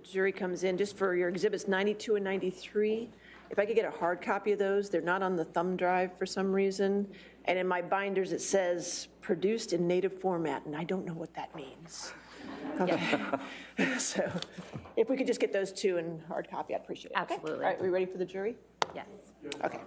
jury comes in, just for your exhibits 92 and 93, if I could get a hard copy of those, they're not on the thumb drive for some reason. And in my binders, it says produced in native format, and I don't know what that means. Okay. So if we could just get those two in hard copy, I'd appreciate it. Absolutely. Okay. All right, we ready for the jury? Yes. Okay.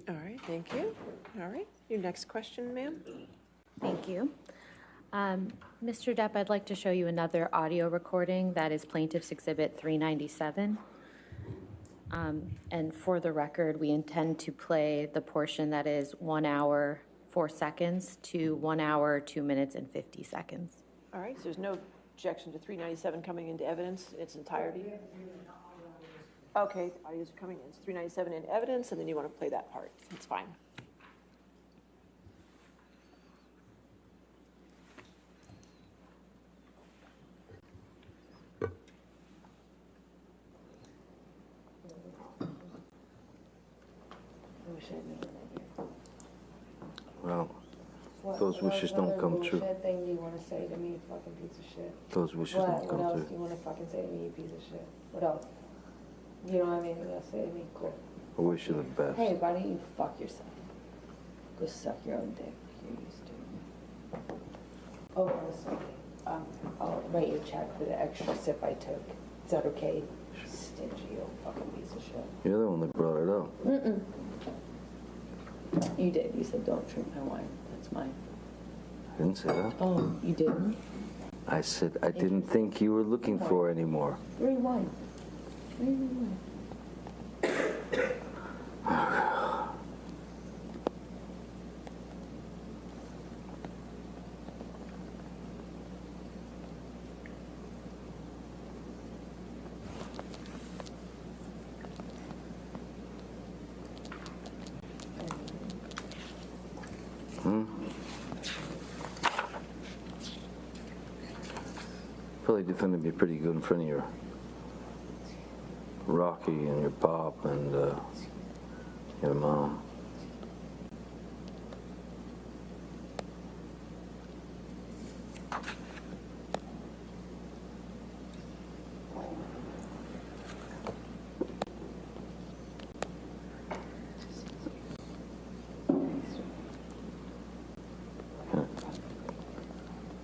All right, thank you. All right, your next question, ma'am. Thank you. Mr. Depp, I'd like to show you another audio recording that is Plaintiff's Exhibit 397. And for the record, we intend to play the portion that is 1 hour, 4 seconds to 1 hour, 2 minutes, and 50 seconds. All right, so there's no objection to 397 coming into evidence in its entirety? Okay, audios are coming in. It's 397 in evidence, and then you want to play that part. That's fine. Well, those wishes don't come true. What thing do you want to say to me, you fucking piece of shit? Those wishes What don't come else true. do you want to fucking say to me, you piece of shit? What else? You don't have anything else to say to me? Cool. I wish you the best. Hey, why don't you fuck yourself? Go suck your own dick like you're used to. Oh, listen, I'll write you a check for the extra sip I took. Is that okay? Stingy old fucking piece of shit. You're the one that brought it up. Mm-mm. You did. You said, don't drink my wine. That's mine. I didn't say that. Oh, you didn't? I said I didn't think you were looking for anymore. Rewind. Rewind. Probably defended me pretty good in front of your Rocky and your pop and your mom.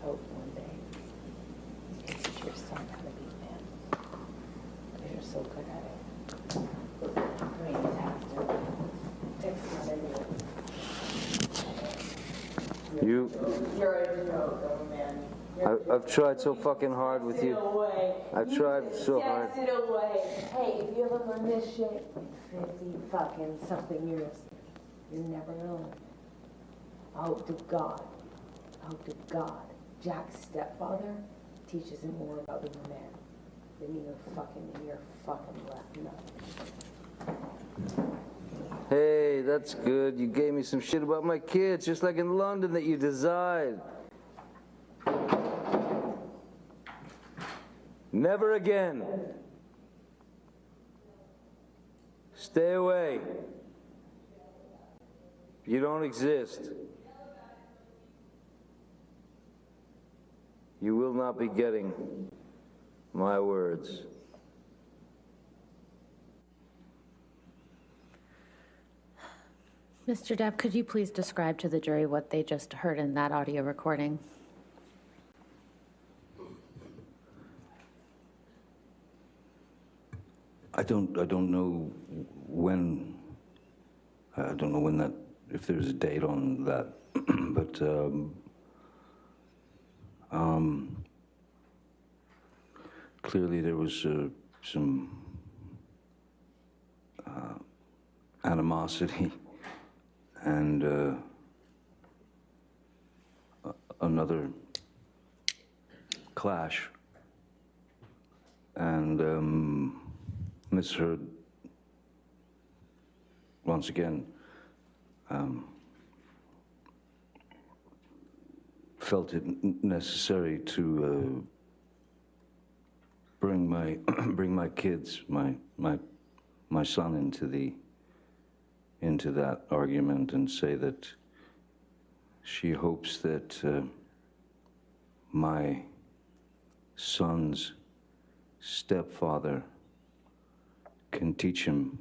Hope one day you can teach your son how to be a man. Because you're so good at it. Fantastic. Fix not everything. You, You're a joke, oh man. I've tried so fucking hard with you. I've tried so hard. Sex it away. Hey, if you ever learn this shit, 50 fucking something years, you're never gonna learn it. I hope to God, Jack's stepfather teaches him more about being a man than your fucking left nut. Hey, that's good. You gave me some shit about my kids, just like in London that you designed. Never again. Stay away. You don't exist. You will not be getting my words. Mr. Depp, could you please describe to the jury what they just heard in that audio recording? I don't know when, I don't know when that, if there's a date on that, but clearly there was some animosity and another clash, and Ms. Heard once again felt it necessary to bring my kids, my son into that argument, and say that she hopes that my son's stepfather can teach him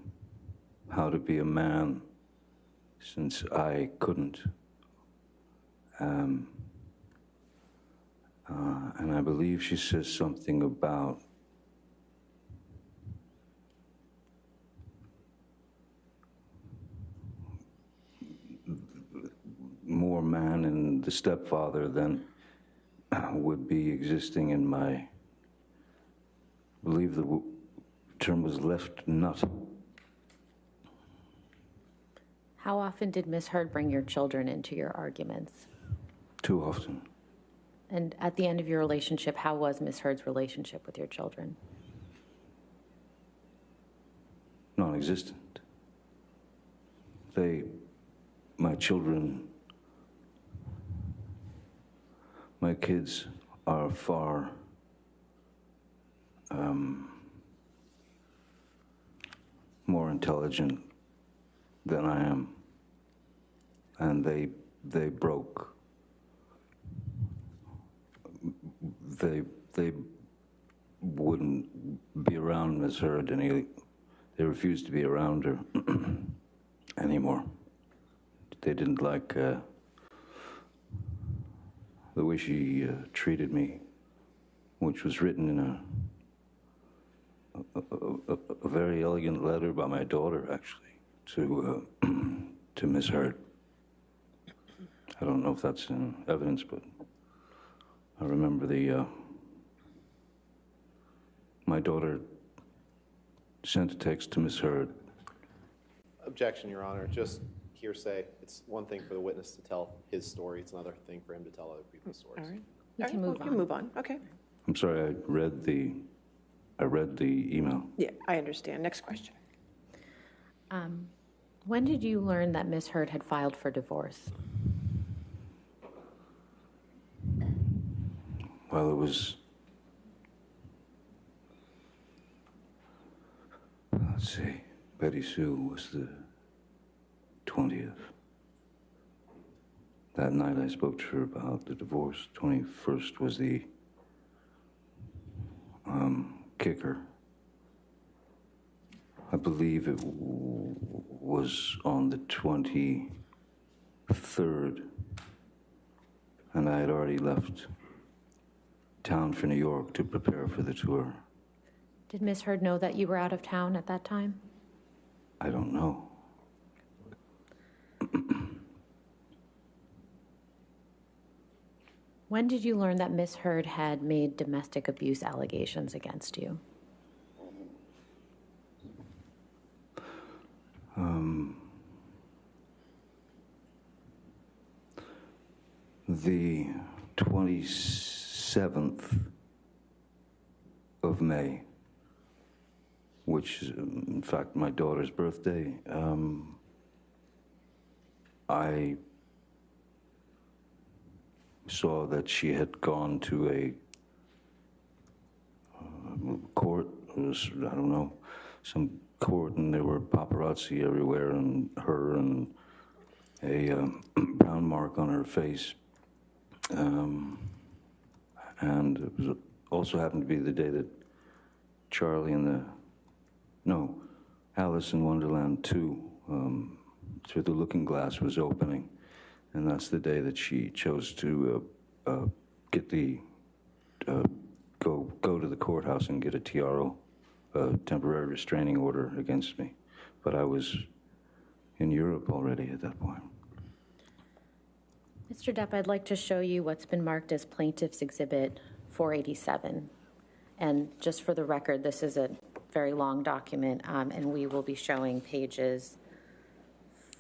how to be a man, since I couldn't. And I believe she says something about more man in the stepfather than would be existing in my, I believe the term was left nut. How often did Ms. Heard bring your children into your arguments? Too often. And at the end of your relationship, how was Ms. Heard's relationship with your children? Non-existent. My children, my kids are far more intelligent than I am, and they broke. They wouldn't be around Ms. Heard any. They refused to be around her anymore. They didn't like the way she treated me, which was written in a very elegant letter by my daughter, actually, to Ms. Heard. I don't know if that's in evidence, but I remember my daughter sent a text to Ms. Heard. Objection, Your Honor. Just hearsay. It's one thing for the witness to tell his story. It's another thing for him to tell other people's stories. All right. We can move on. Move on, okay. I'm sorry, I read the email. Yeah, I understand. Next question. When did you learn that Ms. Heard had filed for divorce? Well, it was, let's see, Betty Sue was the 20th. That night I spoke to her about the divorce. 21st was the kicker. I believe it was on the 23rd, and I had already left town for New York to prepare for the tour. Did Ms. Heard know that you were out of town at that time? I don't know. When did you learn that Ms. Heard had made domestic abuse allegations against you? The 27th of May, which is, in fact, my daughter's birthday, I saw that she had gone to a court, I don't know, some court, and there were paparazzi everywhere, and her and a brown mark on her face. And it was also happened to be the day that Alice in Wonderland 2, Through the Looking Glass was opening. And that's the day that she chose to go to the courthouse and get a TRO a temporary restraining order against me, but I was in Europe already at that point. Mr. Depp, I'd like to show you what's been marked as Plaintiff's Exhibit 487. And just for the record, this is a very long document, and we will be showing pages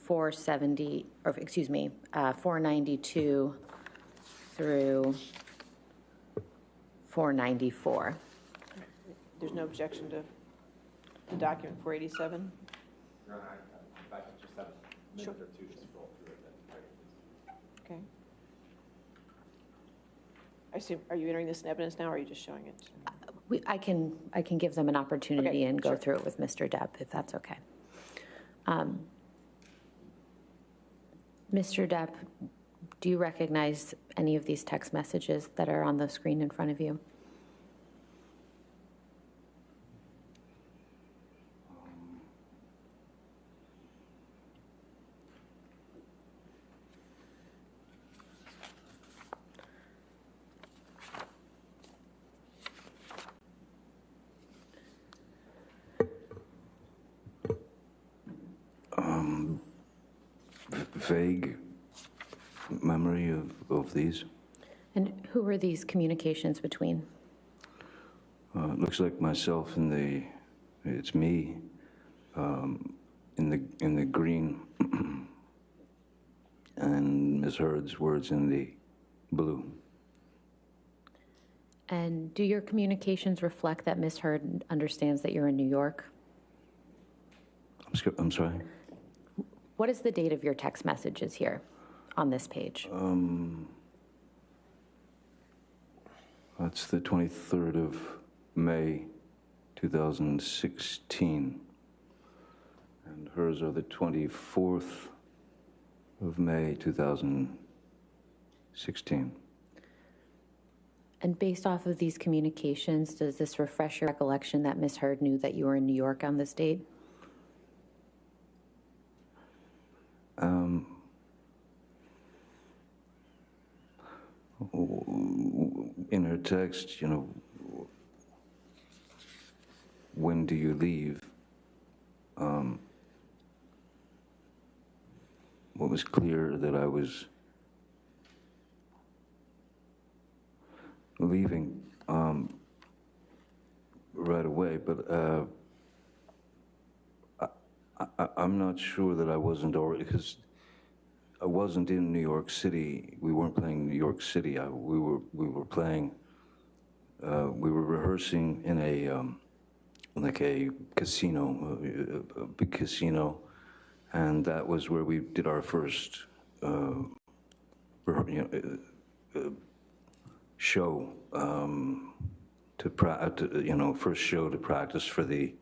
492 through 494. There's no objection to the document 487? Your Honor, if I could just have a minute or two to scroll through it, that'd be great, please. Okay. I assume, are you entering this in evidence now, or are you just showing it? I can give them an opportunity Okay, and go sure. through it with Mr. Depp, if that's okay. Mr. Depp, do you recognize any of these text messages that are on the screen in front of you? Vague memory of these. And who were these communications between? It looks like myself in it's me in the green, and Ms. Heard's words in the blue. And do your communications reflect that Ms. Heard understands that you're in New York? I'm sorry? What is the date of your text messages here on this page? That's the 23rd of May, 2016. And hers are the 24th of May, 2016. And based off of these communications, does this refresh your recollection that Ms. Heard knew that you were in New York on this date? In her text, when do you leave? What was clear that I was leaving right away, but I'm not sure that I wasn't already, because I wasn't in New York City. We weren't playing New York City. We were playing. We were rehearsing in like a casino, a big casino, and that was where we did our first show first show to practice for the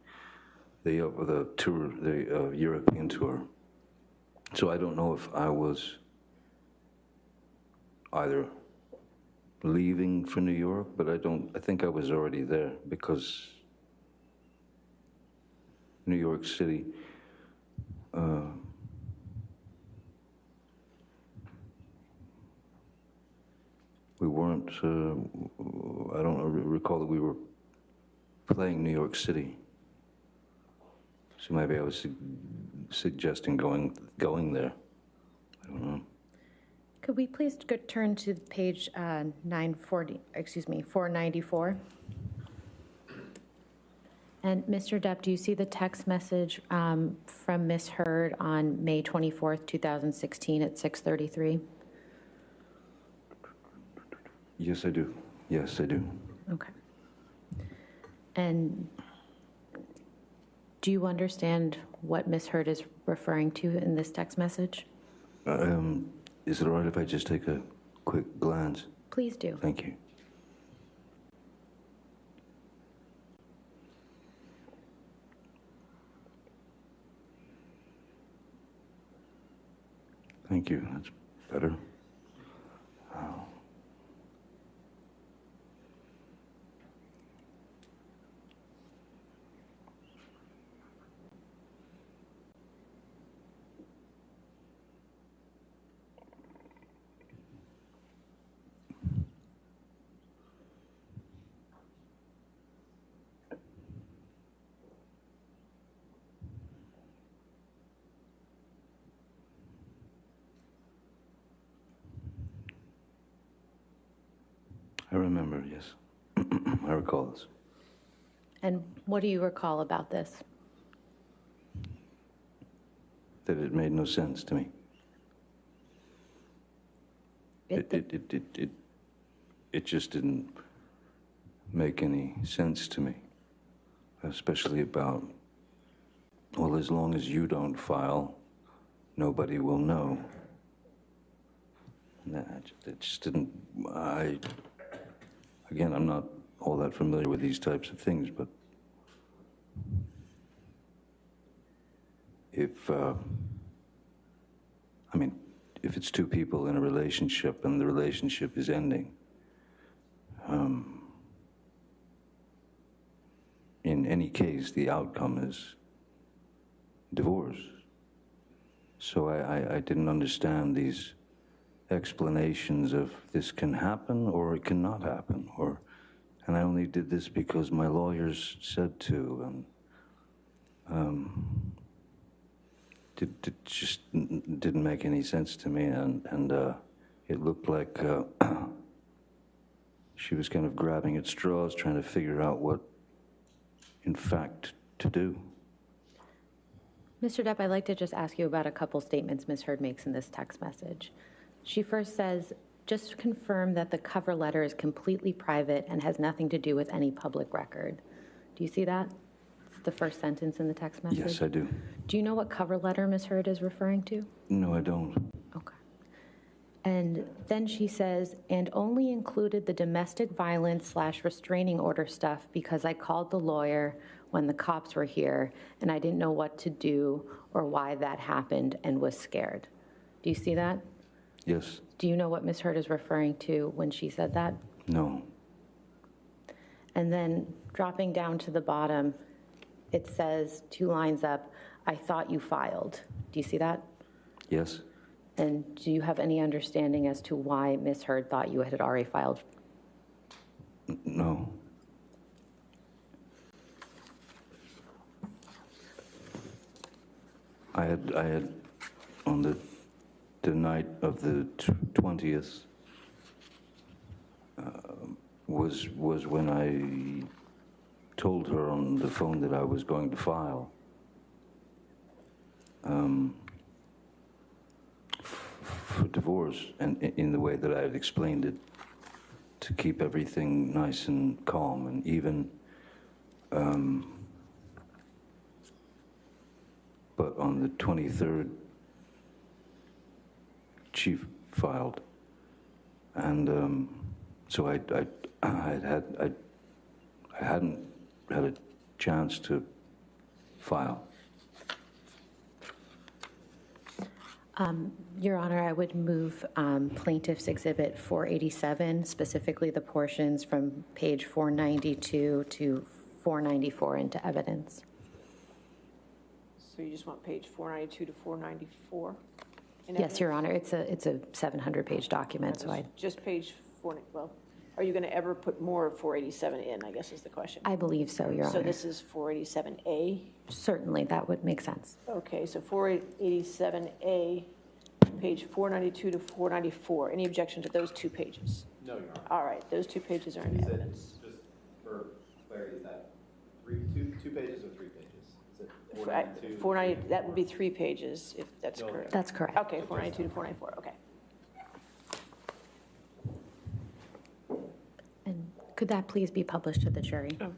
tour, the European tour. So I don't know if I was either leaving for New York, but I think I was already there, because New York City, we weren't, I don't recall that we were playing New York City. So maybe I was suggesting going there. I don't know. Could we please turn to page 494? And Mr. Depp, do you see the text message from Ms. Heard on May 24th, 2016 at 6:33? Yes, I do. Yes, I do. Okay. And do you understand what Ms. Heard is referring to in this text message? Is it all right if I just take a quick glance? Please do. Thank you. Thank you. That's better. I remember, yes. I recall this. And what do you recall about this? That it made no sense to me. It just didn't make any sense to me, especially about, well, as long as you don't file, nobody will know. It just didn't, again, I'm not all that familiar with these types of things, but if it's two people in a relationship and the relationship is ending, in any case, the outcome is divorce. So I didn't understand these explanations of this can happen or it cannot happen, and I only did this because my lawyers said to, and it just didn't make any sense to me, and it looked like she was kind of grabbing at straws, trying to figure out what, in fact, to do. Mr. Depp, I'd like to just ask you about a couple statements Ms. Heard makes in this text message. She first says, just to confirm that the cover letter is completely private and has nothing to do with any public record. Do you see that? It's the first sentence in the text message. Yes, I do. Do you know what cover letter Ms. Heard is referring to? No, I don't. Okay. And then she says, and only included the domestic violence / restraining order stuff because I called the lawyer when the cops were here and I didn't know what to do or why that happened and was scared. Do you see that? Yes. Do you know what Ms. Heard is referring to when she said that? No. And then dropping down to the bottom, it says 2 lines up, I thought you filed. Do you see that? Yes. And do you have any understanding as to why Ms. Heard thought you had already filed? No. I had on the night of the 20th was when I told her on the phone that I was going to file. For divorce, and in the way that I had explained it, to keep everything nice and calm and even. But on the 23rd, Chief filed, and so I hadn't had a chance to file. Your Honor, I would move Plaintiff's Exhibit 487, specifically the portions from page 492 to 494 into evidence. So you just want page 492 to 494? Yes, Your Honor, it's a 700-page document, so I Just page 4, well, are you going to ever put more of 487 in, I guess is the question. believe so, Your Honor. So this is 487A? Certainly, that would make sense. Okay, so 487A, page 492 to 494. Any objection to those 2 pages? No, Your Honor. All right, those 2 pages are in Is it, evidence. just for clarity, is that two pages or 3 pages? Is it 492? 490, that would be 3 pages, if that's No. correct. That's correct. Okay, 492 to 494, okay. And could that please be published to the jury? Oh.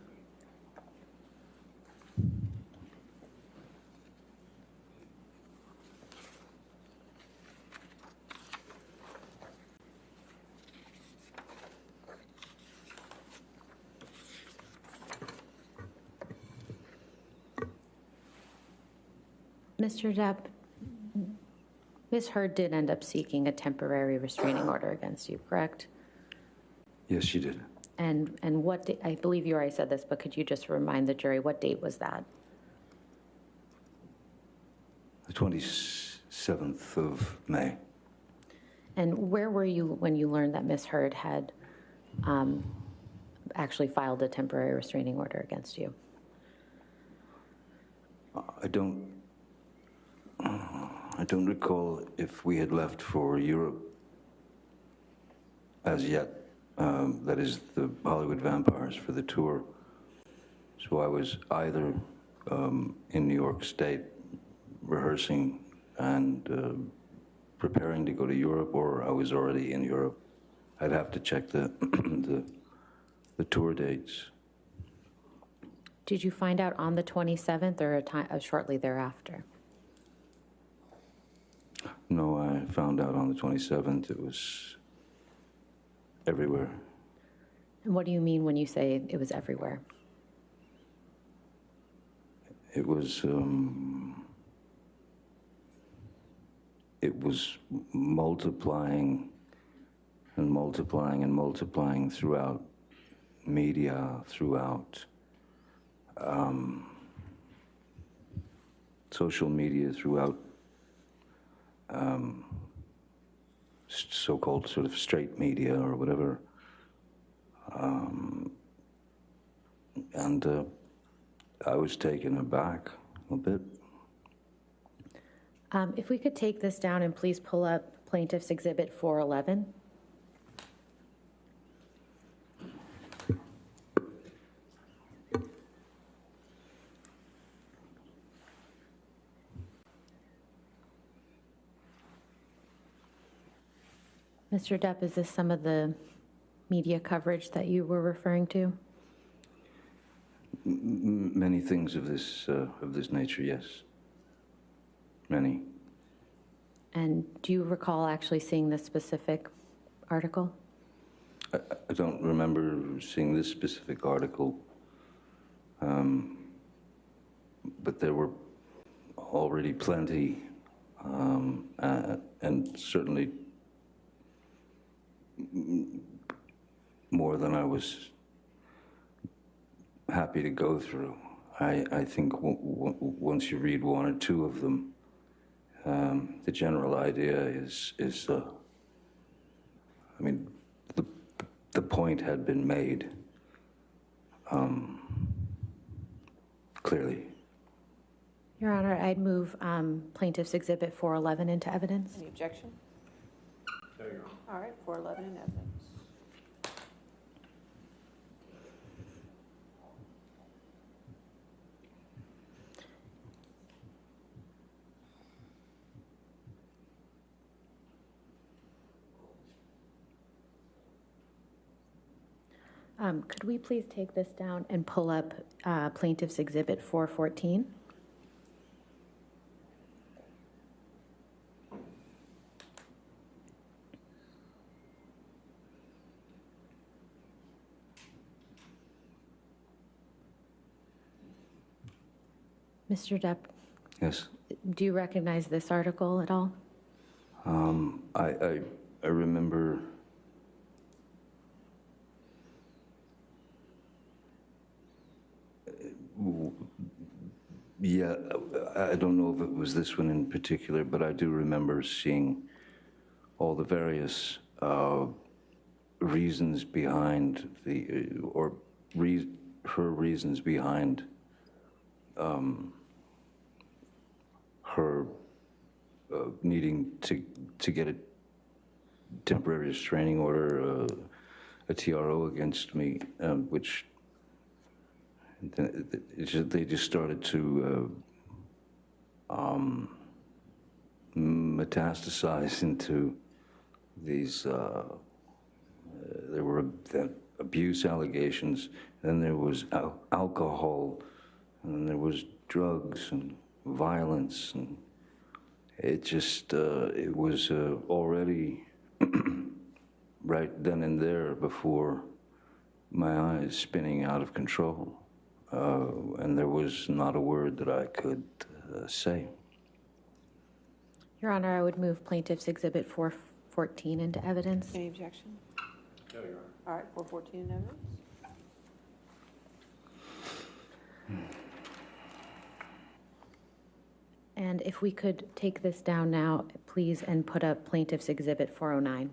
Mr. Depp, Ms. Heard did end up seeking a temporary restraining order against you, correct? Yes, she did. And what, I believe you already said this, but could you just remind the jury, what date was that? The 27th of May. And where were you when you learned that Ms. Heard had actually filed a temporary restraining order against you? I don't recall if we had left for Europe as yet. that is the Hollywood Vampires for the tour. So I was either in New York State rehearsing and preparing to go to Europe, or I was already in Europe. I'd have to check the the tour dates. Did you find out on the 27th or shortly thereafter? No, I found out on the 27th. It was everywhere. And what do you mean when you say it was everywhere? It was multiplying and multiplying and multiplying throughout media, throughout social media, throughout so-called sort of straight media or whatever. And I was taken aback a bit. If we could take this down and please pull up Plaintiff's Exhibit 411. Mr. Depp, is this some of the media coverage that you were referring to? Many things of this nature, yes. Many. And do you recall actually seeing this specific article? I don't remember seeing this specific article, but there were already plenty, and certainly more than I was happy to go through. I think once you read one or two of them, the general idea is I mean, the point had been made clearly. Your Honor, I'd move Plaintiff's Exhibit 411 into evidence. Any objection? No, Your Honor. All right, 411 in evidence. Could we please take this down and pull up Plaintiff's Exhibit 414? Mr. Depp, Yes. do you recognize this article at all? I remember yeah, I don't know if it was this one in particular, but I do remember seeing all the various reasons behind her reasons behind her needing to get a temporary restraining order, a TRO against me, which they just started to metastasize into these. There were abuse allegations, then there was alcohol, and then there was drugs and violence, and it just it was already right then and there before my eyes spinning out of control, and there was not a word that I could say. Your Honor, I would move Plaintiff's Exhibit 414 into evidence. Any objection? No, Your Honor. All right, 414 in evidence. And if we could take this down now, please, and put up Plaintiff's Exhibit 409.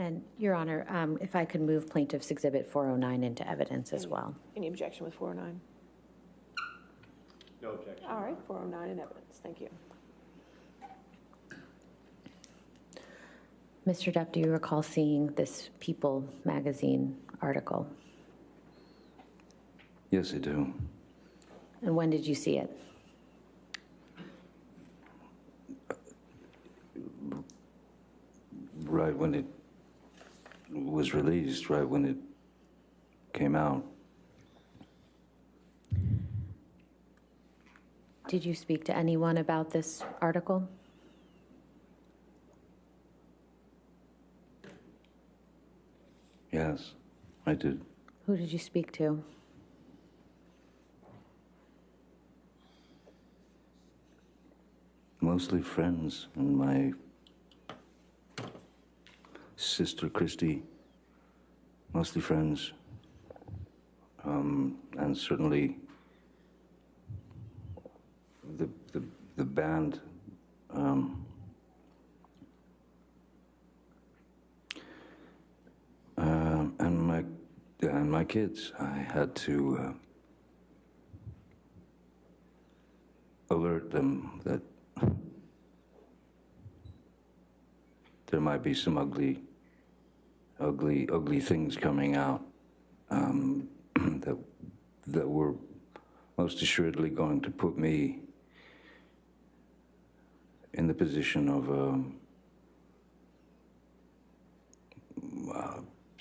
And, Your Honor, if I could move Plaintiff's Exhibit 409 into evidence as well. Any objection with 409? No objection. All right, 409 in evidence. Thank you. Mr. Depp, do you recall seeing this People magazine article? Yes, I do. And when did you see it? Right when it was released, right when it came out. Did you speak to anyone about this article? Yes, I did. Who did you speak to? Mostly friends and my sister Christy, mostly friends, and certainly the band. And my kids. I had to alert them that there might be some ugly things coming out that were most assuredly going to put me in the position of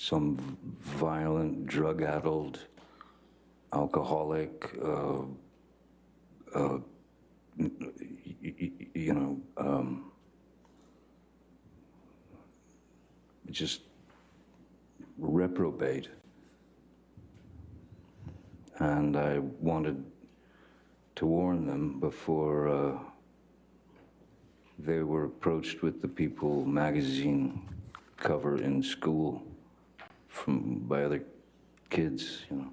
some violent, drug-addled, alcoholic, just reprobate. And I wanted to warn them before they were approached with the People magazine cover in school by other kids, you know.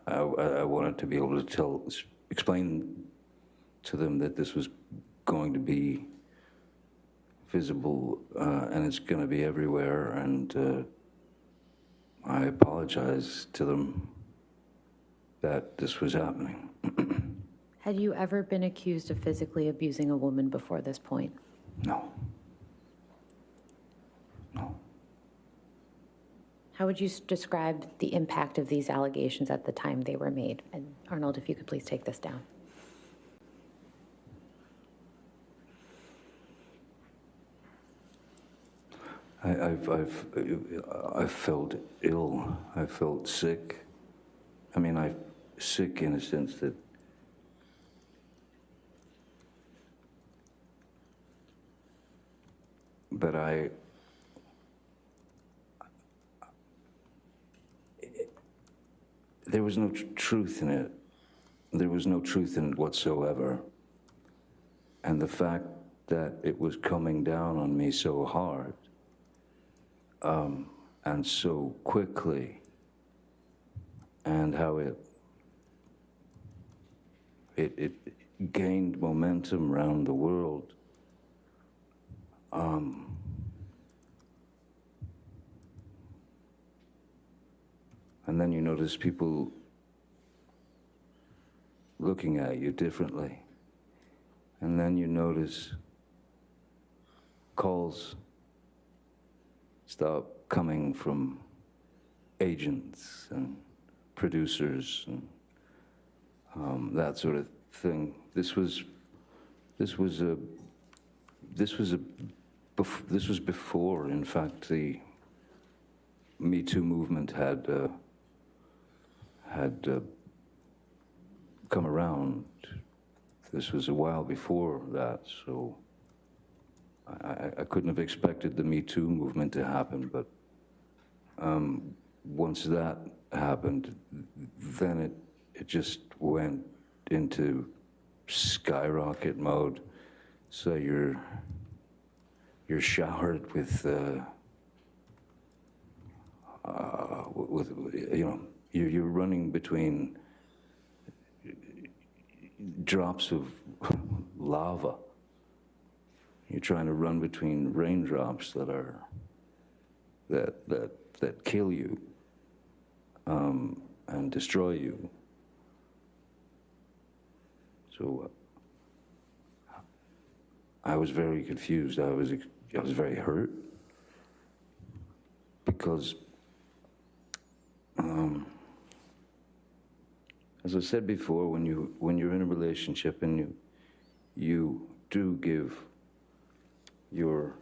I wanted to be able to explain to them that this was going to be visible and it's going to be everywhere, and I apologize to them that this was happening. Had you ever been accused of physically abusing a woman before this point? No. No. How would you describe the impact of these allegations at the time they were made? And Arnold, if you could please take this down. I felt ill. I felt sick. I mean, sick in a sense that there was no truth in it. There was no truth in it whatsoever. And the fact that it was coming down on me so hard and so quickly, and how it gained momentum around the world. And then you notice people looking at you differently. And then you notice calls stop coming from agents and producers and that sort of thing. This was before, in fact, the Me Too movement had come around. This was a while before that, so I couldn't have expected the Me Too movement to happen, but once that happened, then it just went into skyrocket mode. So you're showered with you know, you're running between drops of lava. You're trying to run between raindrops that are that kill you and destroy you. So I was very confused. I was very hurt because, as I said before, when you're in a relationship and you do give your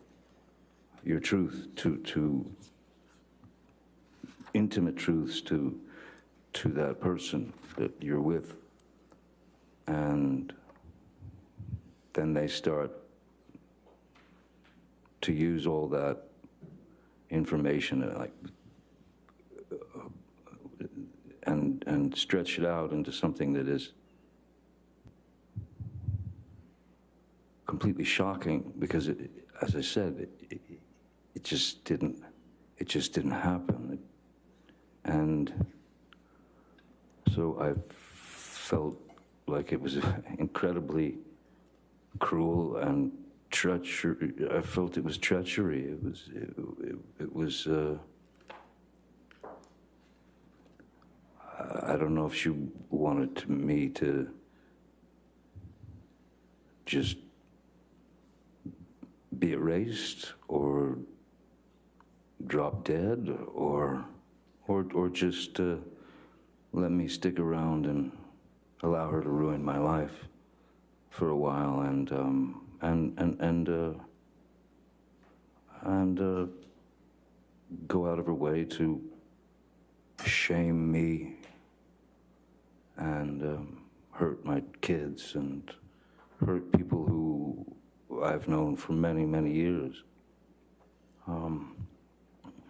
truth to intimate truths to that person that you're with, and then they start to use all that information and stretch it out into something that is completely shocking, because as I said, it just didn't happen. And so I felt like it was incredibly cruel and treachery. I felt it was treachery. It was. I don't know if she wanted me to just be erased or drop dead or just let me stick around and allow her to ruin my life for a while and go out of her way to shame me and hurt my kids and hurt people who I've known for many, many years.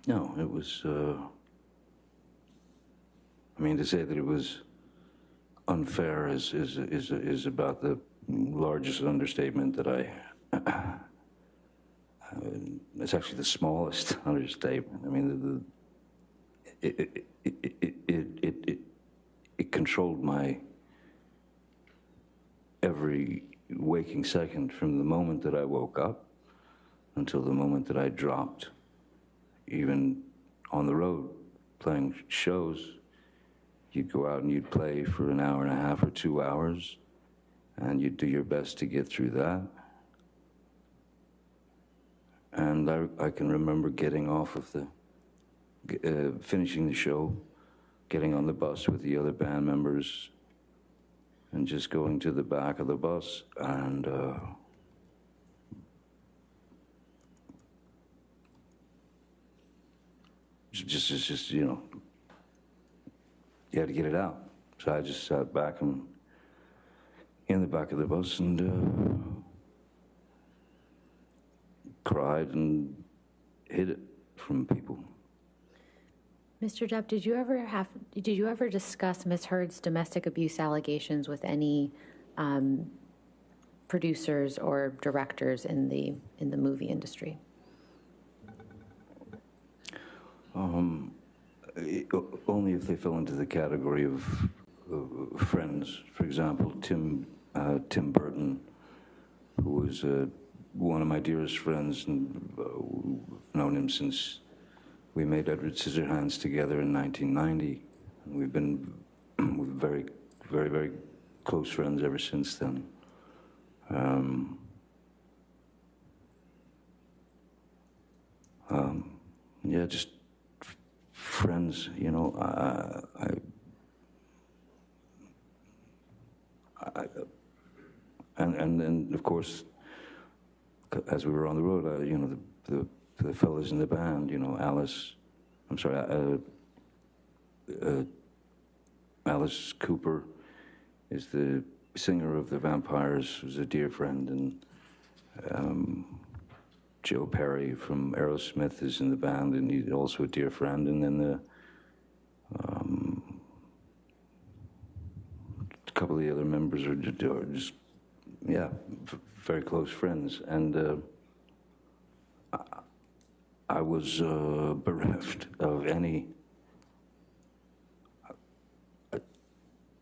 No, it was, I mean, to say that it was unfair is about the largest understatement that it's actually the smallest understatement. I mean, it controlled my every waking second from the moment that I woke up until the moment that I dropped, even on the road playing shows. You'd go out and you'd play for an hour and a half or 2 hours, and you'd do your best to get through that. And I can remember getting off of finishing the show, getting on the bus with the other band members, and just going to the back of the bus and just you know, you had to get it out. So I just sat back and in the back of the bus and cried and hid it from people. Mr. Depp, did you ever discuss Ms. Heard's domestic abuse allegations with any producers or directors in the movie industry? Only if they fell into the category of friends. For example, Tim Burton, who was one of my dearest friends, and I've known him since we made Edward Scissorhands together in 1990. And we've been very, very, very close friends ever since then. Yeah, just friends, you know. And of course, as we were on the road, you know, the fellas in the band, you know, Alice Cooper is the singer of the Vampires, who's a dear friend, and Joe Perry from Aerosmith is in the band, and he's also a dear friend. And then a couple of the other members are just yeah, very close friends. And I was bereft of any.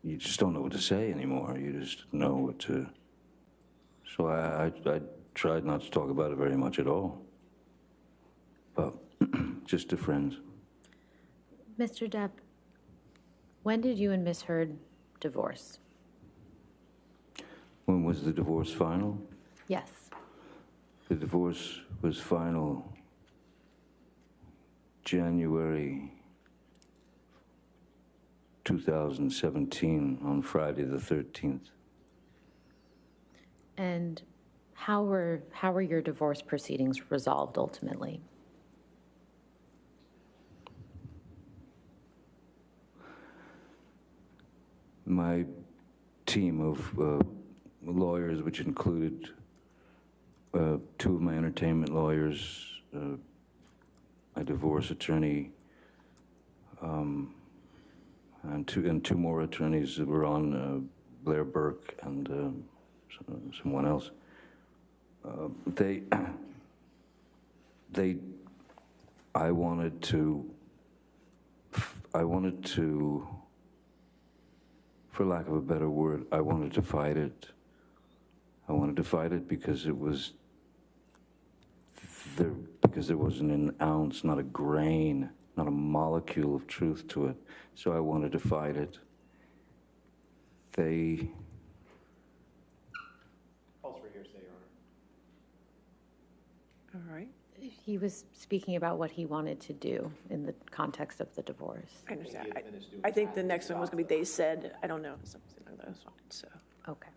You just don't know what to say anymore. You just know what to. So I tried not to talk about it very much at all. But just a friend. Mr. Depp, when did you and Miss Heard divorce? When was the divorce final? Yes. The divorce was final January 2017 on Friday the 13th. And how were your divorce proceedings resolved ultimately? My team of lawyers, which included two of my entertainment lawyers, a divorce attorney, and two more attorneys that were on, Blair Burke and someone else. I wanted to, for lack of a better word, I wanted to fight it. I wanted to fight it because it was there, because there wasn't an ounce, not a grain, not a molecule of truth to it. So I wanted to fight it. They Calls for hearsay, Your Honor. All right, He was speaking about what he wanted to do in the context of the divorce. I understand. He had finished doing I think the next one was going to be they said, I don't know, something like that, so. Okay,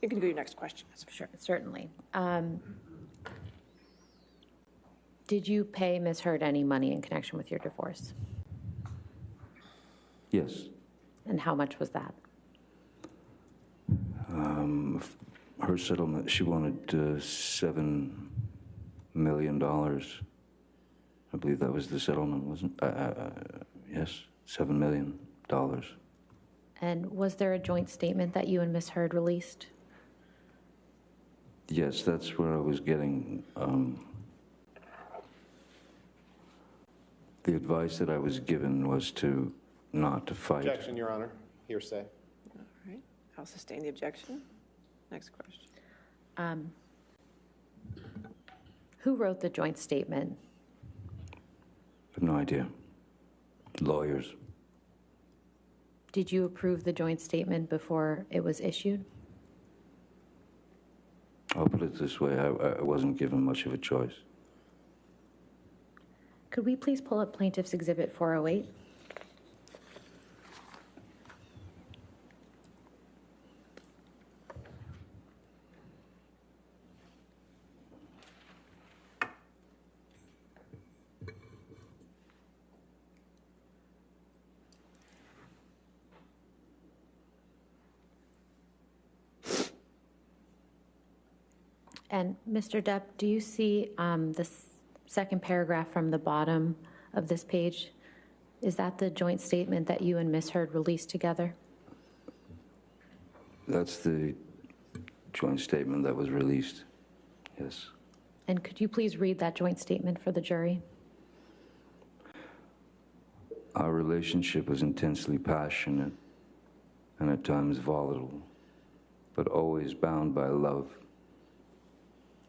You can go to your next question. sure, certainly. Did you pay Ms. Heard any money in connection with your divorce? Yes. And how much was that? Her settlement, she wanted $7 million. I believe that was the settlement, wasn't it? Yes, $7 million. And was there a joint statement that you and Ms. Heard released? Yes, that's where I was getting. The advice that I was given was not to fight. Objection, Your Honor. Hearsay. All right, I'll sustain the objection. Next question. Who wrote the joint statement? I have no idea. Lawyers. Did you approve the joint statement before it was issued? I'll put it this way, I wasn't given much of a choice. Could we please pull up Plaintiff's Exhibit 408? And Mr. Depp, do you see the second paragraph from the bottom of this page? Is that the joint statement that you and Ms. Heard released together? That's the joint statement that was released, yes. And could you please read that joint statement for the jury? Our relationship was intensely passionate and at times volatile, but always bound by love.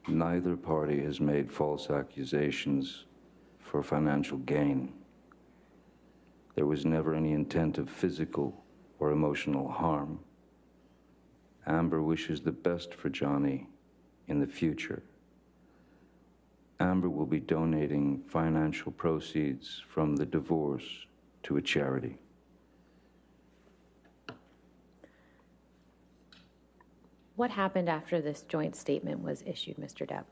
Neither party has made false accusations for financial gain. There was never any intent of physical or emotional harm. Amber wishes the best for Johnny in the future. Amber will be donating financial proceeds from the divorce to a charity. What happened after this joint statement was issued, Mr. Depp?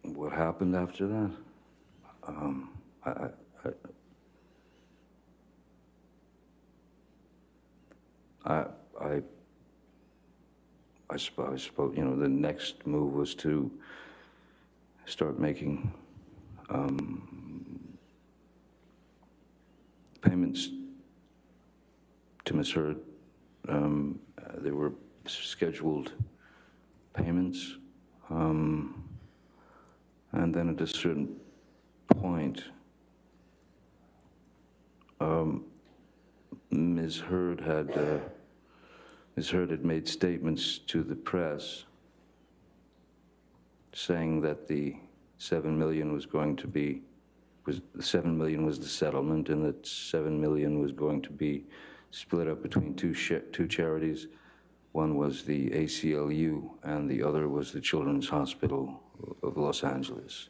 What happened after that? I suppose, the next move was to start making payments to Ms. Heard. There were scheduled payments, and then at a certain point, Ms. Heard had made statements to the press saying that the $7 million was going to be, $7 million was the settlement, and that $7 million was going to be split up between two charities. One was the ACLU, and the other was the Children's Hospital of Los Angeles,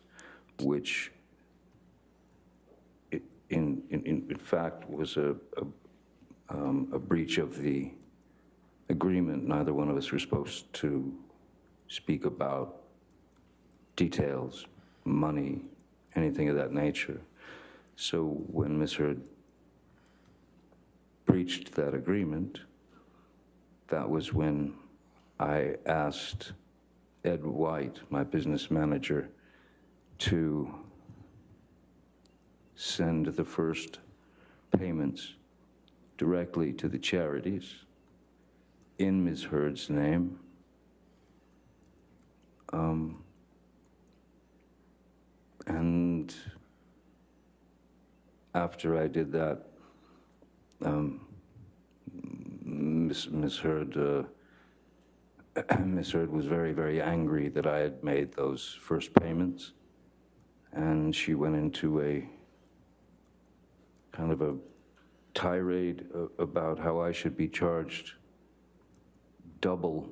which in fact was a breach of the agreement. Neither one of us were supposed to speak about details, money, anything of that nature. So when Ms. Heard breached that agreement, that was when I asked Ed White, my business manager, to send the first payments directly to the charities in Ms. Heard's name. And after I did that, Ms. Heard was very, very angry that I had made those first payments, and she went into a kind of a tirade about how I should be charged double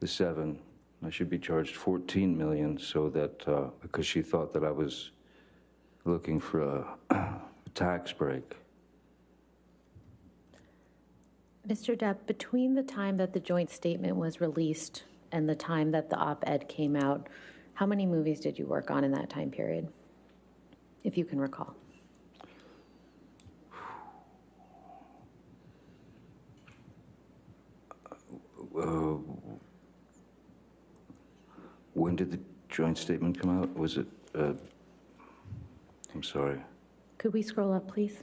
the 7. I should be charged $14 million, so that because she thought that I was looking for a tax break. Mr. Depp, between the time that the joint statement was released and the time that the op-ed came out, how many movies did you work on in that time period, if you can recall? When did the joint statement come out? Was it, I'm sorry. Could we scroll up, please?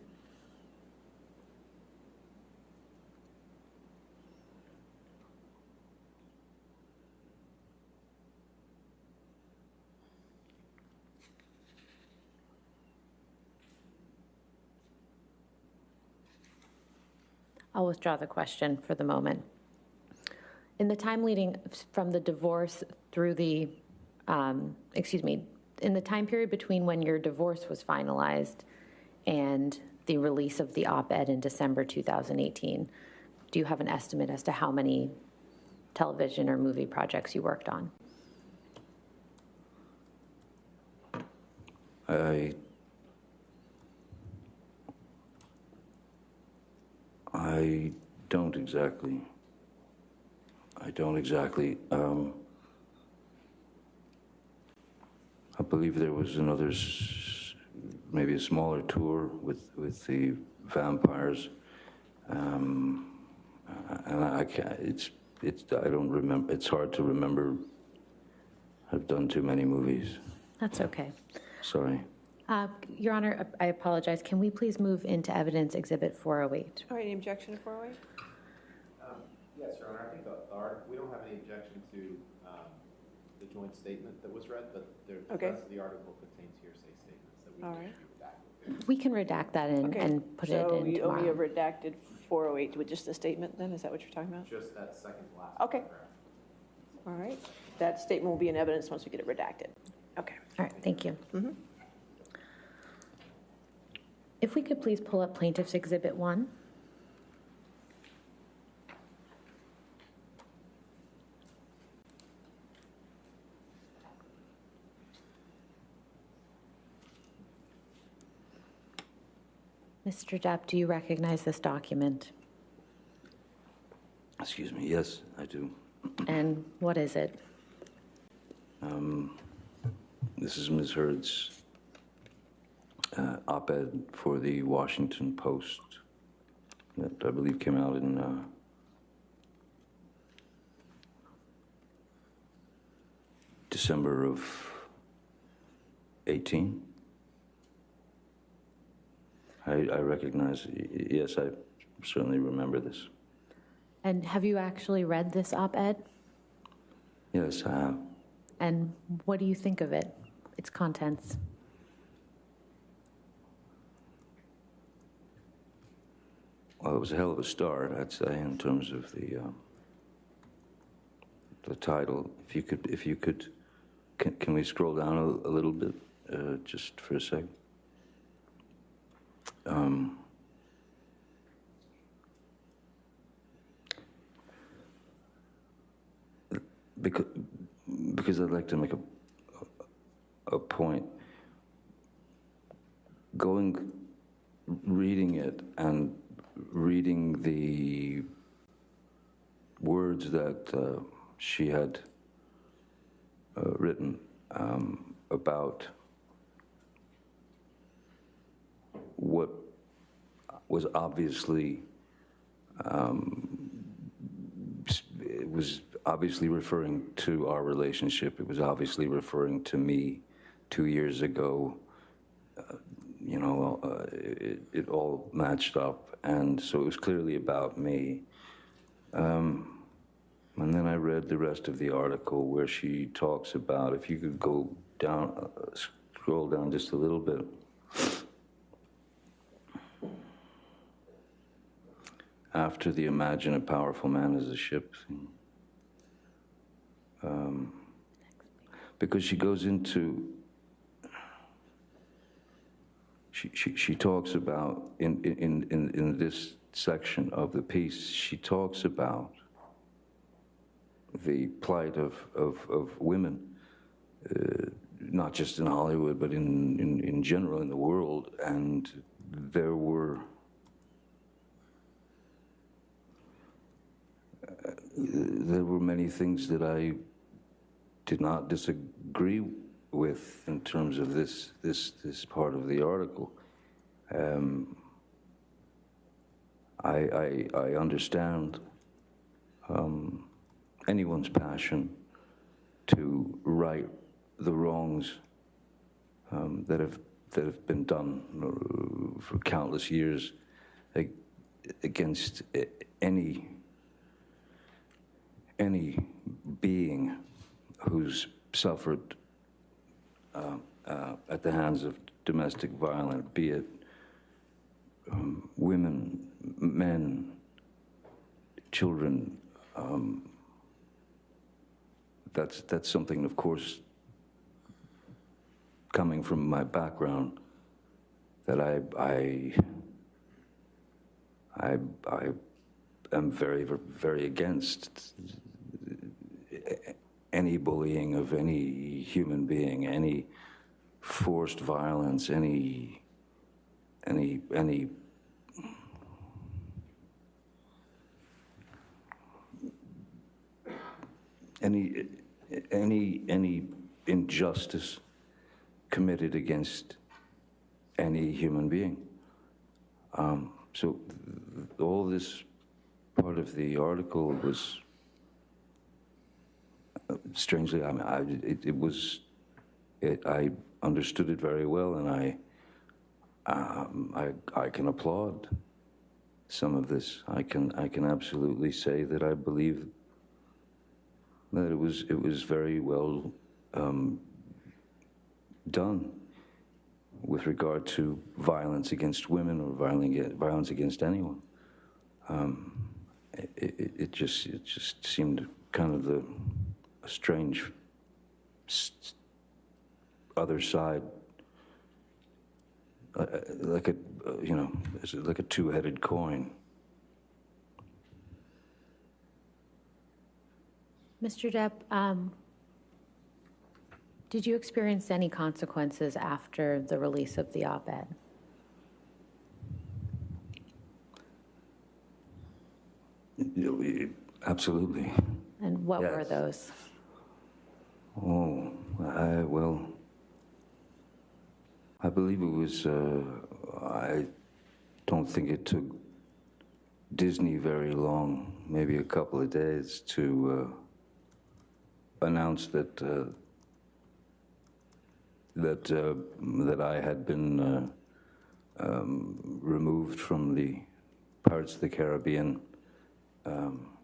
I'll withdraw the question for the moment. In the time leading from the divorce through the, in the time period between when your divorce was finalized and the release of the op-ed in December 2018, do you have an estimate as to how many television or movie projects you worked on? I don't exactly. I believe there was another, maybe a smaller tour with the vampires, and I can't. I don't remember. It's hard to remember. I've done too many movies. That's okay. Sorry. Your Honor, I apologize. Can we please move into evidence exhibit 408? All right, any objection to 408? Yes, Your Honor, I think we don't have any objection to the joint statement that was read, but the rest of the article contains hearsay statements that we need to redact. We can redact that and put it in tomorrow. So you only have redacted 408 with just the statement then? Is that what you're talking about? Just that second to last Okay. paragraph. All right. That statement will be in evidence once we get it redacted. Okay. All right, thank you. Mm-hmm. If we could please pull up Plaintiff's Exhibit 1. Mr. Depp, do you recognize this document? Excuse me. Yes, I do. And what is it? This is Ms. Heard's op-ed for the Washington Post that I believe came out in December of 18. I recognize, yes, I certainly remember this. And have you actually read this op-ed? Yes, I have. And what do you think of it, its contents? Well, it was a hell of a start, I'd say, in terms of the title. If you could, can we scroll down a little bit, just for a second? Because I'd like to make a point. Reading it and reading the words that she had written about what was obviously it was obviously referring to our relationship. It was obviously referring to me 2 years ago. It all matched up, and so it was clearly about me. And then I read the rest of the article where she talks about, if you could go down, scroll down just a little bit. After the imagine a powerful man as a ship thing. Because she goes into, she talks about, in this section of the piece, she talks about the plight of women, not just in Hollywood, but in general in the world. And there were many things that I did not disagree with in terms of this part of the article. I understand anyone's passion to right the wrongs that have been done for countless years against any being who's suffered at the hands of domestic violence, be it women, men, children. That's something, of course, coming from my background, that I am very, very against any bullying of any human being, any forced violence, any injustice committed against any human being. So all this part of the article was strangely, I understood it very well, and I can applaud some of this. I can absolutely say that I believe that it was very well done with regard to violence against women or violence against anyone. It just seemed kind of a strange other side, like a two-headed coin. Mr. Depp, did you experience any consequences after the release of the op-ed? Absolutely. And what were those? Oh, I believe it was, I don't think it took Disney very long, maybe a couple of days, to announce that I had been removed from the Pirates of the Caribbean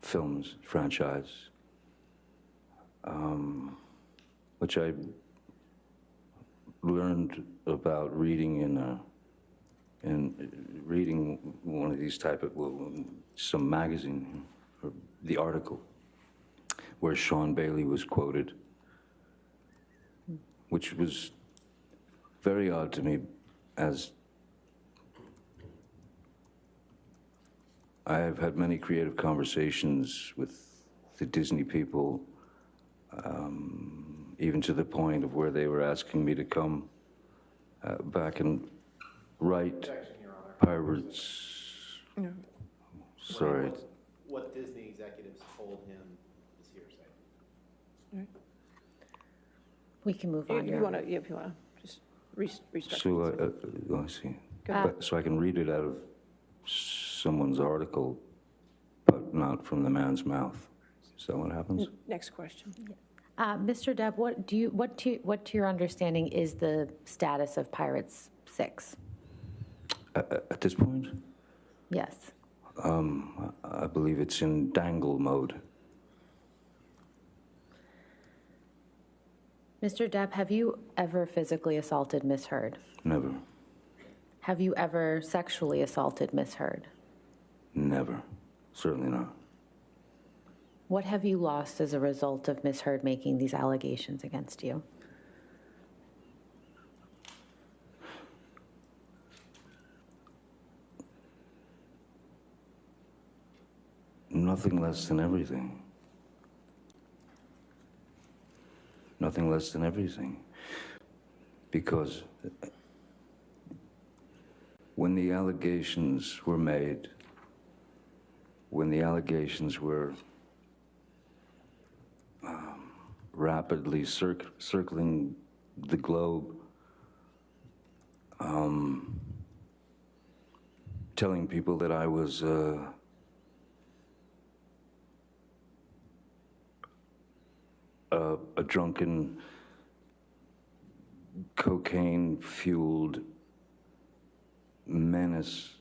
films franchise, which I learned about reading in and reading one of these type of, well, some magazine, or the article, where Sean Bailey was quoted, which was very odd to me, as I have had many creative conversations with the Disney people, even to the point of where they were asking me to come back and write Objection, Your Honor. Pirates. Sorry. What Disney executives told him is hearsay. We can move on, You Your want Honor. to, if you want to just restart. So, I see. Go ahead. But, so I can read it out of someone's article, but not from the man's mouth. Is that what happens? Next question. Mr. Depp, what to your understanding is the status of Pirates 6? At this point, Yes. I believe it's in dangle mode. Mr. Depp, have you ever physically assaulted Miss Heard? Never. Have you ever sexually assaulted Miss Heard? Never. Certainly not. What have you lost as a result of Miss Heard making these allegations against you? Nothing less than everything. Nothing less than everything. Because when the allegations were made, when the allegations were rapidly circling the globe, telling people that I was a drunken, cocaine-fueled menace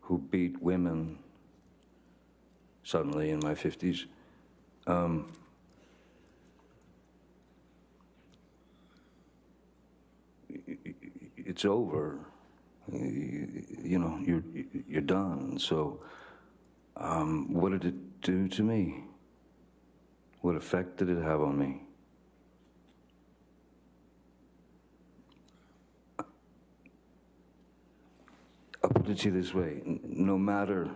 who beat women suddenly in my 50s. It's over. You know, you're done. So, what did it do to me? What effect did it have on me? I'll put it to you this way. No matter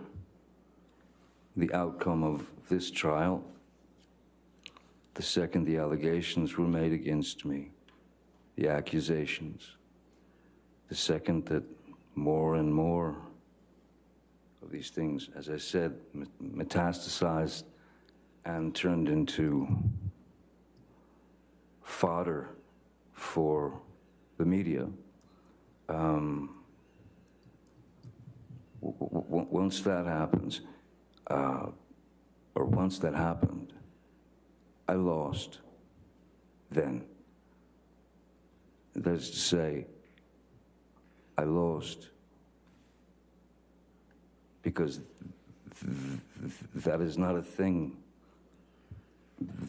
the outcome of this trial, the second the allegations were made against me, the accusations, the second that more and more of these things, as I said, metastasized and turned into fodder for the media. Once that happens, or once that happened, I lost then. That is to say, I lost because that is not a thing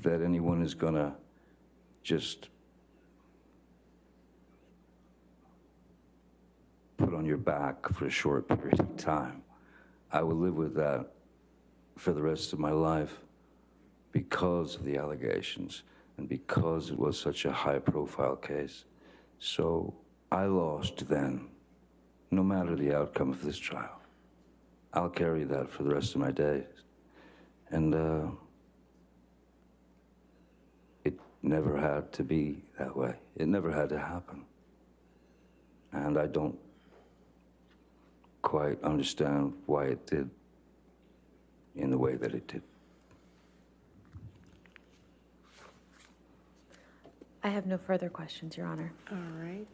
that anyone is gonna just put on your back for a short period of time. I will live with that for the rest of my life because of the allegations and because it was such a high-profile case. So I lost then, no matter the outcome of this trial. I'll carry that for the rest of my days. And it never had to be that way. It never had to happen. And I don't quite understand why it did in the way that it did. I have no further questions, Your Honor. All right.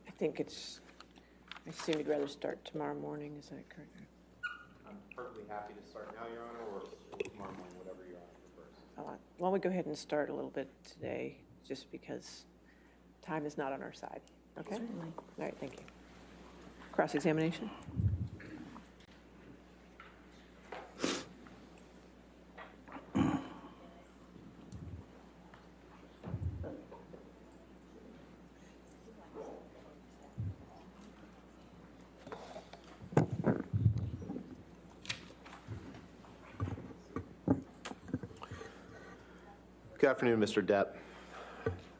I think I assume you'd rather start tomorrow morning, is that correct? I'm perfectly happy to start now, Your Honor, or tomorrow morning, whatever Your Honor prefers. Why don't we go ahead and start a little bit today, just because time is not on our side, okay? Certainly. All right, thank you. Cross-examination? Good afternoon, Mr. Depp.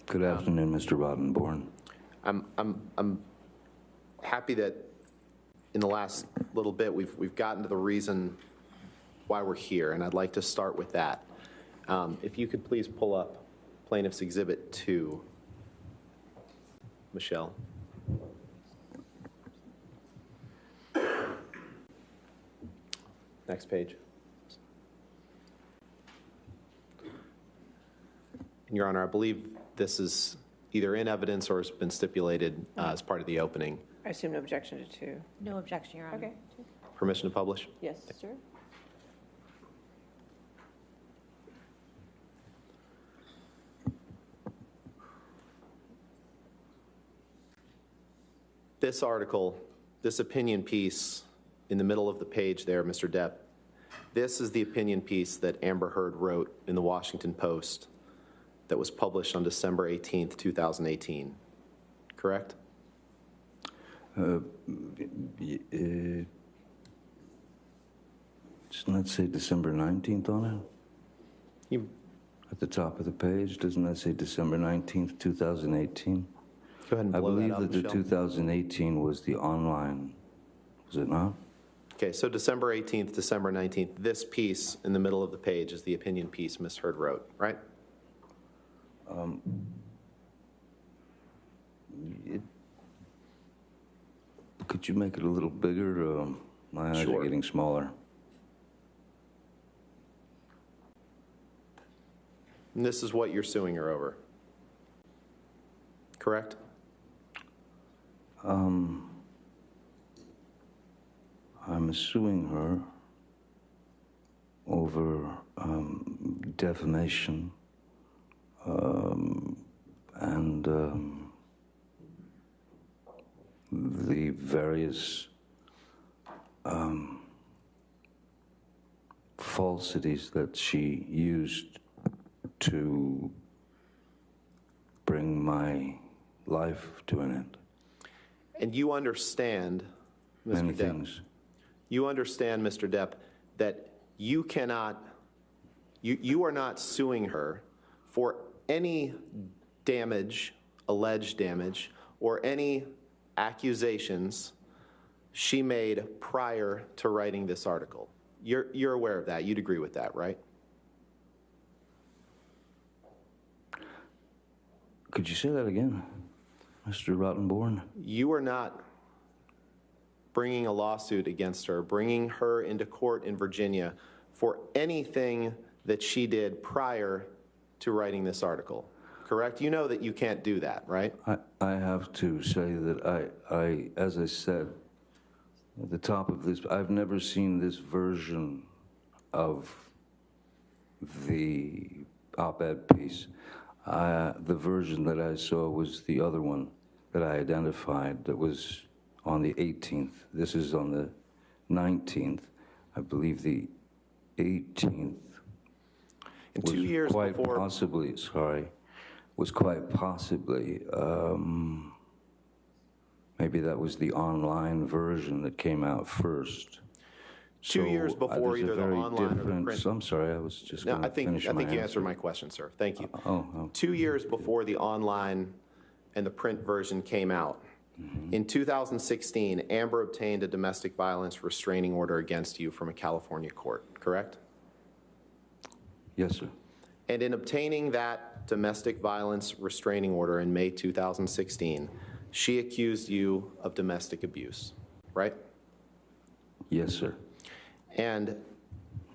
Good afternoon, Mr. Rottenborn. I'm happy that in the last little bit we've gotten to the reason why we're here, and I'd like to start with that. If you could please pull up Plaintiff's Exhibit 2, Michelle. Next page. Your Honor, I believe this is either in evidence or has been stipulated as part of the opening. I assume no objection to 2. No objection, Your Honor. Okay. Permission to publish? Yes, sir. This article, this opinion piece in the middle of the page there, Mr. Depp, this is the opinion piece that Amber Heard wrote in the Washington Post that was published on December 18th, 2018, correct? Doesn't that say December 19th on it? At the top of the page, doesn't that say December 19th, 2018? Go ahead and I blow believe that up, that the Michelle. 2018 was the online, was it not? Okay, so December 18th, December 19th, this piece in the middle of the page is the opinion piece Ms. Heard wrote, right? Could you make it a little bigger? My eyes Sure. are getting smaller. And this is what you're suing her over, correct? I'm suing her over defamation and the various falsities that she used to bring my life to an end. And you understand, Mr. Many Depp, things. you understand, Mr. Depp, that you cannot, you are not suing her for any damage, alleged damage, or any accusations she made prior to writing this article. You're aware of that. You'd agree with that, right? Could you say that again, Mr. Rottenborn? You are not bringing a lawsuit against her, bringing her into court in Virginia for anything that she did prior to writing this article, correct? You know that you can't do that, right? I have to say that I, as I said at the top of this, I've never seen this version of the op-ed piece. The version that I saw was the other one that I identified that was on the 18th. This is on the 19th. I believe the 18th And was 2 years quite before, possibly, was quite possibly, maybe that was the online version that came out first. 2 years before there's a either the very online or the different- print. I'm sorry, I was just No, going I to think finish my you answered answer. my question, sir. Thank you. Oh, 2 years before the online and the print version came out, in 2016, Amber obtained a domestic violence restraining order against you from a California court, correct? yes, sir. And in obtaining that domestic violence restraining order in May 2016, she accused you of domestic abuse, right? Yes, sir. And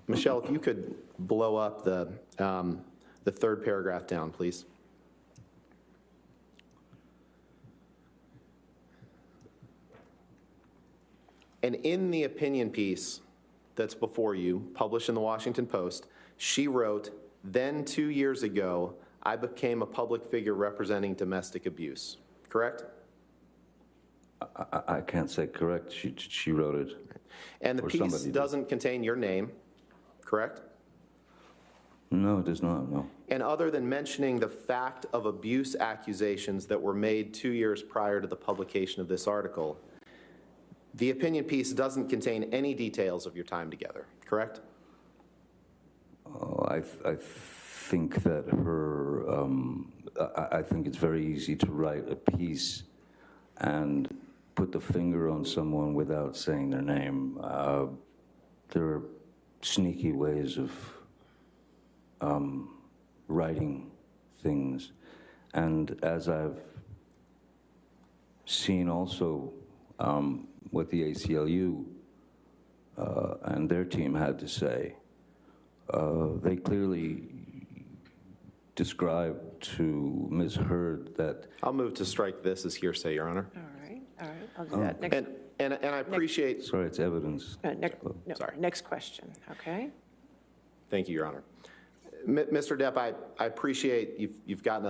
Michelle, if you could blow up the third paragraph down, please. And in the opinion piece that's before you, published in the Washington Post, she wrote, "Then 2 years ago, I became a public figure representing domestic abuse." Correct? I can't say correct. She wrote it. And the Or piece somebody did. doesn't contain your name, correct? No, it does not, no. And other than mentioning the fact of abuse accusations that were made 2 years prior to the publication of this article, the opinion piece doesn't contain any details of your time together, correct? Oh, I think that I think it's very easy to write a piece and put the finger on someone without saying their name. There are sneaky ways of writing things. And as I've seen also what the ACLU and their team had to say, they clearly described to Ms. Hurd that... I'll move to strike this as hearsay, Your Honor. All right, I'll do that. Next, And I appreciate... Sorry, it's evidence. Sorry. Next question, okay? Thank you, Your Honor. Mr. Depp, I appreciate you've gotten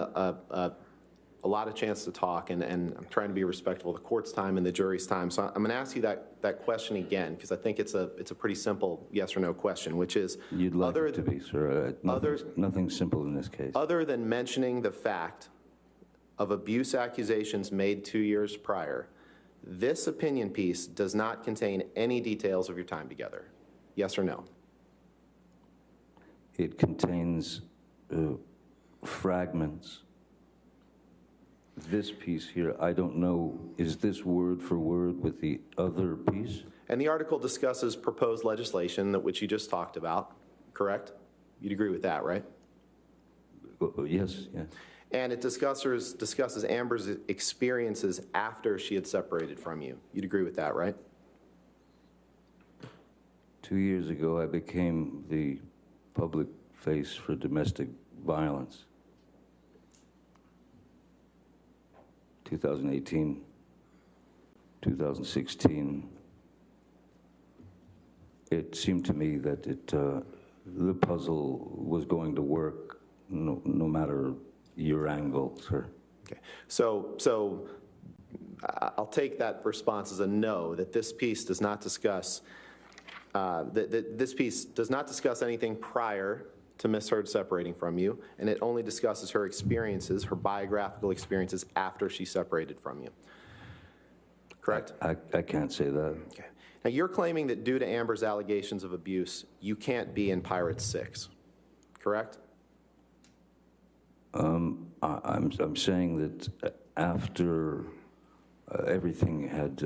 a lot of chance to talk, and I'm trying to be respectful of the court's time and the jury's time. So I'm going to ask you that question again, because I think it's a pretty simple yes or no question, which is... You'd like it to be, sir. Nothing simple in this case. Other than mentioning the fact of abuse accusations made 2 years prior, this opinion piece does not contain any details of your time together. Yes or no? It contains fragments. This piece here, I don't know, is this word for word with the other piece? And the article discusses proposed legislation, which you just talked about, correct? You'd agree with that, right? Yes, yeah. And it discusses Amber's experiences after she had separated from you. You'd agree with that, right? 2 years ago, I became the public face for domestic violence. 2018, 2016, it seemed to me that the puzzle was going to work no matter your angle, sir. Okay. So I'll take that response as a no, that this piece does not discuss this piece does not discuss anything prior to Ms. Hurd separating from you, and it only discusses her experiences, her biographical experiences after she separated from you. Correct? I can't say that. Okay. Now, you're claiming that due to Amber's allegations of abuse, you can't be in Pirates 6, correct? I'm saying that after everything had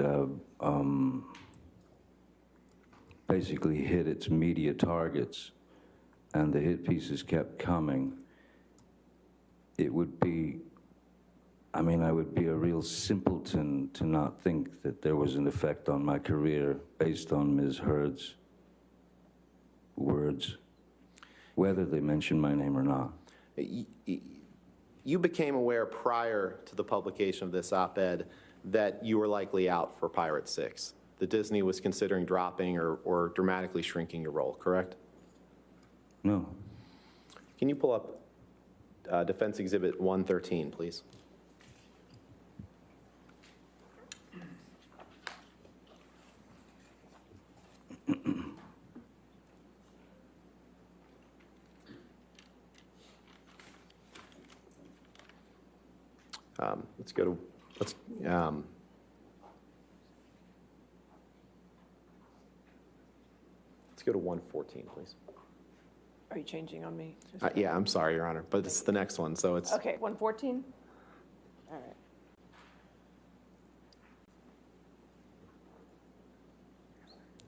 basically hit its media targets, and the hit pieces kept coming, it would be, I would be a real simpleton to not think that there was an effect on my career based on Ms. Hurd's words, whether they mention my name or not. You became aware prior to the publication of this op-ed that you were likely out for Pirates 6, that Disney was considering dropping or dramatically shrinking your role, correct? No. Can you pull up Defense Exhibit 113, please? Let's go to 114, please. Are you changing on me? Yeah, I'm sorry, Your Honor, but it's the next one, so it's... Okay, 114? All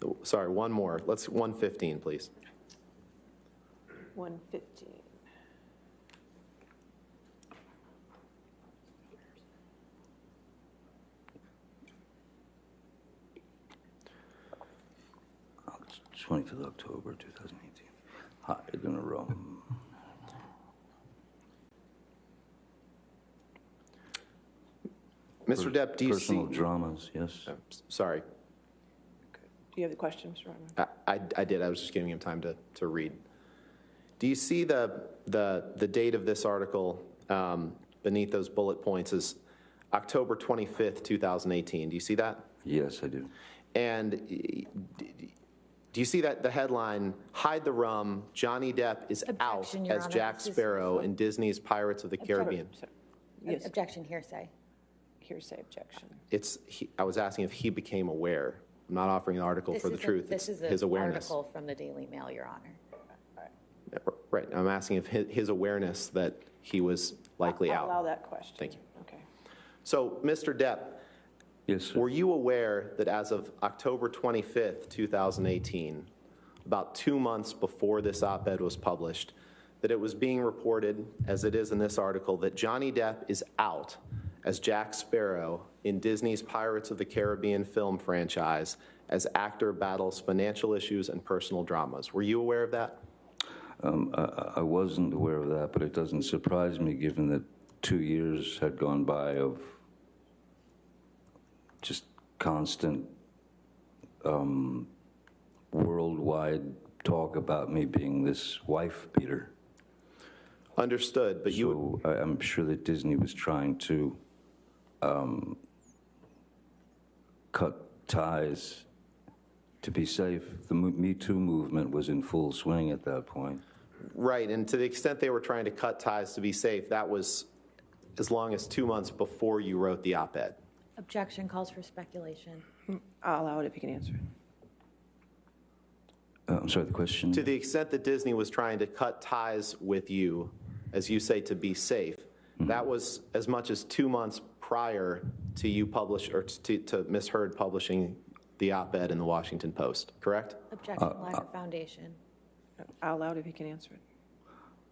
right. Sorry, one more. Let's 115, please. 115. Oh, it's 25th October 2018. Higher than a row. Mr. Depp, do you see... Personal dramas, yes. Sorry. Do you have the question, Mr. Rodman? I did. I was just giving him time to read. Do you see the date of this article beneath those bullet points is October 25th, 2018? Do you see that? Yes, I do. And do you see that the headline, "Hide the Rum, Johnny Depp is out Objection, Your as Honor. Jack This is- Sparrow in Disney's Pirates of the Caribbean"? Yes, Objection, hearsay. hearsay objection. I was asking if he became aware. I'm not offering an article for the truth. This is It's his an awareness. article from the Daily Mail, Your Honor. Right, I'm asking if his awareness that he was likely I'll out. allow that question. Thank you. Okay. So, Mr. Depp, Yes, sir. were you aware that as of October 25th, 2018, about 2 months before this op-ed was published, that it was being reported, as it is in this article, that Johnny Depp is out as Jack Sparrow in Disney's Pirates of the Caribbean film franchise as actor battles financial issues and personal dramas? Were you aware of that? I wasn't aware of that, but it doesn't surprise me given that 2 years had gone by of just constant worldwide talk about me being this wife beater. Understood, but you... So I'm sure that Disney was trying to cut ties to be safe. The Me Too movement was in full swing at that point. Right, and to the extent they were trying to cut ties to be safe, that was as long as 2 months before you wrote the op-ed. Objection calls for speculation. I'll allow it if you can answer it. I'm sorry, the question? To the extent that Disney was trying to cut ties with you, as you say, to be safe, that was as much as 2 months prior to you to Ms. Heard publishing the op-ed in the Washington Post, correct? Objection, lack of foundation. I'll allow it if you can answer it.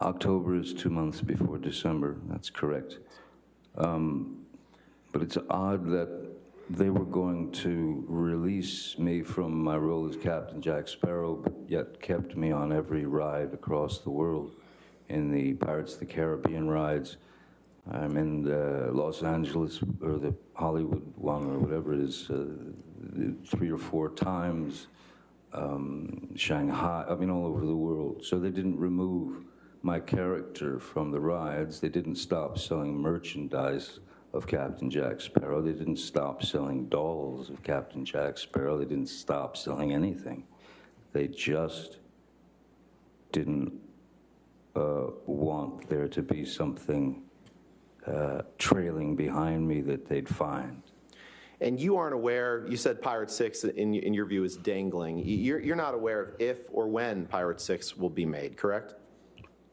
October is 2 months before December, that's correct. But it's odd that they were going to release me from my role as Captain Jack Sparrow, but yet kept me on every ride across the world. In the Pirates of the Caribbean rides, I'm in the Los Angeles, or the Hollywood one, or whatever it is, 3 or 4 times, Shanghai, I mean all over the world. So they didn't remove my character from the rides. They didn't stop selling merchandise of Captain Jack Sparrow. They didn't stop selling dolls of Captain Jack Sparrow. They didn't stop selling anything. They just didn't want there to be something trailing behind me that they'd find. And you aren't aware, you said Pirate 6 in your view is dangling. You're not aware of if or when Pirate 6 will be made, correct?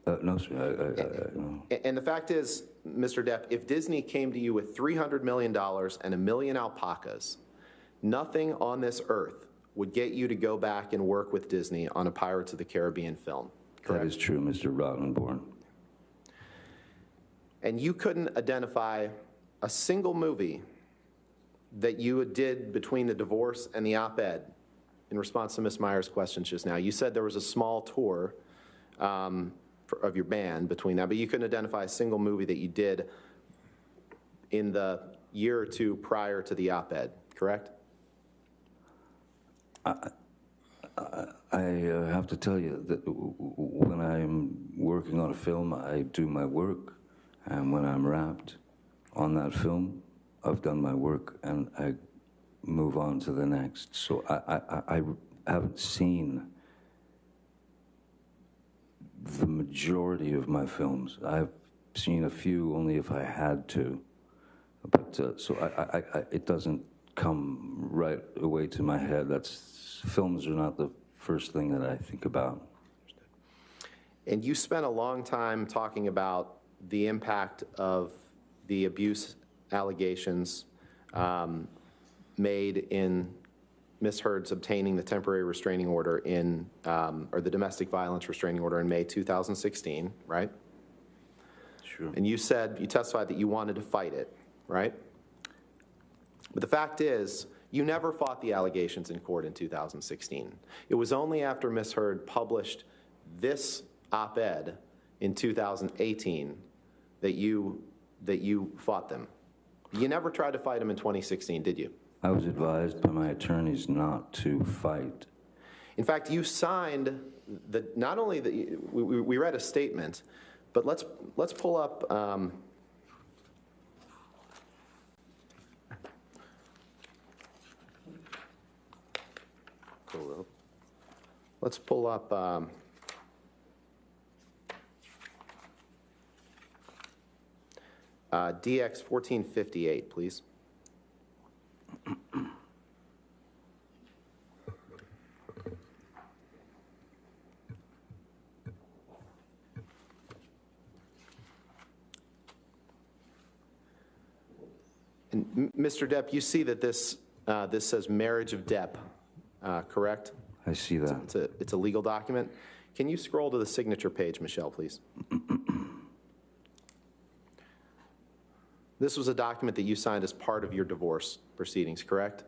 No, sir. No. And the fact is, Mr. Depp, if Disney came to you with $300 million and 1 million alpacas, nothing on this earth would get you to go back and work with Disney on a Pirates of the Caribbean film, correct? That is true, Mr. Rottenborn. And you couldn't identify a single movie that you did between the divorce and the op-ed in response to Ms. Meyer's questions just now. You said there was a small tour of your band between that, but you couldn't identify a single movie that you did in the year or two prior to the op-ed, correct? I have to tell you that when I'm working on a film, I do my work, and when I'm wrapped on that film, I've done my work, and I move on to the next. So I haven't seen the majority of my films. I've seen a few only if I had to, but so it doesn't come right away to my head. Films are not the first thing that I think about. And you spent a long time talking about the impact of the abuse allegations made in Ms. Heard's obtaining the temporary restraining order in, or the domestic violence restraining order in May 2016, right? Sure. And you testified that you wanted to fight it, right? But the fact is, you never fought the allegations in court in 2016. It was only after Ms. Heard published this op-ed in 2018 that you fought them. You never tried to fight them in 2016, did you? I was advised by my attorneys not to fight. In fact, you signed not only we read a statement, but let's pull up. Let's pull up. DX 1458, please. Mr. Depp, you see that this says marriage of Depp, correct? I see that. It's a legal document. Can you scroll to the signature page, Michelle, please? This was a document that you signed as part of your divorce proceedings, correct?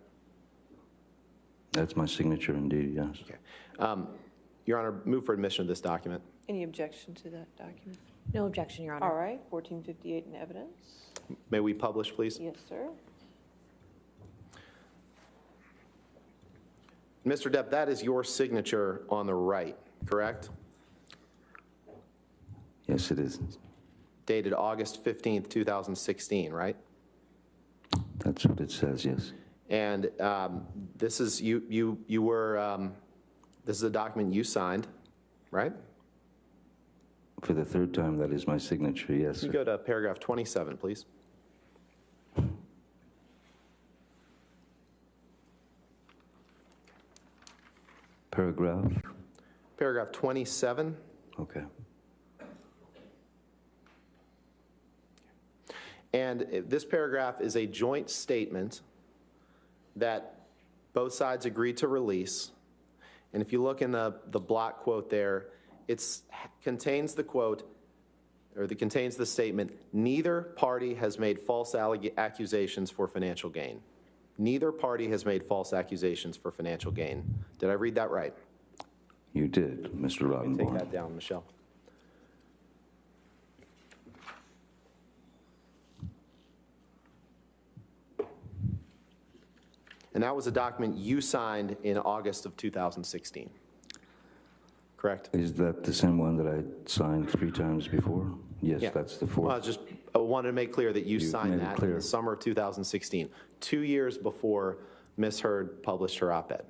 That's my signature indeed, yes. Okay. Your Honor, move for admission of this document. Any objection to that document? No objection, Your Honor. All right, 1458 in evidence. May we publish, please? Yes, sir. Mr. Depp, that is your signature on the right, correct? Yes, it is. Dated August 15th, 2016, right? That's what it says, yes. And this is this is a document you signed, right? For the third time, that is my signature, yes, Can you sir. go to paragraph 27, please? Paragraph 27. Okay. And this paragraph is a joint statement that both sides agreed to release. And if you look in the block quote there, it contains the quote, or it contains the statement, neither party has made false accusations for financial gain. Neither party has made false accusations for financial gain. Did I read that right? You did, Mr. Let me take Rottenborn. that down, Michelle. And that was a document you signed in August of 2016, correct? Is that the same one that I signed 3 times before? Yes, Yeah. that's the Well, fourth. I wanted to make clear that you signed made it that in clear. the summer of 2016, 2 years before Ms. Hurd published her op-ed.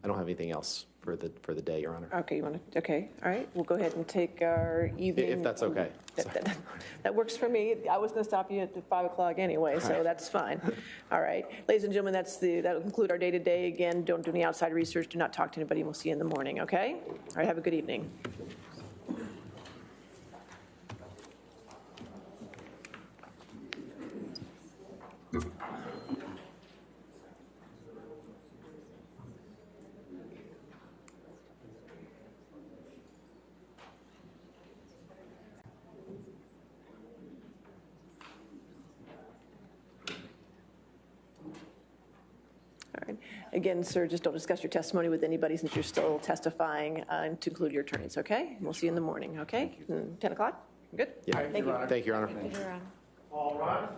I don't have anything else for the day, Your Honor. Okay, you want to, okay, all right, we'll go ahead and take our evening. If that's okay. That works for me. I was going to stop you at 5 o'clock anyway, so that's fine. All right, ladies and gentlemen, that'll conclude our day-to-day. Again, don't do any outside research, do not talk to anybody, and we'll see you in the morning, okay? All right, have a good evening. All right. Again, sir, just don't discuss your testimony with anybody since you're still testifying, and to include your attorneys, okay? We'll see you in the morning, okay? 10 o'clock? Good? Yeah. Thank you. Thank you, Your Honor. All right.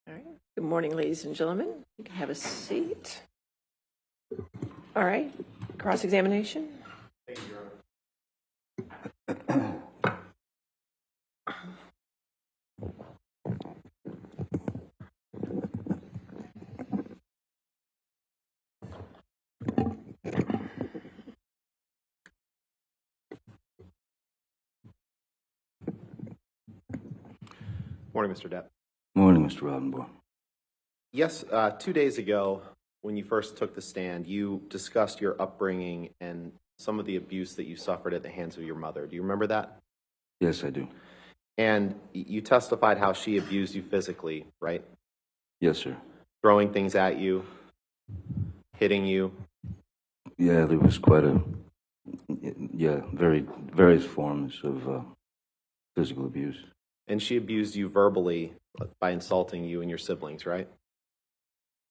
All right. Good morning, ladies and gentlemen. You can have a seat. All right. Cross-examination. Morning, Mr. Depp. Morning, Mr. Rottenborn. Yes, 2 days ago, when you first took the stand, you discussed your upbringing and some of the abuse that you suffered at the hands of your mother. Do you remember that? Yes, I do. And you testified how she abused you physically, right? Yes, sir. Throwing things at you, hitting you. Yeah, there was quite various forms of physical abuse. And she abused you verbally by insulting you and your siblings, right?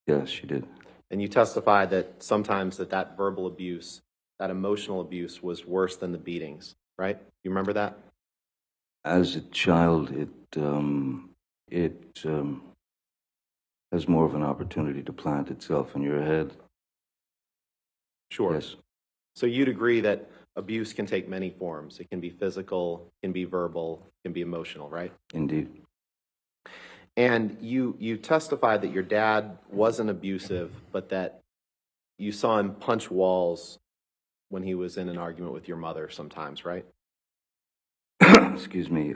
Yes, she did. And you testified that sometimes that verbal abuse, that emotional abuse was worse than the beatings, right? You remember that? As a child, it has more of an opportunity to plant itself in your head. Sure. Yes. So you'd agree that abuse can take many forms. It can be physical, can be verbal, can be emotional, right? Indeed. And you testified that your dad wasn't abusive, but that you saw him punch walls when he was in an argument with your mother sometimes, right? Excuse me.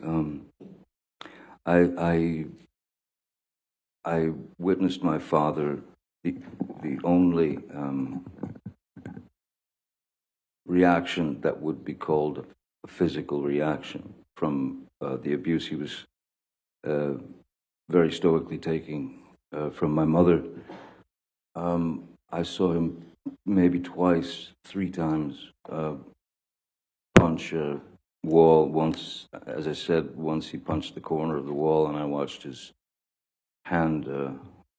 I witnessed my father, the only reaction that would be called a physical reaction from the abuse he was very stoically taking from my mother. I saw him maybe twice, 3 times punch a wall. Once, as I said, once he punched the corner of the wall, and I watched his hand,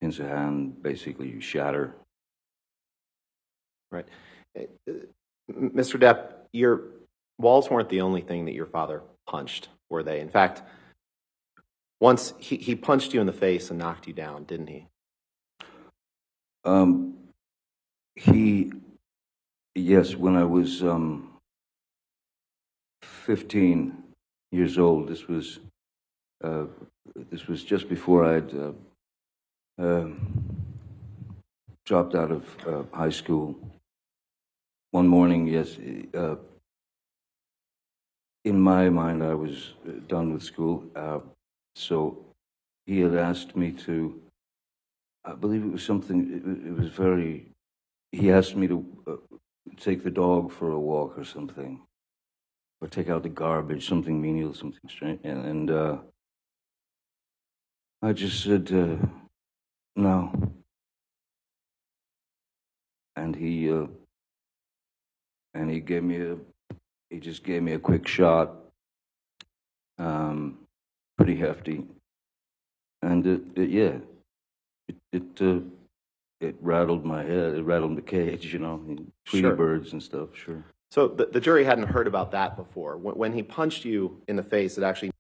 his hand basically shatter. Right. Mr. Depp, your walls weren't the only thing that your father punched, were they? In fact, once he punched you in the face and knocked you down, didn't he? Yes, when I was 15 years old, this was just before I'd dropped out of high school. One morning, yes, in my mind, I was done with school. So he had asked me to, I believe it was something, it was very, he asked me to take the dog for a walk or something, or take out the garbage, something menial, something strange. And I just said, no. And he gave me he just gave me a quick shot, pretty hefty. And it rattled my head. It rattled the cage, you know, Tweety Sure. birds and stuff. Sure. So the jury hadn't heard about that before. When he punched you in the face, it actually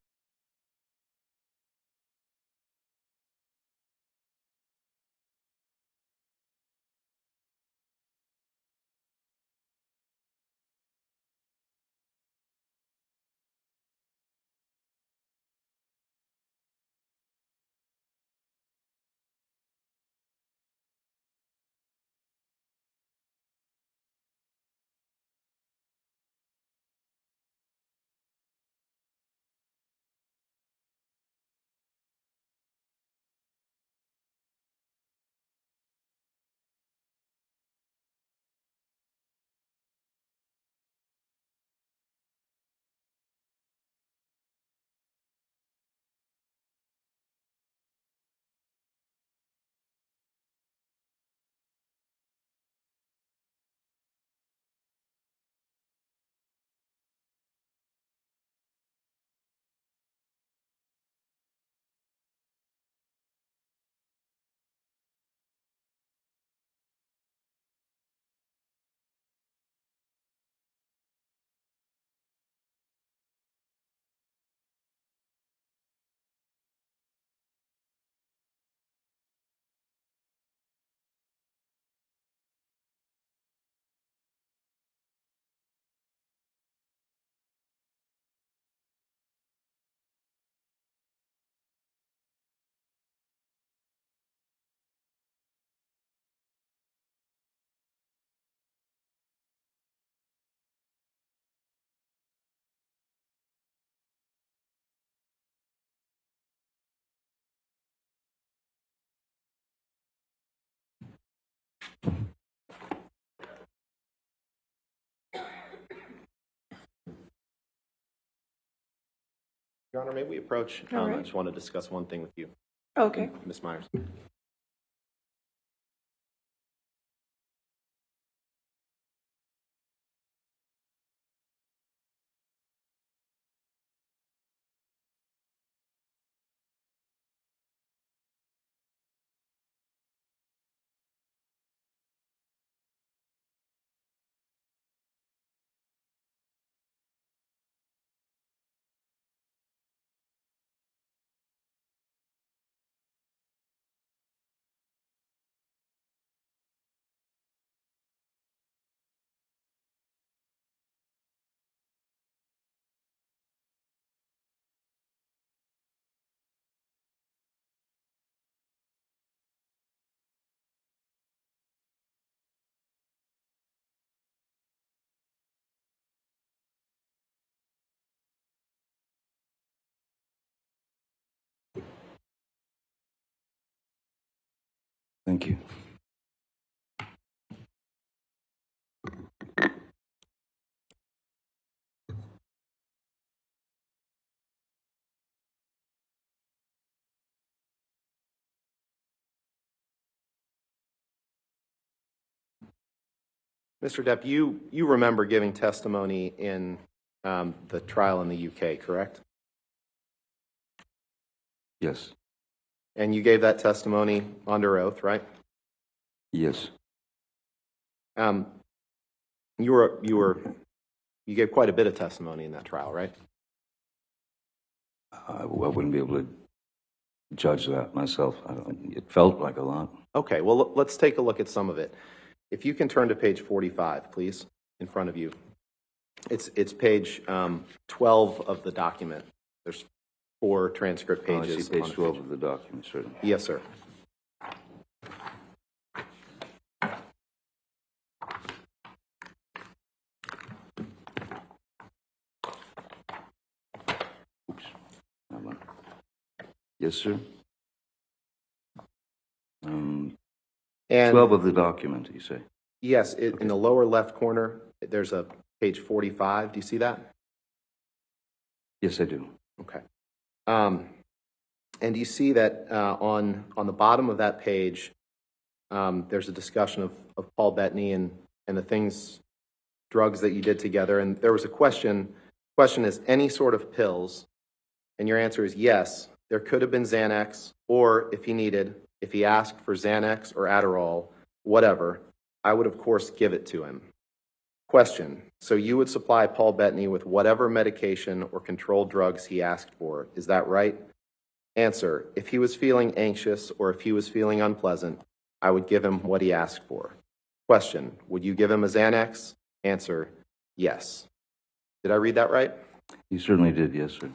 Your Honor, may we approach? All right. I just want to discuss one thing with you, Okay. Ms. Myers. Thank you. Mr. Depp, you remember giving testimony in the trial in the UK, correct? Yes. And you gave that testimony under oath, right? Yes. You gave quite a bit of testimony in that trial, right? I wouldn't be able to judge that myself. It felt like a lot. Okay, well, let's take a look at some of it. If you can turn to page 45, please, in front of you. It's page 12 of the document. There's 4 transcript Oh, I pages. see page on 12 of the document, certainly. Yes, sir. Oops. Yes, sir. And 12 of the document, you say? yes, in the lower left corner, there's a page 45. Do you see that? Yes, I do. Okay. And you see that on the bottom of that page, there's a discussion of Paul Bettany and the drugs that you did together. And there was a question. Question is, any sort of pills? And your answer is yes. There could have been Xanax, or if he asked for Xanax or Adderall, whatever, I would, of course, give it to him. Question. So you would supply Paul Bettany with whatever medication or controlled drugs he asked for. Is that right? Answer. If he was feeling anxious or if he was feeling unpleasant, I would give him what he asked for. Question. Would you give him a Xanax? Answer. Yes. Did I read that right? You certainly did, yes, sir.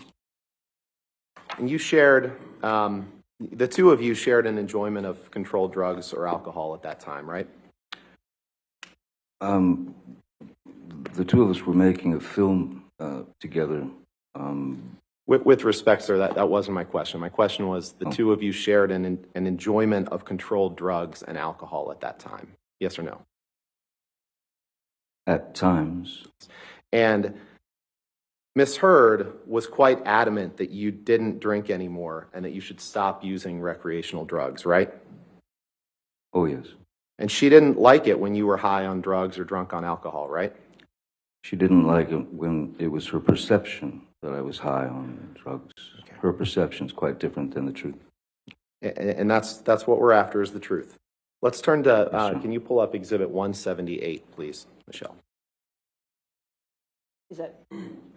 And you shared, the two of you shared an enjoyment of controlled drugs or alcohol at that time, right? The two of us were making a film together. With respect, sir, that wasn't my question. My question was the two of you shared an enjoyment of controlled drugs and alcohol at that time. Yes or no? At times. And Ms. Hurd was quite adamant that you didn't drink anymore and that you should stop using recreational drugs, right? Oh, yes. And she didn't like it when you were high on drugs or drunk on alcohol, right? She didn't like it when it was her perception that I was high on drugs. Okay. Her perception is quite different than the truth. And that's what we're after, is the truth. Let's turn to, Yes, can you pull up Exhibit 178, please, Michelle? Is that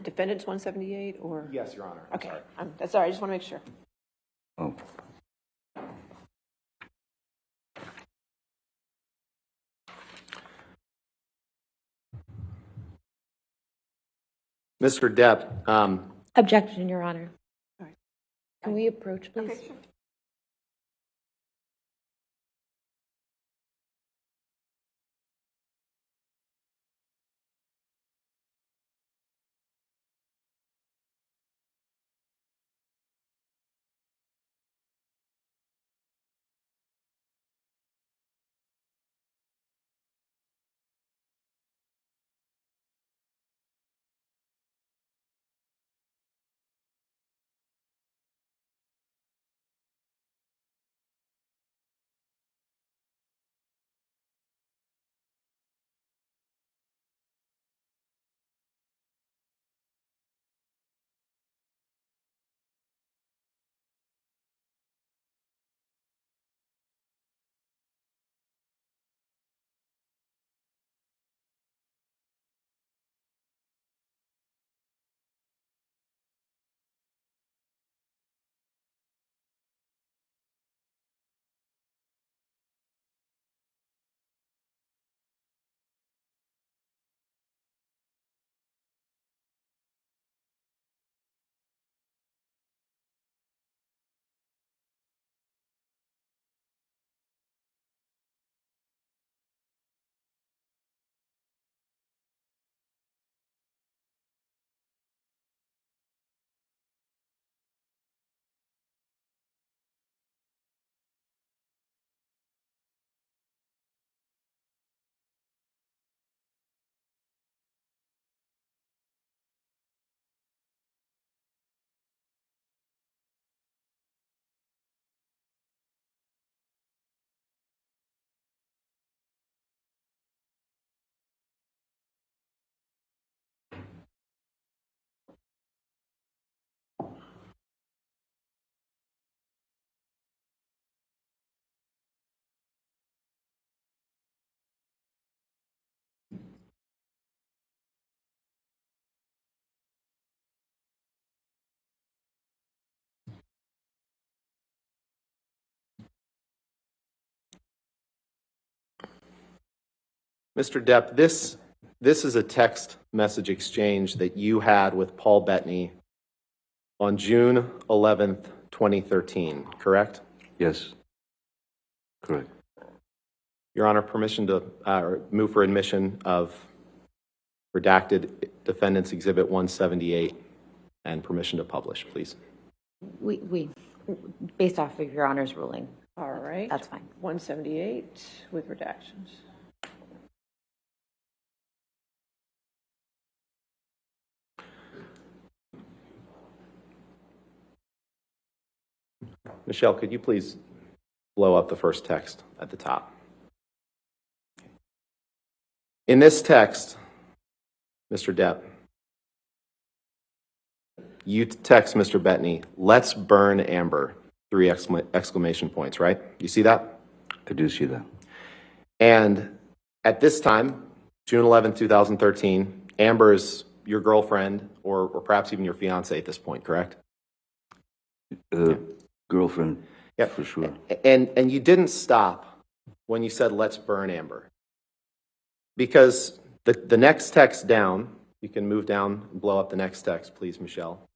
defendant's 178 or? Yes, Your Honor. Okay, that's all right, I just want to make sure. Oh. Mr. Depp, Objection, Your Honor. All right. Can we approach, please? Okay, sure. Mr. Depp, this is a text message exchange that you had with Paul Bettany on June 11th, 2013, correct? Yes, correct. Your Honor, permission to move for admission of redacted Defendants Exhibit 178 and permission to publish, please. We, based off of Your Honor's ruling, All right. that's fine. 178 with redactions. Michelle, could you please blow up the first text at the top? In this text, Mr. Depp, you text Mr. Bettany, "Let's burn Amber," 3 exclamation points, right? You see that? I do see that. And at this time, June 11, 2013, Amber is your girlfriend or perhaps even your fiance at this point, correct? Girlfriend, Yeah. for sure. And you didn't stop when you said, "Let's burn Amber." Because the next text down, you can move down and blow up the next text, please, Michelle.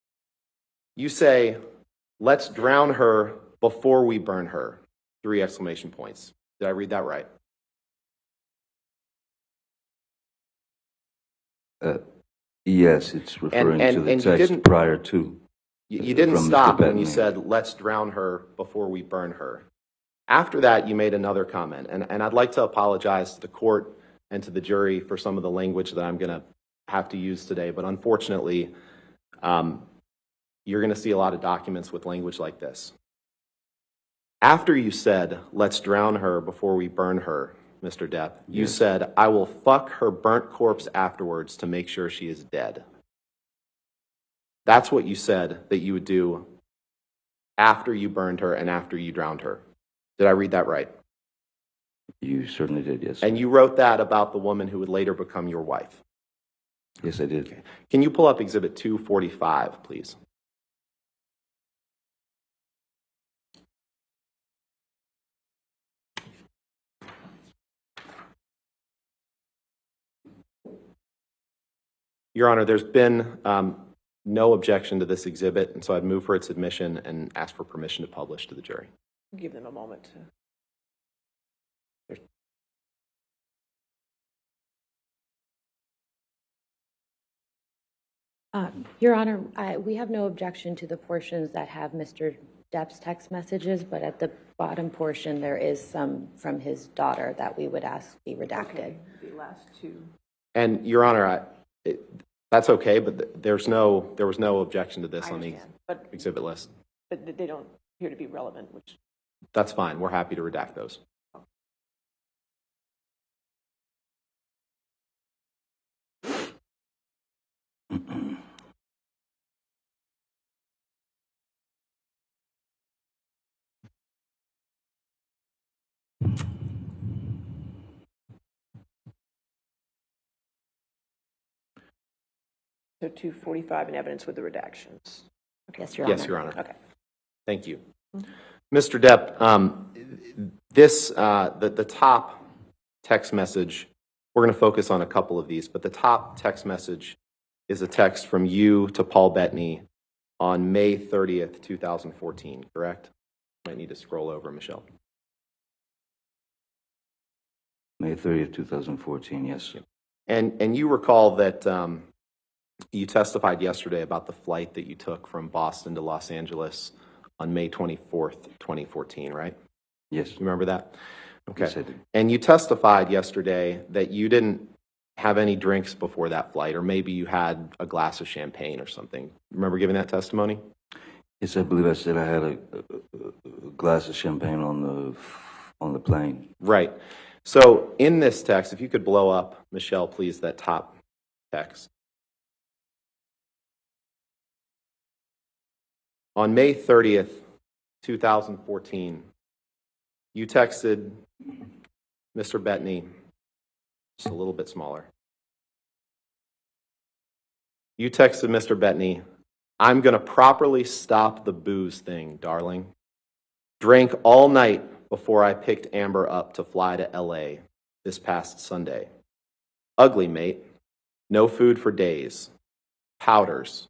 You say, "Let's drown her before we burn her," 3 exclamation points. Did I read that right? Yes, it's referring to the and you text didn't- prior to. You didn't From Mr. stop when you Bettany. said, "Let's drown her before we burn her." After that, you made another comment, and I'd like to apologize to the court and to the jury for some of the language that I'm going to have to use today, but unfortunately, you're going to see a lot of documents with language like this. After you said, "Let's drown her before we burn her," Mr. Depp, you said, "I will fuck her burnt corpse afterwards to make sure she is dead." That's what you said that you would do after you burned her and after you drowned her. Did I read that right? You certainly did, yes. And you wrote that about the woman who would later become your wife. Yes, I did. Okay. Can you pull up Exhibit 245, please? Your Honor, there's been no objection to this exhibit, and so I'd move for its admission and ask for permission to publish to the jury. Give them a moment to. Your Honor, we have no objection to the portions that have Mr. Depp's text messages, but at the bottom portion, there is some from his daughter that we would ask be redacted. The last 2. And Your Honor, that's okay, but there was no objection to this I on the understand, but exhibit list. they don't appear to be relevant, which. That's fine. We're happy to redact those. So 245 in evidence with the redactions. Yes, Your Honor. Yes, Your Honor. Okay. Thank you. Mr. Depp, the top text message, we're going to focus on a couple of these, but the top text message is a text from you to Paul Bettany on May 30th, 2014, correct? Might need to scroll over, Michelle. May 30th, 2014, yes. And you recall that you testified yesterday about the flight that you took from Boston to Los Angeles on May 24th, 2014, right? Yes. You remember that? Okay. Yes, I did. And you testified yesterday that you didn't have any drinks before that flight, or maybe you had a glass of champagne or something. Remember giving that testimony? Yes, I believe I said I had a glass of champagne on the plane. Right. So in this text, if you could blow up, Michelle, please, that top text. On May 30th, 2014, you texted Mr. Bettany, just a little bit smaller. You texted Mr. Bettany, "I'm going to properly stop the booze thing, darling. Drank all night before I picked Amber up to fly to LA this past Sunday. Ugly, mate. No food for days. Powders.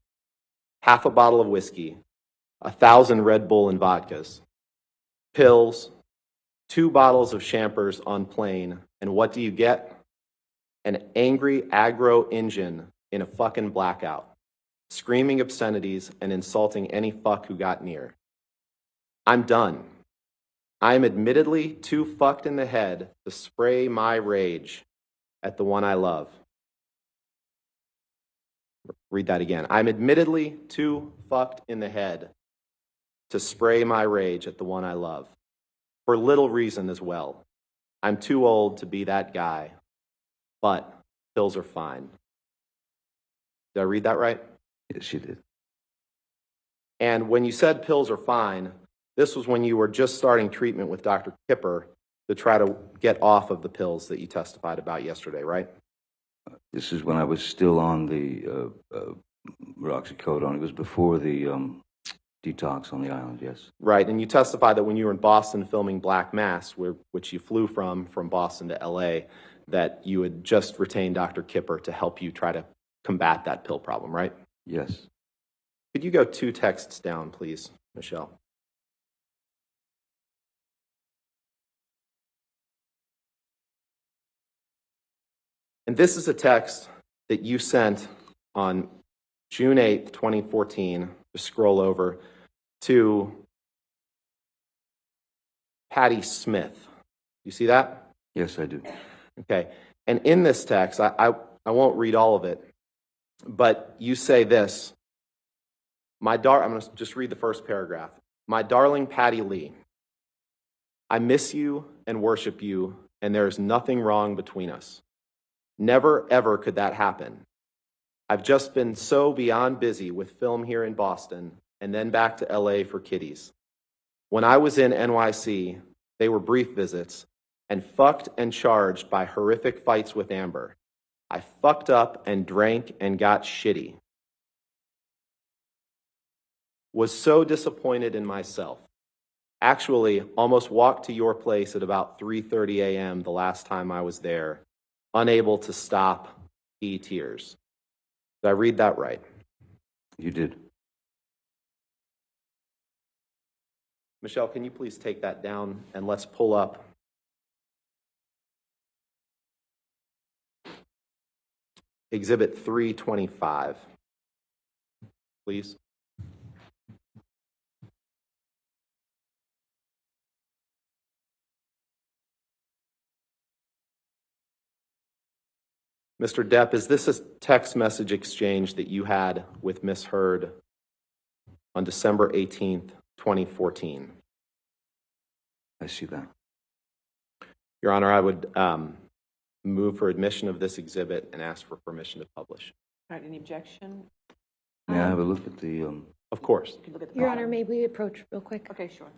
Half a bottle of whiskey. 1,000 Red Bull and vodkas. Pills. 2 bottles of champers on plane. And what do you get? An angry aggro engine in a fucking blackout, screaming obscenities and insulting any fuck who got near. I'm done. I'm admittedly too fucked in the head to spray my rage at the one I love. Read that again. I'm admittedly too fucked in the head to spray my rage at the one I love. For little reason as well. I'm too old to be that guy, but pills are fine. Did I read that right? Yes, you did. And when you said pills are fine, this was when you were just starting treatment with Dr. Kipper to try to get off of the pills that you testified about yesterday, right? This is when I was still on the Roxycodone. It was before the detox on the island, yes. Right, and you testified that when you were in Boston filming Black Mass, which you flew from Boston to LA, that you had just retained Dr. Kipper to help you try to combat that pill problem, right? Yes. Could you go 2 texts down, please, Michelle? And this is a text that you sent on June 8th, 2014. Just scroll over to Patty Smith. You see that? Yes, I do. Okay. And in this text, I won't read all of it, but you say this. I'm going to just read the first paragraph. My darling Patty Lee, I miss you and worship you, and there is nothing wrong between us. Never, ever could that happen. I've just been so beyond busy with film here in Boston and then back to LA for kiddies. When I was in NYC, they were brief visits and fucked and charged by horrific fights with Amber. I fucked up and drank and got shitty. Was so disappointed in myself. Actually, almost walked to your place at about 3:30 a.m. the last time I was there, unable to stop tears. Did I read that right? You did. Michelle, can you please take that down and let's pull up Exhibit 325, please. Mr. Depp, is this a text message exchange that you had with Ms. Heard on December 18th, 2014? I see that. Your Honor, I would move for admission of this exhibit and ask for permission to publish. All right, any objection? May I have a look at the... Of course. You can look at the Your bottom. Honor, may we approach real quick? Okay, sure.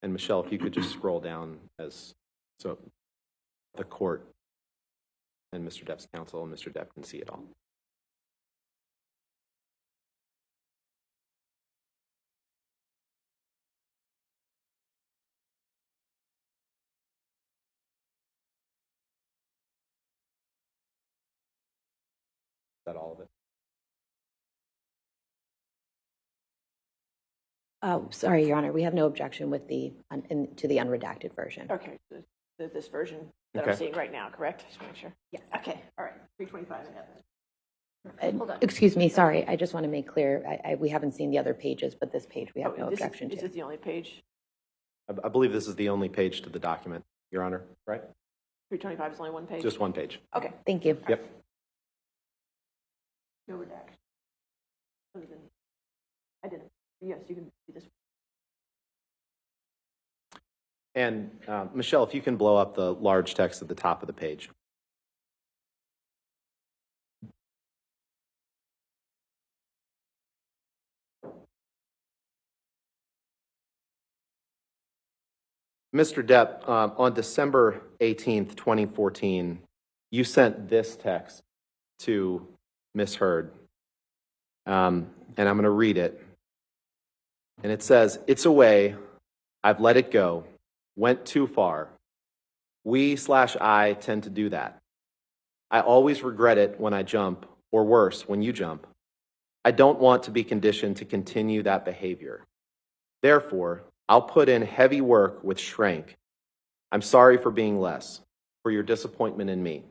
And Michelle, if you could just scroll down so the court and Mr. Depp's counsel and Mr. Depp can see it all. that all of it? Sorry, Your Honor, we have no objection with to the unredacted version. Okay, this version that I'm Okay. seeing right now, correct? Just make sure. Yes. Okay, all right, 325, I got that. Hold on. Excuse me, sorry, I just want to make clear, we haven't seen the other pages, but this page we have no Oh, objection Is to. this the only page? I believe this is the only page to the document, Your Honor, right? 325 is only one page? Just one page. Okay. Thank you. Yep. No redaction. Other than, I didn't, yes, you can see this. And Michelle, if you can blow up the large text at the top of the page. Mr. Depp, on December 18th, 2014, you sent this text to Ms. Heard, and I'm going to read it. And it says, "It's away. I've let it go. Went too far. We/I tend to do that. I always regret it when I jump, or worse, when you jump. I don't want to be conditioned to continue that behavior. Therefore, I'll put in heavy work with Shrank. I'm sorry for being less, for your disappointment in me,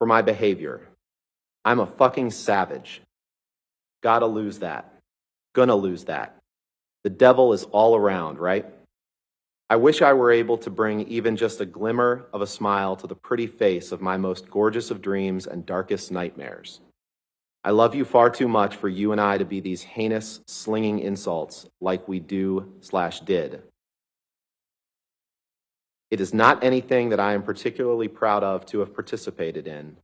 for my behavior. I'm a fucking savage. Gotta lose that. Gonna lose that. The devil is all around, right? I wish I were able to bring even just a glimmer of a smile to the pretty face of my most gorgeous of dreams and darkest nightmares. I love you far too much for you and I to be these heinous, slinging insults like we do/did. It is not anything that I am particularly proud of to have participated in,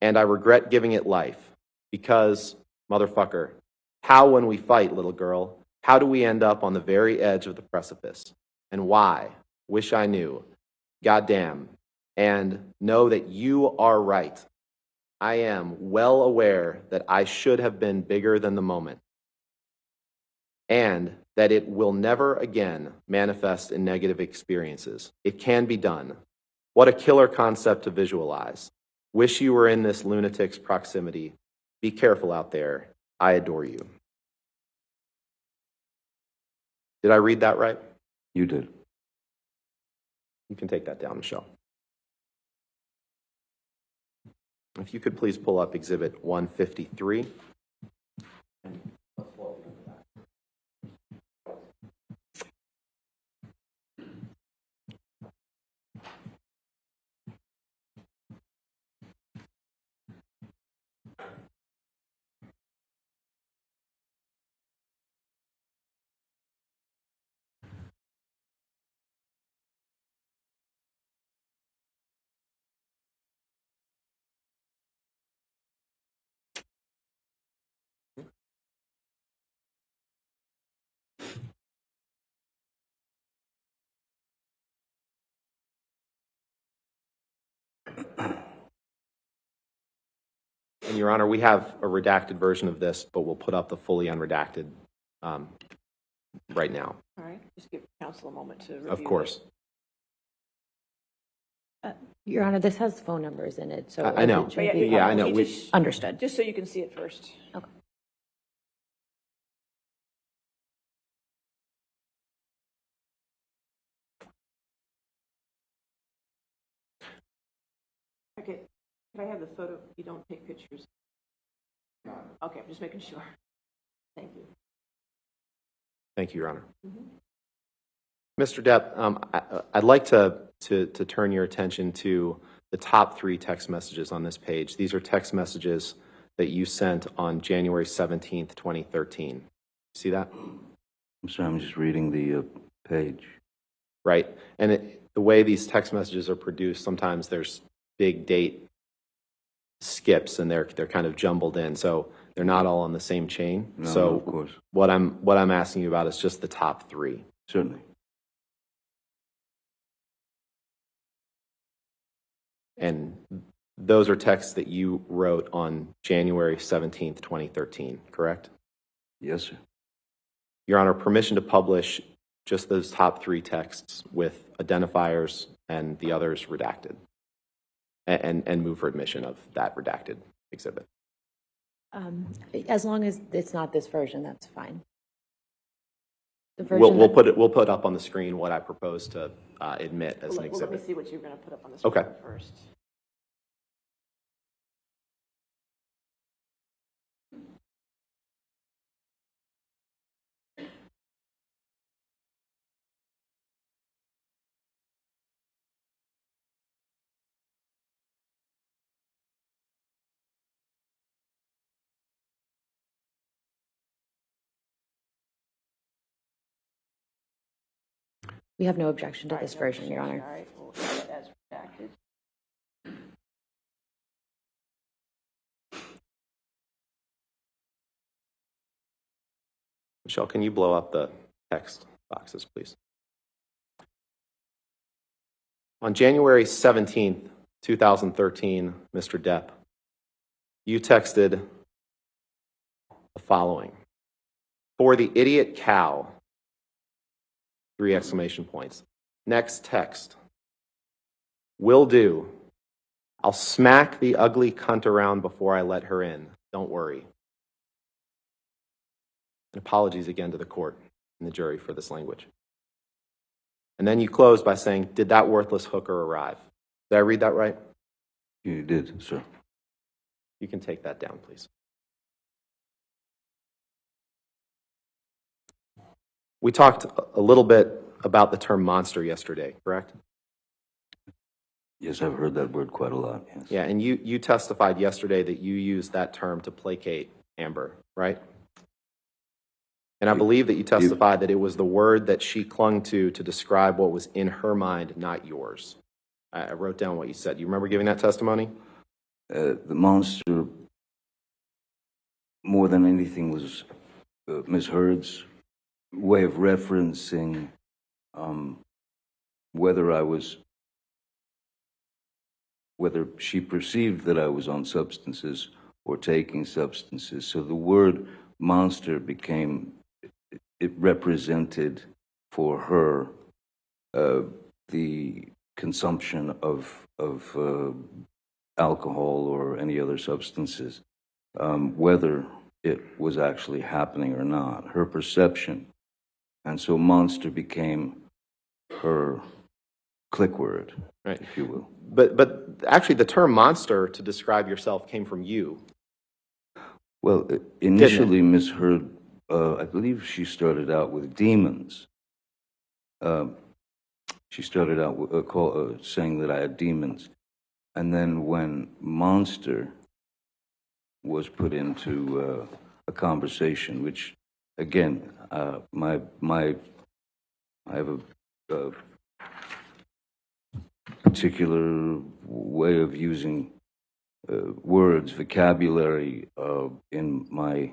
and I regret giving it life, because, motherfucker, how when we fight, little girl, how do we end up on the very edge of the precipice? And why? Wish I knew. Goddamn. And know that you are right. I am well aware that I should have been bigger than the moment, and that it will never again manifest in negative experiences. It can be done. What a killer concept to visualize. Wish you were in this lunatic's proximity. Be careful out there. I adore you." Did I read that right? You did. You can take that down, Michelle. If you could please pull up Exhibit 153. And Your Honor, we have a redacted version of this, but we'll put up the fully unredacted right now. All right, just give counsel a moment to review. Of course. Your Honor, this has phone numbers in it, so. I know. it should be- Yeah, I know. You just- Understood. Just so you can see it first. Okay. Okay, can I have the photo? You don't take pictures. Okay, I'm just making sure. Thank you. Thank you, Your Honor. Mr. Depp, I'd like to turn your attention to the top 3 text messages on this page. These are text messages that you sent on January 17th, 2013. See that? I'm sorry, I'm just reading the page. Right. And the way these text messages are produced, sometimes there's big date skips and they're kind of jumbled in. So they're not all on the same chain. No, So of course. what I'm asking you about is just the top 3. Certainly. And those are texts that you wrote on January 17th, 2013, correct? Yes, sir. Your Honor, permission to publish just those top 3 texts with identifiers and the others redacted, and move for admission of that redacted exhibit. As long as it's not this version, that's fine. The We'll version that- we'll put up on the screen what I propose to admit as an Well, let me exhibit. see what you're going to put up on the screen Okay. first. We have no objection to this version, Your Honor. All right, we'll leave that as redacted. Michelle, can you blow up the text boxes, please? On January 17th, 2013, Mr. Depp, you texted the following. For the idiot cow, 3 exclamation points. Next text. Will do. I'll smack the ugly cunt around before I let her in. Don't worry. And apologies again to the court and the jury for this language. And then you close by saying, did that worthless hooker arrive? Did I read that right? You did, sir. You can take that down, please. We talked a little bit about the term monster yesterday, correct? Yes, I've heard that word quite a lot, yes. Yeah, and you testified yesterday that you used that term to placate Amber, right? And I believe that you testified that it was the word that she clung to describe what was in her mind, not yours. I wrote down what you said. You remember giving that testimony? The monster, more than anything, was Ms. Heard's way of referencing whether she perceived that I was on substances or taking substances. So the word monster became, it represented for her the consumption of alcohol or any other substances, whether it was actually happening or not, her perception. And so monster became her click word, Right. if you will. But actually the term monster to describe yourself came from you. Well, initially, Ms. Heard, I believe she started out with demons. She started out with, saying that I had demons. And then when monster was put into a conversation, which, again, I have a particular way of using words, vocabulary in my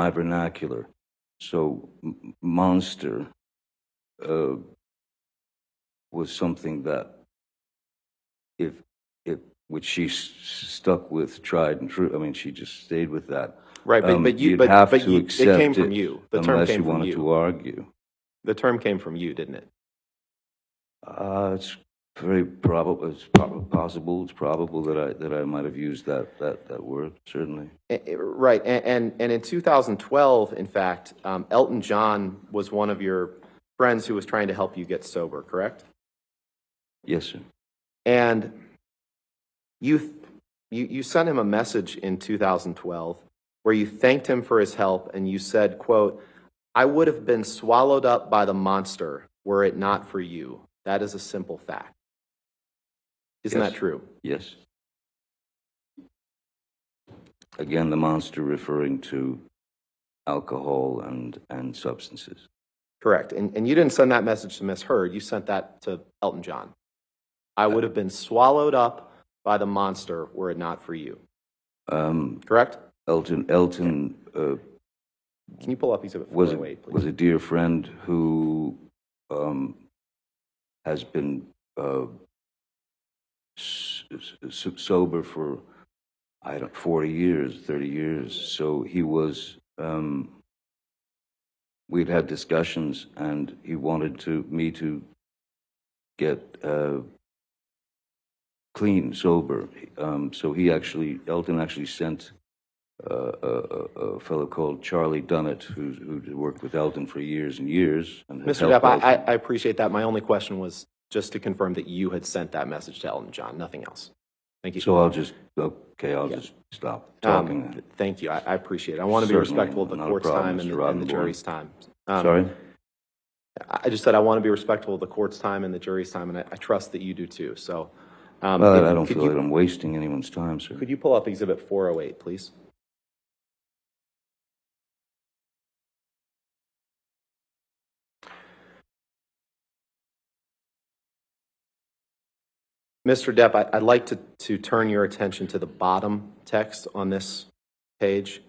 vernacular. So monster was something that, which she stuck with, tried and true. I mean, she just stayed with that. Right, you'd have to it accept came from you. The term unless came you from wanted you. to argue. The term came from you, didn't it? It's very probable. It's possible. It's probable that I might have used that word. Certainly. Right, and in 2012, in fact, Elton John was one of your friends who was trying to help you get sober, correct? Yes, sir. And you sent him a message in 2012 where you thanked him for his help, and you said, quote, "I would have been swallowed up by the monster were it not for you. That is a simple fact." Isn't Yes. that true? Yes. Again, the monster referring to alcohol and substances. Correct. And you didn't send that message to Miss Heard. You sent that to Elton John. I would have been swallowed up by the monster were it not for you. Correct? Elton Can you pull up exhibit was 408, please? was a dear friend who has been sober for 40 years, 30 years. So he was. We'd had discussions, and he wanted me to get clean, sober. So Elton actually sent a fellow called Charlie Dunnett, who worked with Elton for years and years. And has Mr. helped Depp, Elton. I appreciate that. My only question was just to confirm that you had sent that message to Elton John, nothing else. Thank you. So I'll just stop talking. Thank you. I appreciate it. I want to be Certainly, respectful of the not a court's problem, time Mr. and the Roddenborn. jury's time. Sorry? I just said I want to be respectful of the court's time and the jury's time, and I trust that you do too. So, Well, I don't feel that I'm wasting anyone's time, sir. could you pull up Exhibit 408, please? Mr. Depp, I'd like to turn your attention to the bottom text on this page.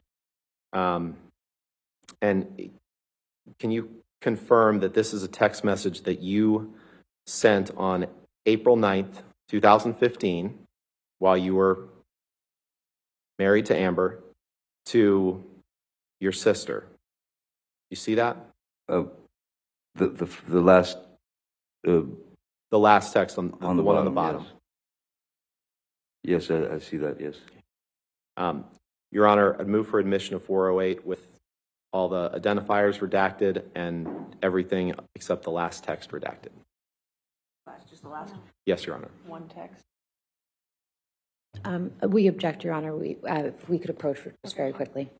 And can you confirm that this is a text message that you sent on April 9th, 2015, while you were married to Amber, to your sister? You see that? The last... The last text on the one on the bottom. Yes, I see that, yes. Your Honor, I'd move for admission of 408 with all the identifiers redacted and everything except the last text redacted. Just the last Yes, Your Honor. one text. We object, Your Honor. If we could approach this very quickly.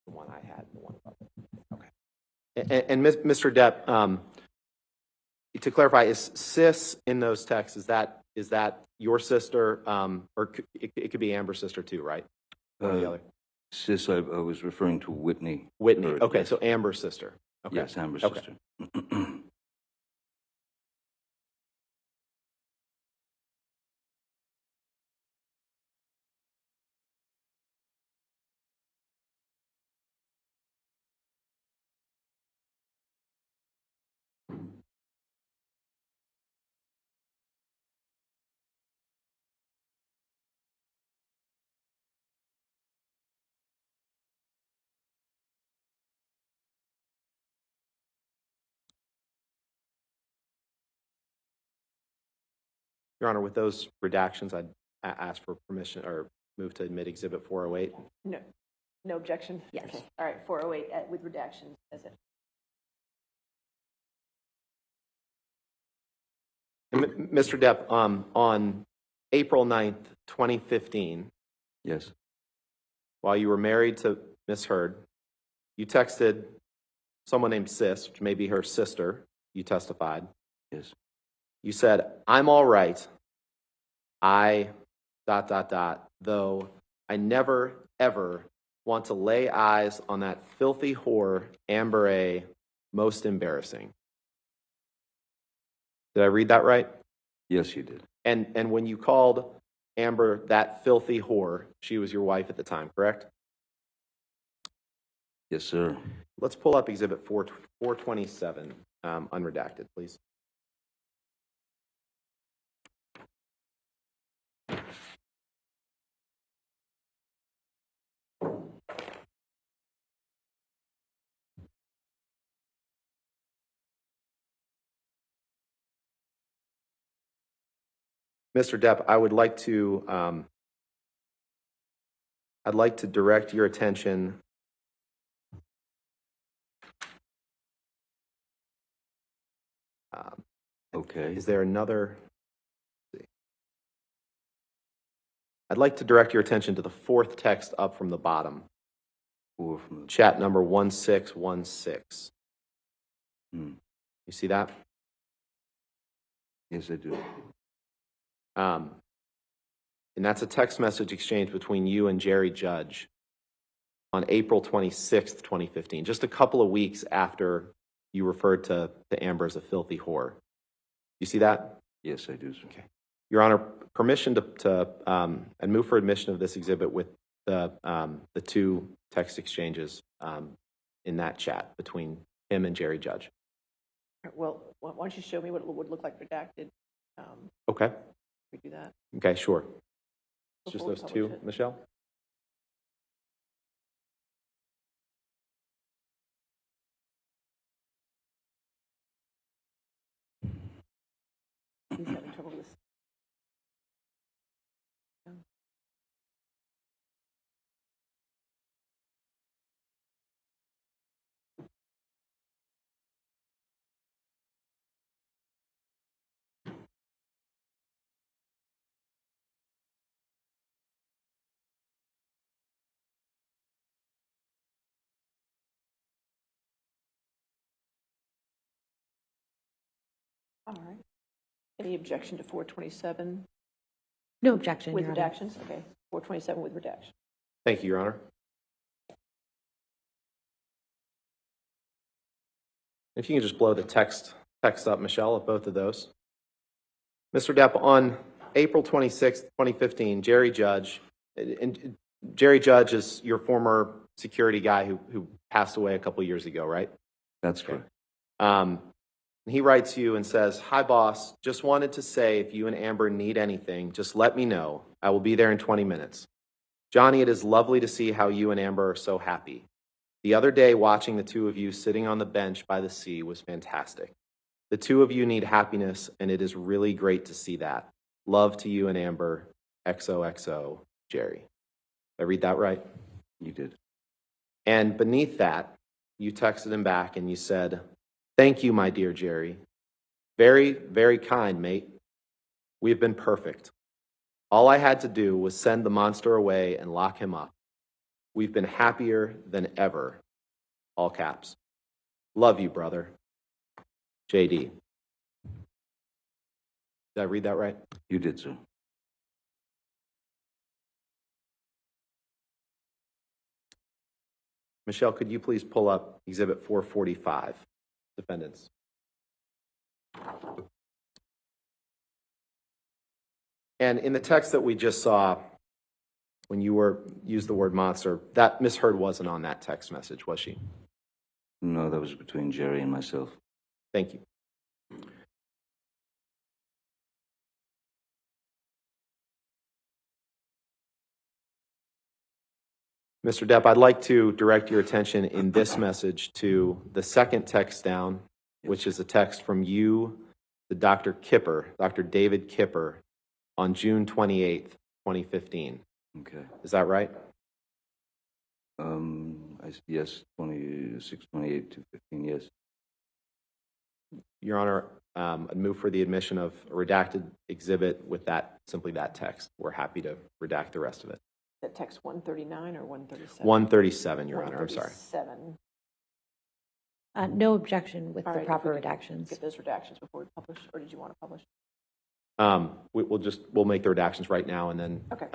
The one I had, the one above it. Okay. And Mr. Depp, to clarify, is Sis in those texts, is that your sister, or it could be Amber's sister too, right? One or the other. Sis, I was referring to Whitney. Whitney. Bird, Okay, yes. so Amber's sister. Okay. Yes, Amber's Okay. sister. Your Honor, with those redactions, I'd ask for permission or move to admit Exhibit 408. No objection? Yes. Okay. All right, 408 with redactions, that's it. Mr. Depp, on April 9th, 2015, Yes. while you were married to Miss Heard, you texted someone named Sis, which may be her sister, you testified. Yes. You said, "I'm all right. Though I never, ever want to lay eyes on that filthy whore, Amber A. Most embarrassing." Did I read that right? Yes, you did. And when you called Amber that filthy whore, she was your wife at the time, correct? Yes, sir. Let's pull up Exhibit 427, unredacted, please. Mr. Depp, I'd like to direct your attention Okay. is there another? I'd like to direct your attention to the fourth text up from the bottom, Or from chat number 1616. Hmm. You see that? Yes, I do. And that's a text message exchange between you and Jerry Judge on April 26th, 2015, just a couple of weeks after you referred to Amber as a filthy whore. You see that? Yes, I do, sir. Okay. Your Honor, permission to and move for admission of this exhibit with the two text exchanges in that chat between him and Jerry Judge. Well, why don't you show me what it would look like redacted? Okay. We do that. Okay, sure. It's just Before we those publish two, it. Michelle? He's having trouble with this. All right. Any objection to 427 No objection, with Your Honor. redactions? Okay, 427 with redaction. Thank you, Your Honor. If you can just blow the text up, Michelle, of both of those. Mr. Depp, on April 26th, 2015, Jerry Judge, and Jerry Judge is your former security guy who passed away a couple years ago, right? That's correct. He writes you and says, "Hi, boss. Just wanted to say if you and Amber need anything, just let me know. I will be there in 20 minutes. Johnny, it is lovely to see how you and Amber are so happy. The other day, watching the two of you sitting on the bench by the sea was fantastic. The two of you need happiness, and it is really great to see that. Love to you and Amber. XOXO, Jerry." Did I read that right? You did. And beneath that, you texted him back and you said, "Thank you, my dear Jerry. Very, very kind, mate. We have been perfect. All I had to do was send the monster away and lock him up. We've been happier than ever." All caps. "Love you, brother. JD." Did I read that right? You did, sir. Michelle, could you please pull up Exhibit 445, defendants? And in the text that we just saw, when you used the word monster, that Miss Heard wasn't on that text message, was she? No, that was between Jerry and myself. Thank you. Mr. Depp, I'd like to direct your attention in this message to the second text down, which is a text from you to Dr. Kipper, Dr. David Kipper, on June 28th, 2015. Okay. Is that right? Yes, 26, 28 to 15, yes. Your Honor, I'd move for the admission of a redacted exhibit with simply that text. We're happy to redact the rest of it. That text 139 or 137? 137, Your Honor, I'm sorry. 137. No objection with All the right, if proper we could redactions. Get those redactions before we publish, or did you want to publish? We'll make the redactions right now and then Okay.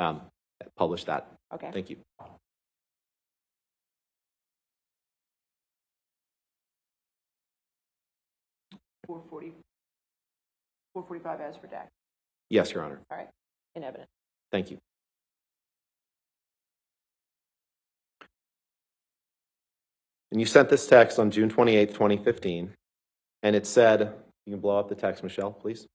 Publish that. Okay. Thank you. $440, 445 as redacted. Yes, Your Honor. All right, in evidence. Thank you. And you sent this text on June 28th, 2015, and it said, you can blow up the text, Michelle, please.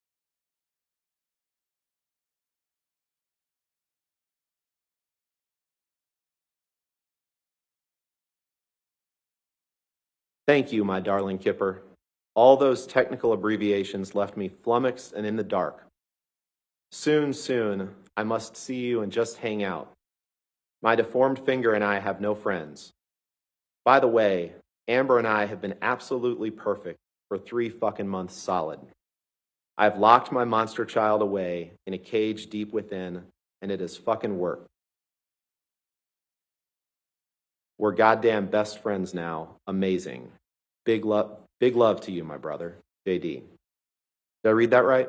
"Thank you, my darling Kipper. All those technical abbreviations left me flummoxed and in the dark. Soon, soon, I must see you and just hang out. My deformed finger and I have no friends. By the way, Amber and I have been absolutely perfect for 3 fucking months solid. I've locked my monster child away in a cage deep within, and it has fucking worked. We're goddamn best friends now. Amazing. Big love to you, my brother. JD. Did I read that right?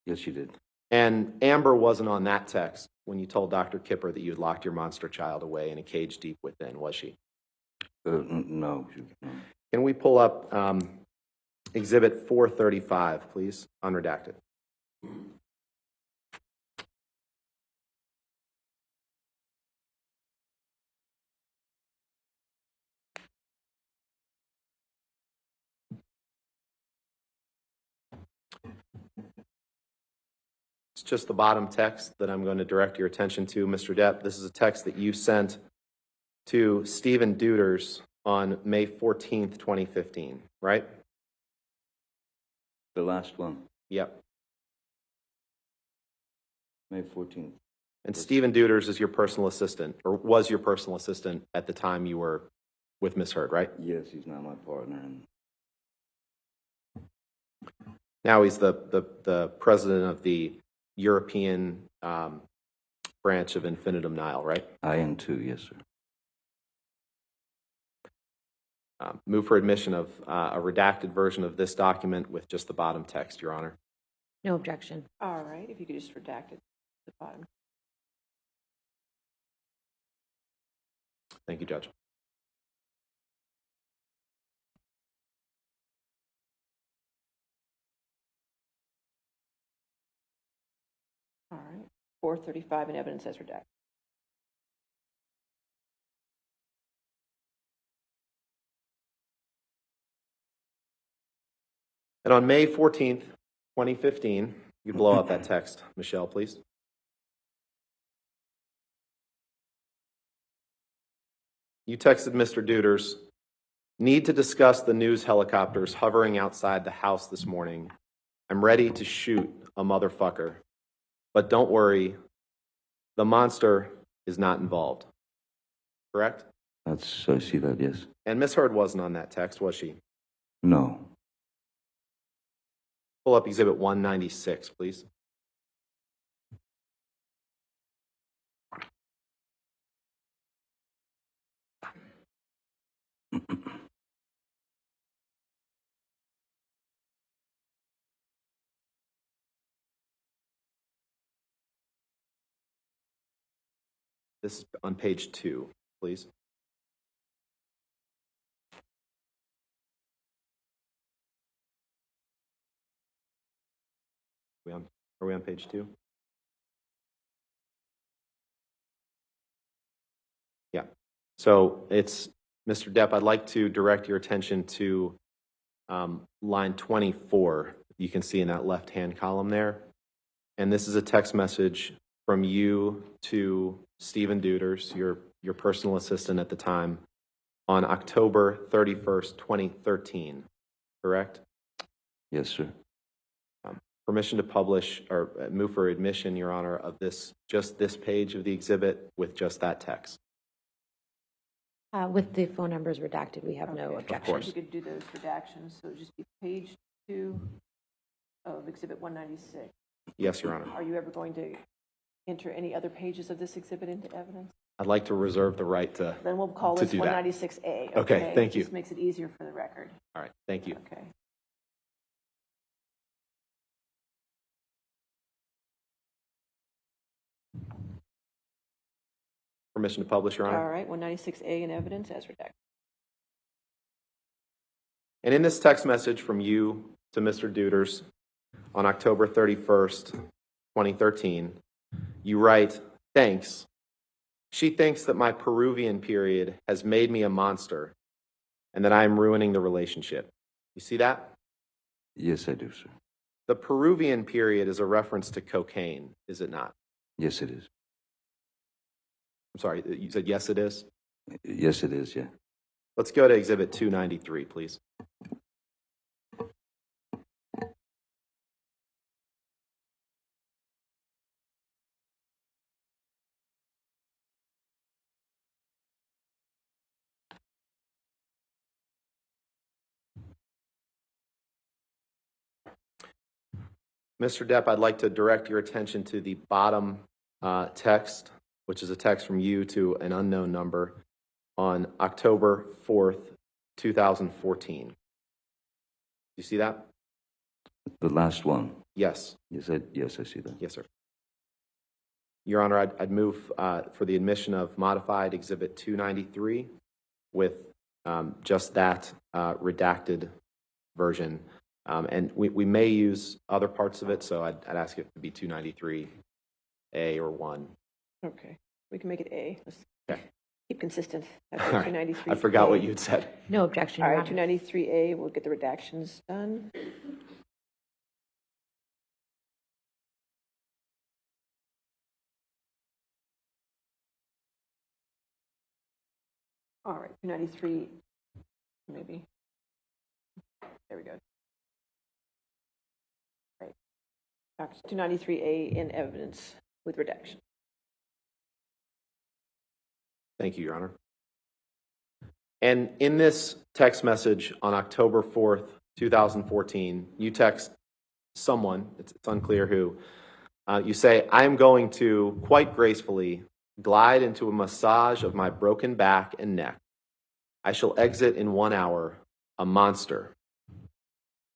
Yes, you did. And Amber wasn't on that text when you told Dr. Kipper that you had locked your monster child away in a cage deep within, was she? No. No. Can we pull up Exhibit 435, please, unredacted? It's just the bottom text that I'm going to direct your attention to, Mr. Depp. This is a text that you sent to Stephen Deuters on May 14th, 2015, right? The last one, Yep. May 14th. And Stephen Deuters is your personal assistant, or was your personal assistant at the time you were with Miss Heard, right? Yes, he's now my partner. And Now he's the president of the European branch of Infinitum Nihil, right? I am too, yes, sir. Move for admission of a redacted version of this document with just the bottom text, Your Honor. No objection. All right, if you could just redact it at the bottom. Thank you, Judge. All right, 435 in evidence as redacted. And on May 14th, 2015, you blow up that text, Michelle, please. You texted Mr. Deuters, need to discuss the news helicopters hovering outside the house this morning. I'm ready to shoot a motherfucker. But don't worry, the monster is not involved. Correct? I see that, yes. And Miss Heard wasn't on that text, was she? No. Pull up Exhibit 196, please. This is on page 2, please. Are we on page 2? Yeah. So it's, Mr. Depp, I'd like to direct your attention to line 24. You can see in that left-hand column there. And this is a text message from you to Stephen Deuters, your personal assistant at the time, on October 31st, 2013, correct? Yes, sir. Permission to publish or move for admission, Your Honor, of just this page of the exhibit with just that text. With the phone numbers redacted, we have no Okay. objection. course. You could do those redactions, so it'd just be page 2 of Exhibit 196. Yes, Your Honor. Are you ever going to enter any other pages of this exhibit into evidence? I'd like to reserve the right to. Then we'll call To this do that. 196A. Okay, thank you. Just makes it easier for the record. All right, thank you. Okay. Permission to publish, Your Honor. All right, 196A in evidence as redacted. And in this text message from you to Mr. Deuters on October 31st, 2013, you write, thanks. She thinks that my Peruvian period has made me a monster and that I am ruining the relationship. You see that? Yes, I do, sir. The Peruvian period is a reference to cocaine, is it not? Yes, it is. I'm sorry, you said yes, it is? Yes, it is, yeah. Let's go to Exhibit 293, please. Mr. Depp, I'd like to direct your attention to the bottom text, which is a text from you to an unknown number on October 4th, 2014. You see that? The last one. Yes. Yes, I see that. Yes, sir. Your Honor, I'd move for the admission of modified Exhibit 293 with just that redacted version. And we may use other parts of it, so I'd ask it to be 293A or 1. Okay, we can make it A. Let's Okay. keep consistent. All That's right. 293. I forgot what you had said. No objection, All Your right, Honor. 293A, we'll get the redactions done. All right, 293, maybe. There we go. Right. 293A in evidence with redaction. Thank you, Your Honor. And in this text message on October 4th, 2014, you text someone, it's unclear who, you say, I am going to, quite gracefully, glide into a massage of my broken back and neck. I shall exit in 1 hour, a monster.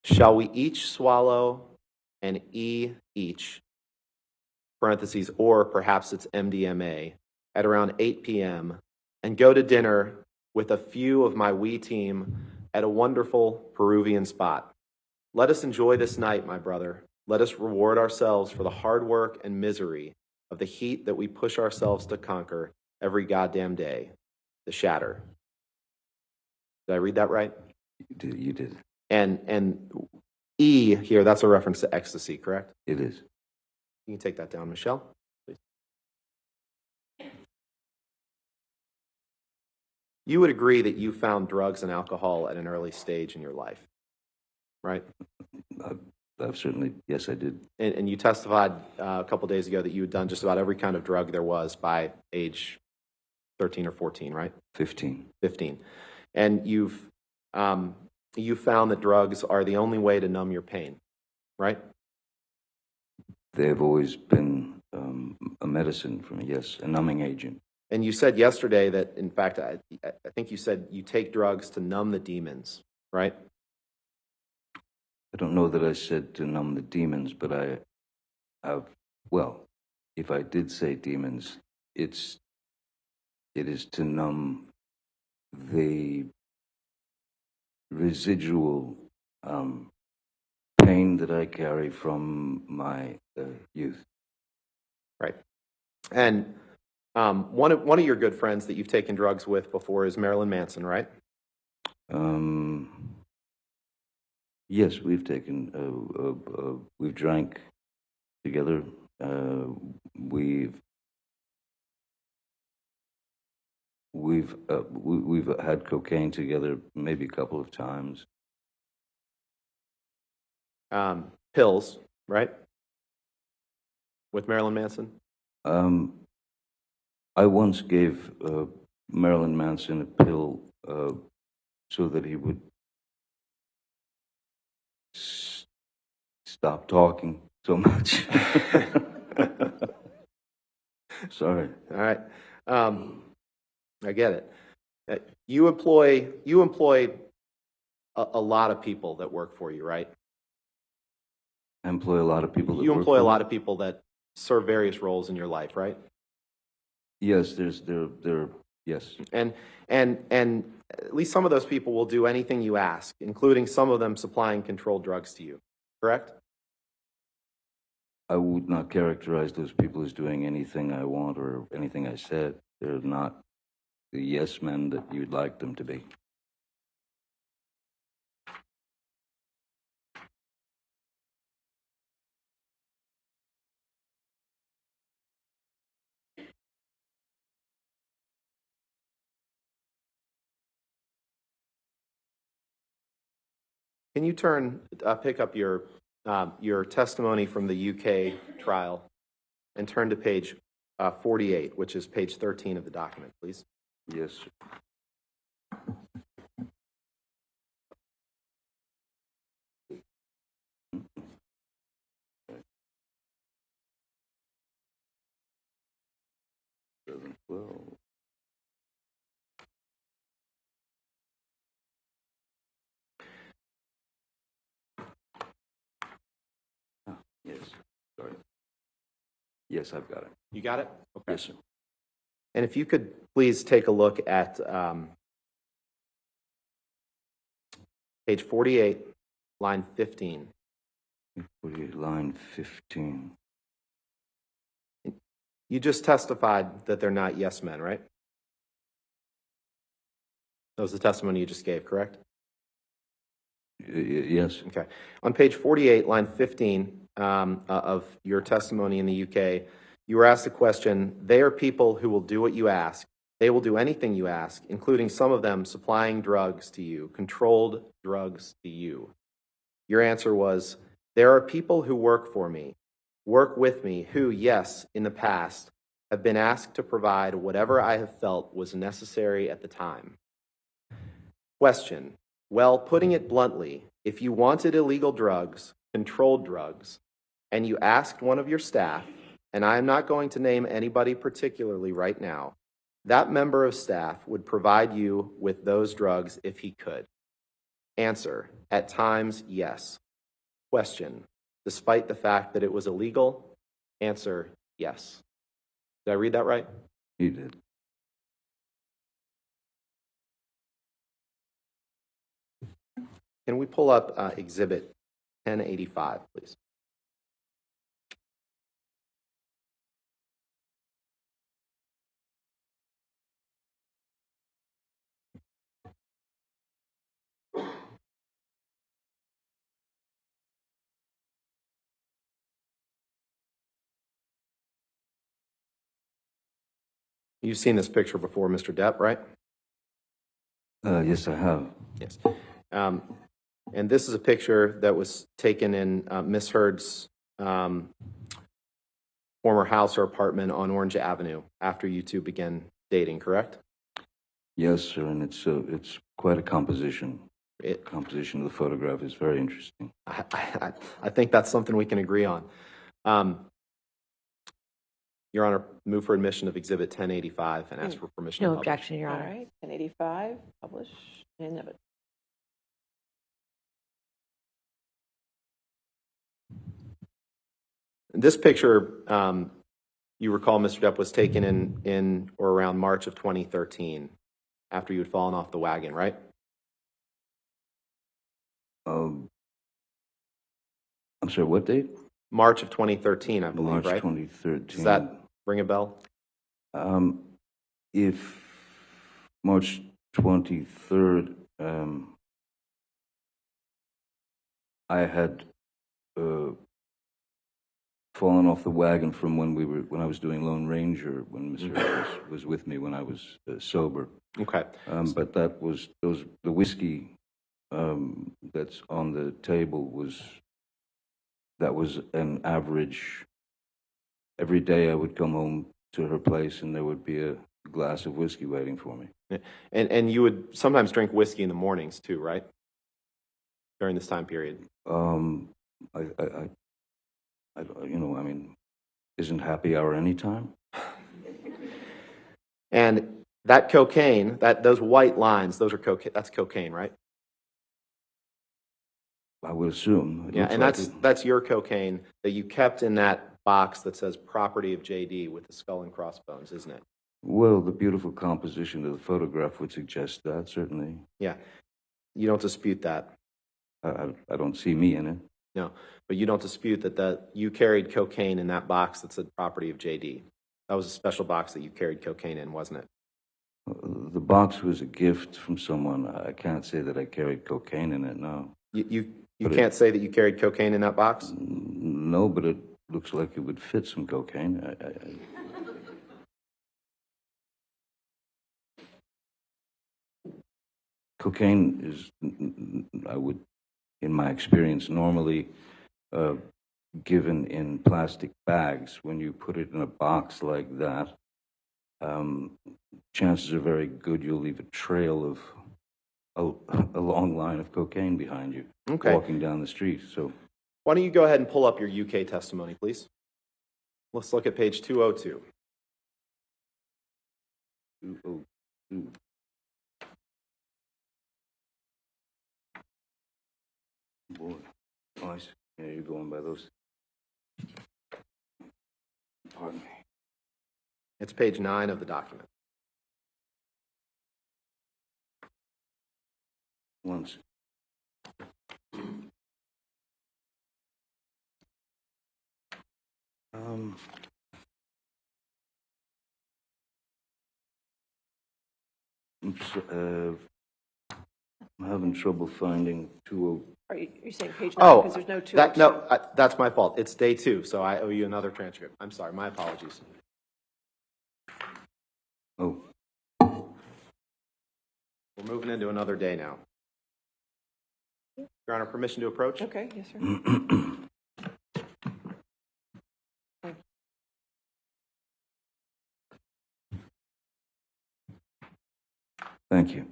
Shall we each swallow an E each, parentheses, or perhaps it's MDMA, at around 8 p.m., and go to dinner with a few of my wee team at a wonderful Peruvian spot. Let us enjoy this night, my brother. Let us reward ourselves for the hard work and misery of the heat that we push ourselves to conquer every goddamn day. The Shatter. Did I read that right? You did. And E here, that's a reference to ecstasy, correct? It is. You can take that down, Michelle, please. You would agree that you found drugs and alcohol at an early stage in your life, right? I've certainly, yes, I did. And you testified a couple days ago that you had done just about every kind of drug there was by age 13 or 14, right? 15. 15. And you found that drugs are the only way to numb your pain, right? They have always been a medicine for me, yes, a numbing agent. And you said yesterday that, in fact, I think you said you take drugs to numb the demons, right? I don't know that I said to numb the demons, but I have, well, if I did say demons, it is to numb the residual pain that I carry from my youth. Right. And one of your good friends that you've taken drugs with before is Marilyn Manson, right? Yes, we've taken, we've drank together. We've had cocaine together maybe a couple of times. Pills, right? With Marilyn Manson? I once gave Marilyn Manson a pill so that he would stop talking so much. Sorry. All right. I get it. You employ a lot of people that work for you, right? I employ a lot of people that You work employ for a me. lot of people that serve various roles in your life, right? Yes, yes. And at least some of those people will do anything you ask, including some of them supplying controlled drugs to you, correct? I would not characterize those people as doing anything I want or anything I said. They're not the yes men that you'd like them to be. Can you pick up your testimony from the UK trial and turn to page 48, which is page 13 of the document, please? Yes. Well, yes, sorry. Yes, I've got it. You got it? Okay. Yes, sir. And if you could please take a look at page 48, line 15. 48, line 15. You just testified that they're not yes men, right? That was the testimony you just gave, correct? Yes. Okay. On page 48, line 15 of your testimony in the UK, you were asked a question, they are people who will do what you ask. They will do anything you ask, including some of them supplying drugs to you, controlled drugs to you. Your answer was, there are people who work for me, work with me, who, yes, in the past, have been asked to provide whatever I have felt was necessary at the time. Question. Well, putting it bluntly, if you wanted illegal drugs, controlled drugs, and you asked one of your staff, and I am not going to name anybody particularly right now, that member of staff would provide you with those drugs if he could. Answer. At times, yes. Question. Despite the fact that it was illegal? Answer. Yes. Did I read that right? You did. Can we pull up Exhibit 1085, please? You've seen this picture before, Mr. Depp, right? Yes, I have. Yes. And this is a picture that was taken in Miss Heard's former house or apartment on Orange Avenue after you two began dating, correct? Yes, sir, and it's quite a composition. Composition of the photograph is very interesting. I think that's something we can agree on. Your Honor, move for admission of Exhibit 1085 and ask for permission to No publish. objection, Your All Honor. right, 1085, publish, and have it. This picture, you recall, Mr. Depp, was taken in or around March of 2013 after you had fallen off the wagon, right? I'm sorry, what date? March of 2013, I believe, March right? 2013. Does that ring a bell? If March 23rd, I had fallen off the wagon from when I was doing Lone Ranger, when Mr. Harris was with me when I was sober. Okay. But the whiskey that's on the table was an average. Every day I would come home to her place and there would be a glass of whiskey waiting for me. And you would sometimes drink whiskey in the mornings too, right? During this time period. I mean, isn't happy hour any time? And that cocaine, those white lines, those are cocaine. That's cocaine, right? I would assume. Yeah, and that's your cocaine that you kept in that box that says "property of JD" with the skull and crossbones, isn't it? Well, the beautiful composition of the photograph would suggest that, certainly. Yeah, you don't dispute that. I don't see me in it. No, but you don't dispute that you carried cocaine in that box that said "property of JD." That was a special box that you carried cocaine in, wasn't it? The box was a gift from someone. I can't say that I carried cocaine in it, no. You can't say that you carried cocaine in that box? No, but it looks like it would fit some cocaine. Cocaine is, in my experience, normally given in plastic bags. When you put it in a box like that, chances are very good you'll leave a trail of a long line of cocaine behind you, walking down the street. So, why don't you go ahead and pull up your UK testimony, please? Let's look at page 202. 202. Boy, oh, I see. Yeah, you're going by those. Pardon me. It's page 9 of the document. Once. I'm having trouble finding 20. Are you saying page 9? Oh, Because there's no 2. that's my fault. It's day 2, so I owe you another transcript. I'm sorry, my apologies. Oh, We're moving into another day now. Your Honor, permission to approach? Okay, yes, sir. thank you.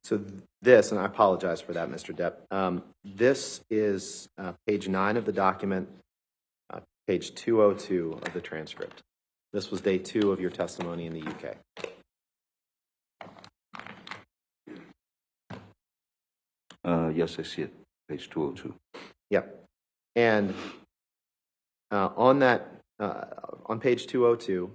So this, and I apologize for that, Mr. Depp. This is page 9 of the document, page 202 of the transcript. This was day 2 of your testimony in the UK. Yes, I see it. Page 202. Yep. And on that, on page 202,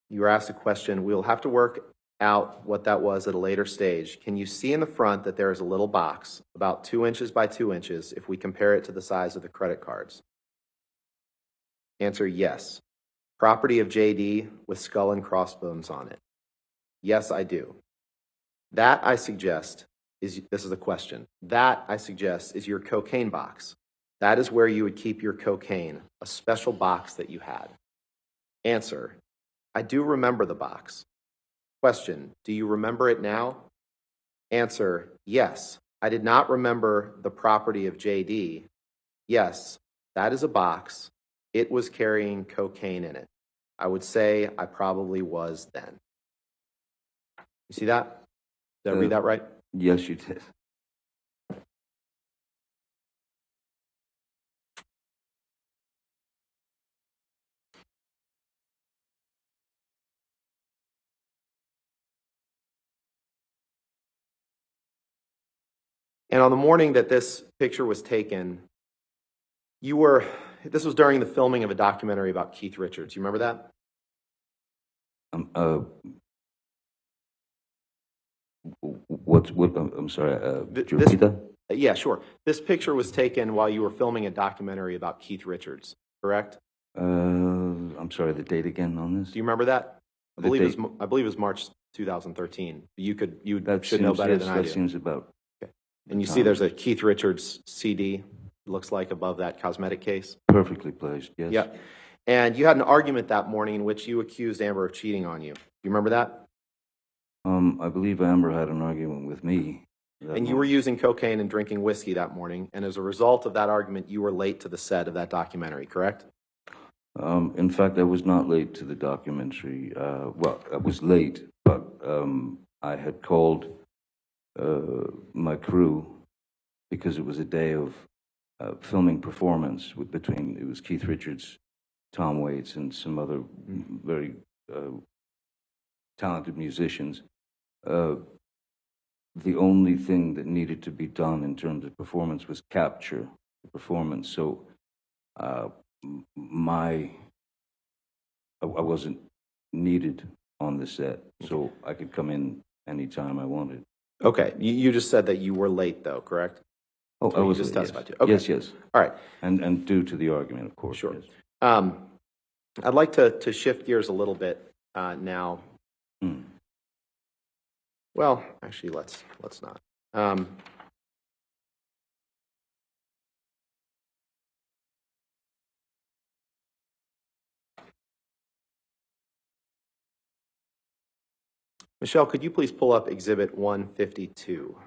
you were asked a question. We'll have to work out what that was at a later stage. Can you see in the front that there is a little box about 2 inches by 2 inches if we compare it to the size of the credit cards? Answer, yes. Property of JD with skull and crossbones on it. Yes, I do. That, I suggest, this is the question. That, I suggest, is your cocaine box. That is where you would keep your cocaine, a special box that you had. Answer, I do remember the box. Question, do you remember it now? Answer, yes. I did not remember the property of JD. Yes, that is a box. It was carrying cocaine in it. I would say I probably was then. You see that? Did I read that right? Yes, you did. And on the morning that this picture was taken, this was during the filming of a documentary about Keith Richards. You remember that? I'm sorry, could you repeat that? Yeah, sure. This picture was taken while you were filming a documentary about Keith Richards, correct? I'm sorry, the date again on this? Do you remember that? I The believe date. it was March 2013. You That should know better than I do. That seems about. Okay. And you see there's a Keith Richards CD, looks like, above that cosmetic case. Perfectly placed, yes. Yeah. And you had an argument that morning in which you accused Amber of cheating on you. You remember that? I believe Amber had an argument with me. And you were using cocaine and drinking whiskey that morning, and as a result of that argument, you were late to the set of that documentary, correct? In fact, I was not late to the documentary. Well, I was late, but I had called my crew because it was a day of filming performance between, it was Keith Richards, Tom Waits, and some other very talented musicians. The only thing that needed to be done in terms of performance was capture the performance. So I wasn't needed on the set, so I could come in anytime I wanted. Okay, you just said that you were late, though, correct? Oh, I was just late, testified yes. to. Okay. Yes, yes. All right. And due to the argument, of course. Sure. Yes. I'd like to shift gears a little bit now. Well, actually, let's not. Michelle, could you please pull up Exhibit 152?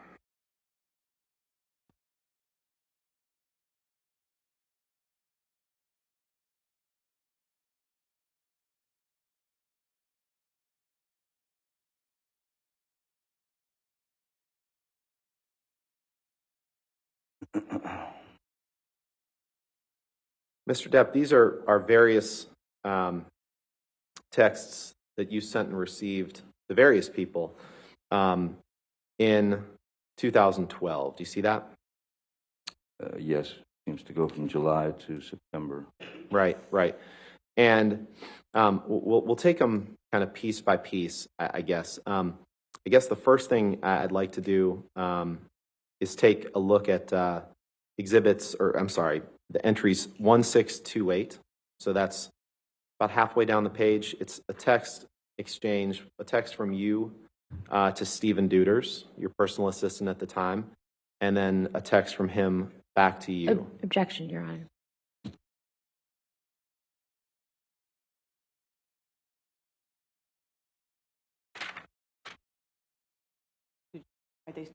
Mr. Depp, these are various texts that you sent and received to various people in 2012. Do you see that? Yes, seems to go from July to September. Right, right. And we'll take them kind of piece by piece, I guess. I guess the first thing I'd like to do is take a look at the entries 1628. So that's about halfway down the page. It's a text exchange, a text from you to Stephen Duders, your personal assistant at the time, and then a text from him back to you. Objection, Your Honor. Are they-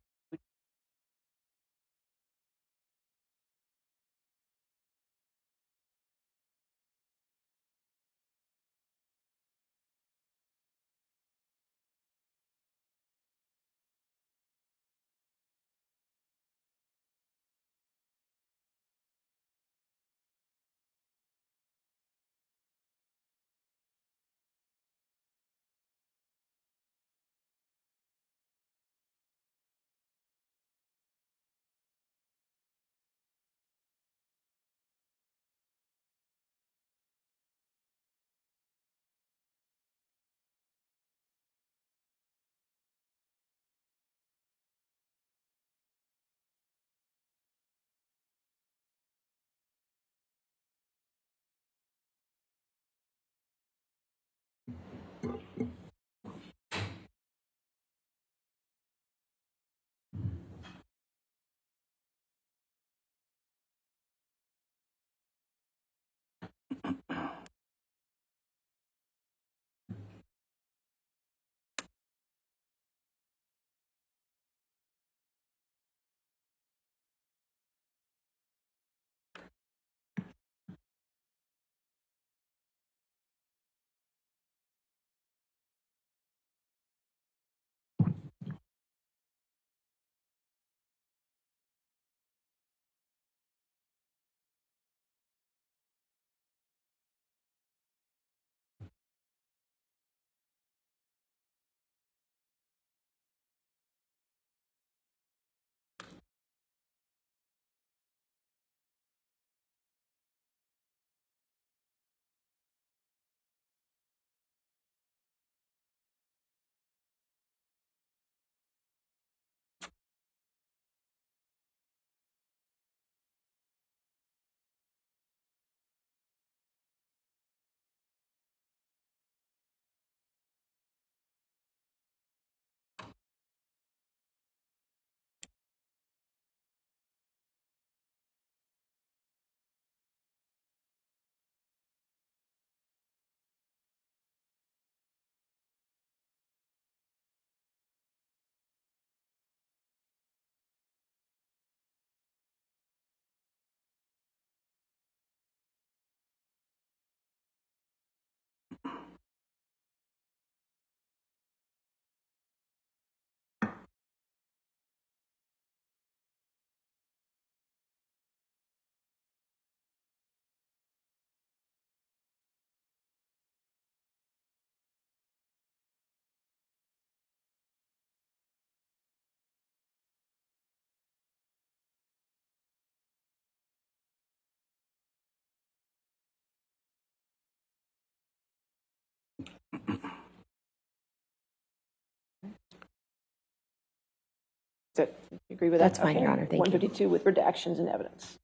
You agree with that? That's fine, Okay. Your Honor. Thank you. 152 with redactions and evidence.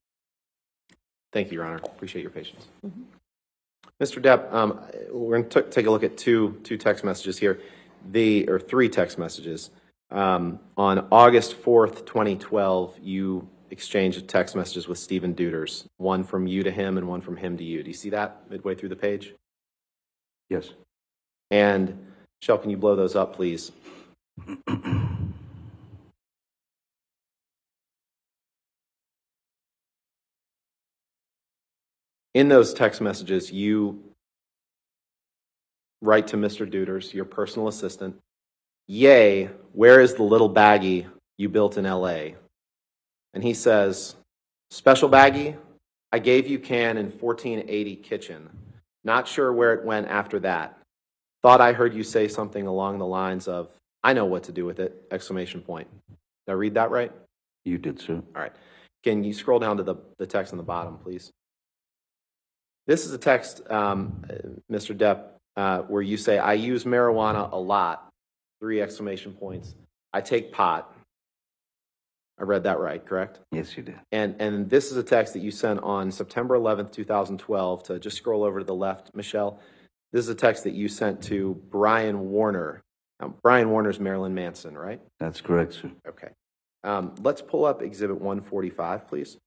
Thank you, Your Honor. Appreciate your patience. Mr. Depp, we're going to take a look at two text messages here, or three text messages. On August 4th, 2012, you exchanged text messages with Stephen Duders, one from you to him and one from him to you. Do you see that midway through the page? Yes. And, Michelle, can you blow those up, please? In those text messages, you write to Mr. Duders, your personal assistant, "Yay, where is the little baggie you built in LA?" And he says, Special baggie, I gave you can in 1480 kitchen. Not sure where it went after that. Thought I heard you say something along the lines of, I know what to do with it, exclamation point. Did I read that right? You did, sir. All right. Can you scroll down to the text on the bottom, please? This is a text, Mr. Depp, where you say, I use marijuana a lot, 3 exclamation points. I take pot. I read that right, correct? Yes, you did. And this is a text that you sent on September 11th, 2012, to just scroll over to the left, Michelle. This is a text that you sent to Brian Warner. Now, Brian Warner's Marilyn Manson, right? That's correct, sir. Okay. Let's pull up Exhibit 145, please.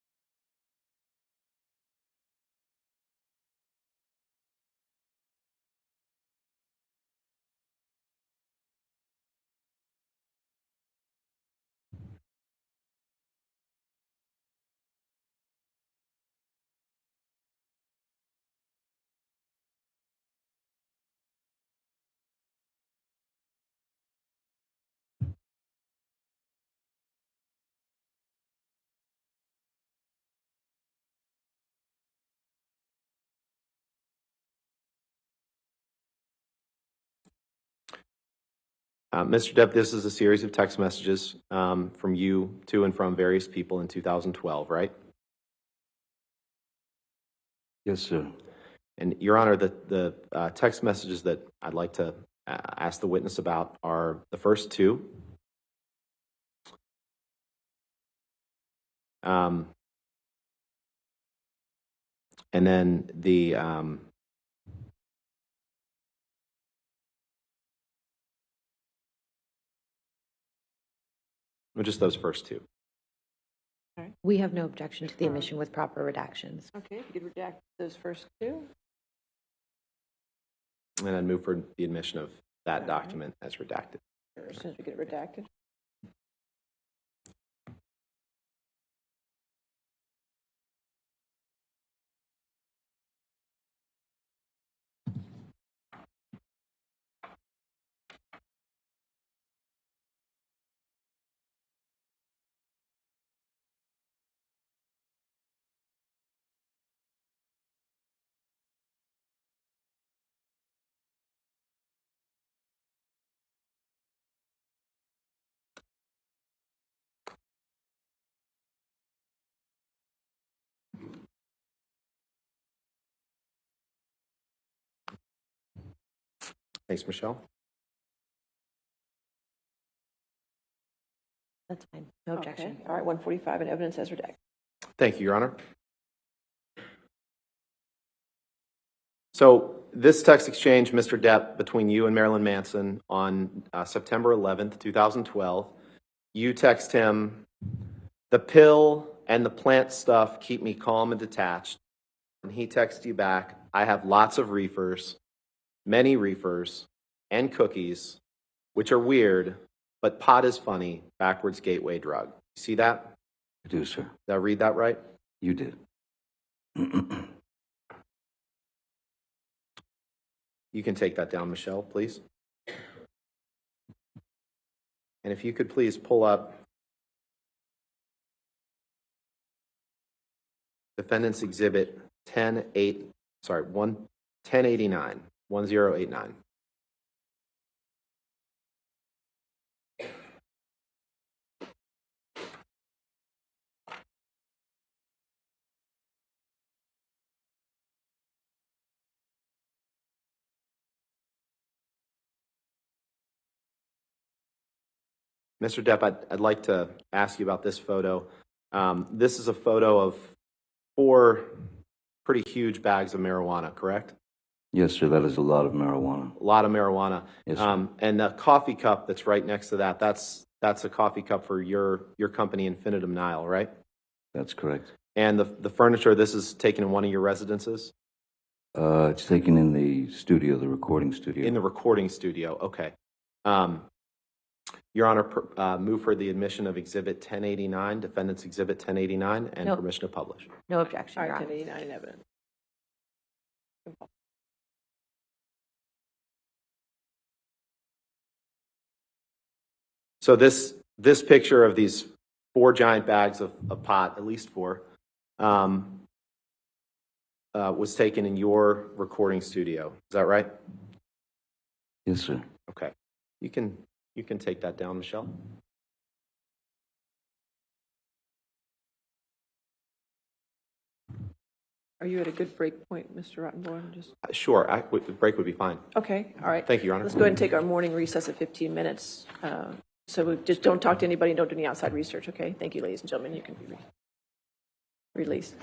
Mr. Depp, this is a series of text messages from you to and from various people in 2012, right? Yes, sir. And Your Honor, the text messages that I'd like to ask the witness about are the first 2. And then the just those first 2. We have no objection to the omission with proper redactions. Okay, if you could redact those first 2. And I'd move for the admission of that document as redacted. As soon as we get it redacted. Thanks, Michelle. That's fine. No objection. Okay. All right, 145 and evidence as redacted. Thank you, Your Honor. So this text exchange, Mr. Depp, between you and Marilyn Manson on September 11th, 2012, you text him, the pill and the plant stuff keep me calm and detached. And he texts you back, I have lots of reefers, many reefers, and cookies, which are weird, but pot is funny, backwards gateway drug. See that? I do, sir. Did I read that right? You did. You can take that down, Michelle, please. And if you could please pull up Defendant's Exhibit 1089, 1089. Mr. Depp, I'd like to ask you about this photo. This is a photo of 4 pretty huge bags of marijuana, correct? Yes, sir. That is a lot of marijuana. A lot of marijuana. Yes, sir. And the coffee cup that's right next to that, that's a coffee cup for your company, Infinitum Nile, right? That's correct. And the furniture, this is taken in one of your residences? It's taken in the studio, the recording studio. In the recording studio, okay. Your Honor, move for the admission of Exhibit 1089, Defendant's Exhibit 1089, and No. permission to publish. No objection, All Your right, Honor. 1089 in evidence. So this picture of these 4 giant bags of pot, at least 4, was taken in your recording studio. Is that right? Yes, sir. Okay. You can take that down, Michelle. Are you at a good break point, Mr. Rottenborn? Just, Sure, the break would be fine. okay, all right. Thank you, Your Honor. Let's go ahead and take our morning recess of 15 minutes. So we just don't talk to anybody, don't do any outside research, okay? Thank you, ladies and gentlemen. You can be released.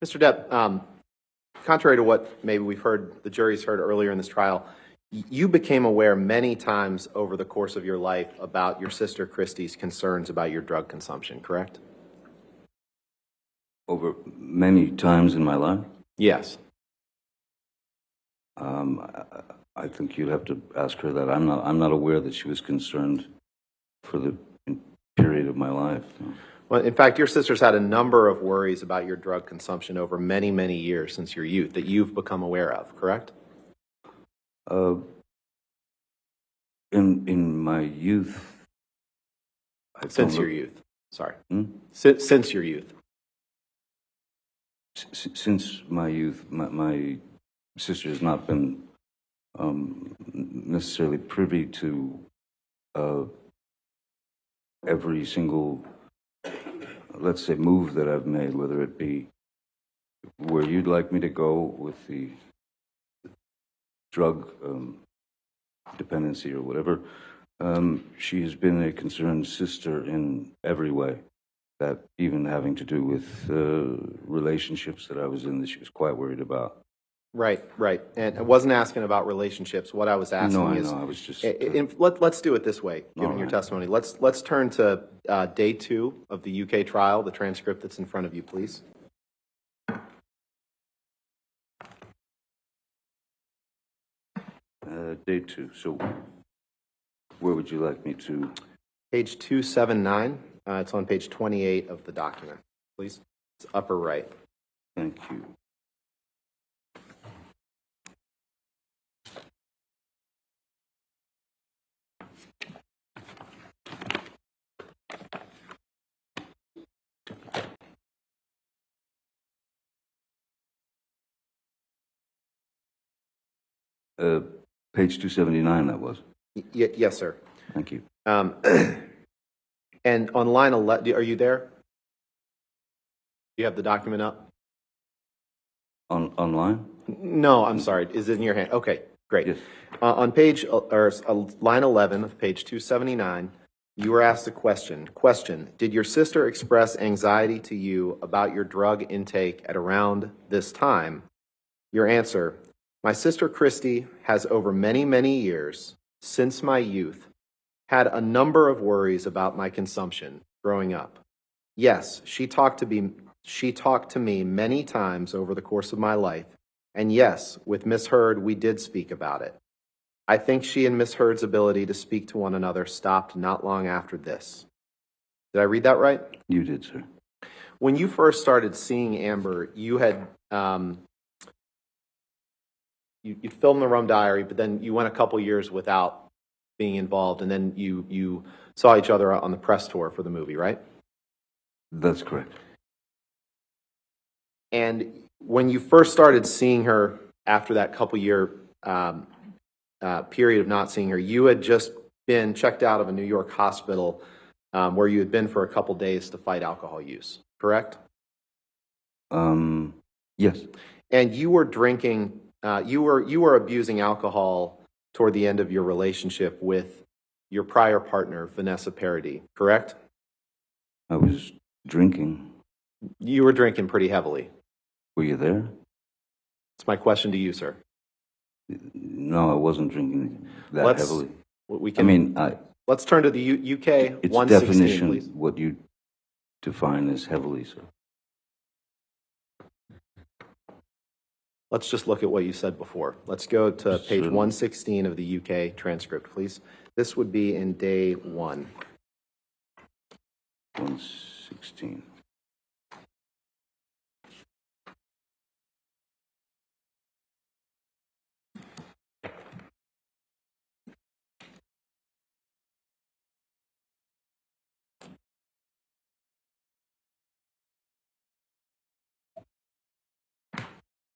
Mr. Depp, contrary to what maybe we've heard, the jury's heard earlier in this trial, you became aware many times over the course of your life about your sister Christy's concerns about your drug consumption, correct? Over many times in my life? Yes. I think you'd have to ask her that. I'm not aware that she was concerned for the period of my life. Well, in fact, your sister's had a number of worries about your drug consumption over many, many years since your youth that you've become aware of, correct? In my youth, Since your youth, sorry. Hmm? Since your youth. Since my youth, my sister has not been necessarily privy to every single, let's say, move that I've made, whether it be where you'd like me to go with the drug dependency or whatever. She has been a concerned sister in every way, that even having to do with relationships that I was in that she was quite worried about. Right, right. And I wasn't asking about relationships. What I was asking No, I is, know. I was just. let's do it this way, given All your right. testimony. Let's turn to day 2 of the UK trial, the transcript that's in front of you, please. Day 2. So, where would you like me to? Page 279. It's on page 28 of the document, please. It's upper right. Thank you. Page 279, that was. Yes, sir. Thank you. And on line 11, are you there? Do you have the document up? Online? No, I'm sorry. Is it in your hand? Okay, great. Yes. On page, or line 11 of page 279, you were asked a question. Question, did your sister express anxiety to you about your drug intake at around this time? Your answer, my sister Christy has over many, many years, since my youth, had a number of worries about my consumption growing up. Yes, she talked to me many times over the course of my life, and yes, with Miss Heard, we did speak about it. I think she and Miss Heard's ability to speak to one another stopped not long after this. Did I read that right? You did, sir. When you first started seeing Amber, you had you filmed the Rum Diary, but then you went a couple years without being involved, and then you saw each other on the press tour for the movie, right? That's correct. And when you first started seeing her after that couple year period of not seeing her, you had just been checked out of a New York hospital where you had been for a couple days to fight alcohol use, correct? Yes. And you were drinking, you were abusing alcohol toward the end of your relationship with your prior partner, Vanessa Parody, correct? I was drinking. You were drinking pretty heavily. Were you there? It's my question to you, sir. No, I wasn't drinking that heavily. We can, let's turn to the UK It's 116, definition, please. what you define as heavily, sir. Let's just look at what you said before. Let's go to page Certainly. 116 of the UK transcript, please. This would be in day 1. 116.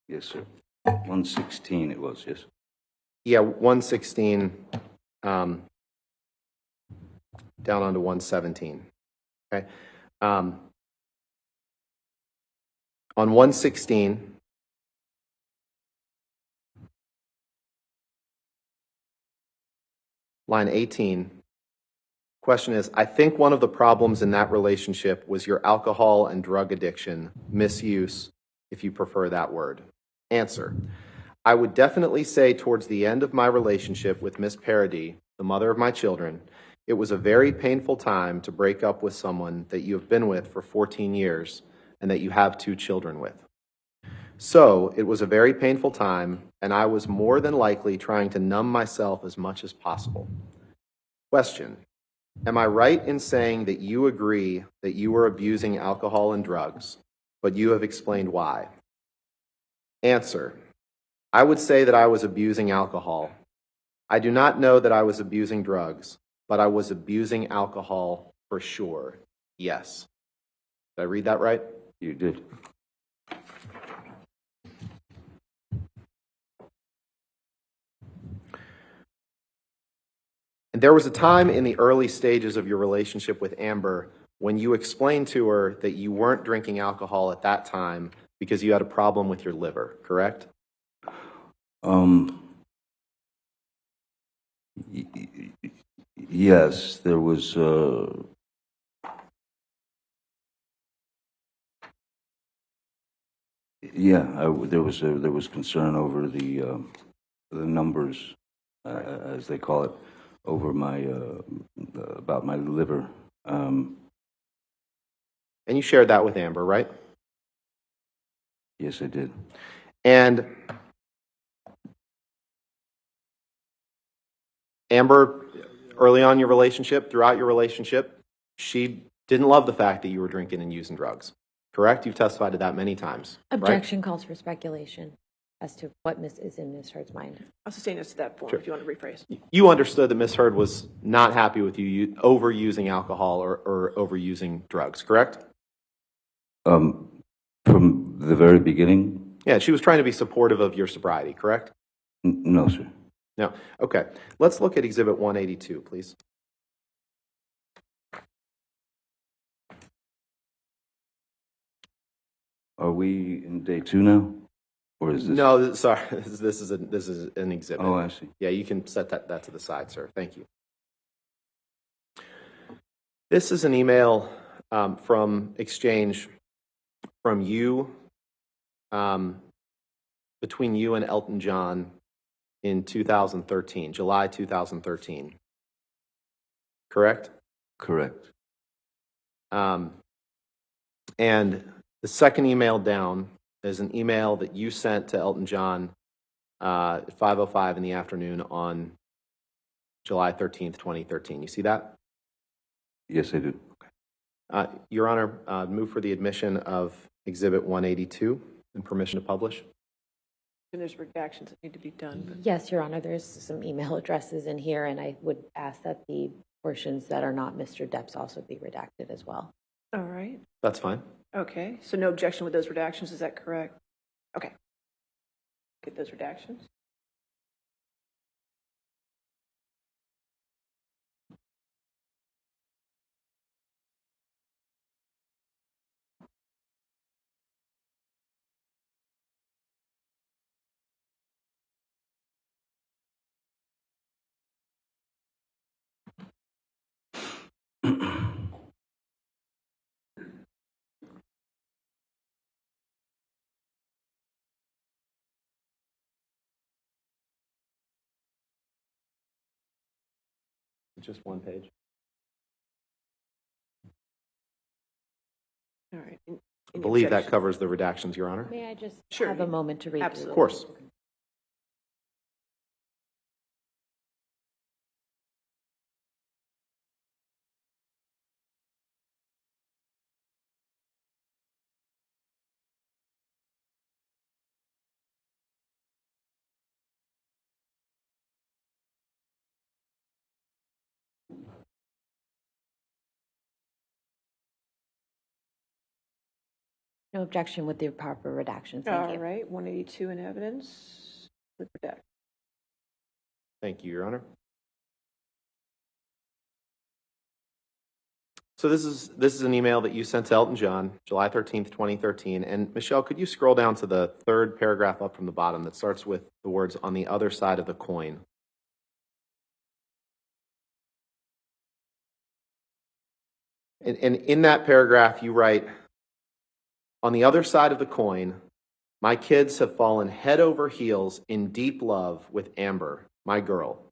Yes, sir. 116 it was, yes. Yeah, 116 down onto 117. Okay. On 116, line 18, question is, I think one of the problems in that relationship was your alcohol and drug addiction, misuse, if you prefer that word. Answer: I would definitely say towards the end of my relationship with Miss Paradis, the mother of my children, it was a very painful time to break up with someone that you have been with for 14 years and that you have 2 children with. So it was a very painful time, and I was more than likely trying to numb myself as much as possible. Question: am I right in saying that you agree that you were abusing alcohol and drugs, but you have explained why? Answer: I would say that I was abusing alcohol. I do not know that I was abusing drugs, but I was abusing alcohol for sure. Yes. Did I read that right? You did. And there was a time in the early stages of your relationship with Amber when you explained to her that you weren't drinking alcohol at that time because you had a problem with your liver, correct? Yes, there was. There was concern over the numbers, as they call it, over my about my liver. And you shared that with Amber, right? Yes, I did. And Amber, early on in your relationship, throughout your relationship, she didn't love the fact that you were drinking and using drugs, correct? You've testified to that many times, right? Objection calls for speculation as to what is in Ms. Heard's mind. I'll sustain us to that point if you want to rephrase. You understood that Ms. Heard was not happy with you overusing alcohol or overusing drugs, correct? From the very beginning? Yeah, she was trying to be supportive of your sobriety, correct? No, sir. No. Okay. Let's look at Exhibit 182, please. Are we in day 2 now? Or is this? No, sorry. This is an exhibit. Oh, I see. Yeah, you can set that to the side, sir. Thank you. This is an email from exchange from you, between you and Elton John in 2013, July 2013. Correct? Correct. And the second email down is an email that you sent to Elton John at 5:05 in the afternoon on July 13th, 2013. You see that? Yes, I do. Your Honor, move for the admission of Exhibit 182 and permission to publish. And there's redactions that need to be done. But Yes, Your Honor, there's some email addresses in here, and I would ask that the portions that are not Mr. Depp's also be redacted as well. all right. That's fine. Okay. So no objection with those redactions. Is that correct? Okay. Get those redactions. Just one page. All right. I believe that covers the redactions, Your Honor. May I just Sure, have a moment to read through absolutely. Of course. No objection with the proper redactions. Thank All you. right. 182 in evidence with redact. Thank you, Your Honor. So this is an email that you sent to Elton John, July 13th, 2013. And Michelle, could you scroll down to the third paragraph up from the bottom that starts with the words "on the other side of the coin"? And in that paragraph, you write, "On the other side of the coin, My kids have fallen head over heels in deep love with Amber, my girl.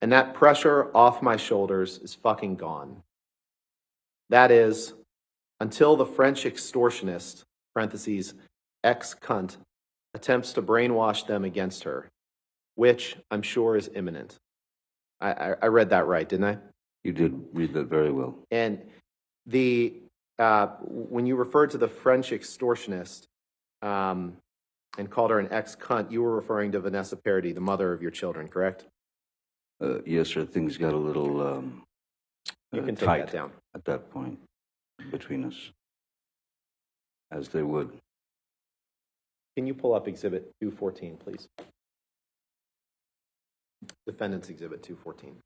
And that pressure off my shoulders is fucking gone. That is, until the French extortionist, parentheses, ex-cunt, attempts to brainwash them against her, which I'm sure is imminent. I read that right, didn't I? You did read that very well. And when you referred to the French extortionist and called her an ex-cunt, you were referring to Vanessa Paradis, the mother of your children, correct? Yes, sir, things got a little You can take tight that down. at that point between us, as they would. Can you pull up Exhibit 214, please? Defendant's Exhibit 214.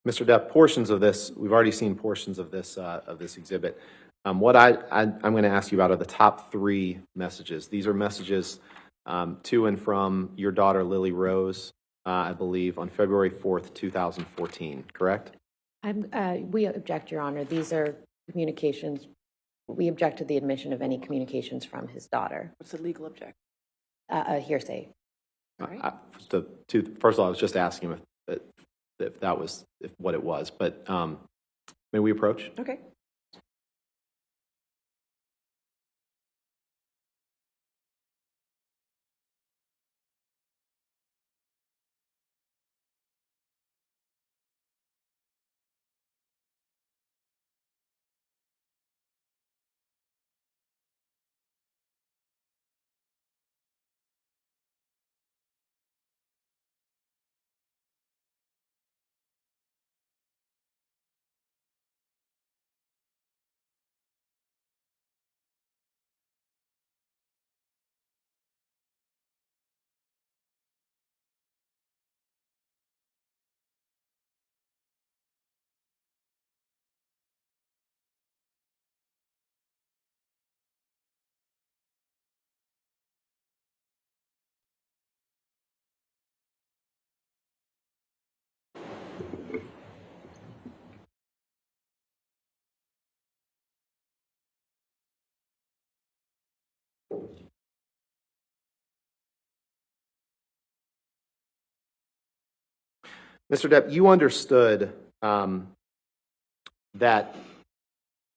Mr. Depp, portions of this, we've already seen portions of this exhibit. What I'm going to ask you about are the top 3 messages. These are messages to and from your daughter, Lily Rose, I believe, on February 4th, 2014, correct? We object, Your Honor. These are communications. We object to the admission of any communications from his daughter. What's the legal objection? A hearsay. First of all, I was just asking if that was what it was, but may we approach? Okay. Mr. Depp, you understood that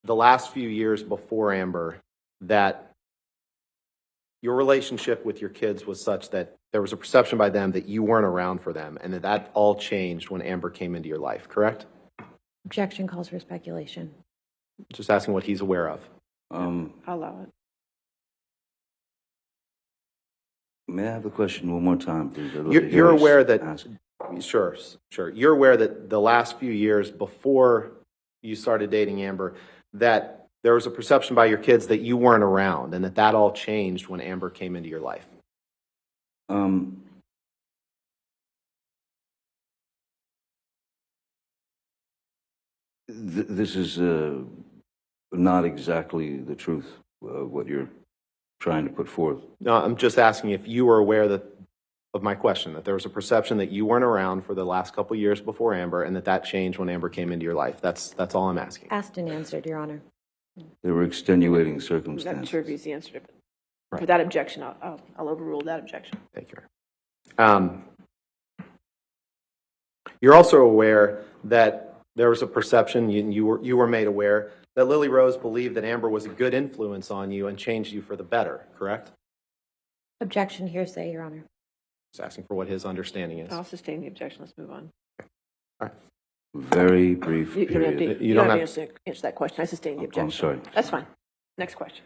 the last few years before Amber, that your relationship with your kids was such that there was a perception by them that you weren't around for them, and that all changed when Amber came into your life, correct? Objection calls for speculation. Just asking what he's aware of. I'll allow it. May I have the question one more time, please? You're aware that, sure. You're aware that the last few years before you started dating Amber, that there was a perception by your kids that you weren't around, and that all changed when Amber came into your life. This is not exactly the truth of what you're trying to put forth. No, I'm just asking if you were aware of my question, that there was a perception that you weren't around for the last couple of years before Amber, and that changed when Amber came into your life. That's all I'm asking. Asked and answered, Your Honor. There were extenuating I'm not circumstances. sure if he's the answer to it. Right. For that objection, I'll overrule that objection. Thank you. You're also aware that there was a perception, you were made aware, that Lily Rose believed that Amber was a good influence on you and changed you for the better, correct? Objection, hearsay, Your Honor. Just asking for what his understanding is. I'll sustain the objection. Let's move on. All right. Very brief You don't have period. to, you don't have to answer that question. I sustain the objection. I'm sorry. That's fine. Next question.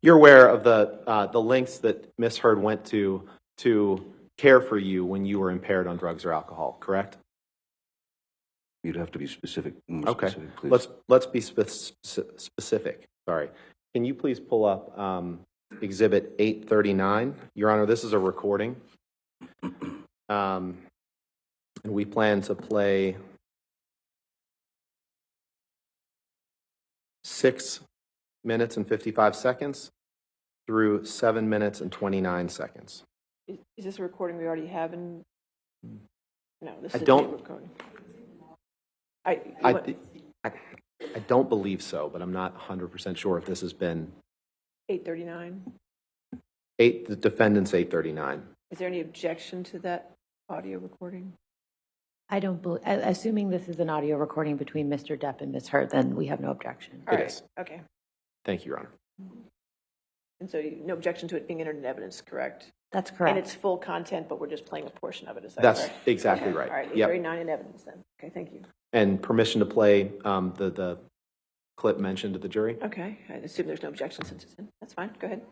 You're aware of the lengths that Ms. Heard went to care for you when you were impaired on drugs or alcohol, correct? You'd have to be specific. More Okay. specific, please. Let's be specific. Sorry. Can you please pull up Exhibit 839? Your Honor, this is a recording. And we plan to play 6 minutes and 55 seconds through 7 minutes and 29 seconds. Is this a recording we already have in? No, this I is a don't- tape recording. I don't believe so, but I'm not 100% sure if this has been 8:39. the defendant's 8:39. Is there any objection to that audio recording? I don't believe, assuming this is an audio recording between Mr. Depp and Ms. Hurd, then we have no objection. All It right, is. okay. Thank you, Your Honor. And so no objection to it being entered in evidence, correct? That's And correct. it's full content, but we're just playing a portion of it, is that That's correct? exactly Okay, right. All right, Yep. 8:39 in evidence then. Okay, thank you. And permission to play the clip mentioned to the jury? Okay, I assume there's no objection since it's in. That's fine, go ahead.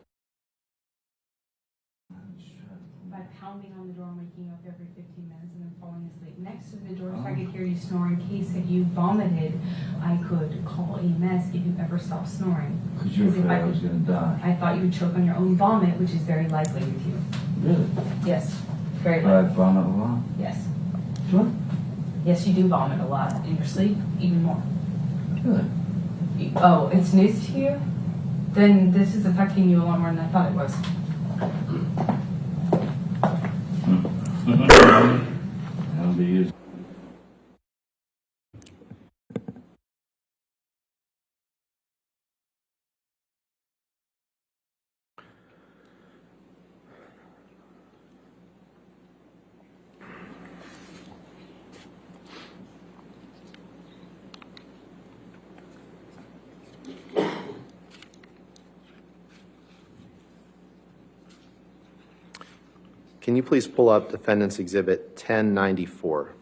By pounding on the door and waking up every 15 minutes and then falling asleep next to the door so I could hear you snore in case if you vomited, I could call EMS if you ever stopped snoring. Because you were afraid I was going to die. I thought you would choke on your own vomit, which is very likely with you. Really? Yes, very But I likely. vomit a lot. Yes. Sure. Yes, you do vomit a lot. In your sleep, even more. Good. Oh, it's news to you? Then this is affecting you a lot more than I thought it was. That'll be used. Can you please pull up Defendant's Exhibit 1094?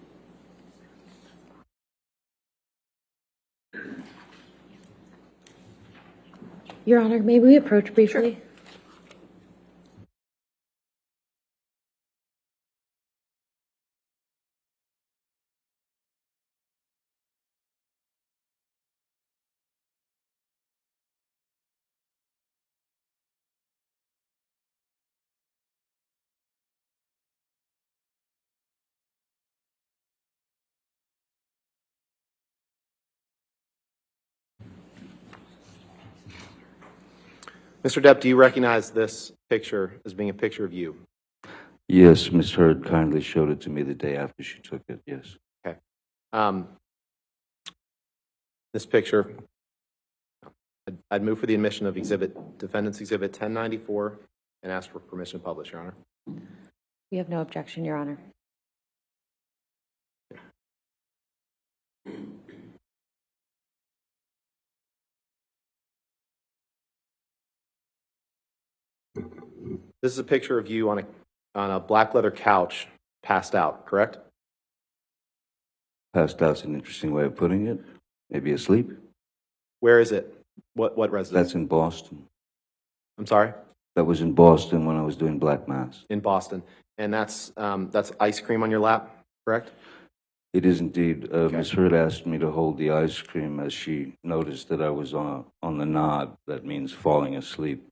Your Honor, may we approach briefly? Mr. Depp, do you recognize this picture as being a picture of you? Yes, Ms. Hurd kindly showed it to me the day after she took it, yes. Okay. This picture, I'd move for the admission of Defendant's Exhibit 1094 and ask for permission to publish, Your Honor. We have no objection, Your Honor. This is a picture of you on a black leather couch, passed out, correct? Passed out's an interesting way of putting it. Maybe asleep. Where is it? What residence? That's in Boston. I'm sorry? That was in Boston when I was doing Black Mass. In Boston. And that's ice cream on your lap, correct? It is indeed. Ms. Hurd asked me to hold the ice cream as she noticed that I was on the nod. That means falling asleep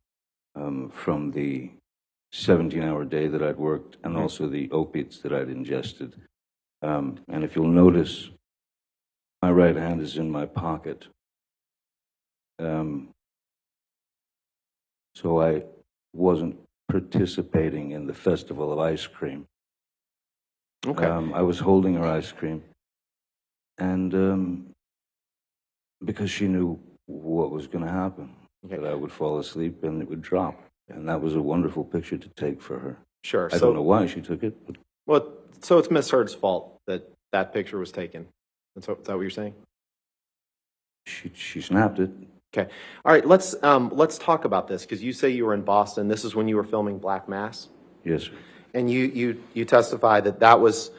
from the 17-hour day that I'd worked and also the opiates that I'd ingested. And if you'll notice, my right hand is in my pocket. So I wasn't participating in the festival of ice cream. Okay. I was holding her ice cream, and because she knew what was going to happen, that I would fall asleep and it would drop. And that was a wonderful picture to take for her. Sure. I don't know why she took it, but Well, so it's Miss Hurd's fault that that picture was taken. Is that what you're saying? she snapped it. Okay. All right. Let's talk about this because you say you were in Boston. This is when you were filming Black Mass, Yes, sir. and you testified that that was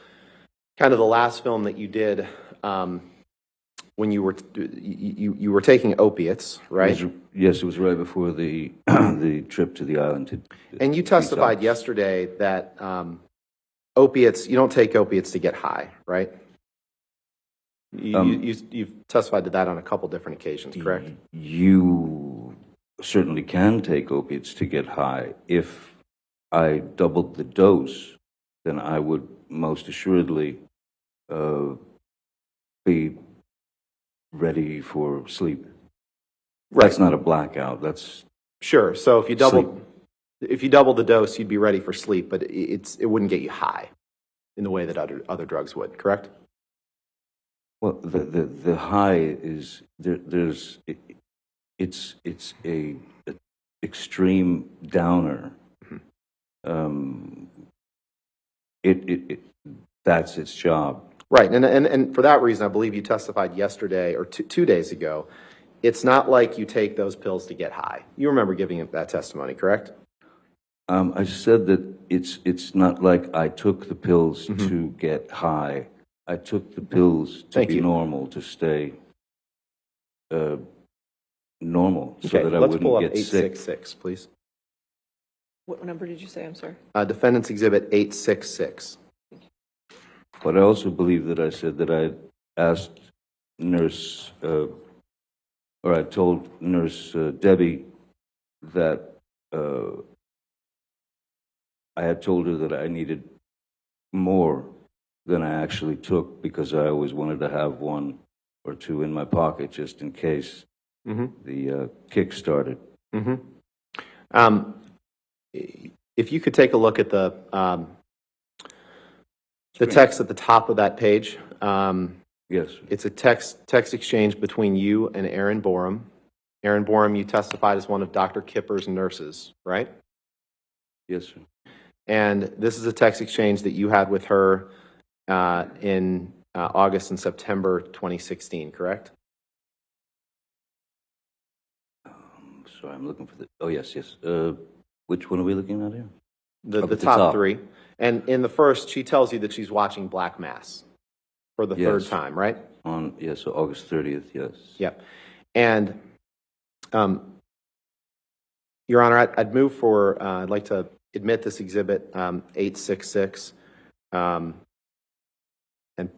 kind of the last film that you did when you were taking opiates, right? Yes, it was right before the the trip to the island. And you testified detox. yesterday that opiates, you don't take opiates to get high, right? You've testified to that on a couple different occasions, correct? You certainly can take opiates to get high. If I doubled the dose, then I would most assuredly be ready for sleep. That's not a blackout, that's, Sure, so if you Sleep. double the dose, you'd be ready for sleep, but it wouldn't get you high in the way that other drugs would, correct? well, the high is, it's a extreme downer. That's its job. Right, and for that reason, I believe you testified yesterday or 2 days ago. It's not like you take those pills to get high. You remember giving that testimony, correct? I said that it's not like I took the pills to get high. I took the pills to Thank be you. normal, to stay normal, so Okay, that I let's pull wouldn't up get sick. 866, please. What number did you say? I'm sorry. Defendant's Exhibit 866. But I also believe that I said that I asked nurse, or I told Nurse Debbie that I had told her that I needed more than I actually took, because I always wanted to have one or two in my pocket just in case the kick started. If you could take a look at the text at the top of that page. Yes, It's a text exchange between you and Erin Borum. Erin Borum, you testified as one of Dr. Kipper's nurses, right? yes, sir. And this is a text exchange that you had with her in August and September 2016, correct? Sorry, I'm looking for the, oh, yes, yes. Which one are we looking at here? The Up at the top top. three. And in the first, she tells you that she's watching Black Mass for the third Yes. time, right? On, yes, so August 30th, yes. Yep. And, Your Honor, I'd move for, I'd like to admit this exhibit 866 and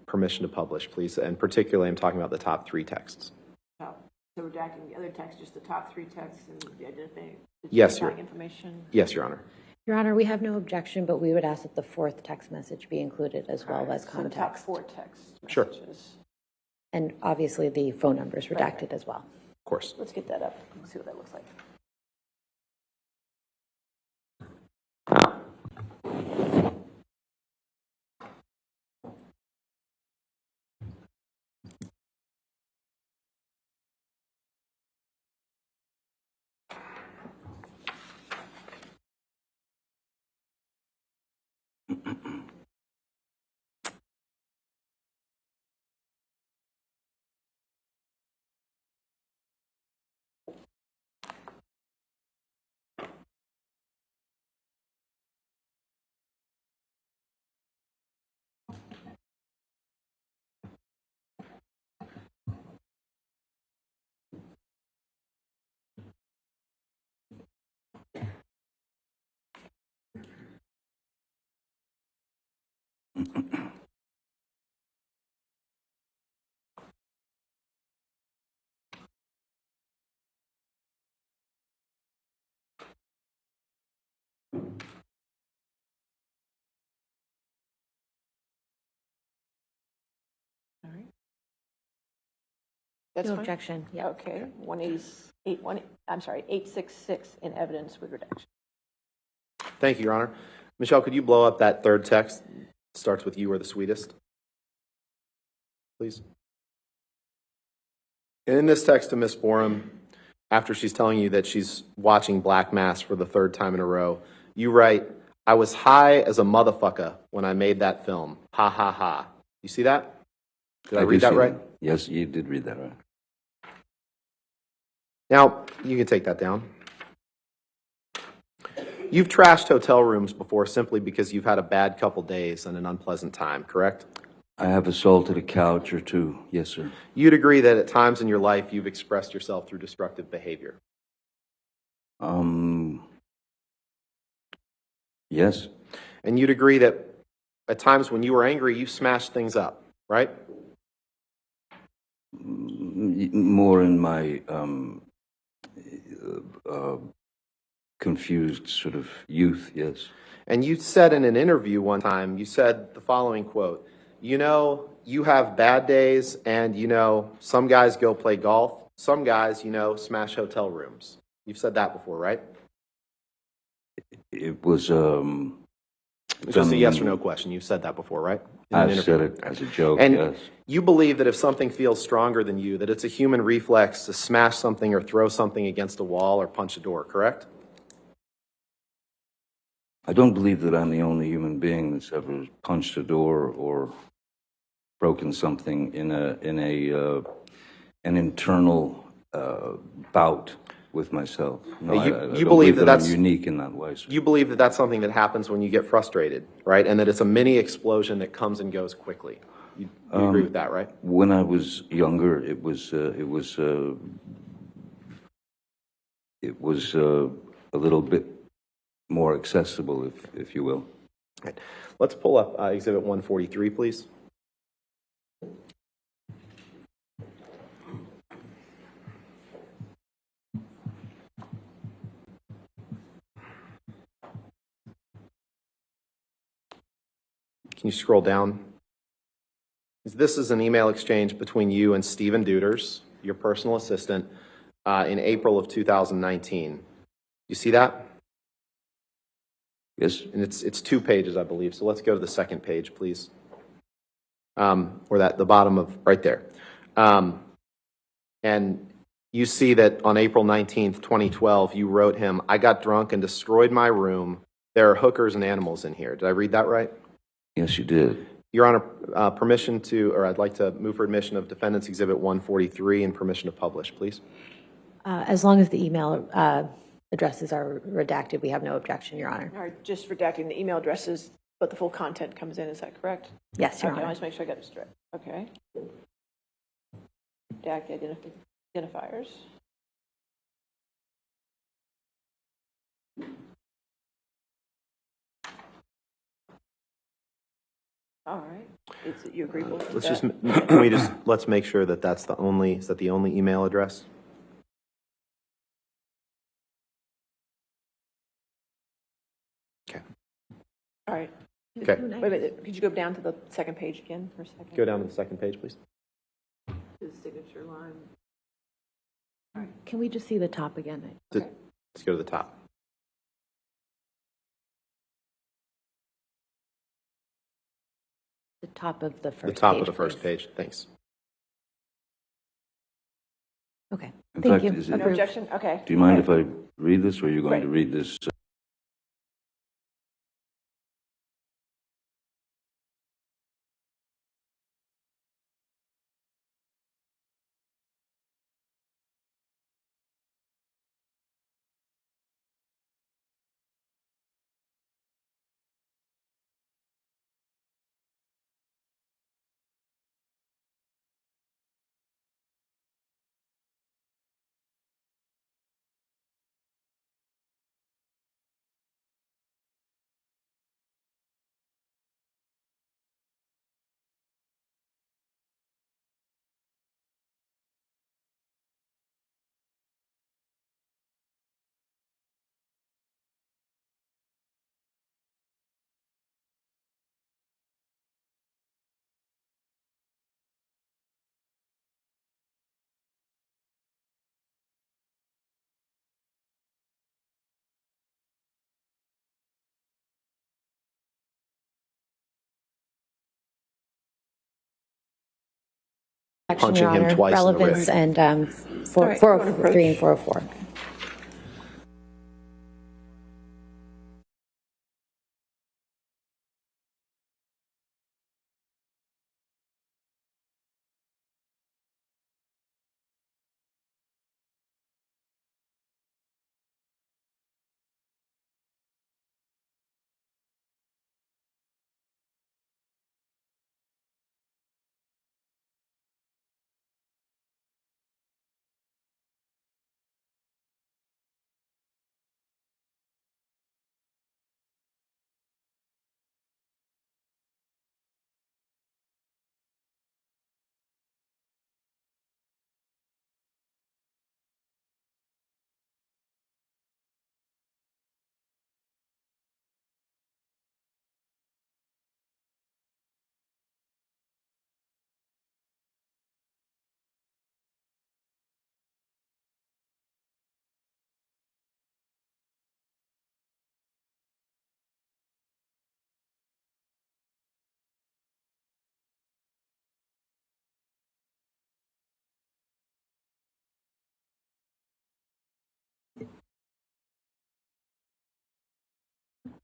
permission to publish, please. And particularly, I'm talking about the top three texts. So redacting the other text, just the top three texts and the identifying Yes, Your information. Yes, Your Honor. Your Honor, we have no objection, but we would ask that the fourth text message be included as well as So the top context. four text Sure. messages. And obviously, the phone number is redacted as well. Of course. Let's get that up and see what that looks like. All right. That's No fine? objection, yeah. Okay, 866 in evidence with redaction. Thank you, Your Honor. Michelle, could you blow up that third text? It starts with "you are the sweetest," please. And in this text to Ms. Borum, after she's telling you that she's watching Black Mass for the third time in a row, you write, "I was high as a motherfucker when I made that film. Ha, ha, ha." You see that? Did I read do that see right? Yes, you did read that right. Now, you can take that down. You've trashed hotel rooms before simply because you've had a bad couple days and an unpleasant time, correct? I have assaulted a couch or two, yes, sir. You'd agree that at times in your life you've expressed yourself through destructive behavior. Yes, And you'd agree that at times when you were angry, you smashed things up, right? more in my confused sort of youth, yes. And you said in an interview one time, you said the following quote, "You know, you have bad days and, you know, some guys go play golf. some guys, smash hotel rooms. You've said that before, right? It was, Just a yes or no question. You've said that before, right? I've said it as a joke, And yes. you believe that if something feels stronger than you, that it's a human reflex to smash something or throw something against a wall or punch a door, correct? I don't believe that I'm the only human being that's ever punched a door or broken something in an internal bout with myself. No, You- I you don't believe believe that that I'm that's- unique in that way, sir. You believe that that's something that happens when you get frustrated, right? And that it's a mini explosion that comes and goes quickly. You agree with that, right? When I was younger, it was a little bit more accessible, if you will. Right. Let's pull up Exhibit 143, please. Can you scroll down? This is an email exchange between you and Stephen Duders, your personal assistant, in April of 2019. You see that? Yes? And it's 2 pages, I believe. So let's go to the second page, please. Or the bottom of right there. And you see that on April 19th, 2012, you wrote him, "I got drunk and destroyed my room. There are hookers and animals in here." Did I read that right? Yes, you did. Your Honor, permission to, or I'd like to move for admission of Defendant's Exhibit 143 and permission to publish, please. As long as the email addresses are redacted, we have no objection, Your Honor. All right, just redacting the email addresses, but the full content comes in, is that correct? Yes, Your Okay, I Honor. want to make sure I got it straight. Okay. Redact the identifiers. All right. You agreeable with Let's that? can we just, let's make sure that is that the only email address? Okay. All right. Okay. Wait a minute, could you go down to the second page again for a second? Go down to the second page, please. His signature line. Can we just see the top again? Let's go to the top. The top of the first page. The top of the please. first page. Thanks. Okay, In thank fact, you. is it- No Approved. objection? Okay. Do you mind if I read this, or are you going Right. to read this? Action, Punching Your him Honor. twice in the Relevance wrist. and All right, 403 and 404.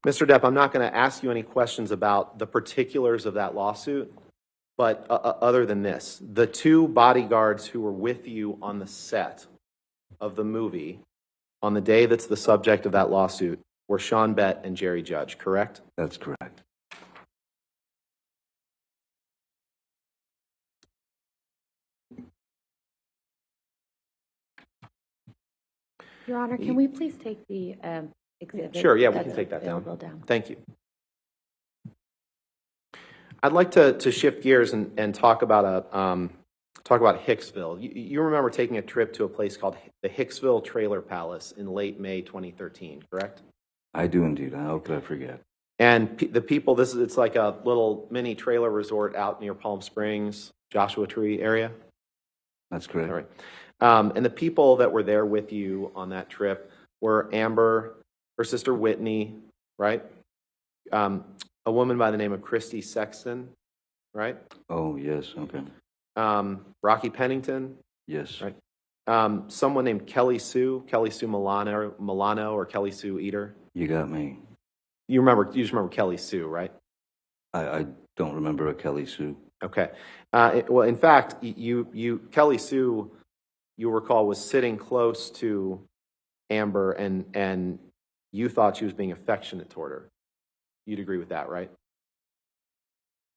Mr. Depp, I'm not going to ask you any questions about the particulars of that lawsuit, but other than this, the two bodyguards who were with you on the set of the movie on the day that's the subject of that lawsuit were Sean Bett and Jerry Judge, correct? That's correct. Your Honor, can we please take the exhibit? Sure, yeah, we can that's take that down. available down? Thank you. I'd like to shift gears and talk about Hicksville. You remember taking a trip to a place called the Hicksville Trailer Palace in late May 2013, correct? I do indeed. How could I forget? And the people, it's like a little mini trailer resort out near Palm Springs, Joshua Tree area. That's correct. All right. And the people that were there with you on that trip were Amber, her sister Whitney, right? A woman by the name of Christy Sexton, right? Oh, yes, okay. Rocky Pennington, Yes. right? Someone named Kelly Sue Milano, or Kelly Sue Eater. You got me. You just remember Kelly Sue, right? I don't remember a Kelly Sue. Okay. Well, in fact, Kelly Sue, you recall, was sitting close to Amber, and you thought she was being affectionate toward her. You'd agree with that, right?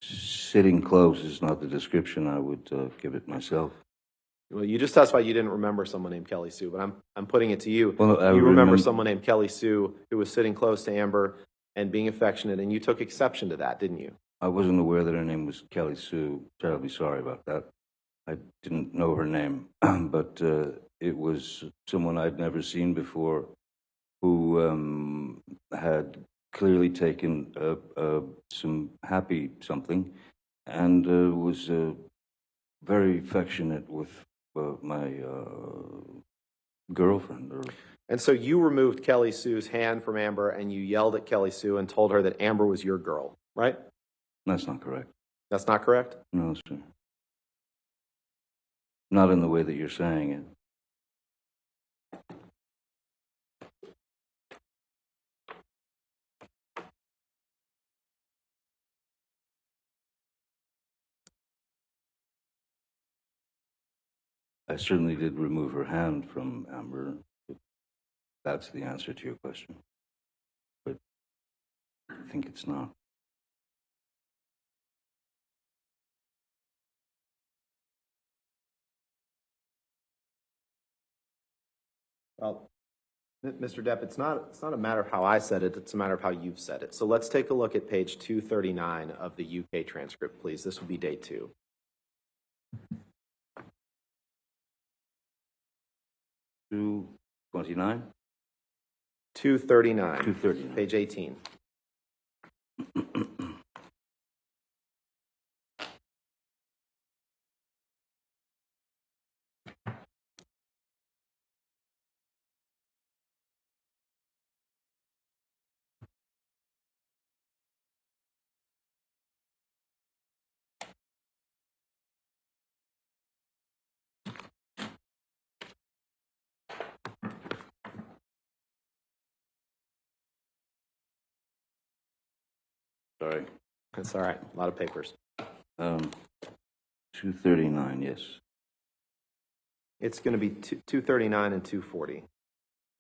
Sitting close is not the description I would give it myself. Well, you just testified you didn't remember someone named Kelly Sue, but I'm putting it to you. Well, I you remember remember someone named Kelly Sue who was sitting close to Amber and being affectionate, and you took exception to that, didn't you? I wasn't aware that her name was Kelly Sue. Terribly sorry about that. I didn't know her name, but it was someone I'd never seen before who had clearly taken some happy something and was very affectionate with my girlfriend. And so you removed Kelly Sue's hand from Amber, and you yelled at Kelly Sue and told her that Amber was your girl, right? That's not correct. That's not correct? No, sir. Not in the way that you're saying it. I certainly did remove her hand from Amber. That's the answer to your question. But I think it's not. Well, Mr. Depp, it's not a matter of how I said it, it's a matter of how you've said it. So let's take a look at page 239 of the UK transcript, please. This will be day 2. Two 29? 239. 239. Page 18. Sorry. That's all right. A lot of papers. 239, yes. It's going to be 239 and 240.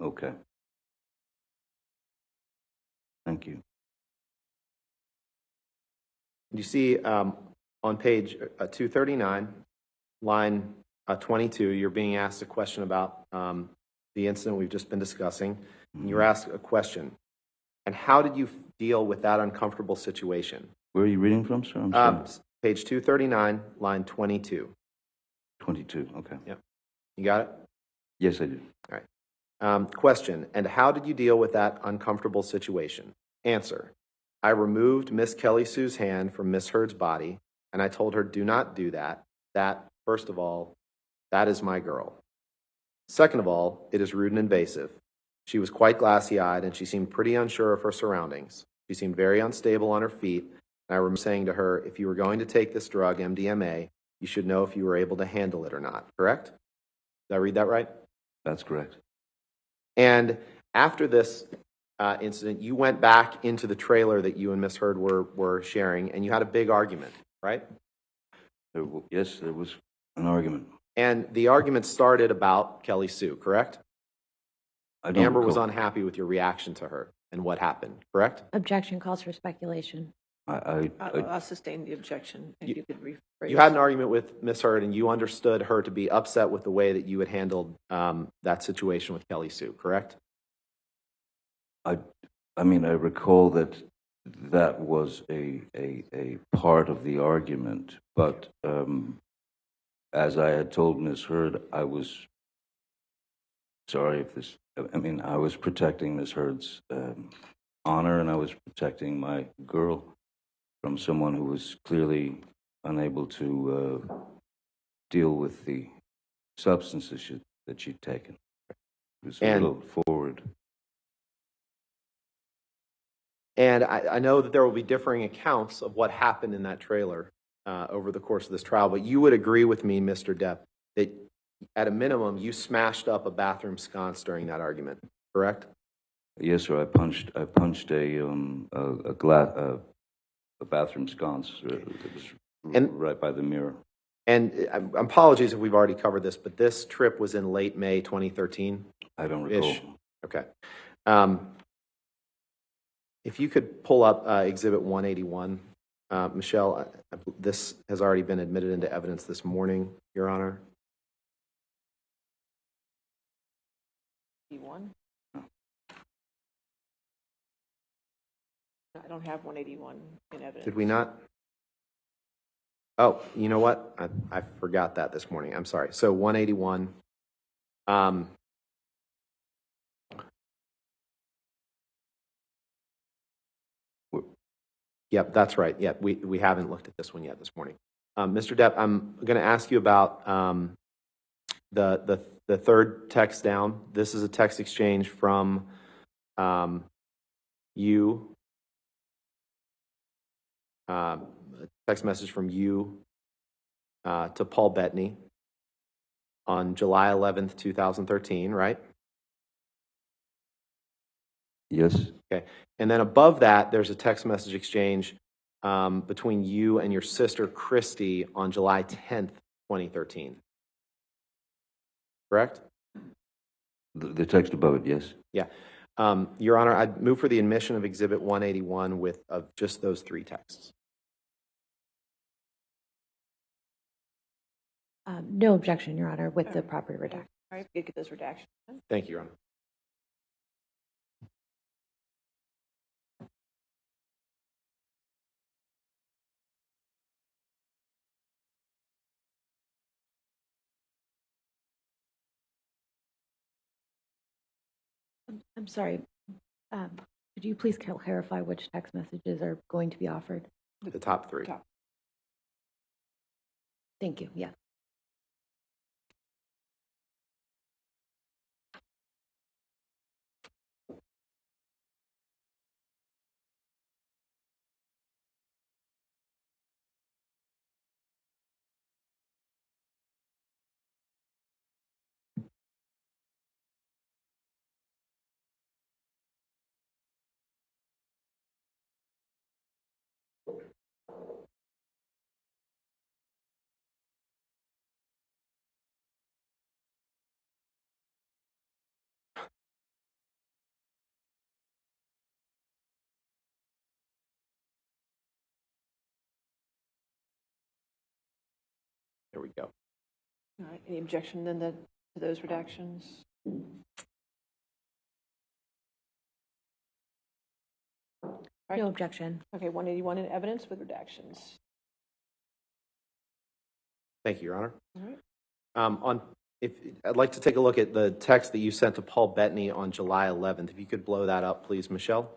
Okay. Thank you. You see on page 239, line 22, you're being asked a question about the incident we've just been discussing. And you're asked a question. And how did you deal with that uncomfortable situation? Where are you reading from, sir? I'm sorry. Page 239, line 22. 22, okay. Yep. You got it? Yes, I do. All right. Question, and how did you deal with that uncomfortable situation? Answer, I removed Miss Kelly Sue's hand from Miss Heard's body, and I told her, do not do that. That, first of all, that is my girl. Second of all, it is rude and invasive. She was quite glassy-eyed, and she seemed pretty unsure of her surroundings. She seemed very unstable on her feet, and I remember saying to her, if you were going to take this drug, MDMA, you should know if you were able to handle it or not, correct? Did I read that right? That's correct. And after this incident, you went back into the trailer that you and Miss Heard were sharing, and you had a big argument, right? Yes, there was an argument. And the argument started about Kelly Sue, correct? I don't Amber was recall. unhappy with your reaction to her and what happened, correct? Objection calls for speculation. I'll sustain the objection if you could rephrase. You had an argument with Miss Heard, and you understood her to be upset with the way that you had handled that situation with Kelly Sue, correct? I mean, I recall that that was a part of the argument, but as I had told Ms. Heard, I was sorry if this, I mean, I was protecting Ms. Heard's honor, and I was protecting my girl from someone who was clearly unable to deal with the substances that she'd taken. It was a little forward. And I know that there will be differing accounts of what happened in that trailer over the course of this trial, but you would agree with me, Mr. Depp, that at a minimum, you smashed up a bathroom sconce during that argument, correct? Yes, sir. I punched a bathroom sconce that was right by the mirror. And apologies if we've already covered this, but this trip was in late May 2013? I don't recall. Okay. If you could pull up Exhibit 181, Michelle, this has already been admitted into evidence this morning, Your Honor. 181? I don't have 181 in evidence. Did we not? Oh, you know what? I forgot that this morning. I'm sorry. So 181. Yep, that's right. Yep, we haven't looked at this one yet this morning. Mr. Depp, I'm going to ask you about the third text down. This is a text exchange from you, a text message from you to Paul Bettany on July 11th, 2013, right? Yes. Okay. And then above that, there's a text message exchange between you and your sister, Christy, on July 10th, 2013. Correct? The text above it, yes. Yeah. Your Honor, I'd move for the admission of Exhibit 181 of just those three texts. No objection, Your Honor, with the proper redaction. All right, we get those redactions. Thank you, Your Honor. I'm sorry. Could you please clarify which text messages are going to be offered? The top three. Thank you. Yeah. There we go. All right, any objection then to those redactions? Right. No objection. Okay, 181 in evidence with redactions. Thank you, Your Honor. All right. I'd like to take a look at the text that you sent to Paul Bettany on July 11th. If you could blow that up, please, Michelle.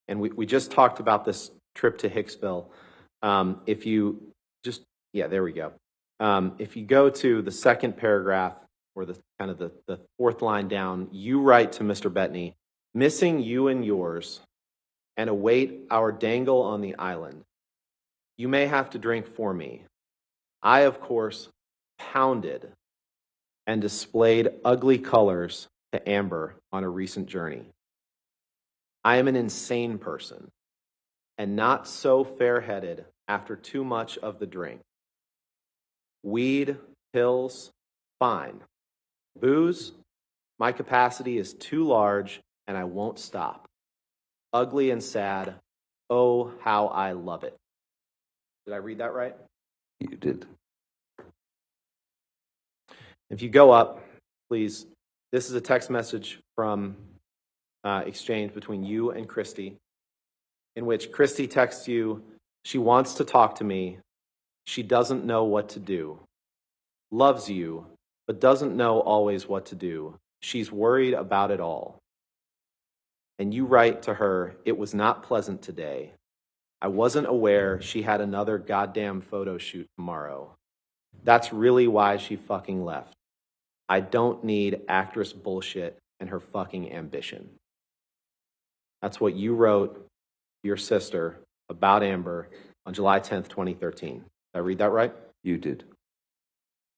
And we just talked about this trip to Hicksville. If you just, yeah, there we go. If you go to the second paragraph, or the kind of the fourth line down, you write to Mr. Bettany, missing you and yours, and await our dangle on the island. You may have to drink for me. I, of course, pounded and displayed ugly colors to Amber on a recent journey. I am an insane person and not so fair-headed after too much of the drink. Weed, pills, fine. Booze, my capacity is too large and I won't stop. Ugly and sad, oh, how I love it. Did I read that right? You did. If you go up, please, this is a text message from exchange between you and Christy, in which Christy texts you, she wants to talk to me, she doesn't know what to do, loves you, but doesn't know always what to do. She's worried about it all. And you write to her, it was not pleasant today. I wasn't aware she had another goddamn photo shoot tomorrow. That's really why she fucking left. I don't need actress bullshit and her fucking ambition. That's what you wrote to your sister about Amber on July 10th, 2013. Did I read that right? You did.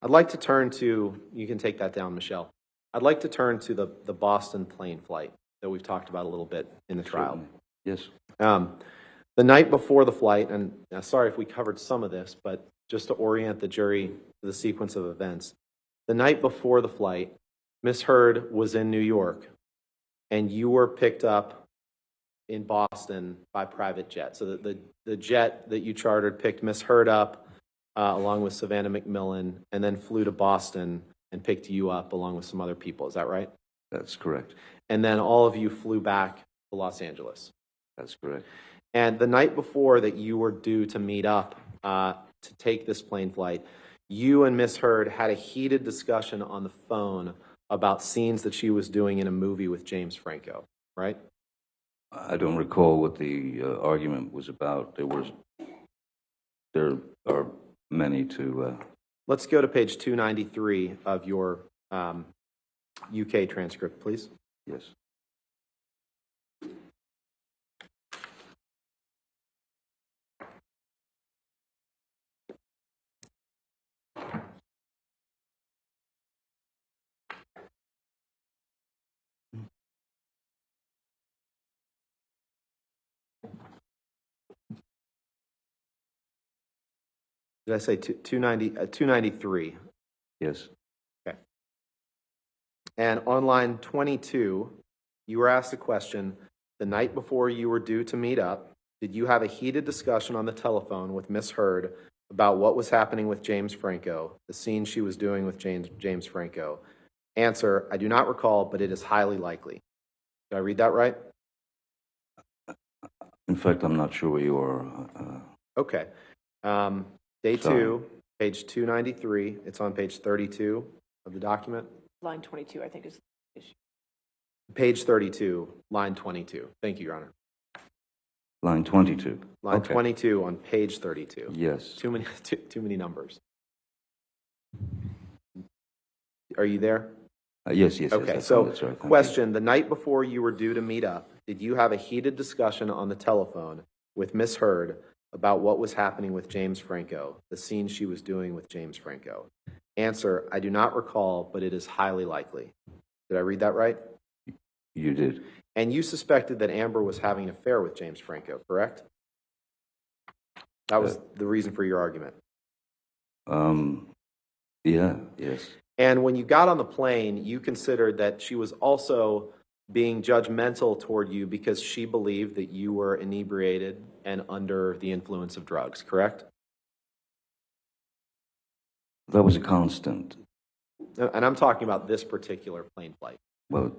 I'd like to turn to, you can take that down, Michelle. I'd like to turn to the Boston plane flight that we've talked about a little bit in the trial. Yes. The night before the flight, and sorry if we covered some of this, but just to orient the jury to the sequence of events, the night before the flight, Miss Heard was in New York, and you were picked up in Boston by private jet. So the jet that you chartered picked Miss Heard up along with Savannah McMillan, and then flew to Boston and picked you up along with some other people. Is that right? That's correct. And then all of you flew back to Los Angeles. That's correct. And the night before that you were due to meet up to take this plane flight, you and Miss Heard had a heated discussion on the phone about scenes that she was doing in a movie with James Franco, right? I don't recall what the argument was about. There are many to... Let's go to page 293 of your UK transcript, please. Yes. Did I say 293? Yes. Okay. And on line 22, you were asked a question, the night before you were due to meet up, did you have a heated discussion on the telephone with Miss Heard about what was happening with James Franco, the scene she was doing with James Franco? Answer, I do not recall, but it is highly likely. Did I read that right? In fact, I'm not sure where you are. Okay. Day Sorry. 2, page 293. It's on page 32 of the document. Line 22, I think, is the issue. Page 32, line 22. Thank you, Your Honor. Line 22. Line Okay. 22 on page 32. Yes. Too many numbers. Are you there? Yes, yes, Okay, yes. so That's right. Thank you. question, the night before you were due to meet up, did you have a heated discussion on the telephone with Miss Heard about what was happening with James Franco, the scene she was doing with James Franco? Answer, I do not recall, but it is highly likely. Did I read that right? You did. And you suspected that Amber was having an affair with James Franco, correct? That was the reason for your argument. Yeah, yes. And when you got on the plane, you considered that she was also being judgmental toward you because she believed that you were inebriated and under the influence of drugs, correct? That was a constant. And I'm talking about this particular plane flight. Well,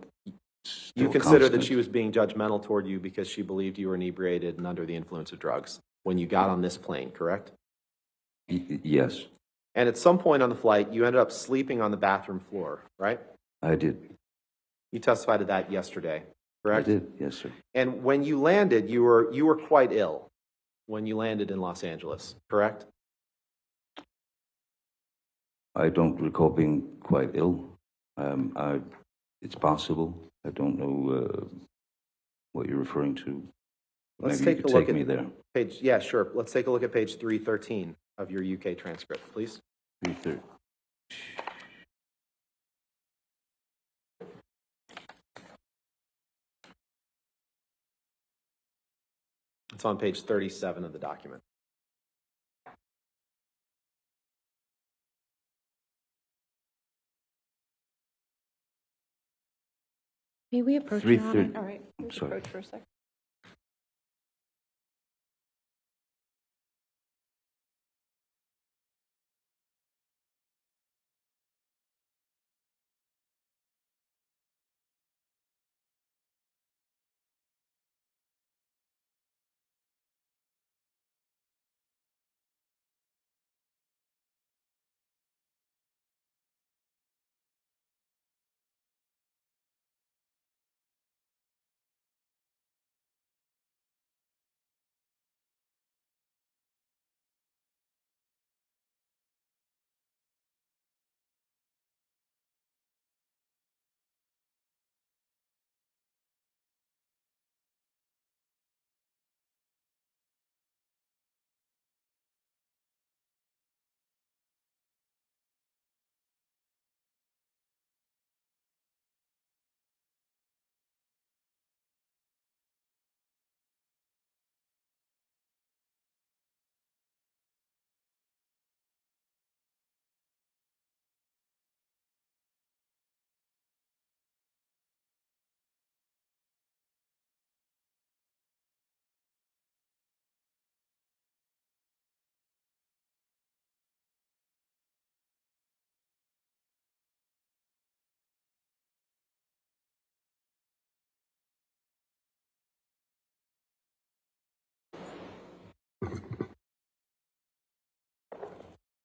You consider that she was being judgmental toward you because she believed you were inebriated and under the influence of drugs when you got on this plane, correct? Yes, And at some point on the flight, you ended up sleeping on the bathroom floor, right? I did. You testified to that yesterday, correct? I did, yes, sir. And when you landed, you were quite ill when you landed in Los Angeles, correct? I don't recall being quite ill. It's possible. I don't know what you're referring to. Let's Maybe take you a could look take at me there. Yeah, sure. Let's take a look at page 313 of your UK transcript, please. 3:30. It's on page 37 of the document. May we approach, Your Honor? 3:30. All right, let's sorry. approach for a second.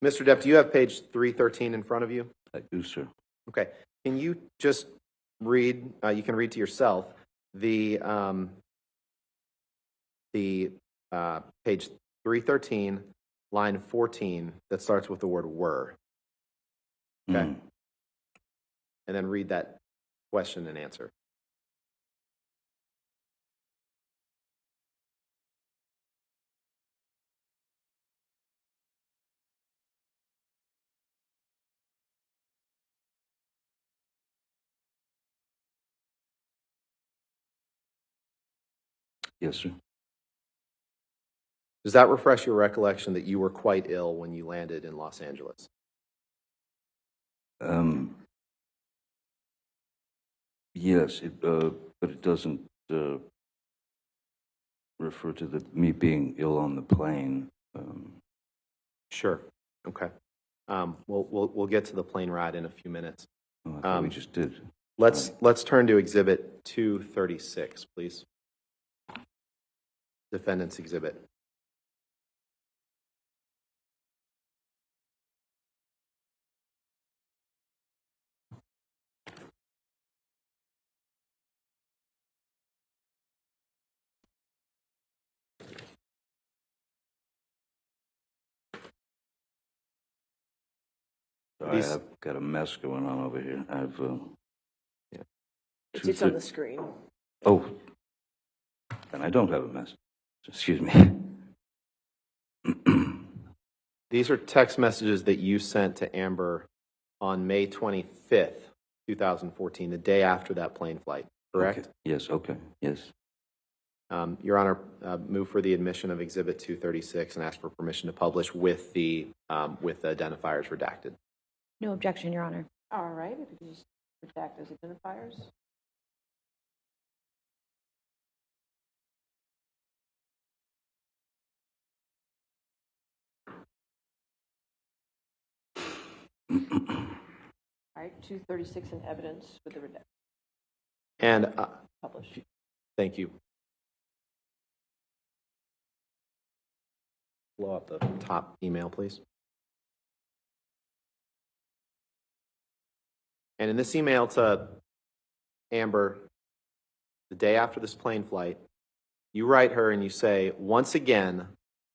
Mr. Depp, do you have page 313 in front of you? I do, sir. Okay. Can you just read, you can read to yourself, the page 313, line 14, that starts with the word were. Okay. Mm. And then read that question and answer. Yes, sir. Does that refresh your recollection that you were quite ill when you landed in Los Angeles? Yes, but it doesn't refer to me being ill on the plane. Sure. Okay. We'll get to the plane ride in a few minutes. I thought we just did. Let's turn to Exhibit 236, please. Defendant's Exhibit. Sorry, I've got a mess going on over here. I've It's on the screen. Oh, and I don't have a mess. Excuse me. These are text messages that you sent to Amber on May 25th, 2014, the day after that plane flight, correct? Okay. Yes, okay, yes. Your Honor, move for the admission of Exhibit 236 and ask for permission to publish with the identifiers redacted. No objection, Your Honor. All right, if you just redact those identifiers. All right, 236 in evidence with the redact. And Publish. thank you. Blow up the top email, please. And in this email to Amber, the day after this plane flight, you write her and you say, once again,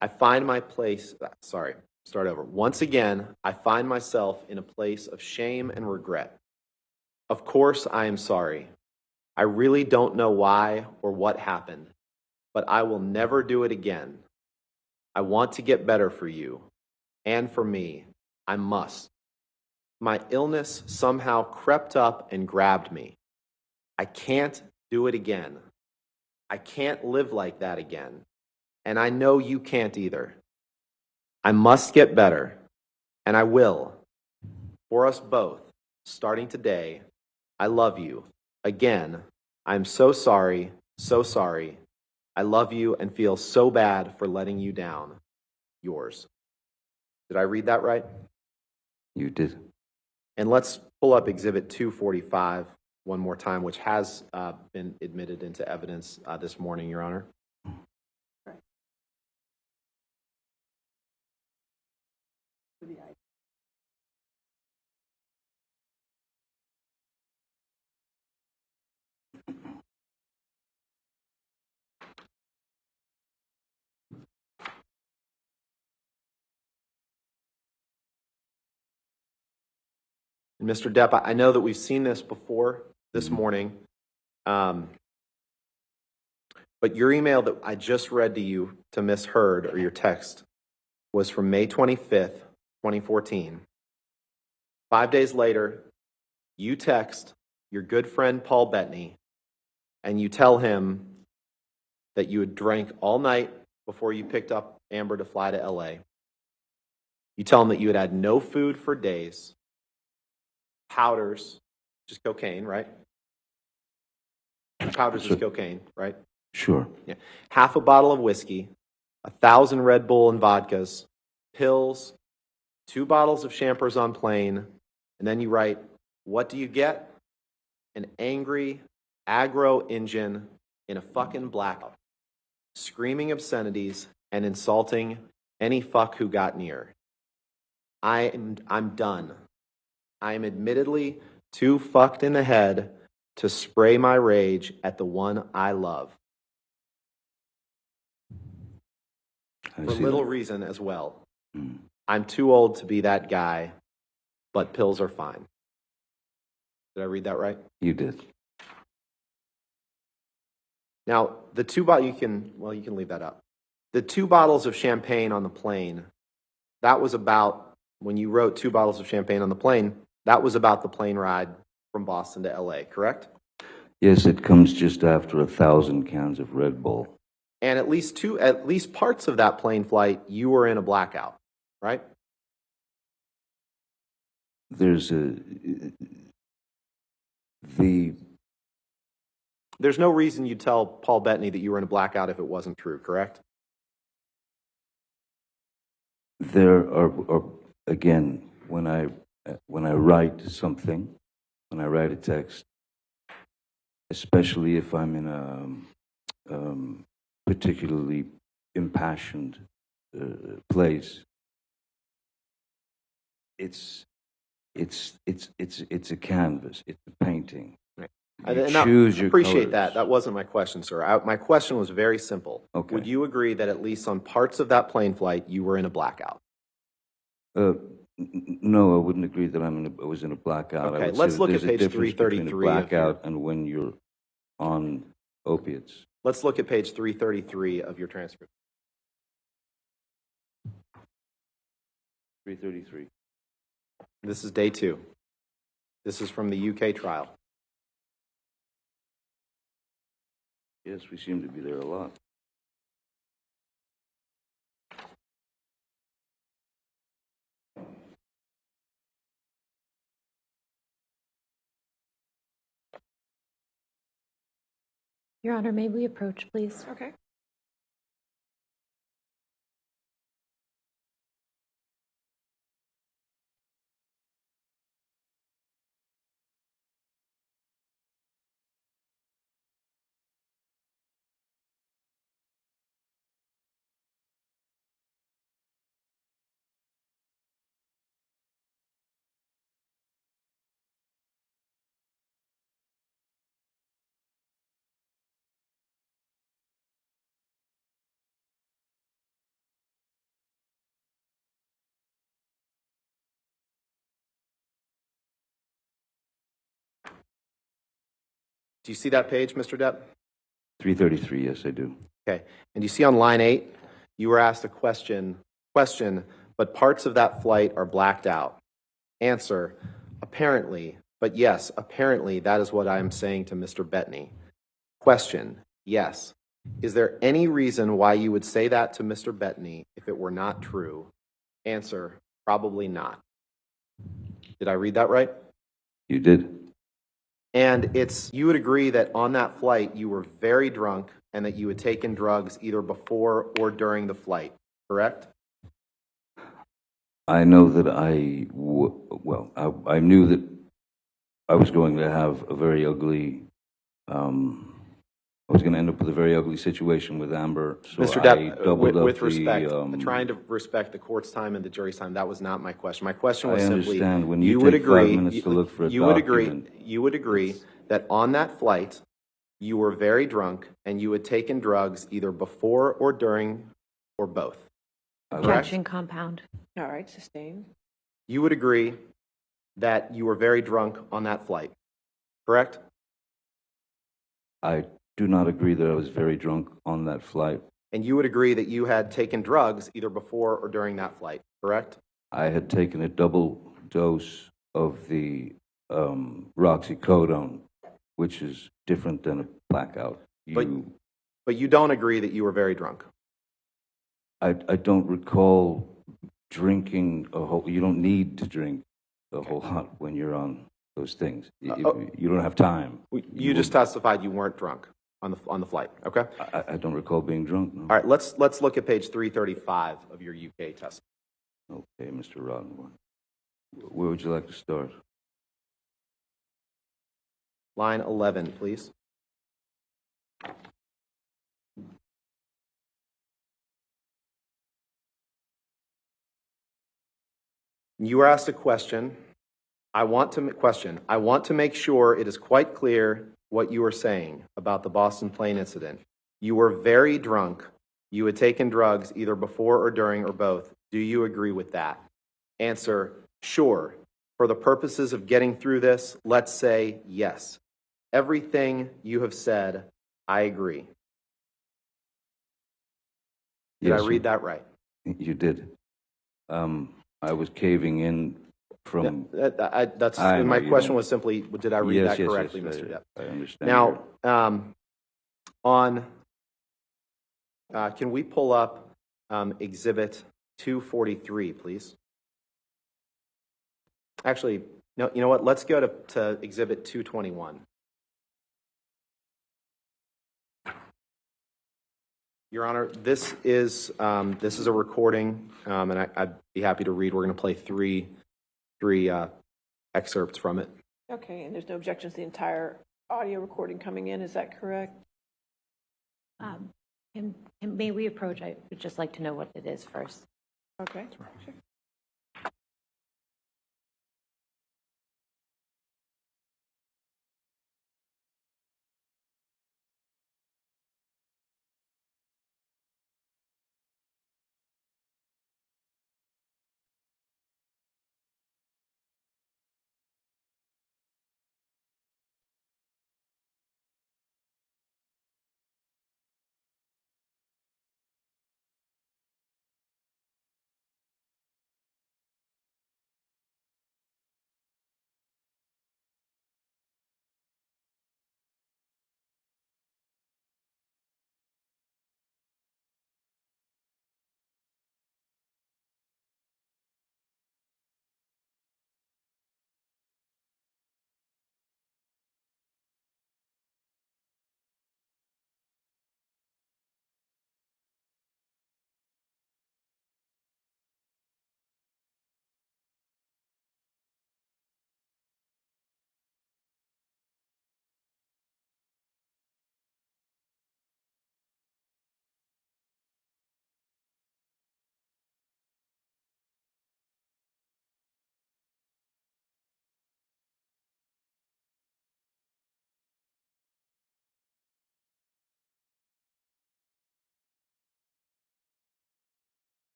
I find my place, sorry, start over. Once again, I find myself in a place of shame and regret. Of course, I am sorry. I really don't know why or what happened, but I will never do it again. I want to get better for you. and for me. I must. My illness somehow crept up and grabbed me. I can't do it again. I can't live like that again. And I know you can't either. I must get better, and I will. For us both, starting today, I love you. Again, I'm so sorry, so sorry. I love you and feel so bad for letting you down. Yours. Did I read that right? You did. And let's pull up Exhibit 245 one more time, which has been admitted into evidence this morning, Your Honor. And Mr. Depp, I know that we've seen this before this morning, but your email that I just read to you to Ms. Hurd, or your text, was from May 25th, 2014. 5 days later, you text your good friend Paul Bettany, and you tell him that you had drank all night before you picked up Amber to fly to LA. You tell him that you had had no food for days, powders, just cocaine, right? Powders is cocaine, right? Sure. Yeah. Half a bottle of whiskey, 1,000 Red Bull and vodkas, pills, 2 bottles of Champers on plane, and then you write, what do you get? An angry, aggro engine in a fucking blackout, screaming obscenities and insulting any fuck who got near. I'm done. I am admittedly too fucked in the head to spray my rage at the one I love. For little reason as well. I'm too old to be that guy, but pills are fine. Did I read that right? You did. Now, the 2 bottles, you can leave that up. The 2 bottles of champagne on the plane, that was about, when you wrote 2 bottles of champagne on the plane, that was about the plane ride from Boston to LA, correct? Yes, it comes just after 1,000 cans of Red Bull. And at least parts of that plane flight, you were in a blackout, right? There's There's no reason you'd tell Paul Bettany that you were in a blackout if it wasn't true, correct? There are again, when I write something, when I write a text, especially if I'm in a particularly impassioned place, it's a canvas, it's a painting. Right. You choose your appreciate colors. that. That wasn't my question, sir. My question was very simple. Okay. Would you agree that at least on parts of that plane flight, you were in a blackout? No, I wouldn't agree that I was in a blackout. Okay, I would let's say look that at page there's a difference between 333 a of blackout and when you're on opiates. Let's look at page 333 of your transcript. 333. This is day 2. This is from the UK trial. Yes, we seem to be there a lot. Your Honor, may we approach, please? Okay. Do you see that page, Mr. Depp? 333, yes, I do. Okay. And you see on line 8, you were asked a question but parts of that flight are blacked out. Answer, apparently, but yes, apparently that is what I am saying to Mr. Bettany. Question, yes. Is there any reason why you would say that to Mr. Bettany if it were not true? Answer, probably not. Did I read that right? You did. And you would agree that on that flight you were very drunk and that you had taken drugs either before or during the flight, correct? I know that I knew that I was going to have a very ugly, I was going to end up with a very ugly situation with Amber. So Mr. Depp, with respect, trying to respect the court's time and the jury's time, that was not my question. My question was simply, I understand when you take 5 minutes to look for a document. You would agree that on that flight, you were very drunk and you had taken drugs either before or during or both. Objection compound. All right, sustained. You would agree that you were very drunk on that flight, correct? I do not agree that I was very drunk on that flight. And you would agree that you had taken drugs either before or during that flight, correct? I had taken a double dose of the roxycodone, which is different than a blackout. But you don't agree that you were very drunk? I don't recall drinking a whole. You don't need to drink a whole lot when you're on those things. You don't have time. You just testified you weren't drunk on the flight, okay? I don't recall being drunk, no. All right, let's look at page 335 of your UK testimony. Okay, Mr. Roddenberry. Where would you like to start? Line 11, please. You were asked a question. I want to make sure it is quite clear what you are saying about the Boston plane incident. You were very drunk. You had taken drugs either before or during or both. Do you agree with that? Answer, sure. For the purposes of getting through this, let's say yes. Everything you have said, I agree. Did I read that right? You did. I was caving in from... My question was simply, did I read that correctly, yes, Mr. Depp? I understand. Now, can we pull up Exhibit 243, please? Actually, no. You know what? Let's go to Exhibit 221. Your Honor, this is a recording, and I'd be happy to read. We're going to play three excerpts from it. Okay, and there's no objections to the entire audio recording coming in, is that correct? And may we approach? I would just like to know what it is first. Okay, sure.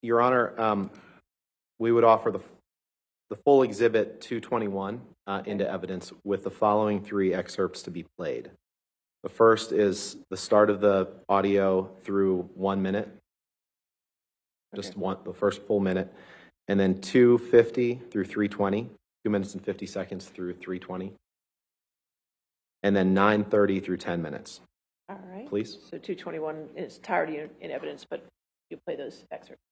Your Honor, we would offer the full Exhibit 221. into evidence with the following 3 excerpts to be played. The first is the start of the audio through 1 minute, just the first full minute, and then 2:50 through 3:20, 2 minutes and 50 seconds through 3:20, and then 9:30 through 10 minutes. All right. Please. So 221 is entirety in evidence, but you play those excerpts.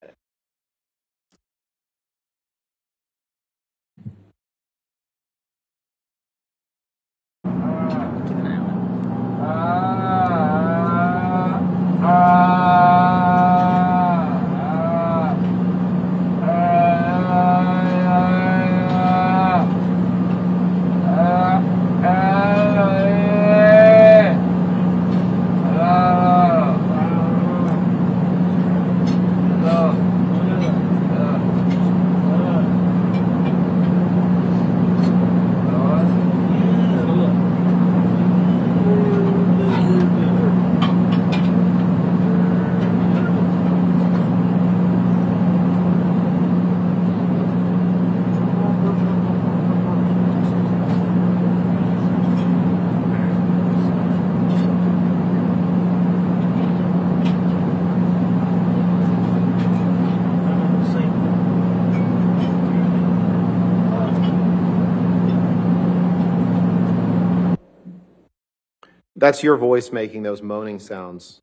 That's your voice making those moaning sounds.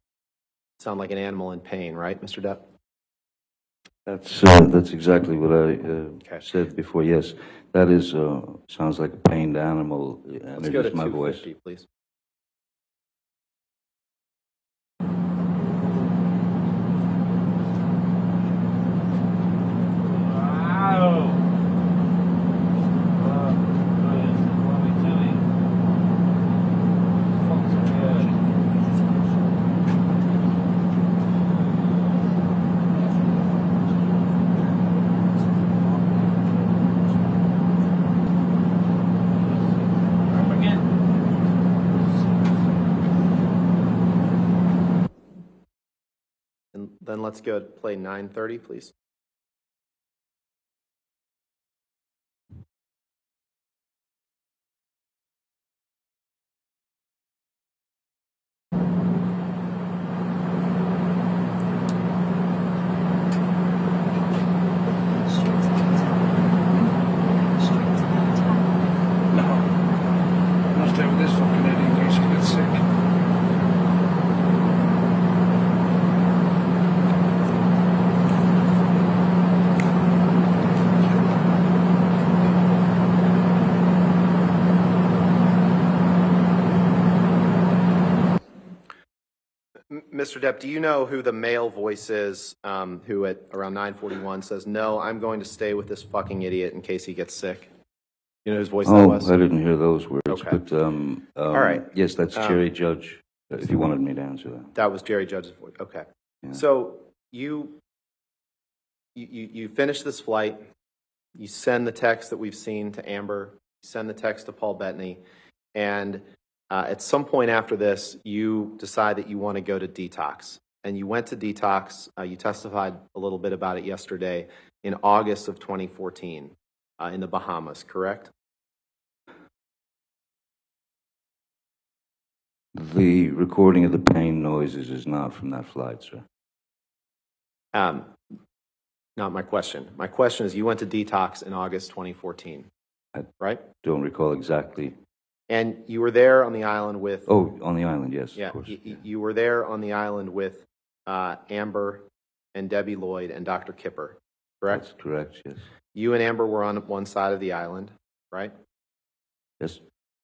Sound like an animal in pain, right, Mr. Depp? That's exactly what I said before. Yes, that is sounds like a pained animal, and Let's it go to is my voice. 250, please. And then let's go play 9:30, please. Stay with this fucking idiot in case he gets sick. Mr. Depp, do you know who the male voice is who at around 9:41 says, "No, I'm going to stay with this fucking idiot in case he gets sick"? You know whose voice that was? I didn't hear those words. Okay. But All right. yes, that's Jerry Judge. If you wanted me to answer that. That was Jerry Judge's voice. Okay. Yeah. So you finish this flight. You send the text that we've seen to Amber. You send the text to Paul Bettany, and at some point after this, you decide that you want to go to detox. And you went to detox. You testified a little bit about it yesterday in August of 2014 in the Bahamas, correct? The recording of the pain noises is not from that flight, sir. Not my question. My question is, you went to detox in August 2014, right? Don't recall exactly. And you were there on the island with... Oh, on the island, yes, Yeah, of course. you were there on the island with Amber and Debbie Lloyd and Dr. Kipper, correct? That's correct, yes. You and Amber were on one side of the island, right? Yes.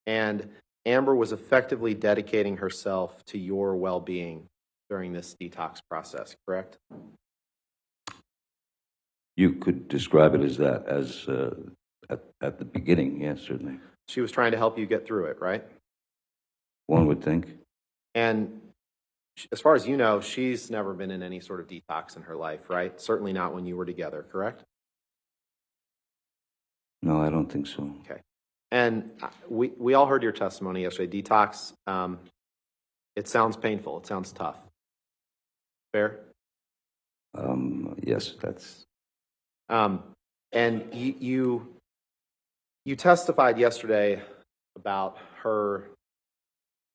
And Amber was effectively dedicating herself to your well-being during this detox process, correct? You could describe it as that, at the beginning, yes, certainly. She was trying to help you get through it, right? One would think. And as far as you know, she's never been in any sort of detox in her life, right? Certainly not when you were together, correct? No, I don't think so. Okay. And we all heard your testimony yesterday. Detox, it sounds painful. It sounds tough. Fair? Yes, that's... And you You testified yesterday about her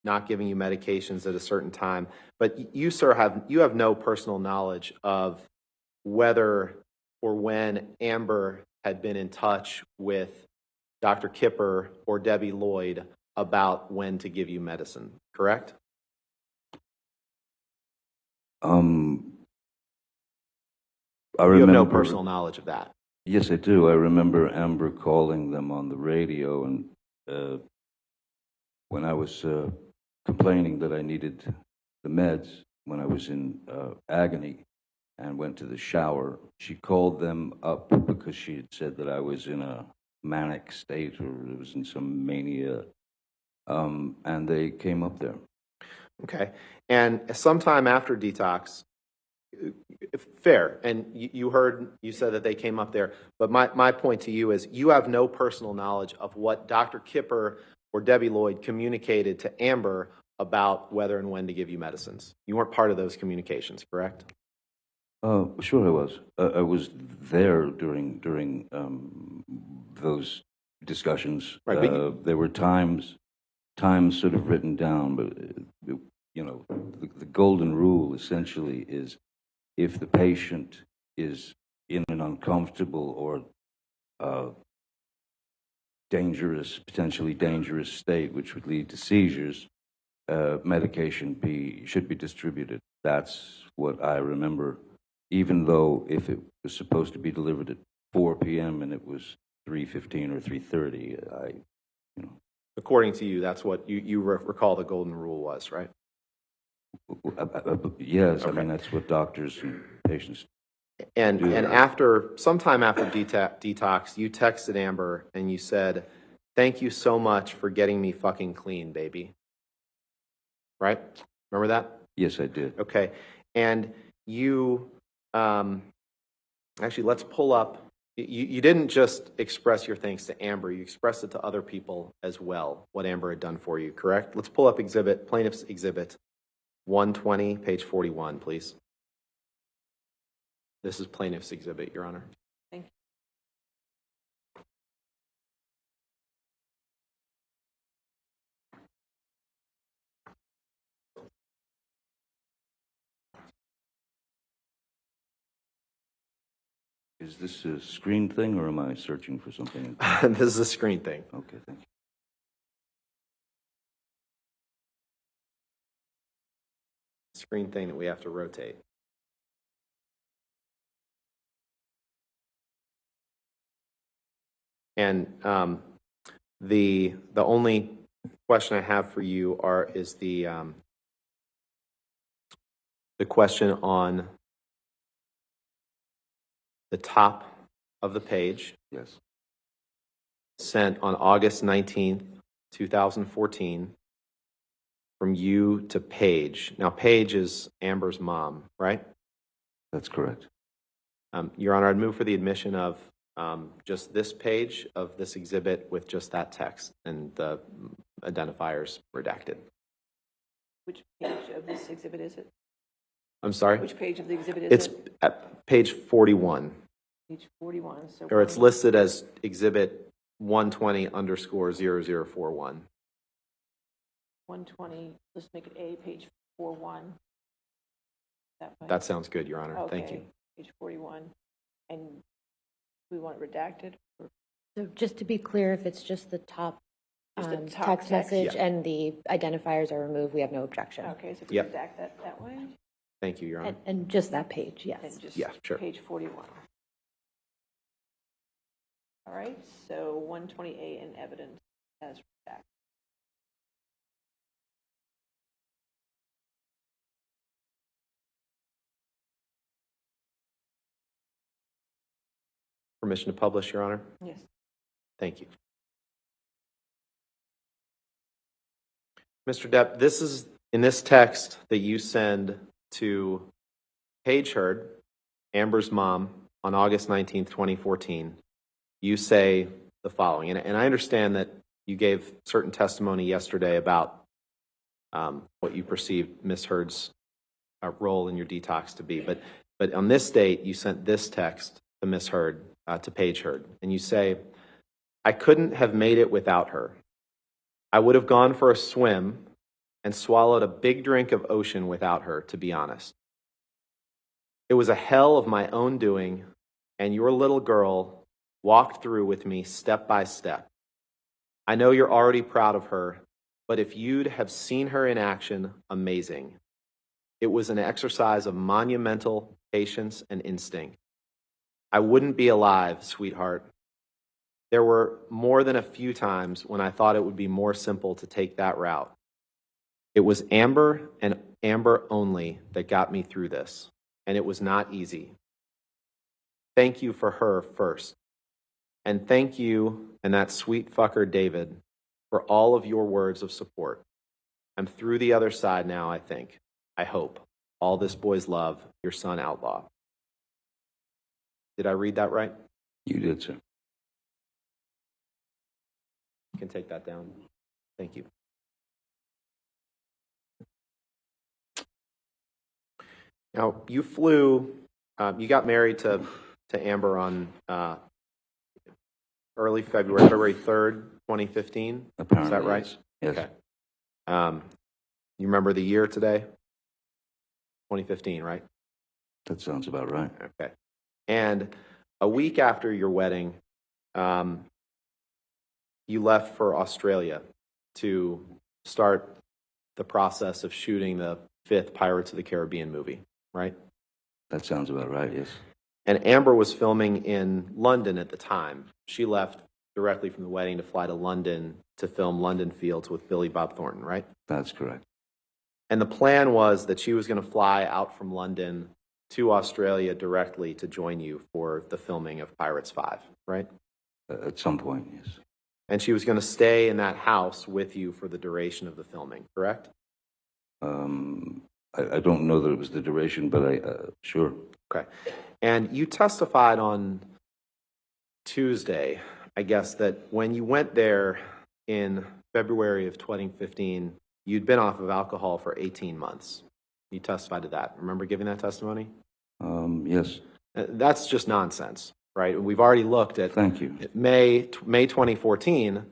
not giving you medications at a certain time, but you, sir, have no personal knowledge of whether or when Amber had been in touch with Dr. Kipper or Debbie Lloyd about when to give you medicine, correct? I You remember, have no personal knowledge of that. Yes, I do. I remember Amber calling them on the radio, and when I was complaining that I needed the meds when I was in agony and went to the shower, she called them up because she had said that I was in a manic state or was in some mania, and they came up there. Okay. And sometime after detox, fair, and you said that they came up there, but my point to you is you have no personal knowledge of what Dr. Kipper or Debbie Lloyd communicated to Amber about whether and when to give you medicines. You weren't part of those communications, correct? Sure, I was. I was there during those discussions. Right, but there were times sort of written down, but the golden rule essentially is if the patient is in an uncomfortable or potentially dangerous state, which would lead to seizures, medication should be distributed. That's what I remember, even though if it was supposed to be delivered at 4 p.m. and it was 3:15 or 3:30, according to you, that's what you recall the golden rule was, right? Yes, Okay. I mean, that's what doctors and patients And do. sometime after detox, you texted Amber and you said, "Thank you so much for getting me fucking clean, baby." Right? Remember that? Yes, I did. Okay. And you, actually, let's pull up. You didn't just express your thanks to Amber. You expressed it to other people as well, what Amber had done for you, correct? Let's pull up Plaintiff's Exhibit 120, page 41, please. This is Plaintiff's Exhibit, Your Honor. Thank you. Is this a screen thing, or am I searching for something? This is a screen thing. Okay, thank you. Screen thing that we have to rotate. And the only question I have for you is the question on the top of the page. Yes. Sent on August 19th, 2014, from you to Paige. Now, Paige is Amber's mom, right? That's correct. Your Honor, I'd move for the admission of just this page of this exhibit with just that text and the identifiers redacted. Which page of this exhibit is it? I'm sorry? Which page of the exhibit is It's it? at page 41, Page 41. So or it's listed as exhibit 120_0041. 120, let's make it A, page 41. That sounds good, Your Honor. Thank you. Okay, page 41. And we want it redacted? Or So just to be clear, if it's just the top Just the top text text? message Yeah. and the identifiers are removed, we have no objection. Okay, so if we Yep. redact that way, Thank you, Your Honor. And just that page, yes. then just Yeah, sure. page 41. All right, so 120A in evidence as redacted. Permission to publish, Your Honor? Yes. Thank you. Mr. Depp, this is in this text that you send to Paige Heard, Amber's mom, on August 19th, 2014. You say the following, and I understand that you gave certain testimony yesterday about what you perceived Ms. Heard's role in your detox to be, but on this date, you sent this text to Ms. Heard, to Paige Heard, and you say, I couldn't have made it without her. I would have gone for a swim and swallowed a big drink of ocean without her, to be honest. It was a hell of my own doing, and your little girl walked through with me step by step. I know you're already proud of her, but if you'd have seen her in action, amazing. It was an exercise of monumental patience and instinct. I wouldn't be alive, sweetheart. There were more than a few times when I thought it would be more simple to take that route. It was Amber and Amber only that got me through this, and it was not easy. Thank you for her first. And thank you and that sweet fucker David for all of your words of support. I'm through the other side now, I think. I hope. All this boy's love, your son Outlaw. Did I read that right? You did, sir. You can take that down. Thank you. Now, you flew, you got married to Amber on early February 3rd, 2015. Apparently, Is that right? Yes. Okay. You remember the year today? 2015, right? That sounds about right. Okay. And a week after your wedding, you left for Australia to start the process of shooting the 5th Pirates of the Caribbean movie, right? That sounds about right, yes. And Amber was filming in London at the time. She left directly from the wedding to fly to London to film London Fields with Billy Bob Thornton, right? That's correct. And the plan was that she was going to fly out from London to Australia directly to join you for the filming of Pirates 5, right? At some point, yes. And she was going to stay in that house with you for the duration of the filming, correct? I don't know that it was the duration, but sure. Okay. And you testified on Tuesday, I guess, that when you went there in February of 2015, you'd been off of alcohol for 18 months. You testified to that. Remember giving that testimony? Yes. That's just nonsense, right? We've already looked at Thank you. May 2014,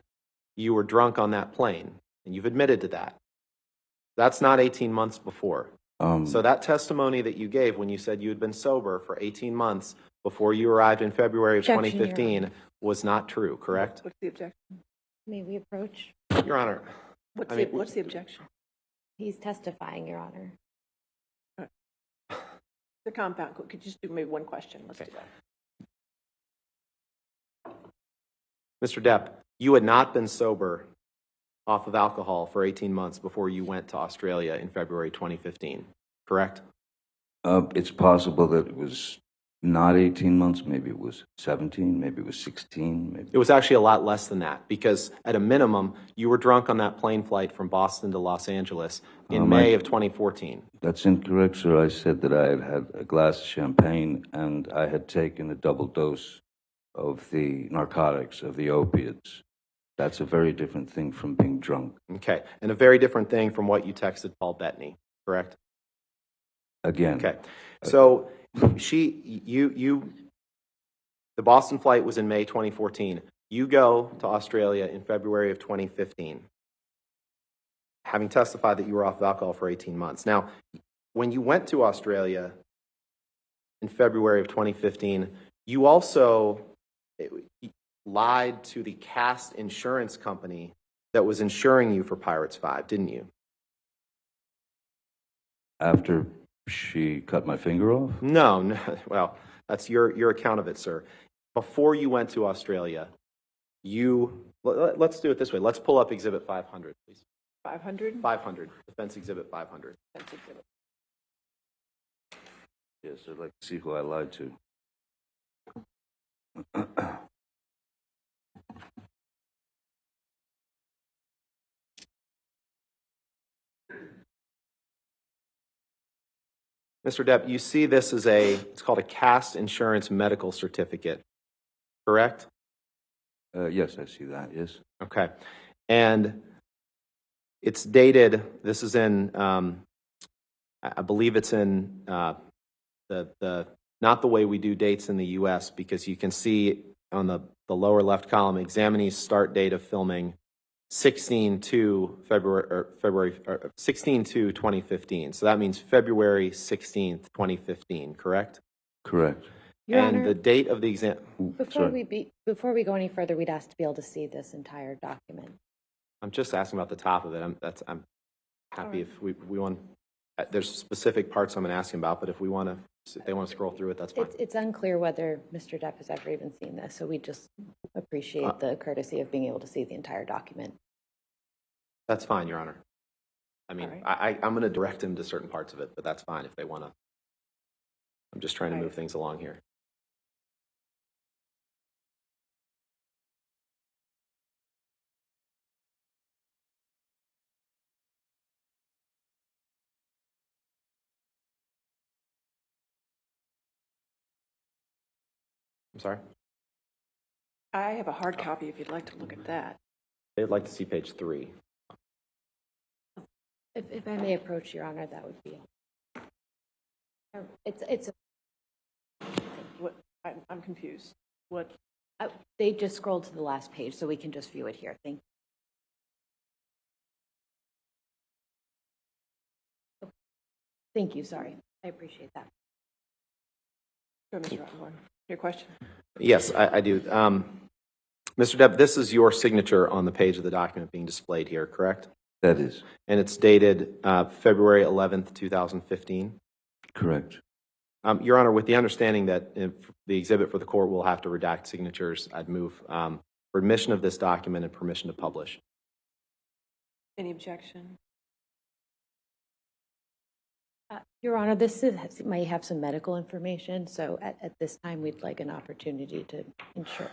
you were drunk on that plane, and you've admitted to that. That's not 18 months before. So that testimony that you gave when you said you had been sober for 18 months before you arrived in February of Objection, Your 2015 was not true, correct? What's the objection? May we approach? Your Honor, What's the objection? He's testifying, Your Honor. The compound code. Could you just do maybe one question? Let's Okay. do that. Mr. Depp, you had not been sober off of alcohol for 18 months before you went to Australia in February 2015, correct? It's possible that it was not 18 months. Maybe it was 17. Maybe it was 16. Maybe. It was actually a lot less than that because at a minimum, you were drunk on that plane flight from Boston to Los Angeles in May of 2014. That's incorrect, sir. I said that I had had a glass of champagne and I had taken a double dose of the narcotics, of the opiates. That's a very different thing from being drunk. Okay, and a very different thing from what you texted Paul Bettany, correct? Again. Okay, so the Boston flight was in May 2014. You go to Australia in February of 2015, having testified that you were off of alcohol for 18 months. Now, when you went to Australia in February of 2015, you also lied to the cast insurance company that was insuring you for Pirates 5, didn't you? After she cut my finger off? No, well, that's your account of it, sir. Before you went to Australia, let's do it this way. Let's pull up Exhibit 500, please. 500? 500, Defense Exhibit 500. That's exhibit. Yes, I'd like to see who I lied to. Mr. Depp, you see this as it's called a cast insurance medical certificate, correct? Yes, I see that, yes. Okay. And it's dated, this is in, I believe it's in not the way we do dates in the U.S., because you can see on the lower left column, examinee's start date of filming 16/2/2015. So that means February 16th, 2015, correct? Correct. Your And Honor, the date of the exam, before we go any further, we'd ask to be able to see this entire document. I'm just asking about the top of it. I'm happy if we want, there's specific parts I'm going to ask him about, but if we want to, if they want to scroll through it, that's fine. It's unclear whether Mr. Depp has ever even seen this, so we just appreciate the courtesy of being able to see the entire document. That's fine, Your Honor. I mean, I'm going to direct him to certain parts of it, but that's fine if they want to. I'm just trying to move things along here. I'm sorry? I have a hard copy if you'd like to look at that. They'd like to see page 3. If I may approach, Your Honor, that would be. It's What, I'm confused. What, they just scrolled to the last page, so we can just view it here. Thank you. Thank you, sorry. I appreciate that. go, Mr. Rottenborn, your question? Yes, I do. Mr. Depp, this is your signature on the page of the document being displayed here, correct? That is And it's dated February 11th, 2015? correct. Your Honor, with the understanding that if the exhibit for the court will have to redact signatures, I'd move for admission of this document and permission to publish. Any objection? Your Honor, may have some medical information, so at this time, we'd like an opportunity to ensure.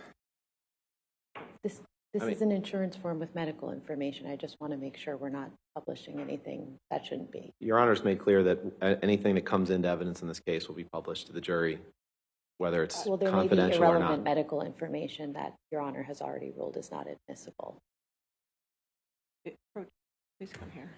This is an insurance form with medical information. I just want to make sure we're not publishing anything that shouldn't be. Your Honor's made clear that anything that comes into evidence in this case will be published to the jury, whether it's Well, there may be confidential or irrelevant not. medical information that Your Honor has already ruled is not admissible. Please come here.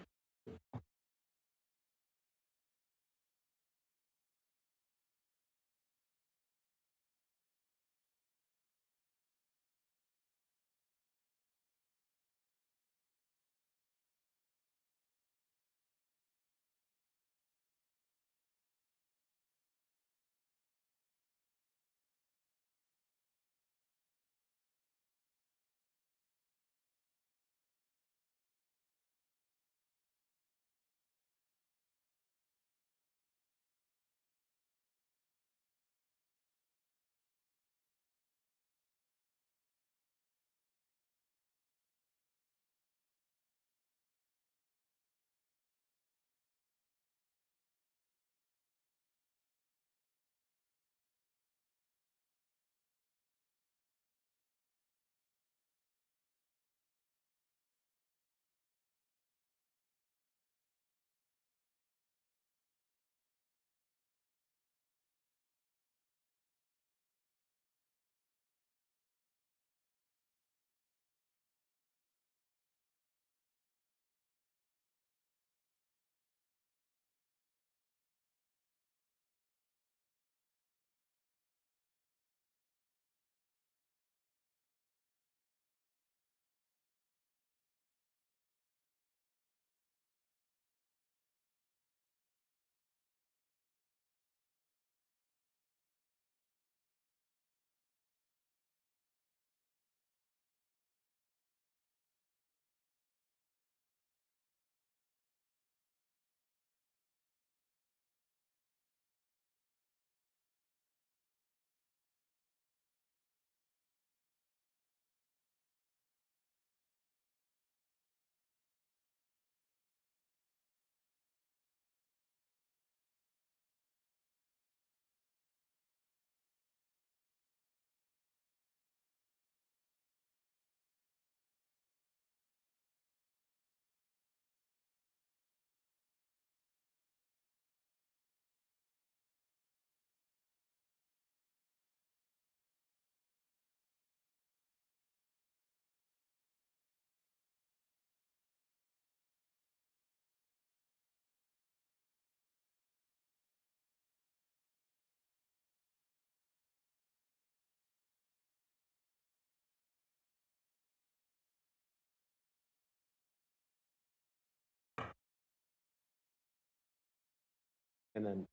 And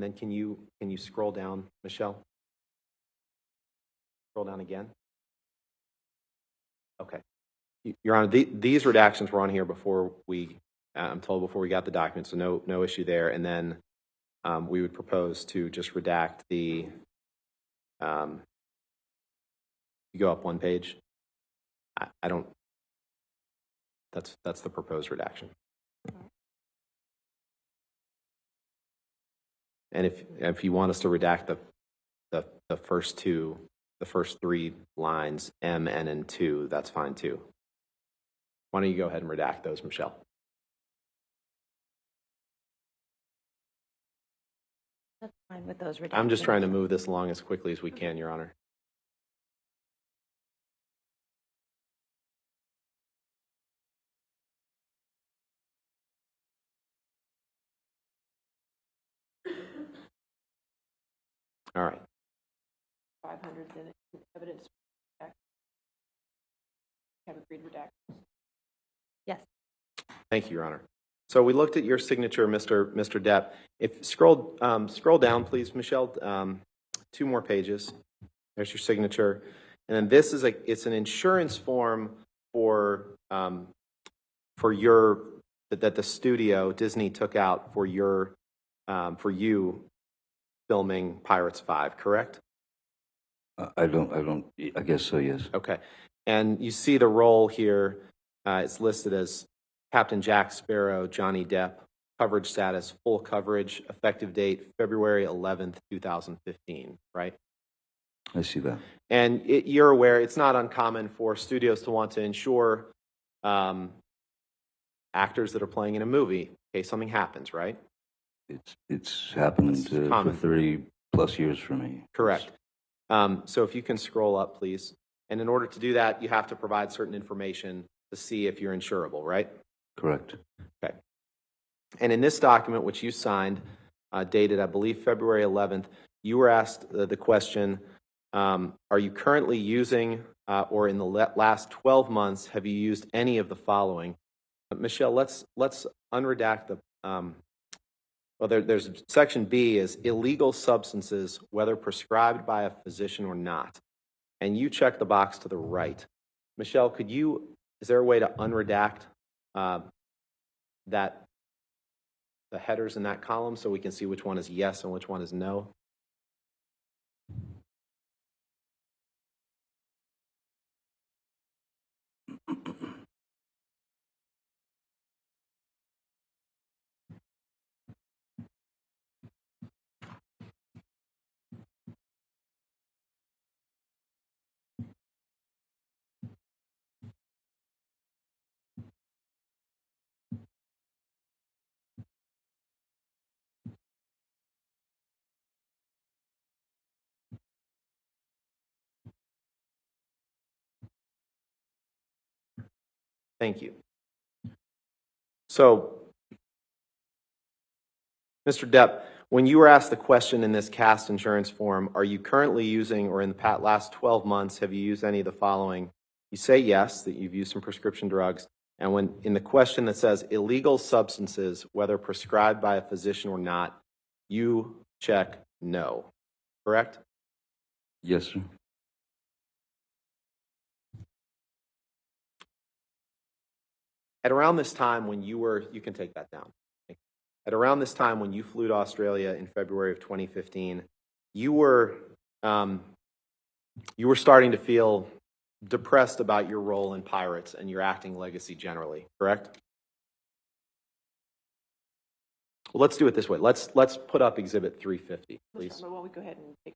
then can you scroll down, Michelle? Scroll down again. Okay. Your Honor, these redactions were on here before we, I'm told, before we got the document, so no issue there. And then we would propose to just redact the, you go up one page. I don't, that's the proposed redaction. And if you want us to redact the first two, the first three lines, M, N, and 2, that's fine too. Why don't you go ahead and redact those, Michelle? That's fine with those redactions. I'm just trying to move this along as quickly as we can, Your Honor. All right. 500 then evidence. Have agreed redactions. Yes. Thank you, Your Honor. So we looked at your signature, Mr. Depp. If scroll down, please, Michelle. 2 more pages. There's your signature, and then this is it's an insurance form for your that the studio Disney took out for you filming Pirates 5, correct? I guess so, yes. Okay. And you see the role here. It's listed as Captain Jack Sparrow, Johnny Depp, coverage status, full coverage, effective date, February 11th, 2015, right? I see that. And you're aware it's not uncommon for studios to want to insure actors that are playing in a movie in case something happens, right? It's happened for 30 plus years for me. Correct. So if you can scroll up, please. And in order to do that, you have to provide certain information to see if you're insurable, right? Correct. Okay. And in this document, which you signed, dated, I believe, February 11th, you were asked the question, are you currently using, or in the last 12 months, have you used any of the following? Michelle, let's unredact the, well, there's section B is illegal substances, whether prescribed by a physician or not. And you check the box to the right. Michelle, is there a way to unredact the headers in that column so we can see which one is yes and which one is no? Thank you. So, Mr. Depp, when you were asked the question in this cast insurance form, are you currently using, or in the last 12 months, have you used any of the following? You say yes, that you've used some prescription drugs. And when in the question that says illegal substances, whether prescribed by a physician or not, you check no, correct? Yes, sir. At around this time when you can take that down. At around this time when you flew to Australia in February of 2015, you were starting to feel depressed about your role in Pirates and your acting legacy generally, correct? Well, let's do it this way. Let's put up Exhibit 350, please. Well, we go ahead and take.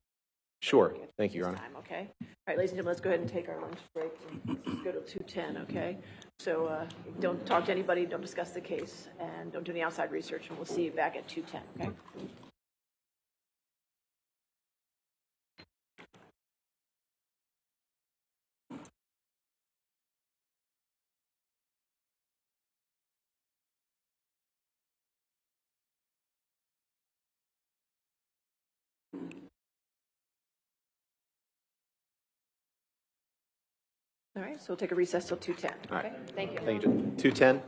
Sure. Thank you, Your Honor. Time, okay. All right, ladies and gentlemen, let's go ahead and take our lunch break and go to 2:10, okay? So don't talk to anybody, don't discuss the case, and don't do any outside research, and we'll see you back at 2:10, okay? All right, so we'll take a recess till 2:10. All right. Okay, thank you. Thank you. 2:10?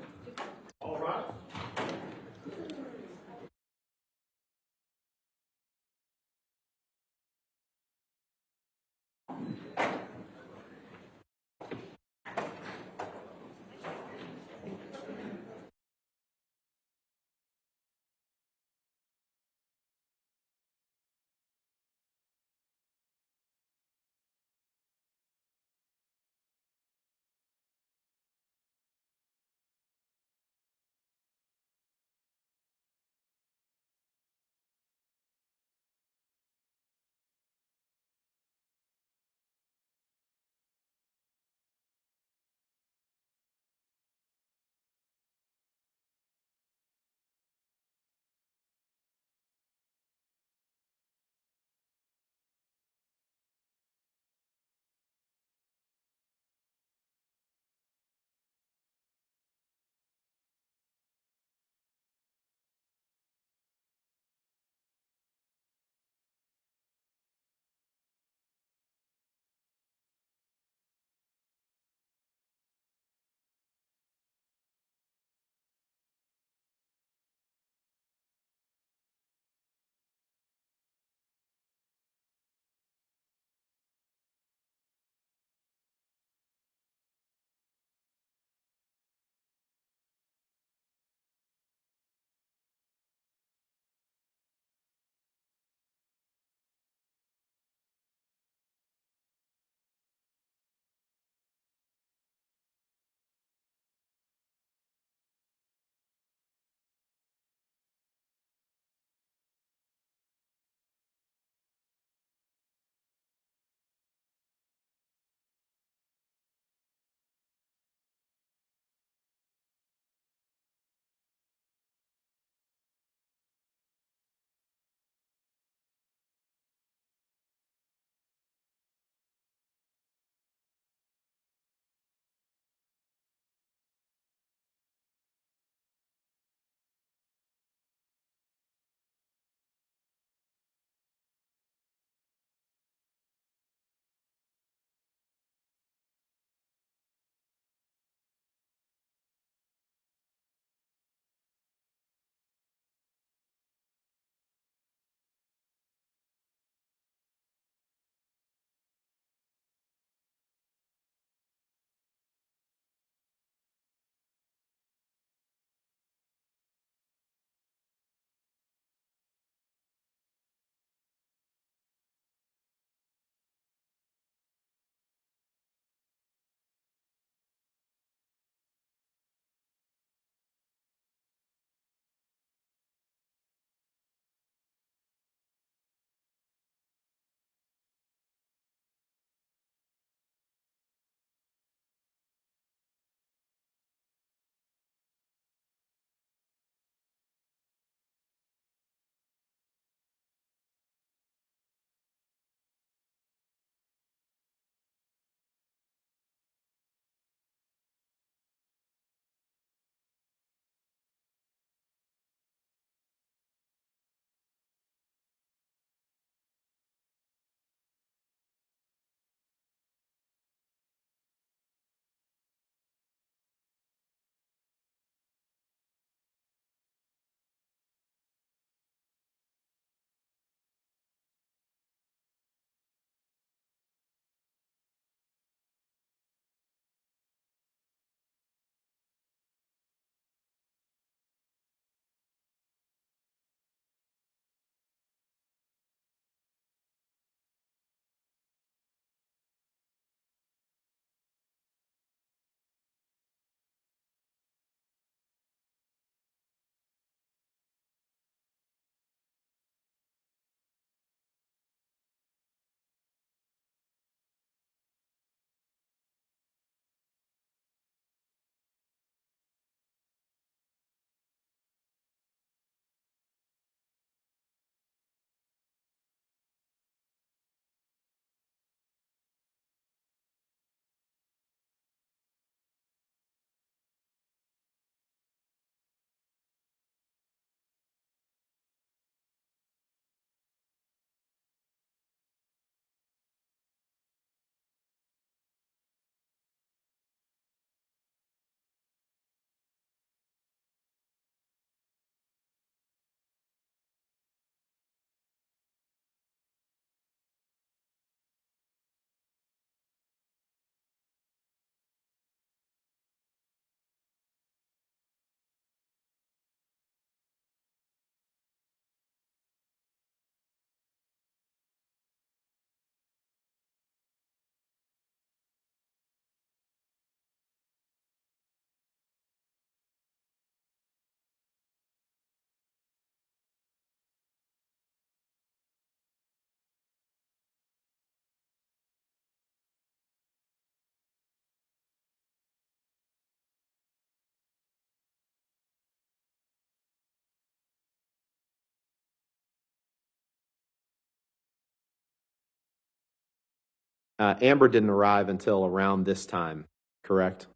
Amber didn't arrive until around this time, correct?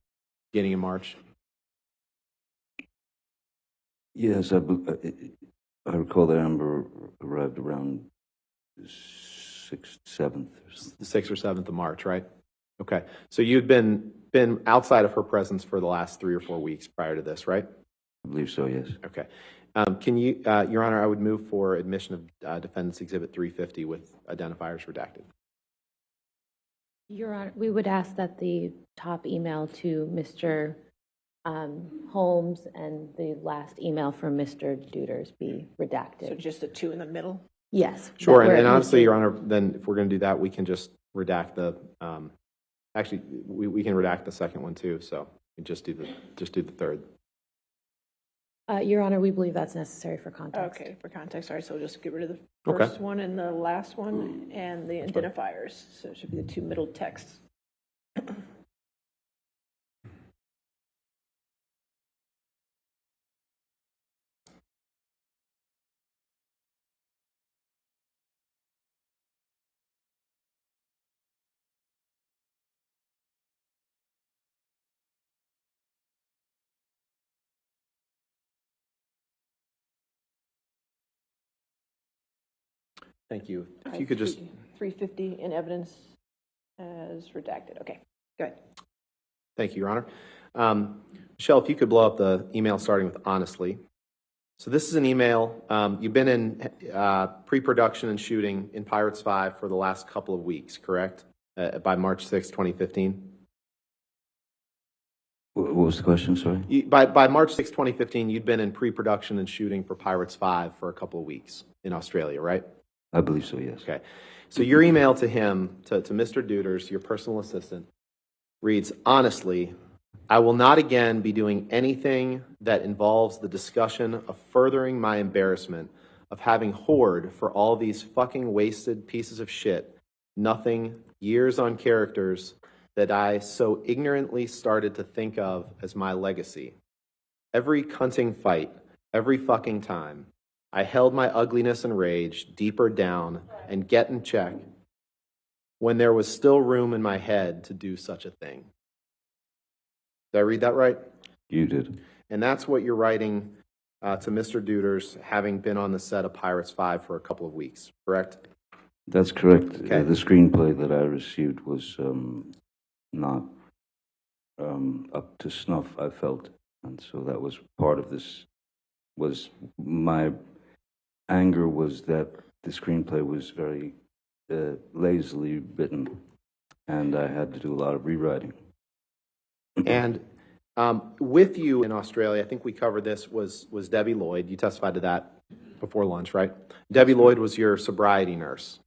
Beginning of March? Yes, I recall that Amber arrived around 6th, 7th. The 6th or 7th of March, right? Okay. So you'd been outside of her presence for the last 3 or 4 weeks prior to this, right? I believe so, yes. Okay. Can you, Your Honor, I would move for admission of Defendant's Exhibit 350 with identifiers redacted. Your Honor, we would ask that the top email to Mr. Holmes and the last email from Mr. Duders be redacted. So just the two in the middle? Yes. Sure, that and we're- honestly, Your Honor, then if we're going to do that, we can just redact the, actually, we can redact the second one too, so we just do the third. Your Honor, we believe that's necessary for context. Okay, for context, all right, so we'll just get rid of the Okay. first one and the last one and the identifiers. So it should be the two middle texts. Thank you. If you could just, 350 in evidence as redacted. Okay, go ahead. thank you, Your Honor. Michelle, if you could blow up the email starting with honestly. So this is an email. You've been in pre-production and shooting in Pirates 5 for the last couple of weeks, correct? By March 6, 2015? What was the question, sorry? By March 6, 2015, you'd been in pre-production and shooting for Pirates 5 for a couple of weeks in Australia, right? I believe so, yes. Okay. So your email to him, to Mr. Duders, your personal assistant, reads, honestly, I will not again be doing anything that involves the discussion of furthering my embarrassment of having whored for all these fucking wasted pieces of shit, nothing, years on characters that I so ignorantly started to think of as my legacy. Every cunting fight, every fucking time, I held my ugliness and rage deeper down and get in check when there was still room in my head to do such a thing. Did I read that right? You did. And that's what you're writing to Mr. Duders, having been on the set of Pirates 5 for a couple of weeks, correct? That's correct. Okay. The screenplay that I received was not up to snuff, I felt. And so that was part of this, was my anger was that the screenplay was very lazily written, and I had to do a lot of rewriting. And with you in Australia, I think we covered this, was Debbie Lloyd. You testified to that before lunch, right? Debbie Lloyd was your sobriety nurse.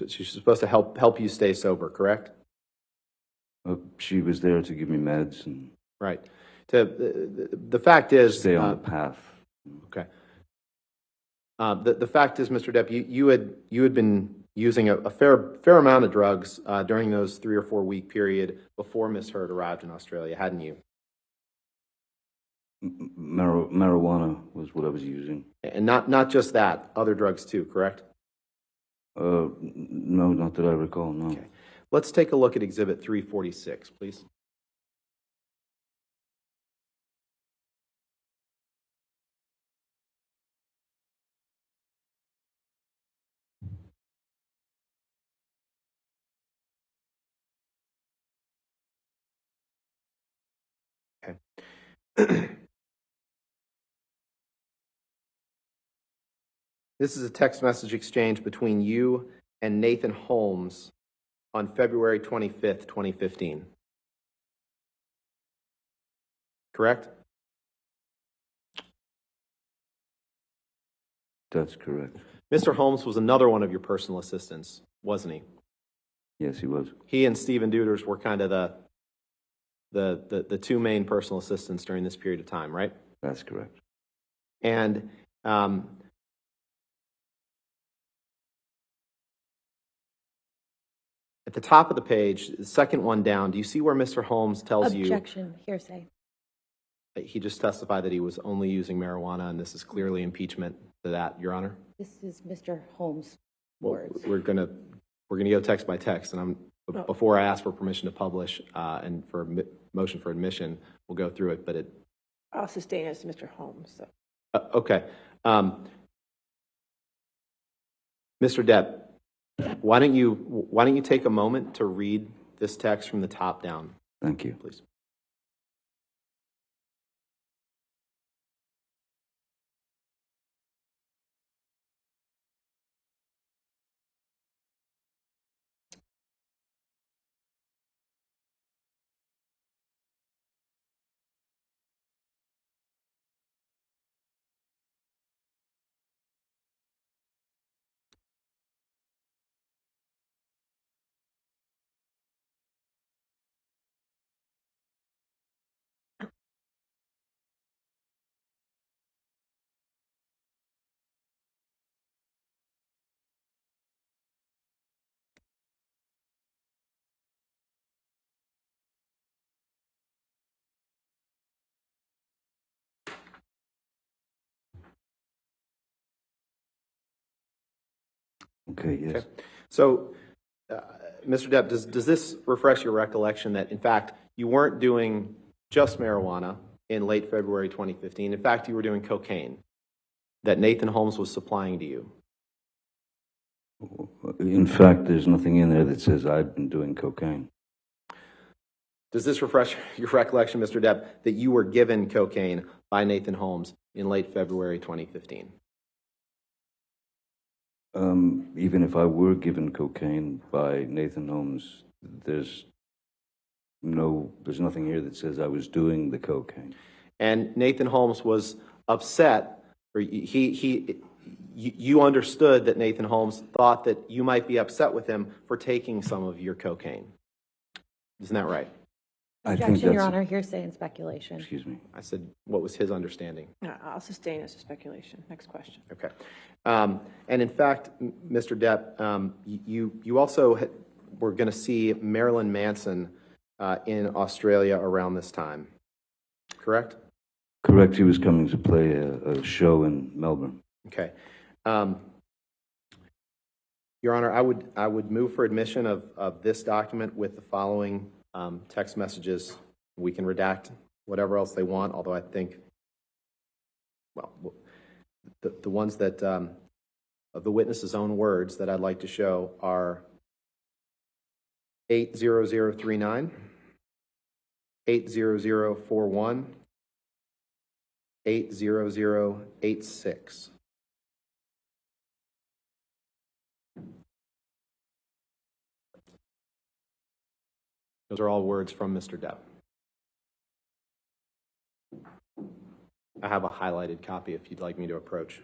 She's supposed to help you stay sober, correct? She was there to give me meds and Right. The fact is... stay on the path. Okay. The fact is, Mr. Depp, you had been using a fair amount of drugs during those 3 or 4 week period before Miss Heard arrived in Australia, hadn't you? Marijuana was what I was using. And not just that, other drugs too, correct? No, not that I recall, no. Okay. Let's take a look at Exhibit 346, please. This is a text message exchange between you and Nathan Holmes on February 25th, 2015. Correct? That's correct. Mr. Holmes was another one of your personal assistants, wasn't he? Yes, he was. He and Stephen Duders were kind of the two main personal assistants during this period of time, right? That's correct. And at the top of the page, the second one down, do you see where Mr. Holmes tells you... Objection, hearsay. He just testified that he was only using marijuana, and this is clearly impeachment to that, Your Honor? This is Mr. Holmes' Well, words. we're gonna go text by text, and But before I ask for permission to publish and for motion for admission, we'll go through it, but it. I'll sustain as to Mr. Holmes, so. Okay. Mr. Depp, why don't you take a moment to read this text from the top down, Thank you. please? Okay, yes. Okay. So, Mr. Depp, does this refresh your recollection that, in fact, you weren't doing just marijuana in late February 2015? In fact, you were doing cocaine that Nathan Holmes was supplying to you? In fact, there's nothing in there that says I've been doing cocaine. Does this refresh your recollection, Mr. Depp, that you were given cocaine by Nathan Holmes in late February 2015? Even if I were given cocaine by Nathan Holmes, there's nothing here that says I was doing the cocaine. And Nathan Holmes was upset, or you understood that Nathan Holmes thought that you might be upset with him for taking some of your cocaine. Isn't that right? I think Objection, that's. Your Honor, hearsay and speculation. Excuse me. I said, what was his understanding? I'll sustain as a speculation. Next question. Okay. And in fact, Mr. Depp, you also were going to see Marilyn Manson in Australia around this time, correct? Correct. He was coming to play a show in Melbourne. Okay. Your Honor, I would move for admission of this document with the following text messages. We can redact whatever else they want, although I think, well, the ones that, of the witness's own words that I'd like to show are 80039, 80041, 80086. Those are all words from Mr. Depp. I have a highlighted copy if you'd like me to approach.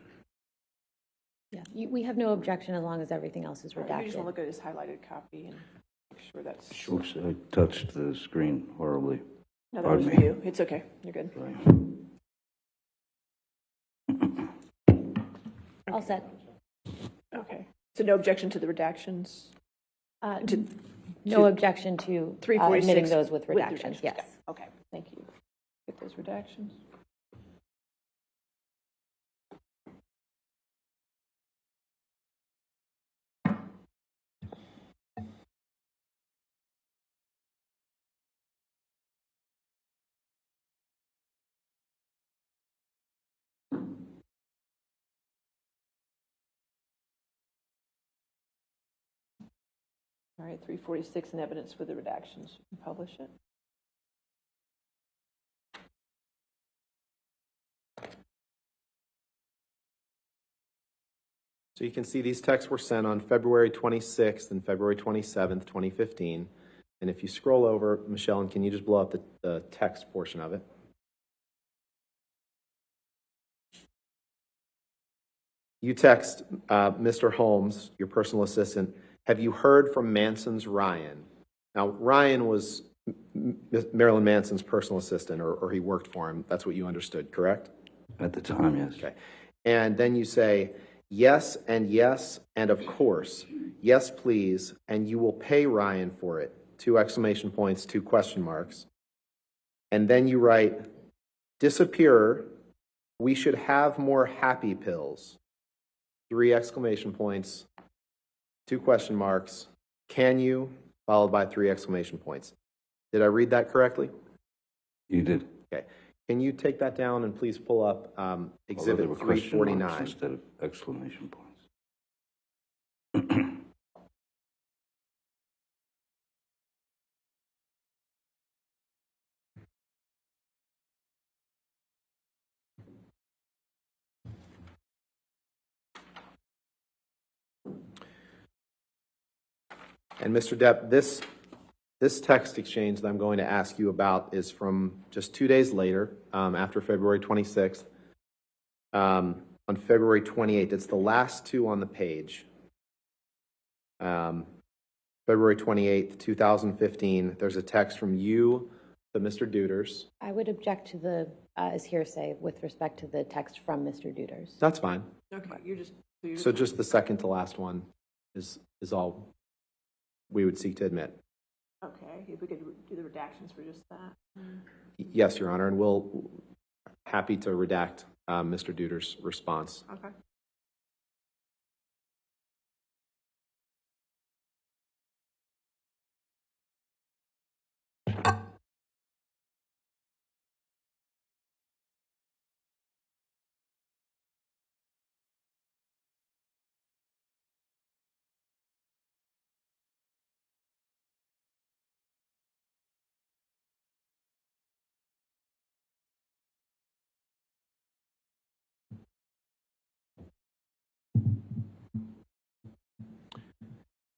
Yeah, we have no objection as long as everything else is You just want to redacted. look at his highlighted copy and make sure that's. Oops, I touched the screen horribly. No, that was Pardon me. you. It's okay. You're good. All set. Okay. So no objection to the redactions? To No objection to 346 admitting those with redactions, yes. Okay, thank you. Get those redactions. All right, 346 in evidence with the redactions. Publish it. So you can see these texts were sent on February 26th and February 27th, 2015. And if you scroll over, Michelle, and can you just blow up the text portion of it? You text Mr. Holmes, your personal assistant, have you heard from Manson's Ryan? Now, Ryan was Marilyn Manson's personal assistant, or he worked for him. That's what you understood, correct? At the time, yes. Okay. And then you say, yes, and of course, yes, please, and you will pay Ryan for it. 2 exclamation points, 2 question marks. And then you write, disappear, we should have more happy pills. 3 exclamation points, 2 question marks. Can you? followed by 3 exclamation points. Did I read that correctly? You did. Okay. Can you take that down and please pull up Although there Exhibit were question marks 349? instead of exclamation points. And Mr. Depp, this text exchange that I'm going to ask you about is from just 2 days later, after February 26th. On February 28th, it's the last two on the page. February 28th, 2015, there's a text from you to Mr. Duders. I would object to the, as hearsay with respect to the text from Mr. Duders. That's fine. Okay, you're just. So just the second to last one is all we would seek to admit. Okay, if we could do the redactions for just that. Yes, Your Honor, and we'll happy to redact Mr. Duders' response. Okay.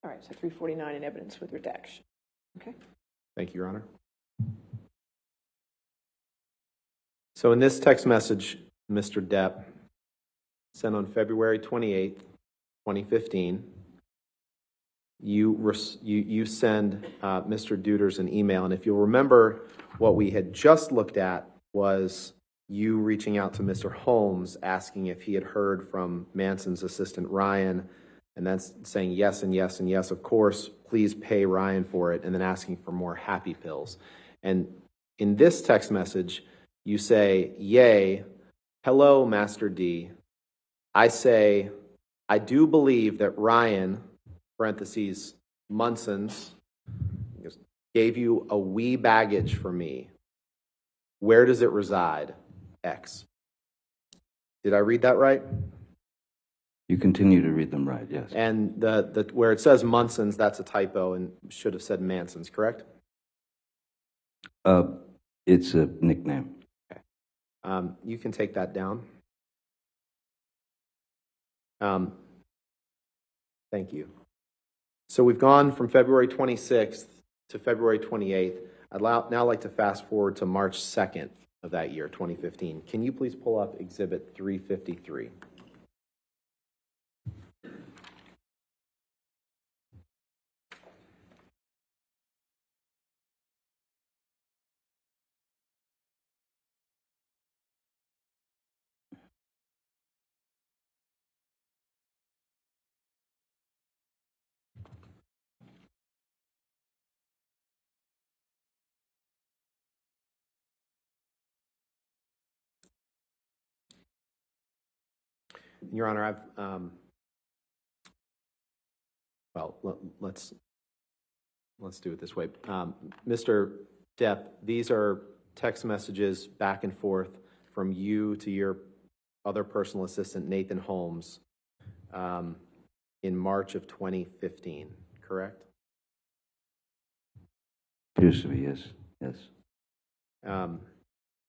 All right, so 349 in evidence with redaction. Okay. Thank you, Your Honor. So in this text message, Mr. Depp sent on February 28th, 2015, you send Mr. Duders an email. And if you'll remember, what we had just looked at was you reaching out to Mr. Holmes, asking if he had heard from Manson's assistant, Ryan, and then saying yes and yes and yes, of course, please pay Ryan for it, and then asking for more happy pills. And in this text message, you say, yay, hello, Master D. I say, I do believe that Ryan, parentheses, Munson's, gave you a wee baggage for me. Where does it reside? X. Did I read that right? You continue to read them right, yes. And the where it says Munson's, that's a typo and should have said Manson's, correct? It's a nickname. Okay. You can take that down. Thank you. So we've gone from February 26th to February 28th. I'd now like to fast forward to March 2nd of that year, 2015. Can you please pull up Exhibit 353? Your Honor, I've let's do it this way. Mr. Depp, these are text messages back and forth from you to your other personal assistant, Nathan Holmes, in March of 2015, correct? Appears to be, yes, yes.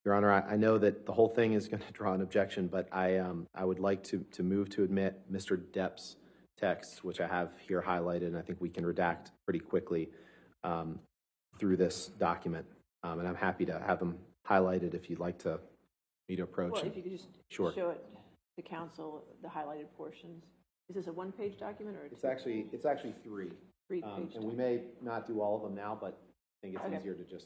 Your Honor, I know that the whole thing is going to draw an objection, but I would like to move to admit Mr. Depp's texts, which I have here highlighted, and I think we can redact pretty quickly through this document. And I'm happy to have them highlighted if you'd like me to approach. Well, if you could just show it to counsel, the highlighted portions. Is this a one-page document or? It's actually 3. Three-page and we may not do all of them now, but I think it's easier to just.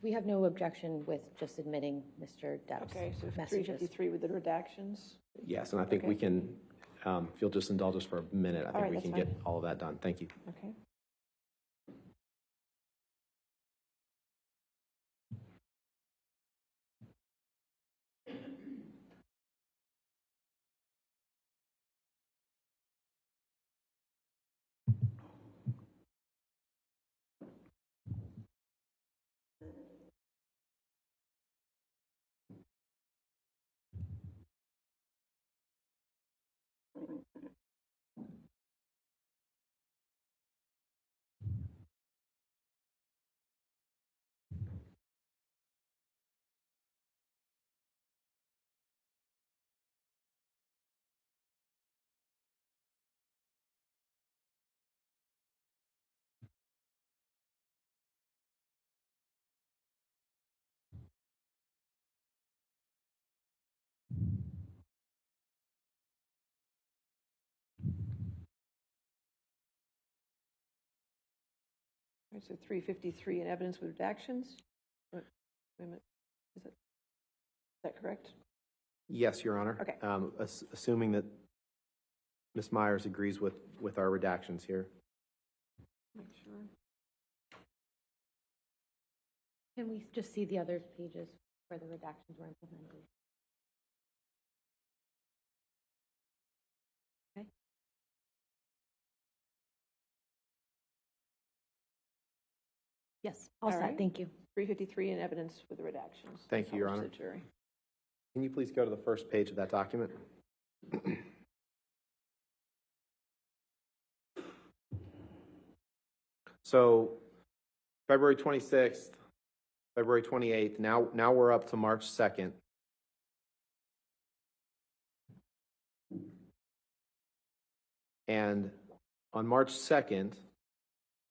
We have no objection with just admitting Mr. Depp's Okay, so messages. 353 with the redactions. Yes, and I think Okay. we can, if you'll just indulge us for a minute, I think right, we that's can fine. get all of that done. Thank you. Okay. All right, so 353 in evidence with redactions? Wait a minute. Is that correct? Yes, Your Honor. Okay. Assuming that Ms. Myers agrees with our redactions here. Make sure. Can we just see the other pages where the redactions were implemented? Okay. Yes, all All set, right. thank you. 353 in evidence with the redactions. Thank you, Your Published Honor. to the jury. Can you please go to the first page of that document? So February 26th, February 28th, now we're up to March 2nd. And on March 2nd,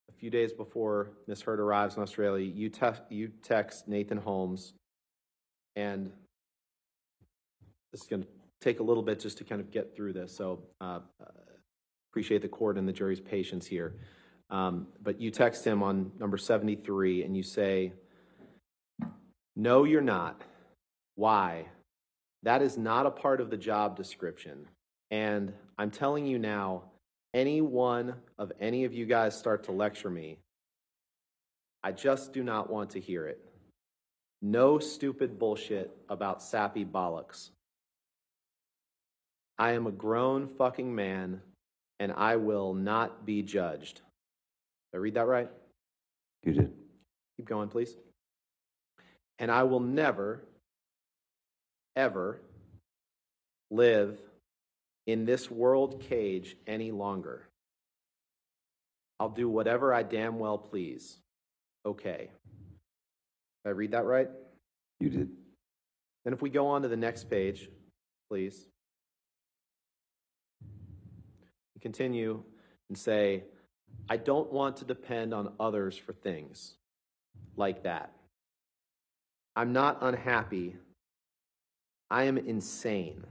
a few days before Ms. Heard arrives in Australia, you text Nathan Holmes, and this is going to take a little bit just to kind of get through this, so appreciate the court and the jury's patience here. But you text him on number 73, and you say, "No, you're not. Why? That is not a part of the job description. And I'm telling you now, any one of any of you guys start to lecture me, I just do not want to hear it. No stupid bullshit about sappy bollocks. I am a grown fucking man, and I will not be judged." Did I read that right? You did. Keep going, please. "And I will never, ever live in this world cage any longer. I'll do whatever I damn well please. Okay." Did I read that right? You did. Then if we go on to the next page, please. You continue and say, "I don't want to depend on others for things like that. I'm not unhappy. I am insane."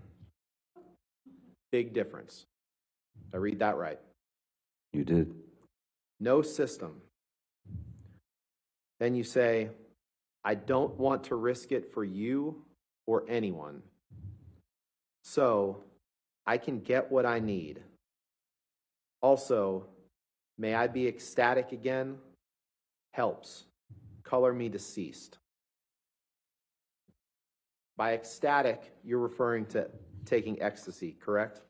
Big difference. Did I read that right? You did. No system. Then you say, "I don't want to risk it for you or anyone. So I can get what I need. Also, may I be ecstatic again? Helps. Color me deceased." By ecstatic, you're referring to taking ecstasy, correct?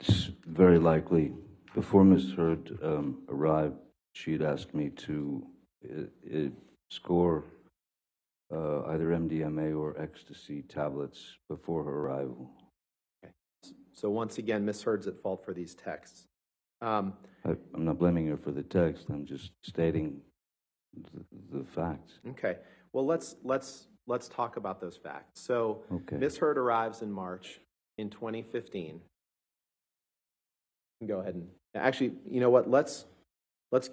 It's very likely. Before Ms. Heard arrived, she'd asked me to score either MDMA or ecstasy tablets before her arrival. Okay. So once again, Ms. Heard's at fault for these texts. I'm not blaming her for the text. I'm just stating the facts. Okay. Well, let's talk about those facts. So Okay. Ms. Heard arrives in March in 2015. Go ahead and actually, you know what? Let's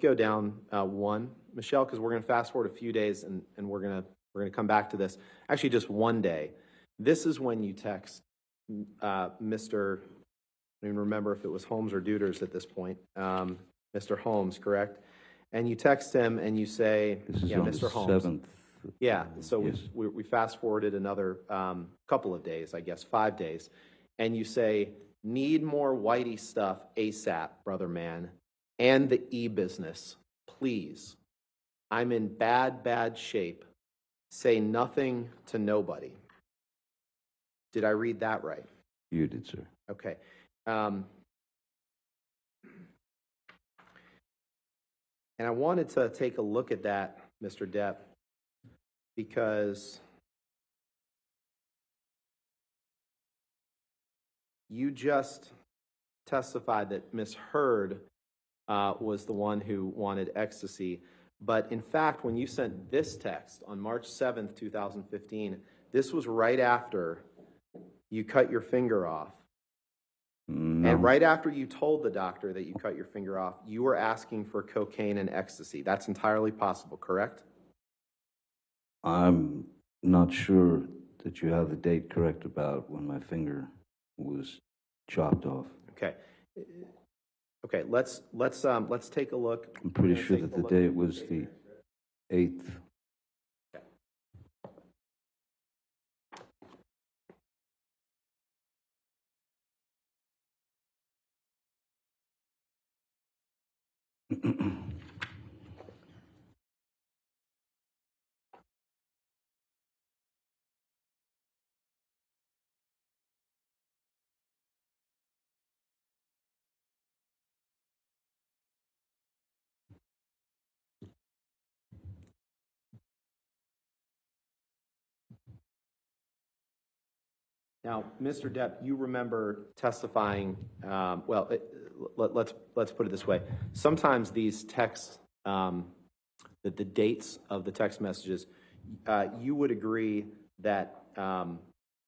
go down one, Michelle, because we're going to fast forward a few days and we're going to come back to this. Actually, just one day. This is when you text Mr. I don't even remember if it was Holmes or Duders at this point. Mr. Holmes, correct? and you text him and you say, This is yeah, on the Mr. Holmes. 7th. Yeah, so Yes. we fast forwarded another couple of days, I guess, 5 days, and you say, need more Whitey stuff ASAP, brother man, and the e-business, please. I'm in bad shape. Say nothing to nobody. Did I read that right? You did, sir. Okay. And I wanted to take a look at that, Mr. Depp, because you just testified that Ms. Heard was the one who wanted ecstasy. But in fact, when you sent this text on March 7th, 2015, this was right after you cut your finger off. No. And right after you told the doctor that you cut your finger off, you were asking for cocaine and ecstasy. That's entirely possible, correct? I'm not sure that you have the date correct about when my finger was chopped off. Okay. Okay, let's take a look. I'm pretty sure that the date was the 8th. Now, Mr. Depp, you remember testifying, let's put it this way. Sometimes these texts, the dates of the text messages, you would agree that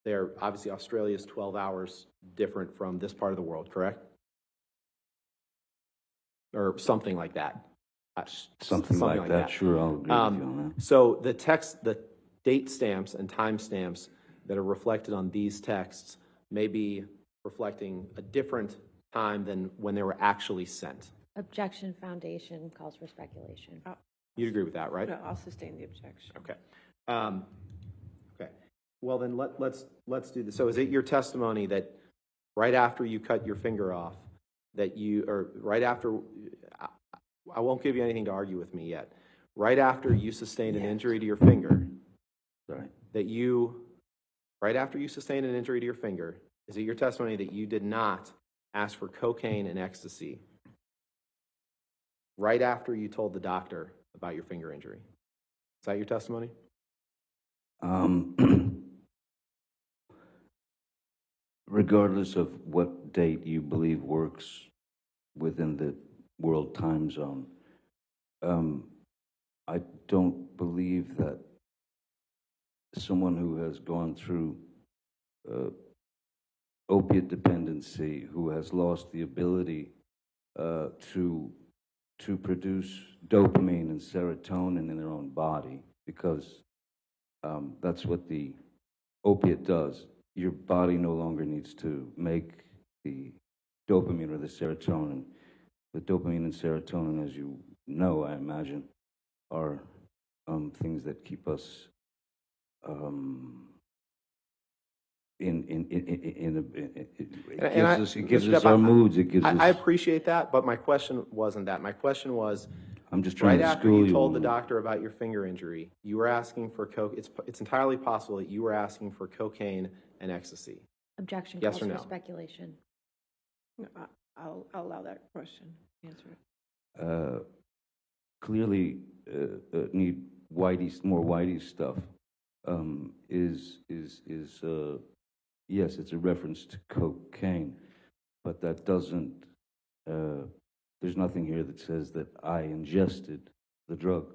they're obviously Australia's 12 hours different from this part of the world, correct? Or something like that. Something like that. Sure, I'll agree with you on that. So the date stamps and time stamps that are reflected on these texts may be reflecting a different time than when they were actually sent. Objection foundation calls for speculation. You'd agree with that, right? No, I'll sustain the objection. Okay. Okay. Well, then let's do this. So is it your testimony that right after you cut your finger off, that you, or right after, I won't give you anything to argue with me yet, right after you sustained an injury to your finger, Sorry. that you, right after you sustained an injury to your finger, is it your testimony that you did not ask for cocaine and ecstasy right after you told the doctor about your finger injury? Is that your testimony? Regardless of what date you believe works within the world time zone, I don't believe that someone who has gone through opiate dependency, who has lost the ability to produce dopamine and serotonin in their own body, because that's what the opiate does. Your body no longer needs to make the dopamine or the serotonin. The dopamine and serotonin, as you know, I imagine, are things that keep us it gives us our moods. It gives us. I appreciate that, but my question wasn't that. My question was, I'm just trying right to after school you told the on doctor about your finger injury, you were asking for coke. It's entirely possible that you were asking for cocaine and ecstasy. Objection Yes calls or for no? speculation. No, I'll allow that question. Answer it. Clearly need more Whitey stuff. Yes, it's a reference to cocaine, but that doesn't. There's nothing here that says that I ingested the drug.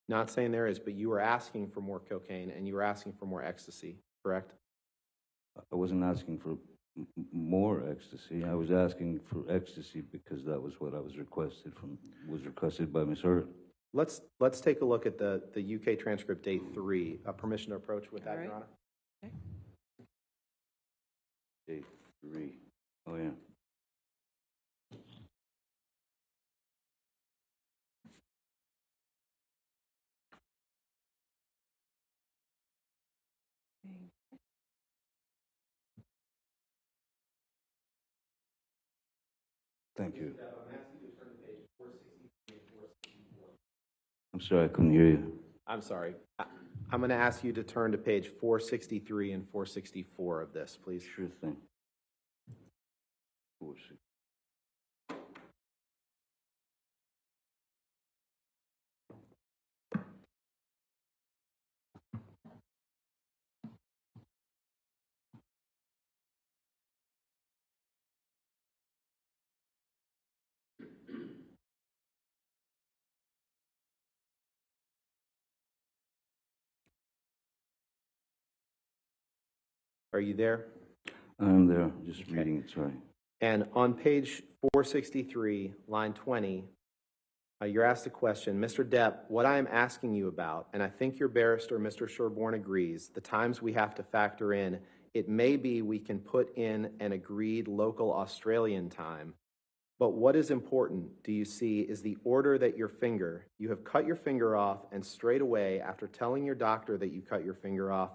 Not saying there is, but you were asking for more cocaine and you were asking for more ecstasy, correct? I wasn't asking for more ecstasy. I was asking for ecstasy because that was what I was requested by Ms. Hurt. Let's take a look at the UK transcript date 3. Permission to approach with that, All right. Your Honor? Okay. Date 3. Oh, yeah. Thank you. I'm sorry, I couldn't hear you. I'm sorry. I'm going to ask you to turn to page 463 and 464 of this, please. Sure thing. 460. Are you there? I'm there, just reading it, sorry. And on page 463, line 20, you're asked a question, Mr. Depp, what I am asking you about, and I think your barrister, Mr. Sherborne, agrees, the times we have to factor in, it may be we can put in an agreed local Australian time, but what is important, do you see, is the order that you have cut your finger off, and straight away, after telling your doctor that you cut your finger off,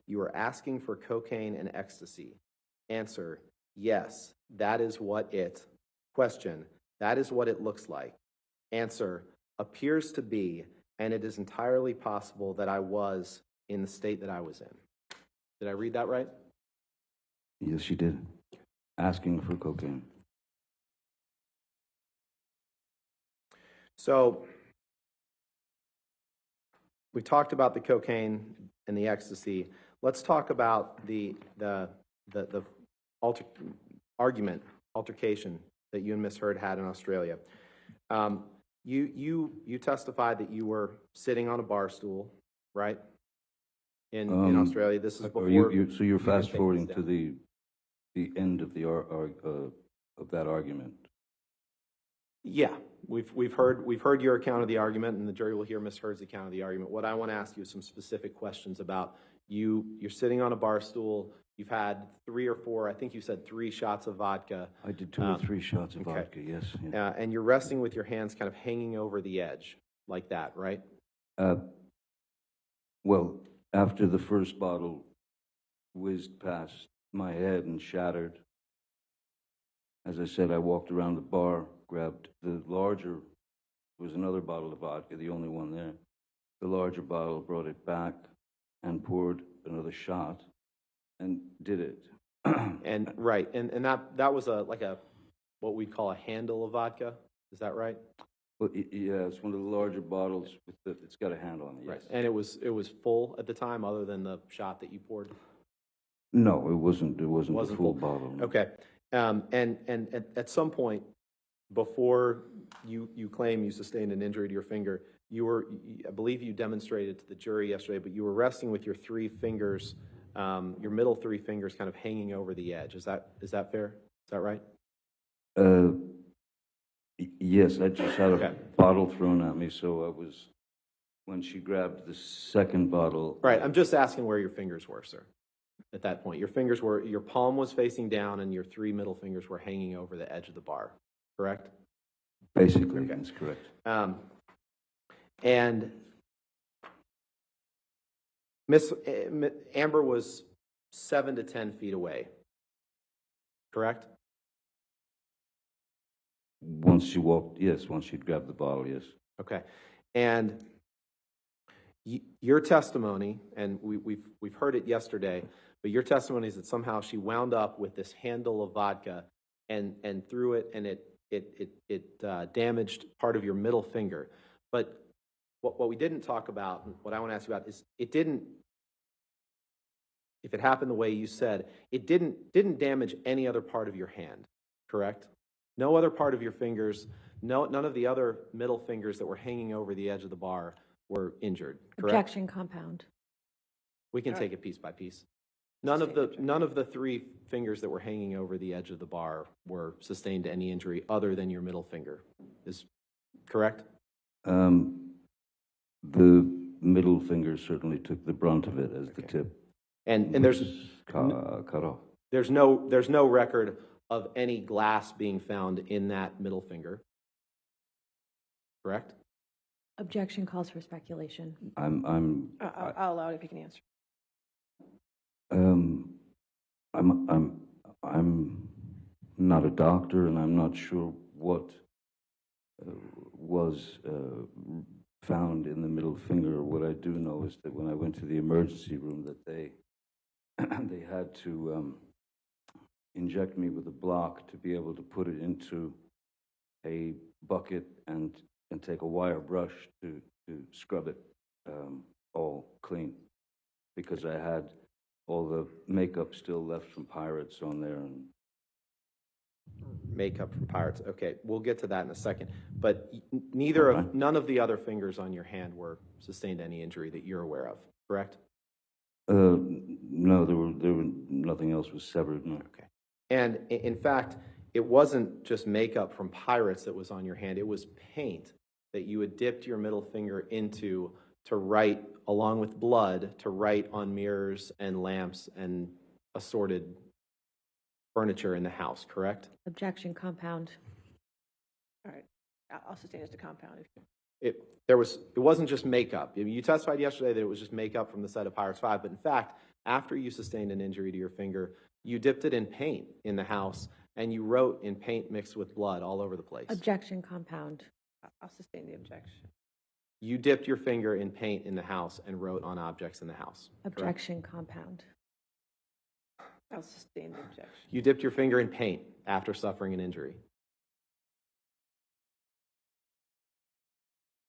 you are asking for cocaine and ecstasy. Answer, yes, that is what it. Question, that is what it looks like. Answer, appears to be, and it is entirely possible that I was in the state that I was in. Did I read that right? Yes, you did. Asking for cocaine. So, we talked about the cocaine and the ecstasy. Let's talk about the altercation that you and Ms. Heard had in Australia. You testified that you were sitting on a bar stool, right? In Australia. This is before. So you're fast forwarding to the end of of that argument. Yeah, we've heard your account of the argument, and the jury will hear Ms. Heard's account of the argument. What I want to ask you is some specific questions about you're sitting on a bar stool. You've had 3 or 4, I think you said 3 shots of vodka. I did 2 or 3 shots of vodka, yes. Yeah. And you're resting with your hands kind of hanging over the edge, like that, right? Well, after the first bottle whizzed past my head and shattered, as I said, I walked around the bar, grabbed the larger, was another bottle of vodka, the only one there. The larger bottle, brought it back and poured another shot and did it. And right, and that was like a what we'd call a handle of vodka. Is that right? Well, yeah, it's one of the larger bottles with it's got a handle on it. Yes. Right, and it was full at the time, other than the shot that you poured. No, it wasn't. It wasn't a full bottle. No. Okay, and at some point before you claim you sustained an injury to your finger, I believe you demonstrated to the jury yesterday, but you were resting with your 3 fingers. Your middle 3 fingers kind of hanging over the edge. Is that fair? Is that right? Yes, I just had a bottle thrown at me, so I was, when she grabbed the second bottle. Right, I'm just asking where your fingers were, sir, at that point. Your palm was facing down and your 3 middle fingers were hanging over the edge of the bar, correct? Basically, that's correct. And Miss Amber was 7 to 10 feet away, correct? Once she walked, yes. Once she'd grabbed the bottle, yes. Okay, and your testimony, and we've heard it yesterday, but your testimony is that somehow she wound up with this handle of vodka and threw it, and it damaged part of your middle finger. But what we didn't talk about, and what I want to ask you about, is it didn't. If it happened the way you said, it didn't damage any other part of your hand, correct? No other part of your fingers, none of the other middle fingers that were hanging over the edge of the bar were injured, correct? Objection compound. We can take it piece by piece. None of the 3 fingers that were hanging over the edge of the bar were sustained any injury other than your middle finger. Is correct? The middle finger certainly took the brunt of it as the tip. And there's cut off. There's no record of any glass being found in that middle finger. Correct? Objection calls for speculation. I'll allow it if you can answer. I'm not a doctor, and I'm not sure what was found in the middle finger. What I do know is that when I went to the emergency room, that they they had to inject me with a block to be able to put it into a bucket and take a wire brush to scrub it all clean, because I had all the makeup still left from Pirates on there. And Makeup from Pirates. Okay, we'll get to that in a second. But none of the other fingers on your hand sustained any injury that you're aware of, correct? No, there were nothing else was severed. No. Okay. And in fact, it wasn't just makeup from Pirates that was on your hand. It was paint that you had dipped your middle finger into to write, along with blood, to write on mirrors and lamps and assorted furniture in the house, correct? Objection, compound. All right, I'll sustain as to compound. It wasn't just makeup. You testified yesterday that it was just makeup from the set of Pirates 5, but in fact, after you sustained an injury to your finger, you dipped it in paint in the house, and you wrote in paint mixed with blood all over the place. Objection, compound. I'll sustain the objection. You dipped your finger in paint in the house and wrote on objects in the house. Objection, compound. I'll sustain the objection. You dipped your finger in paint after suffering an injury.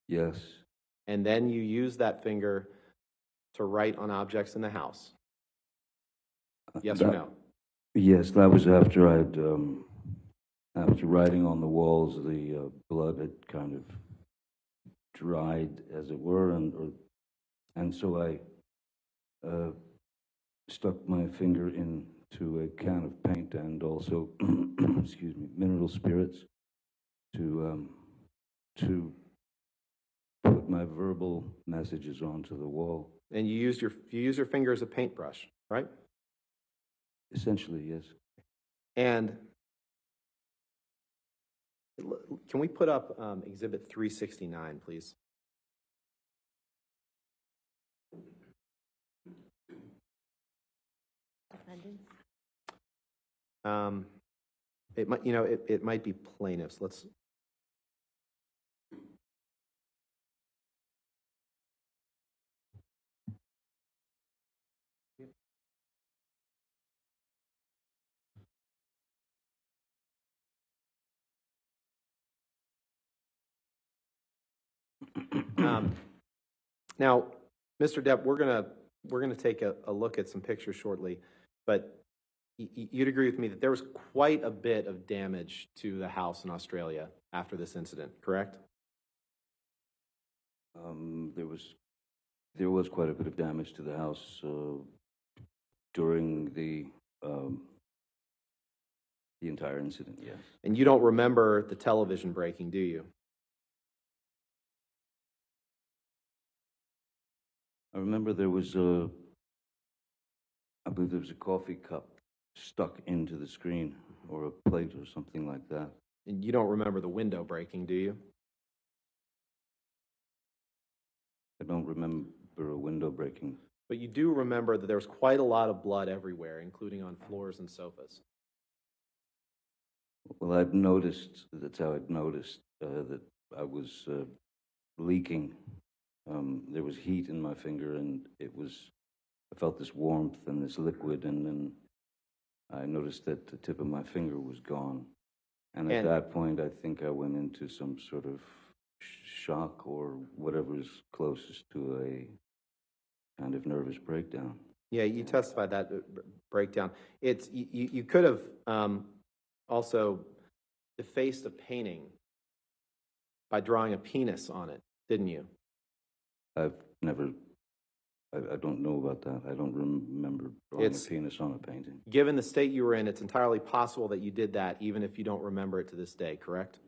Yes. And then you used that finger to write on objects in the house. Yes or no? Yes, that was after after writing on the walls, the blood had kind of dried, as it were, and so I stuck my finger into a can of paint and also, excuse me, mineral spirits to put my verbal messages onto the wall. And you used your finger as a paintbrush, right? Essentially, yes. And can we put up Exhibit 369, please? It might be plaintiffs. Let's. Now, Mr. Depp, we're gonna take a look at some pictures shortly, but you'd agree with me that there was quite a bit of damage to the house in Australia after this incident, correct? There was quite a bit of damage to the house during the entire incident. Yes. And you don't remember the television breaking, do you? I remember there was I believe there was a coffee cup stuck into the screen, or a plate or something like that. And you don't remember the window breaking, do you? I don't remember a window breaking. But you do remember that there was quite a lot of blood everywhere, including on floors and sofas. Well, I'd noticed, that's how I'd noticed that I was leaking. There was heat in my finger, and I felt this warmth and this liquid, and then I noticed that the tip of my finger was gone. And at that point, I think I went into some sort of shock or whatever is closest to a kind of nervous breakdown. Yeah, you testified that breakdown. You could have also defaced a painting by drawing a penis on it, didn't you? I've never, I don't know about that. I don't remember drawing a penis on a painting. Given the state you were in, it's entirely possible that you did that, even if you don't remember it to this day, correct?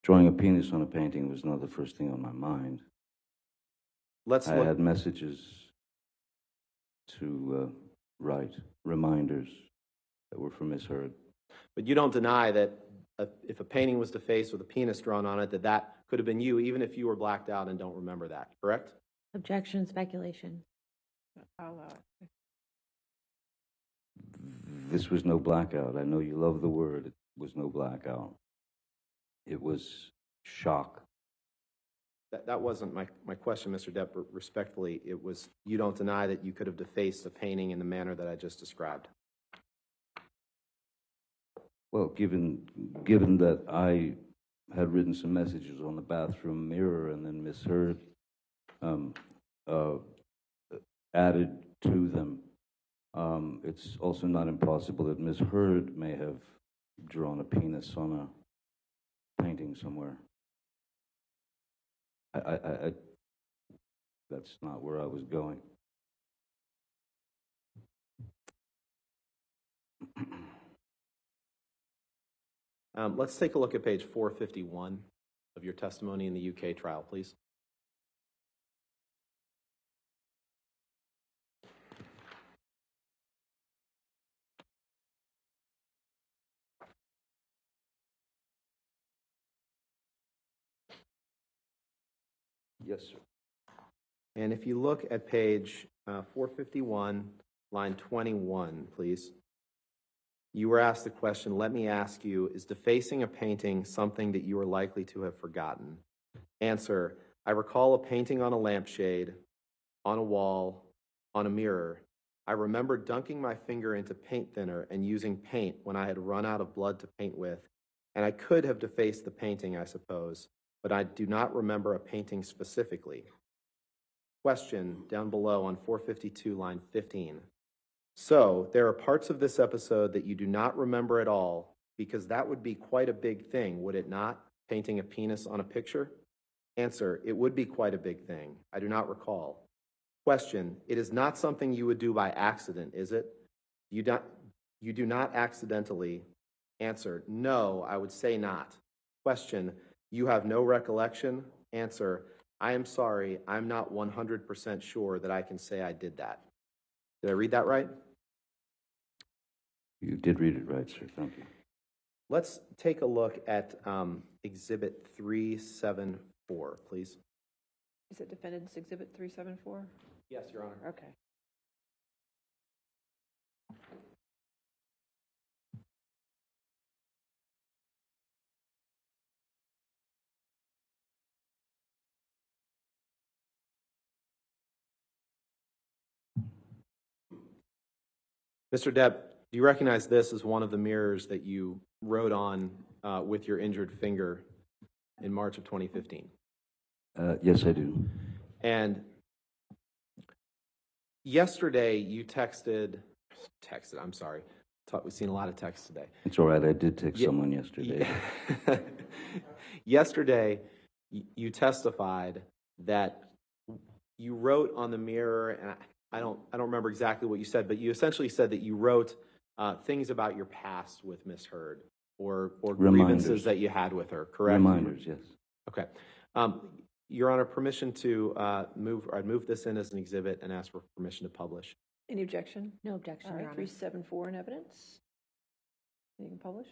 Drawing a penis on a painting was not the first thing on my mind. I had messages to write, reminders that were for Miss Heard. But you don't deny that if a painting was defaced with a penis drawn on it, that could have been you, even if you were blacked out and don't remember that, correct? Objection, speculation. I'll allow it. This was no blackout. I know you love the word. It was no blackout. It was shock. That wasn't my question, Mr. Depp. Respectfully, it was, you don't deny that you could have defaced a painting in the manner that I just described. Well, given that I had written some messages on the bathroom mirror and then misheard, added to them, it's also not impossible that Ms. Heard may have drawn a penis on a painting somewhere. That's not where I was going. Let's take a look at page 451 of your testimony in the UK trial, please. Yes, sir. And if you look at page 451, line 21, please. You were asked the question, let me ask you, is defacing a painting something that you are likely to have forgotten? Answer, I recall a painting on a lampshade, on a wall, on a mirror. I remember dunking my finger into paint thinner and using paint when I had run out of blood to paint with, and I could have defaced the painting, I suppose, but I do not remember a painting specifically. Question down below on 452, line 15. So, there are parts of this episode that you do not remember at all, because that would be quite a big thing, would it not? Painting a penis on a picture? Answer, it would be quite a big thing. I do not recall. Question, it is not something you would do by accident, is it? You do not accidentally. Answer, no, I would say not. Question, you have no recollection? Answer, I am sorry, I'm not 100% sure that I can say I did that. Did I read that right? You did read it right, sir. Thank you. Let's take a look at Exhibit 374, please. Is it Defendant's Exhibit 374? Yes, Your Honor. Okay. Mr. Depp, do you recognize this as one of the mirrors that you wrote on with your injured finger in March of 2015? Yes, I do. And yesterday you texted, I'm sorry. We've seen a lot of texts today. It's all right. I did text someone yesterday. Yesterday, you testified that you wrote on the mirror, and I don't remember exactly what you said, but you essentially said that you wrote things about your past with Miss Heard, or grievances that you had with her, correct? Reminders, yes. Okay. Your Honor, permission to I'd move this in as an exhibit and ask for permission to publish. Any objection? No objection, All Your right, Honor. 374 in evidence. You can publish.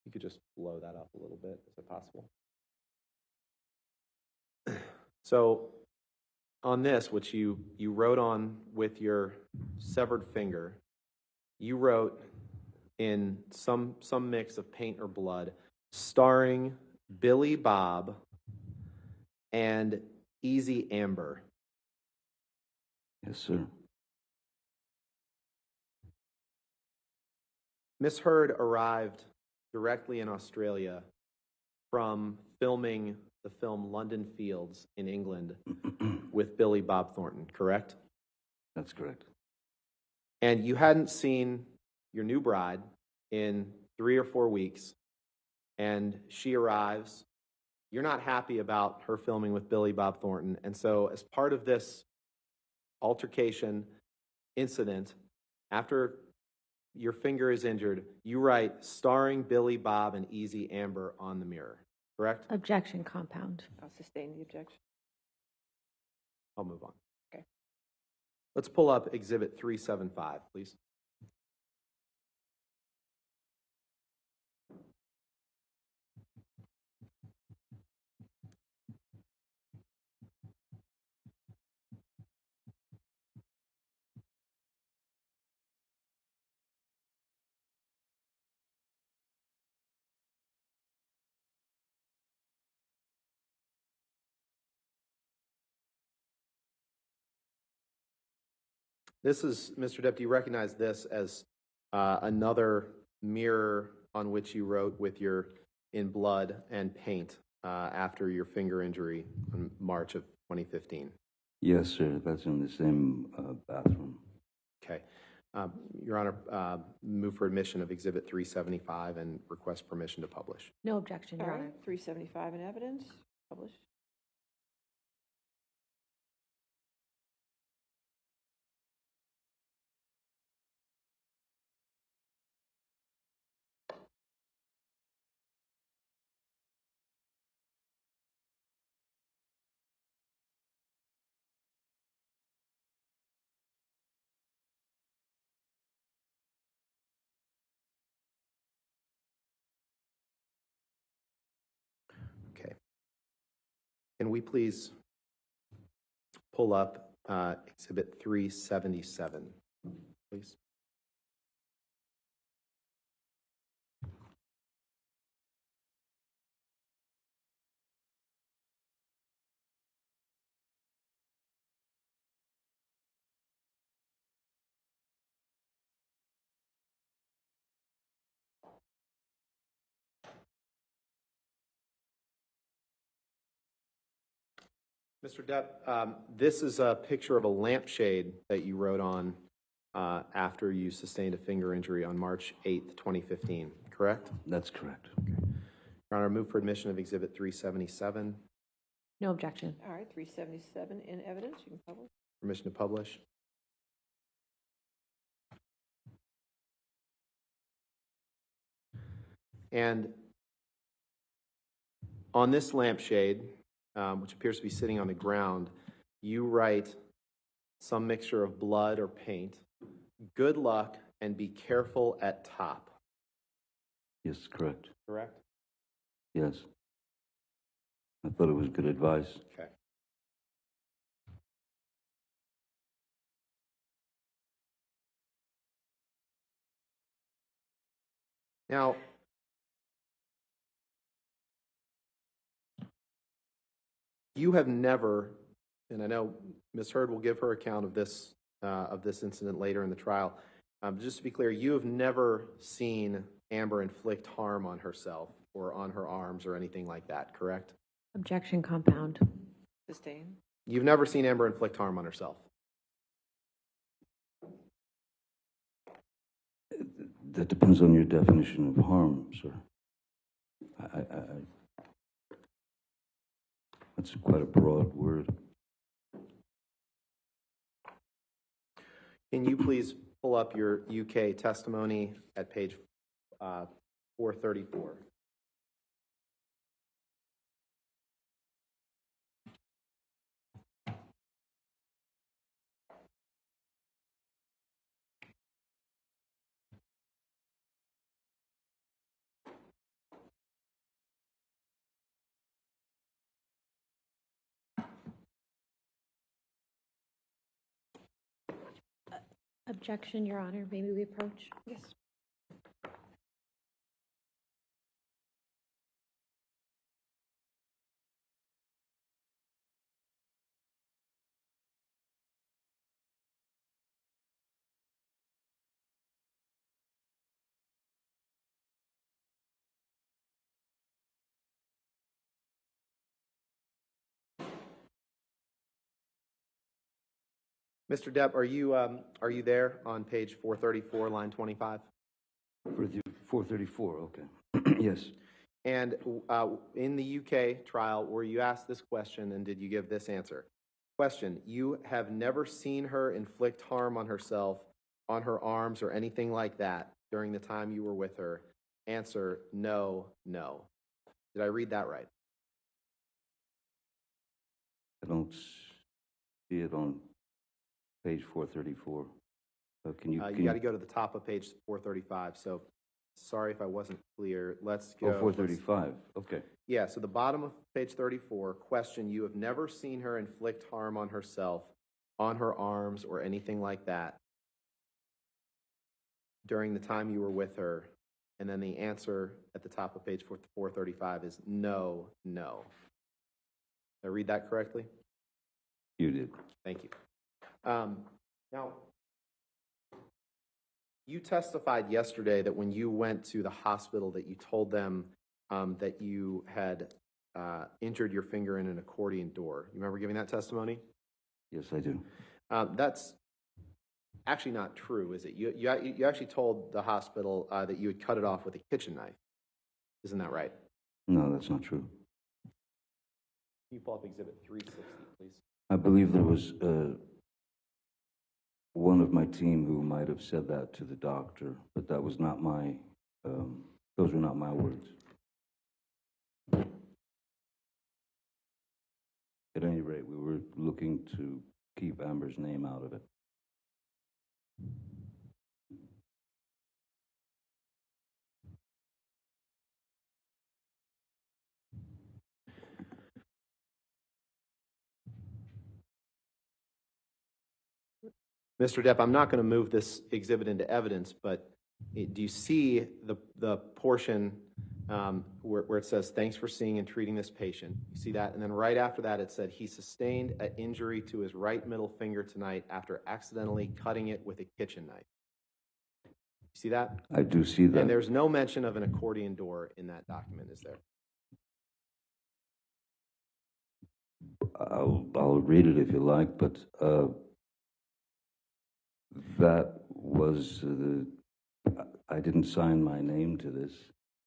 You could just blow that up a little bit. Is it possible? So on this, which you wrote on with your severed finger, you wrote in some mix of paint or blood, starring Billy Bob and Easy Amber. Yes, sir. Miss Heard arrived directly in Australia from filming the film London Fields in England with Billy Bob Thornton, correct? That's correct. And you hadn't seen your new bride in 3 or 4 weeks, and she arrives. You're not happy about her filming with Billy Bob Thornton, and so as part of this altercation incident, after your finger is injured, you write starring Billy Bob and Easy Amber on the mirror, correct? Objection, compound. I'll sustain the objection. I'll move on. Okay. Let's pull up Exhibit 375, please. This is, Mr. Depp, do you recognize this as another mirror on which you wrote with your in blood and paint after your finger injury in March of 2015? Yes, sir, that's in the same bathroom. Okay. Your Honor, move for admission of Exhibit 375 and request permission to publish. No objection, All Your right, Honor. 375 in evidence, published. Okay. Can we please pull up Exhibit 377, please? Mr. Depp, this is a picture of a lampshade that you wrote on after you sustained a finger injury on March 8th, 2015, correct? That's correct. Your Honor, move for admission of Exhibit 377. No objection. All right, 377 in evidence, you can publish. Permission to publish. And on this lampshade, which appears to be sitting on the ground, you write some mixture of blood or paint. Good luck and be careful at top. Yes, correct. Correct? Yes. I thought it was good advice. Okay. Now, you have never, and I know Ms. Hurd will give her account of this incident later in the trial. Just to be clear, you have never seen Amber inflict harm on herself or on her arms or anything like that, correct? Objection compound. Sustain. You've never seen Amber inflict harm on herself. That depends on your definition of harm, sir. That's quite a broad word. Can you please pull up your UK testimony at page 434? Objection, Your Honor. May we approach? Yes. Mr. Depp, are you there on page 434, line 25? 434, okay. Yes. And in the UK trial, were you asked this question and did you give this answer? Question, you have never seen her inflict harm on herself, on her arms, or anything like that during the time you were with her? Answer, no, no. Did I read that right? I don't see it on page 434. Can you? You got to go to the top of page 435. So sorry if I wasn't clear. Let's go. Oh, 435. Okay. Yeah, so the bottom of page 34, question, you have never seen her inflict harm on herself, on her arms, or anything like that during the time you were with her. And then the answer at the top of page 435 is no, no. Did I read that correctly? You did. Thank you. Now, You testified yesterday that when you went to the hospital that you told them that you had injured your finger in an accordion door. You remember giving that testimony? Yes, I do. That's actually not true, is it? You actually told the hospital that you had cut it off with a kitchen knife. Isn't that right? No, that's not true. Can you pull up Exhibit 360, please? I believe there was one of my team who might have said that to the doctor, but that was not my, those were not my words. At any rate, we were looking to keep Amber's name out of it. Mr. Depp, I'm not going to move this exhibit into evidence, but do you see the portion where it says, "Thanks for seeing and treating this patient"? You see that? And then right after that, it said, "He sustained an injury to his right middle finger tonight after accidentally cutting it with a kitchen knife." You see that? I do see that. And there's no mention of an accordion door in that document, is there? I'll read it if you like, but that was I didn't sign my name to this.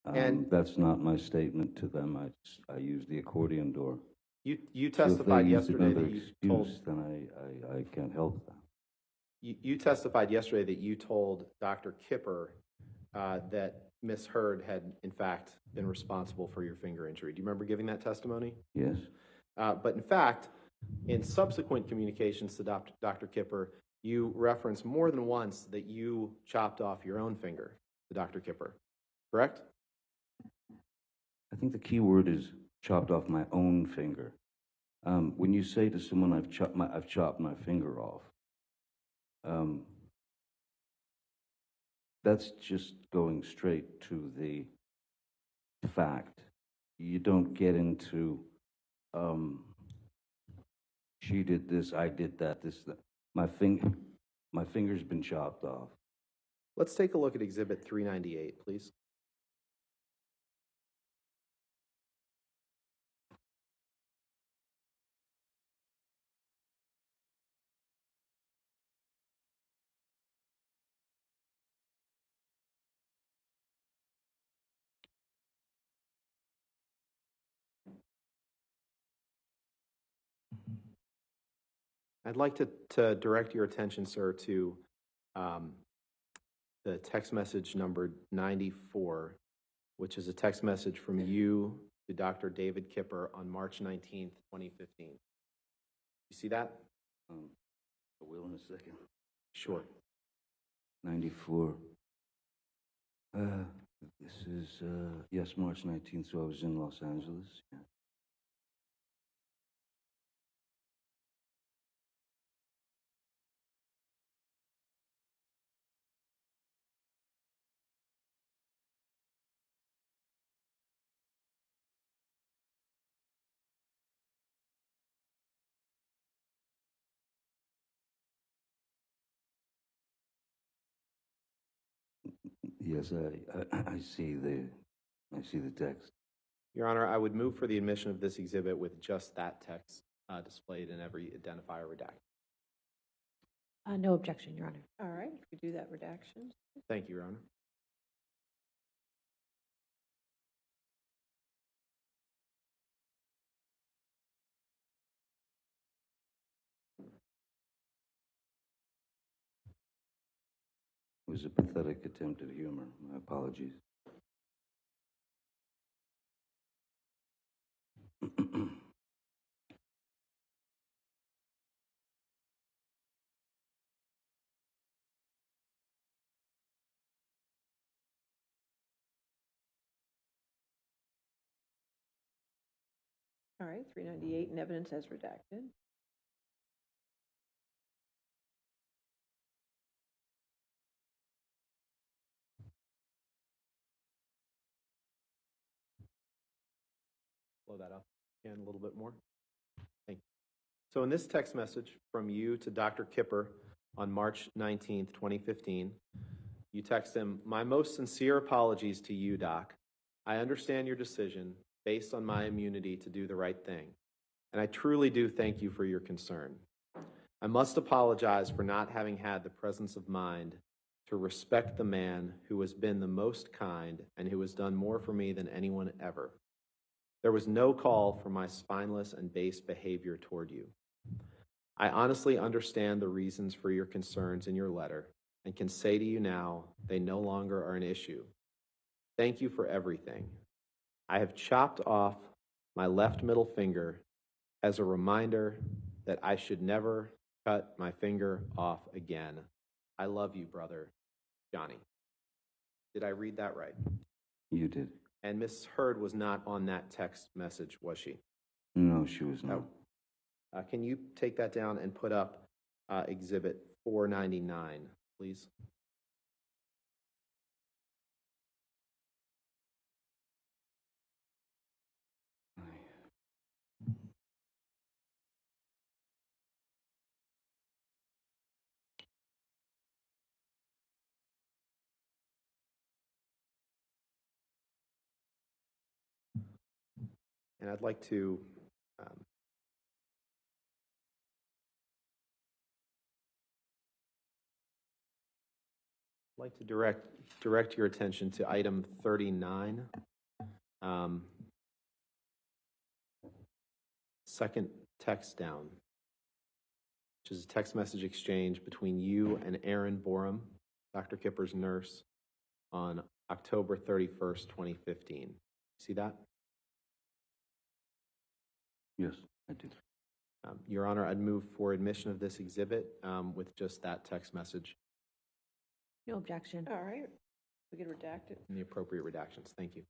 And that's not my statement to them. I used the accordion door. You testified yesterday that you told. Then I can't help that. You testified yesterday that you told Dr. Kipper that Ms. Hurd had, in fact, been responsible for your finger injury. Do you remember giving that testimony? Yes. But in fact, in subsequent communications to Dr. Kipper, you referenced more than once that you chopped off your own finger to Dr. Kipper, correct? I think the key word is chopped off my own finger. When you say to someone, I've chopped my finger off, that's just going straight to the fact. You don't get into, she did this, I did that, this, that. My finger's been chopped off. Let's take a look at Exhibit 398, please. I'd like to direct your attention, sir, to the text message number 94, which is a text message from you to Dr. David Kipper on March 19th, 2015. You see that? I will in a second. Sure. 94. This is, yes, March 19th, so I was in Los Angeles. Yeah. Yes, I see the text. Your Honor, I would move for the admission of this exhibit with just that text displayed and every identifier redacted. No objection, Your Honor. All right, if you do that redaction. Thank you, Your Honor. It was a pathetic attempt at humor. My apologies. All right, 398 in evidence as redacted. Blow that up again a little bit more. Thank you. So in this text message from you to Dr. Kipper on March 19th, 2015, You text him, "My most sincere apologies to you, Doc. I understand your decision based on my immunity to do the right thing, and I truly do thank you for your concern. I must apologize for not having had the presence of mind to respect the man who has been the most kind and who has done more for me than anyone ever. There was no call for my spineless and base behavior toward you. I honestly understand the reasons for your concerns in your letter and can say to you now they no longer are an issue. Thank you for everything. I have chopped off my left middle finger as a reminder that I should never cut my finger off again. I love you, brother, Johnny." Did I read that right? You did. And Miss Hurd was not on that text message, was she? No, she was not. Can you take that down and put up Exhibit 499, please? And I'd like to direct your attention to item 39, second text down, which is a text message exchange between you and Aaron Borum, Dr. Kipper's nurse, on October 31st, 2015. See that? Yes, I do. Your Honor, I'd move for admission of this exhibit with just that text message No objection. All right, we can redact it. and the appropriate redactions. Thank you.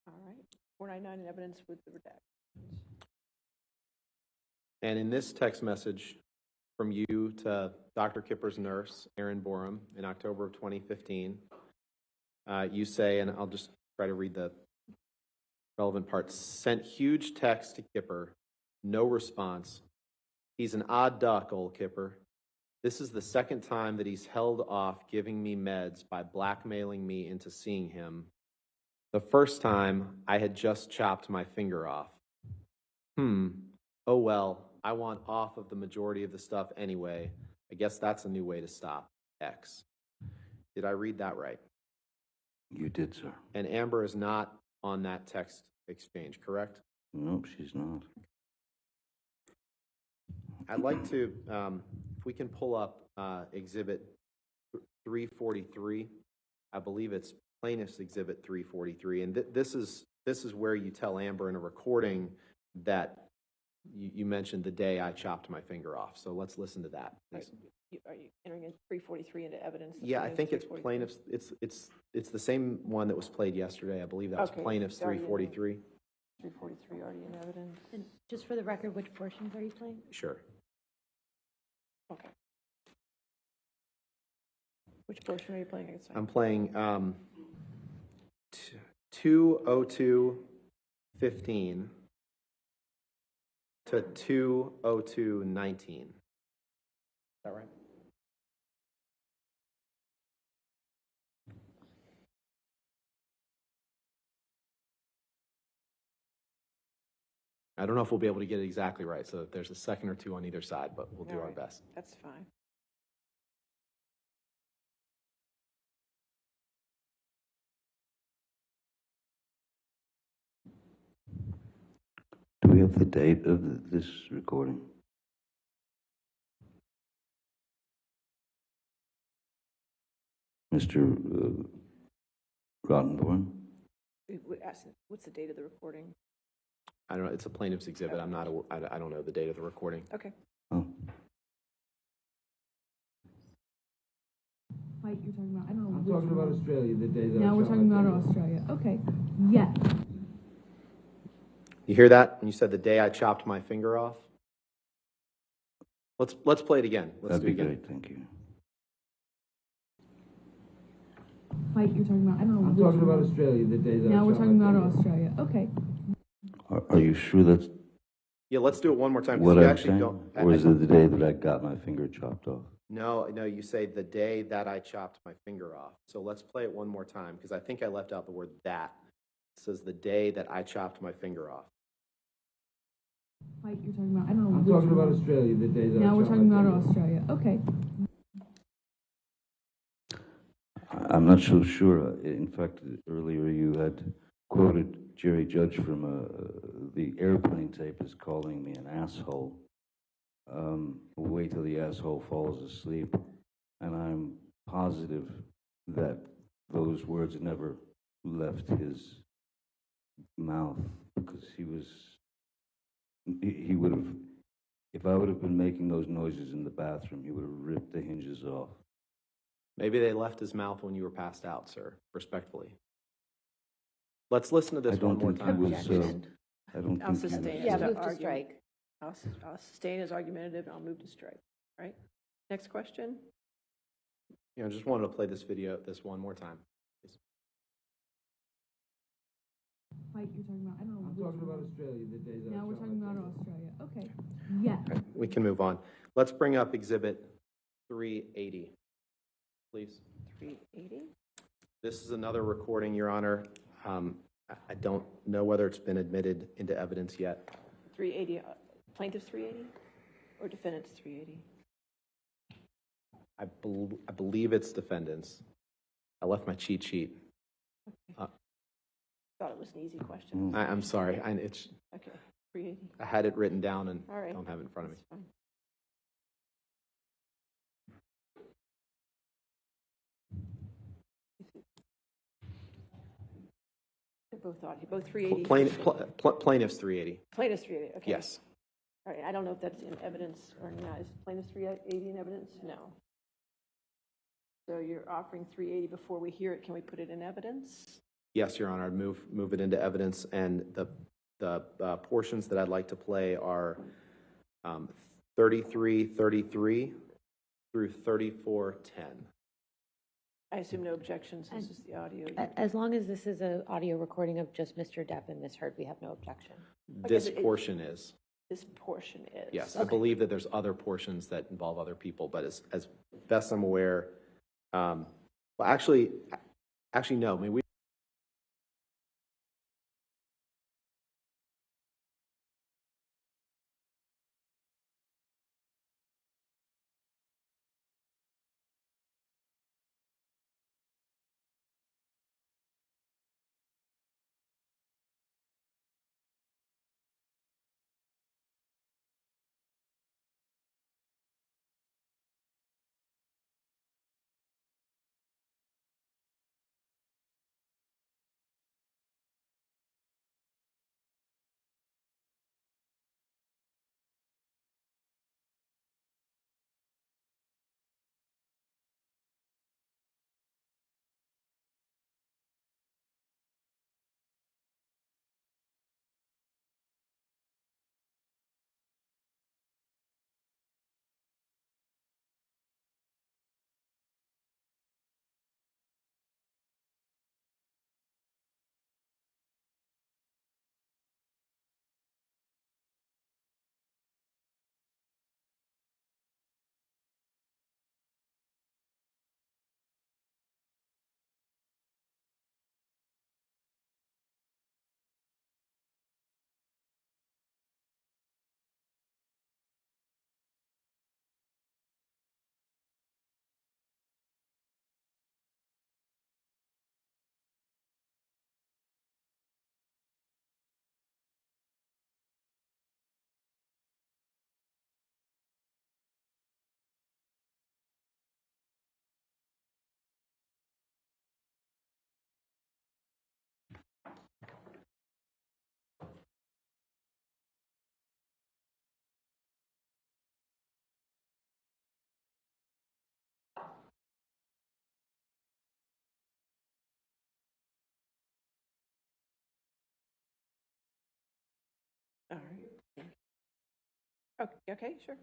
All right, 499 in evidence with the redactions. And in this text message from you to Dr. Kipper's nurse, Aaron Borum, in October of 2015, you say, and I'll just try to read the relevant parts, "Sent huge text to Kipper, no response. He's an odd duck, old Kipper. This is the second time that he's held off giving me meds by blackmailing me into seeing him. The first time, I had just chopped my finger off. Oh well, I want off of the majority of the stuff anyway. I guess that's a new way to stop. X." Did I read that right? You did, sir. And Amber is not on that text exchange, correct? Nope, she's not. I'd like to, if we can pull up Exhibit 343. I believe it's Plaintiff's Exhibit 343. And this is where you tell Amber in a recording that you mentioned the day I chopped my finger off. So let's listen to that, please. Are you entering in 343 into evidence? Yeah, I think it's Plaintiff's, it's the same one that was played yesterday. I believe that was Okay, Plaintiff's already in there. 343. 343 already in evidence. And just for the record, which portions are you playing? Sure. Okay. Which portion are you playing against? I'm playing 2:02:15 to 2:02:19. Is that right? I don't know if we'll be able to get it exactly right, so there's a second or two on either side, but we'll do All our right. best. That's fine. Do we have the date of this recording? Mr. Rottenborn? What's the date of the recording? I don't know. It's a plaintiff's exhibit. I don't know the date of the recording. Okay. Oh. Fight you're talking about, I don't know. I'm which talking about one. Australia, the day that I Now we're shot talking my about finger. Australia. Okay, yes. You hear that? When you said the day I chopped my finger off? Let's play it again. Let's That'd do it be again. great, thank you. Fight you're talking about, I don't know. I'm which talking about one. Australia, the day that I Now we're shot talking my about finger. Australia. Okay. Are you sure that's Yeah, let's do it one more time. 'Cause what you I'm actually saying? don't. Or is it the day that I got my finger chopped off? No, you say the day that I chopped my finger off. So let's play it one more time, because I think I left out the word that. It says the day that I chopped my finger off. Fight you're talking about, I don't know. I'm which talking about one. Australia, the day that I Now we're shot talking my about finger. Australia. Okay. I'm not so sure. In fact, earlier you had quoted Jerry Judge from the airplane tape as calling me an asshole. Wait till the asshole falls asleep. And I'm positive that those words never left his mouth because he would have, if I would have been making those noises in the bathroom, he would have ripped the hinges off. Maybe they left his mouth when you were passed out, sir, respectfully. Let's listen to this I don't one more think he time. was, Objection. I don't I'll think he sustain was. it. Yeah, to move to argue. strike. I'll sustain as argumentative, and I'll move to strike, right? Next question? Just wanted to play this video, this one more time. Please. Fight you're talking about, I don't know. I'm which talking about one. Australia, the day that I Now we're shot talking my about finger. Australia. Okay. Yes. All right, we can move on. Let's bring up Exhibit 380, please. 380? This is another recording, Your Honor. I don't know whether it's been admitted into evidence yet. 380, plaintiff's 380 or defendant's 380? I believe it's defendants. I left my cheat sheet. Thought it was an easy question. I'm sorry. Okay, 380. I had it written down and All right. don't have it in front of me. That's fine. They're both 380. Plaintiff's 380. Plaintiff's 380, okay. Yes. All right, I don't know if that's in evidence or not. Is plaintiff's 380 in evidence? No. So you're offering 380 before we hear it. Can we put it in evidence? Yes, Your Honor. I'd move it into evidence, and the portions that I'd like to play are 3333 through 3410. I assume no objections. This is the audio. As long as this is an audio recording of just Mr. Depp and Ms. Heard, we have no objection. This but portion is. This portion is. Yes, I believe that there's other portions that involve other people, but as best I'm aware, well, actually, no. I mean, we Okay, sure.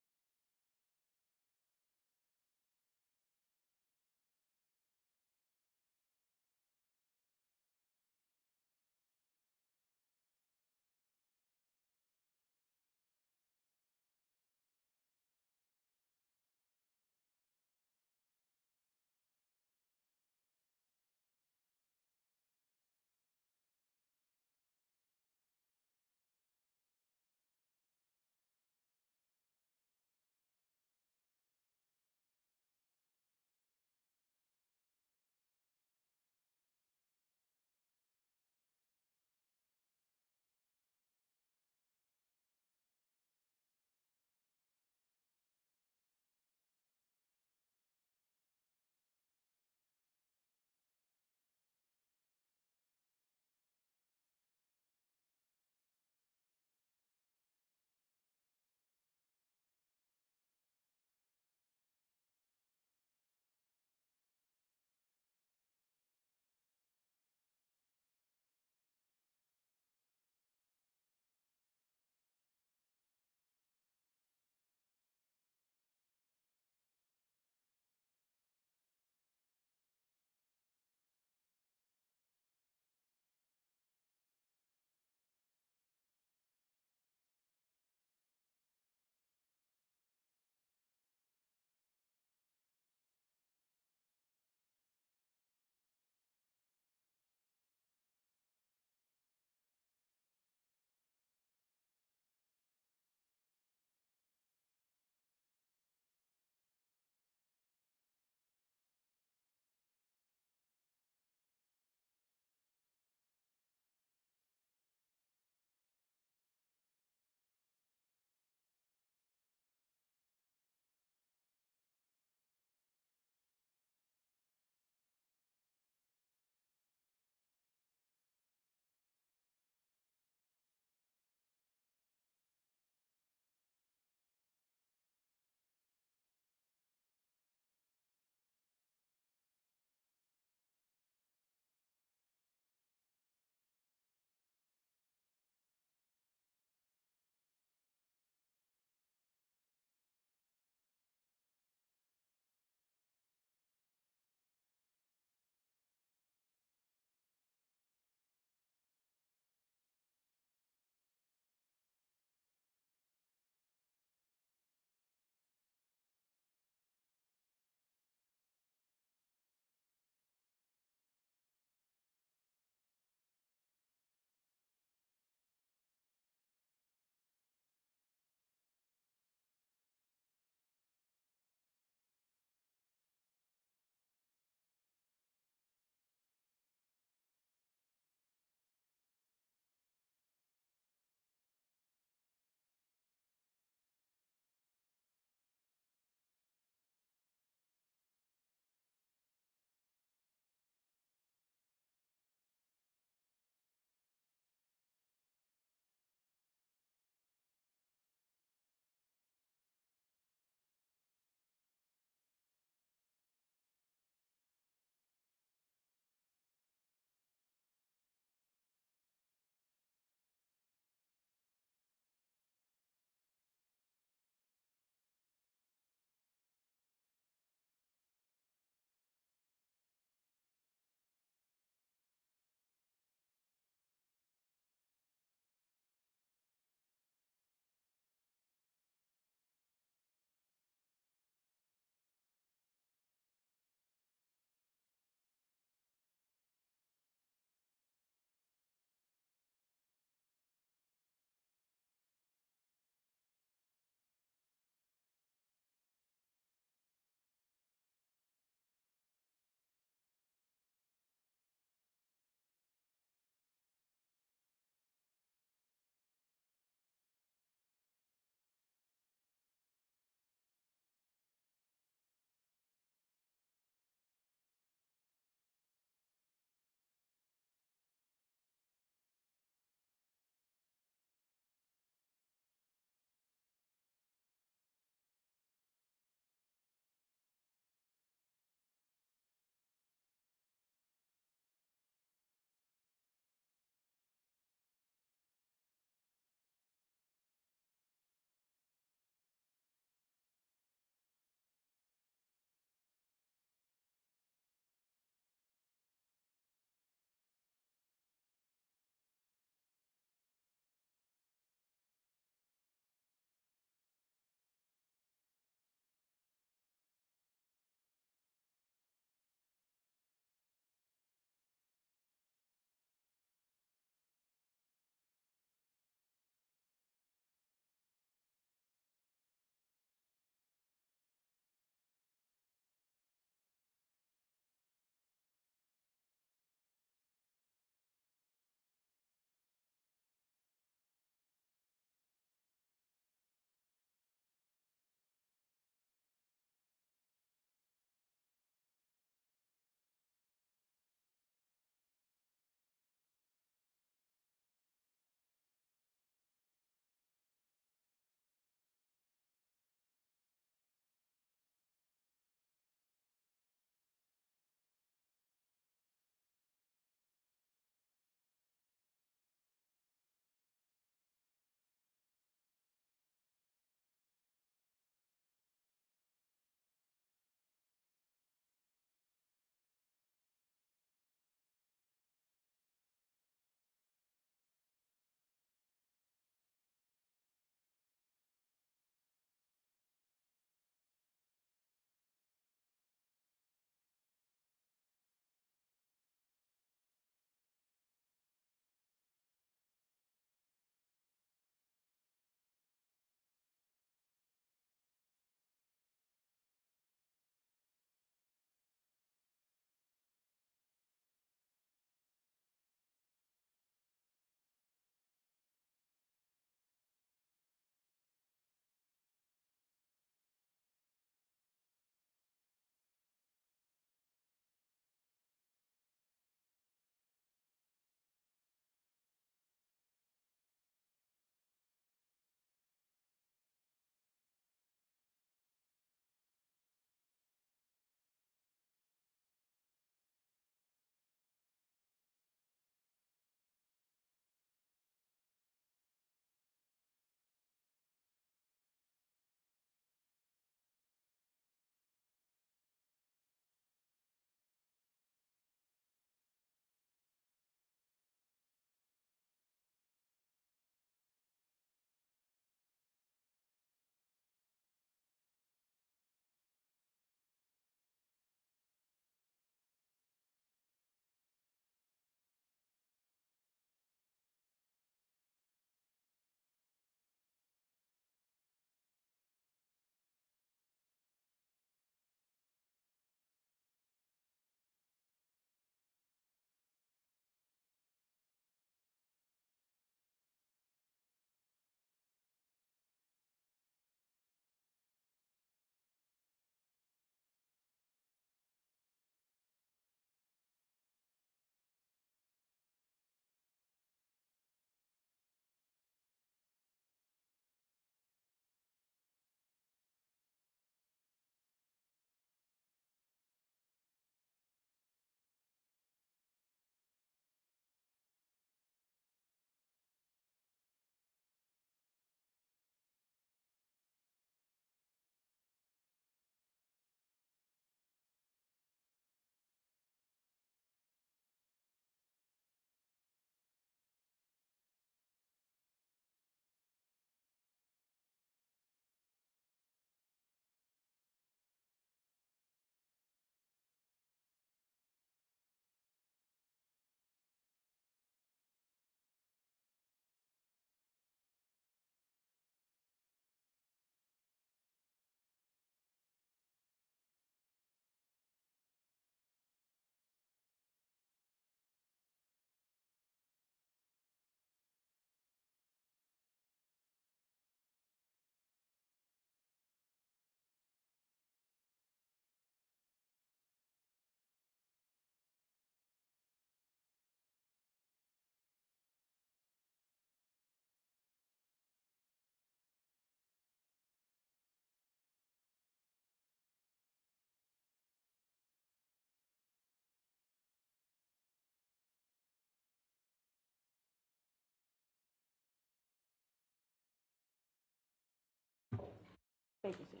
Thank you, Sam.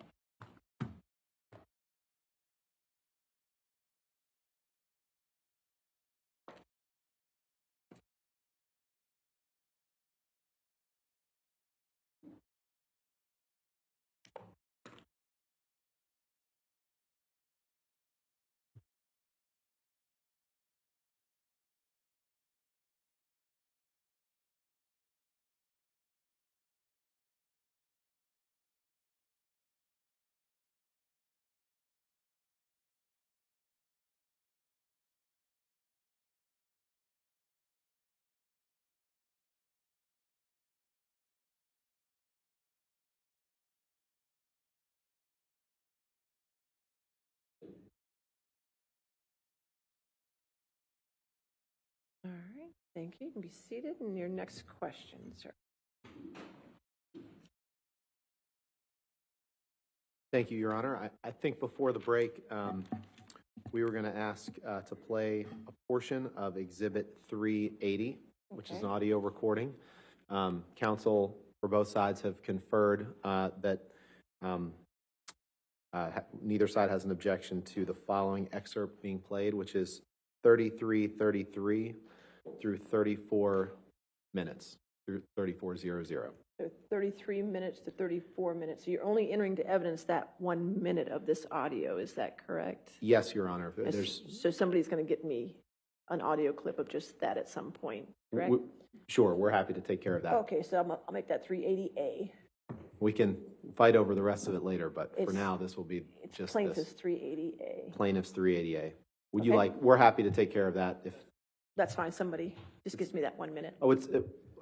All right, thank you. You can be seated. And your next question, sir. Thank you, Your Honor. I think before the break, we were going to ask to play a portion of Exhibit 380, which is an audio recording. Counsel for both sides have conferred that neither side has an objection to the following excerpt being played, which is 33:33 through 34 minutes, through 34:00. So 33 minutes to 34 minutes. So you're only entering to evidence that 1 minute of this audio. Is that correct? Yes, Your Honor. There's, So somebody's going to get me an audio clip of just that at some point, correct? Sure, we're happy to take care of that. Okay, so I'll make that 380A. We can fight over the rest of it later, but for It's- now, this will be It's just plaintiff's this. 380A. Plaintiff's 380A. Would you Okay. like, we're happy to take care of that if, That's fine. Somebody just gives me that 1 minute. oh,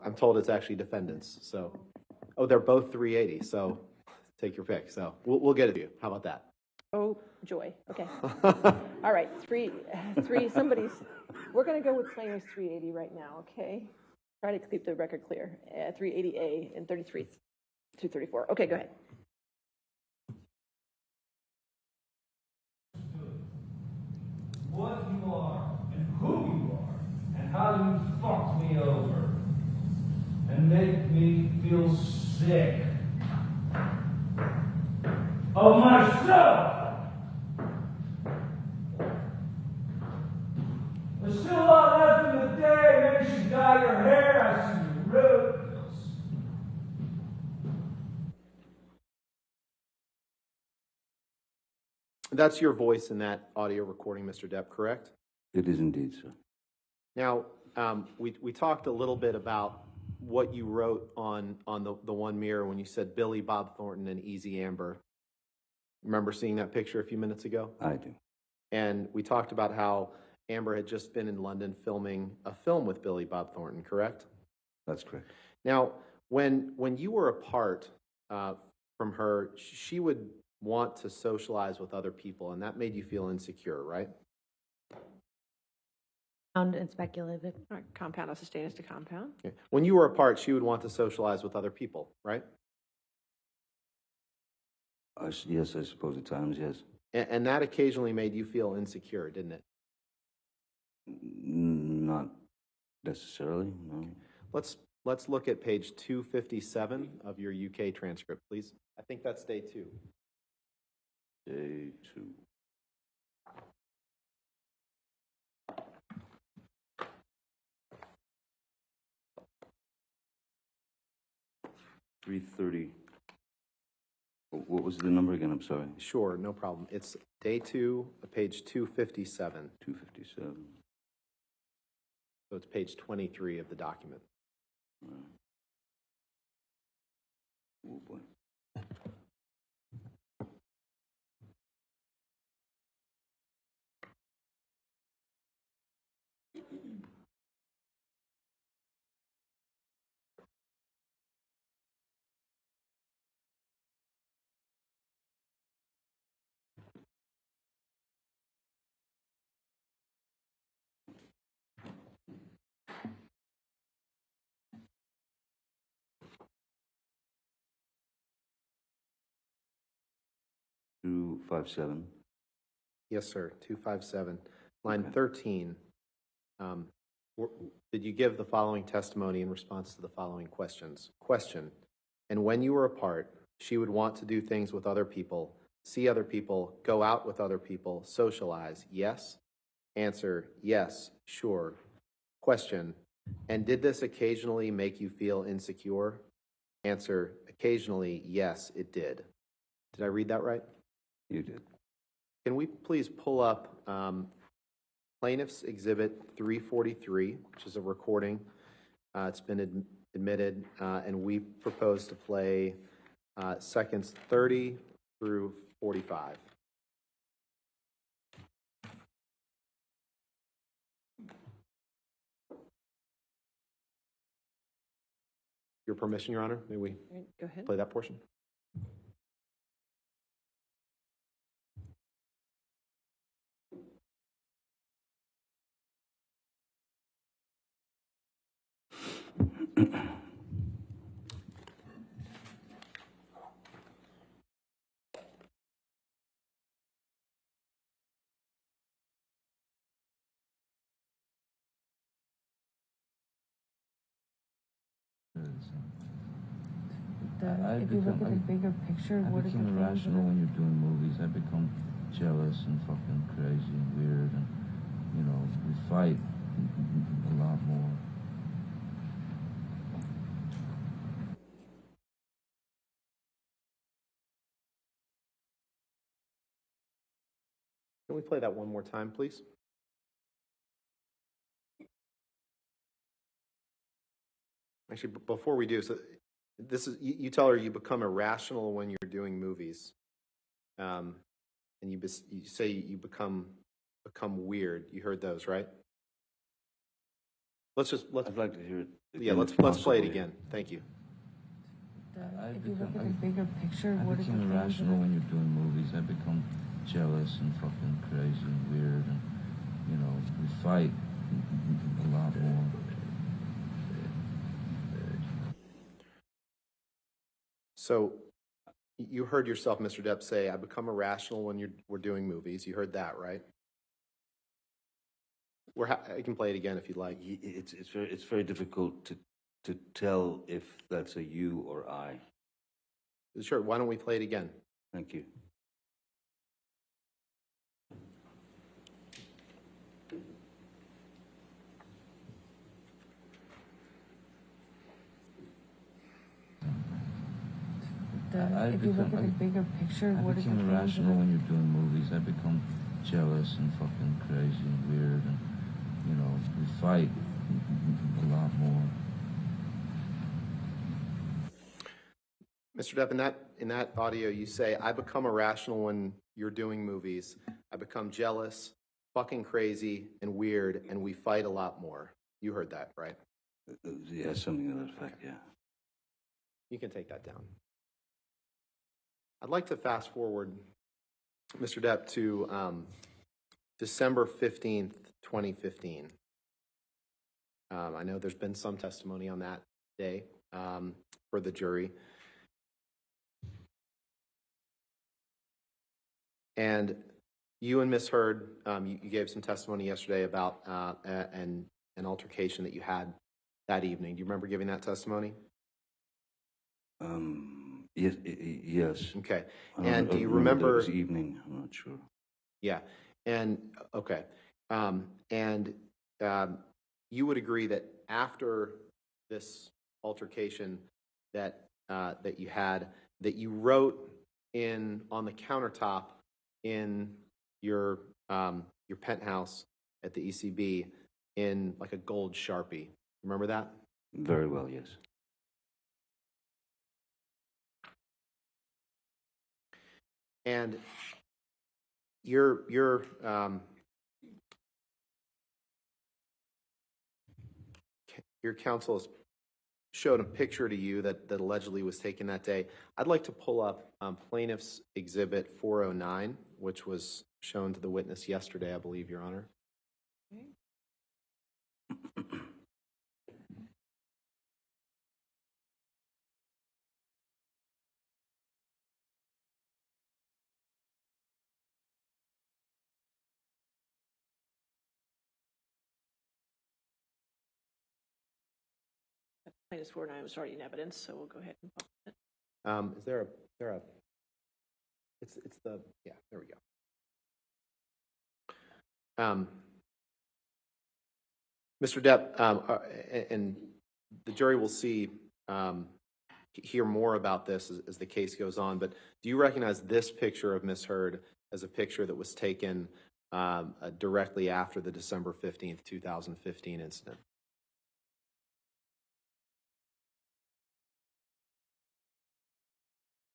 I'm told it's actually defendants, so, oh, they're both 380, so take your pick. So we'll get it to you. How about that? Oh, joy. Okay. All right, we're going to go with plaintiff's 380 right now, okay? Try to keep the record clear. 380A and 33 to 34. Okay, go ahead. What you are and who you are and how you fucked me over and make me feel sick of myself. There's still a lot left in the day. Maybe you should dye your hair. I see your roots. That's your voice in that audio recording, Mr. Depp, correct? It is indeed, sir. Now, we talked a little bit about what you wrote on the one mirror when you said Billy Bob Thornton and Easy Amber. Remember seeing that picture a few minutes ago? I do. And we talked about how Amber had just been in London filming a film with Billy Bob Thornton, correct? That's correct. Now, when you were apart from her, she would want to socialize with other people, and that made you feel insecure, right? And speculative. All right, compound of sustainers to compound. Okay. When you were apart, she would want to socialize with other people, right? Yes, I suppose at times, yes. And that occasionally made you feel insecure, didn't it? Not necessarily, no. Let's look at page 257 of your UK transcript, please. I think that's day 2. Day 2. $330. What was the number again? I'm sorry. Sure, no problem. It's day 2, page 257. 257. So it's page 23 of the document. Oh boy. $257. Yes, sir, 257. Line 13. Did you give the following testimony in response to the following questions? Question, and when you were apart, She would want to do things with other people, see other people, go out with other people, socialize. Yes? Answer, yes, sure. Question, and did this occasionally make you feel insecure? Answer, occasionally, yes, it did. Did I read that right? You did. Can we please pull up Plaintiff's Exhibit 343, which is a recording. It's been admitted, and we propose to play seconds 30 through 45. Your permission, Your Honor? May we Go ahead. play that portion? If you look at the bigger picture, what are the things? I become irrational when you're doing movies. I become jealous and fucking crazy and weird, and you know, we fight a lot more. Can we play that one more time, please? Actually, before we do, so this is you tell her you become irrational when you're doing movies, and you say you become weird. You heard those, right? I'd like to hear it. Yeah, let's play it again. Thank you. If you look at the bigger picture, what are the things? I become irrational when you're doing movies. I become jealous and fucking crazy and weird, and you know, we fight a lot more. So you heard yourself, Mr. Depp, say, I become irrational when we're doing movies. You heard that, right? I can play it again if you'd like. It's very difficult to tell if that's a you or I. Sure, why don't we play it again? Thank you. If you look at the bigger picture, what are the things? I become irrational when you're doing movies. I become jealous and fucking crazy and weird, and you know, we fight a lot more. Mr. Depp, in that audio, you say, I become irrational when you're doing movies. I become jealous, fucking crazy, and weird, and we fight a lot more. You heard that, right? Yeah, something to that effect, yeah. You can take that down. I'd like to fast forward, Mr. Depp, to December 15th, 2015. I know there's been some testimony on that day for the jury. And you and Ms. Heard, you gave some testimony yesterday about an altercation that you had that evening. Do you remember giving that testimony? Yes. Okay. And do you remember? It was evening, I'm not sure. Yeah. And, okay. And you would agree that after this altercation that you had, that you wrote on the countertop in your penthouse at the ECB in like a gold Sharpie. Remember that? Very well, yes. And your counsel has showed a picture to you that allegedly was taken that day. I'd like to pull up Plaintiff's Exhibit 409, which was shown to the witness yesterday, I believe, Your Honor. Plaintiff's 409 was already in evidence, so we'll go ahead and publish it. Is there a, it's the, yeah, there we go. Mr. Depp, and the jury will hear more about this as the case goes on, but do you recognize this picture of Ms. Heard as a picture that was taken directly after the December 15th, 2015 incident?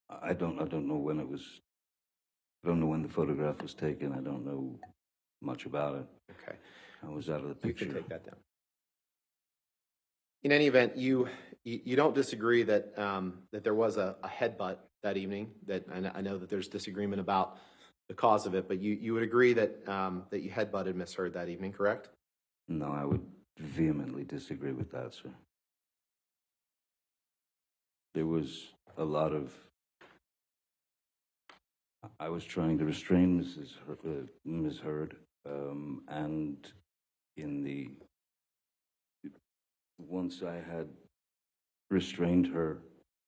I don't know when it was. I don't know when the photograph was taken. I don't know much about it. Okay. I was out of the picture. You can take that down. In any event, you don't disagree that that there was a headbutt that evening. That I know that there's disagreement about the cause of it, but you would agree that that you headbutted Miss Heard that evening, correct? No, I would vehemently disagree with that, sir. There was a lot of. I was trying to restrain Ms. Heard, and once I had restrained her,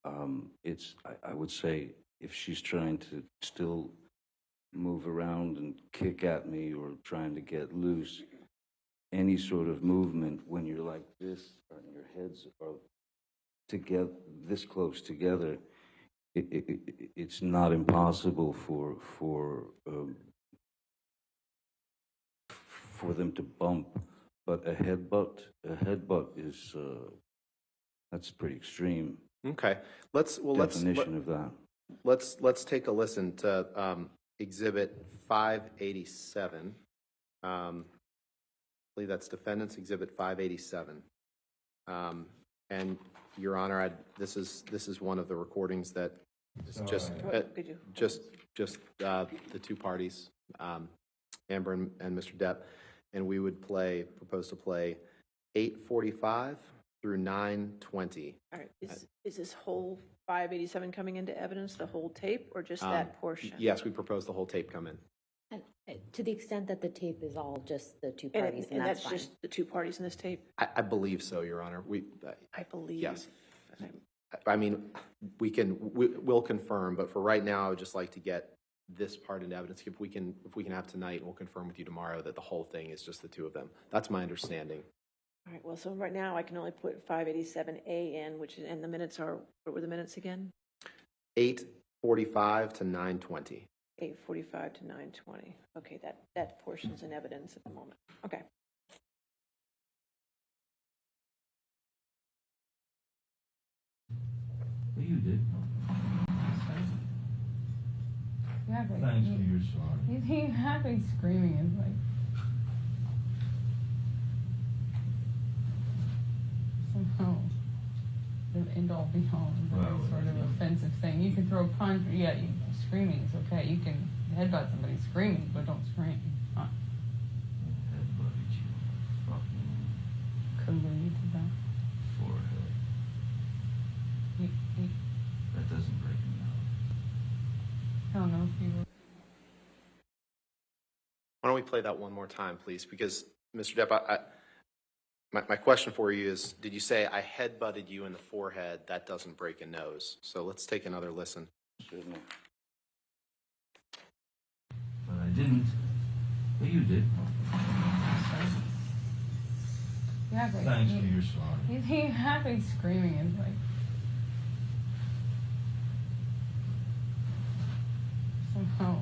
I would say if she's trying to still move around and kick at me or trying to get loose, any sort of movement when you're like this and your heads are together, this close together, it's not impossible for them to bump, but a headbutt is that's pretty extreme. Okay, definition of that. Let's take a listen to Exhibit 587. I believe that's Defendant's Exhibit 587. And Your Honor, this is one of the recordings that is just the two parties, Amber and Mr. Depp, and we would propose to play 8:45 through 9:20. All right, is this whole 587 coming into evidence, the whole tape, or just that portion? Yes, we propose the whole tape come in. And to the extent that the tape is all just the two parties, And that's fine. just the two parties in this tape? I believe so, Your Honor. I believe. Yes. I mean, we'll confirm, but for right now, I would just like to get this part into evidence. If we can have tonight, we'll confirm with you tomorrow that the whole thing is just the two of them. That's my understanding. All right, well, so right now I can only put 587A in, and the minutes are, what were the minutes again? 8:45 to 9:20. 8:45 to 9:20. Okay, that portion's in evidence at the moment. Okay. Well, you did. Yeah, but Thanks for your sorry. he had me screaming. It's like somehow the end all be all, Well, sort of offensive thing. You can throw a punch, yeah, screaming is okay. You can headbutt somebody screaming, but don't scream. Headbutted you on the fucking Couldn't believe you did that. forehead. That doesn't break me out. I don't know if you were. Why don't we play that one more time, please? Because, Mr. Depp, my question for you is, did you say I headbutted you in the forehead? That doesn't break a nose. So let's take another listen. Certainly. But I didn't. Well, you did. Yeah, but Thanks for your sorry. he had me screaming. It's like somehow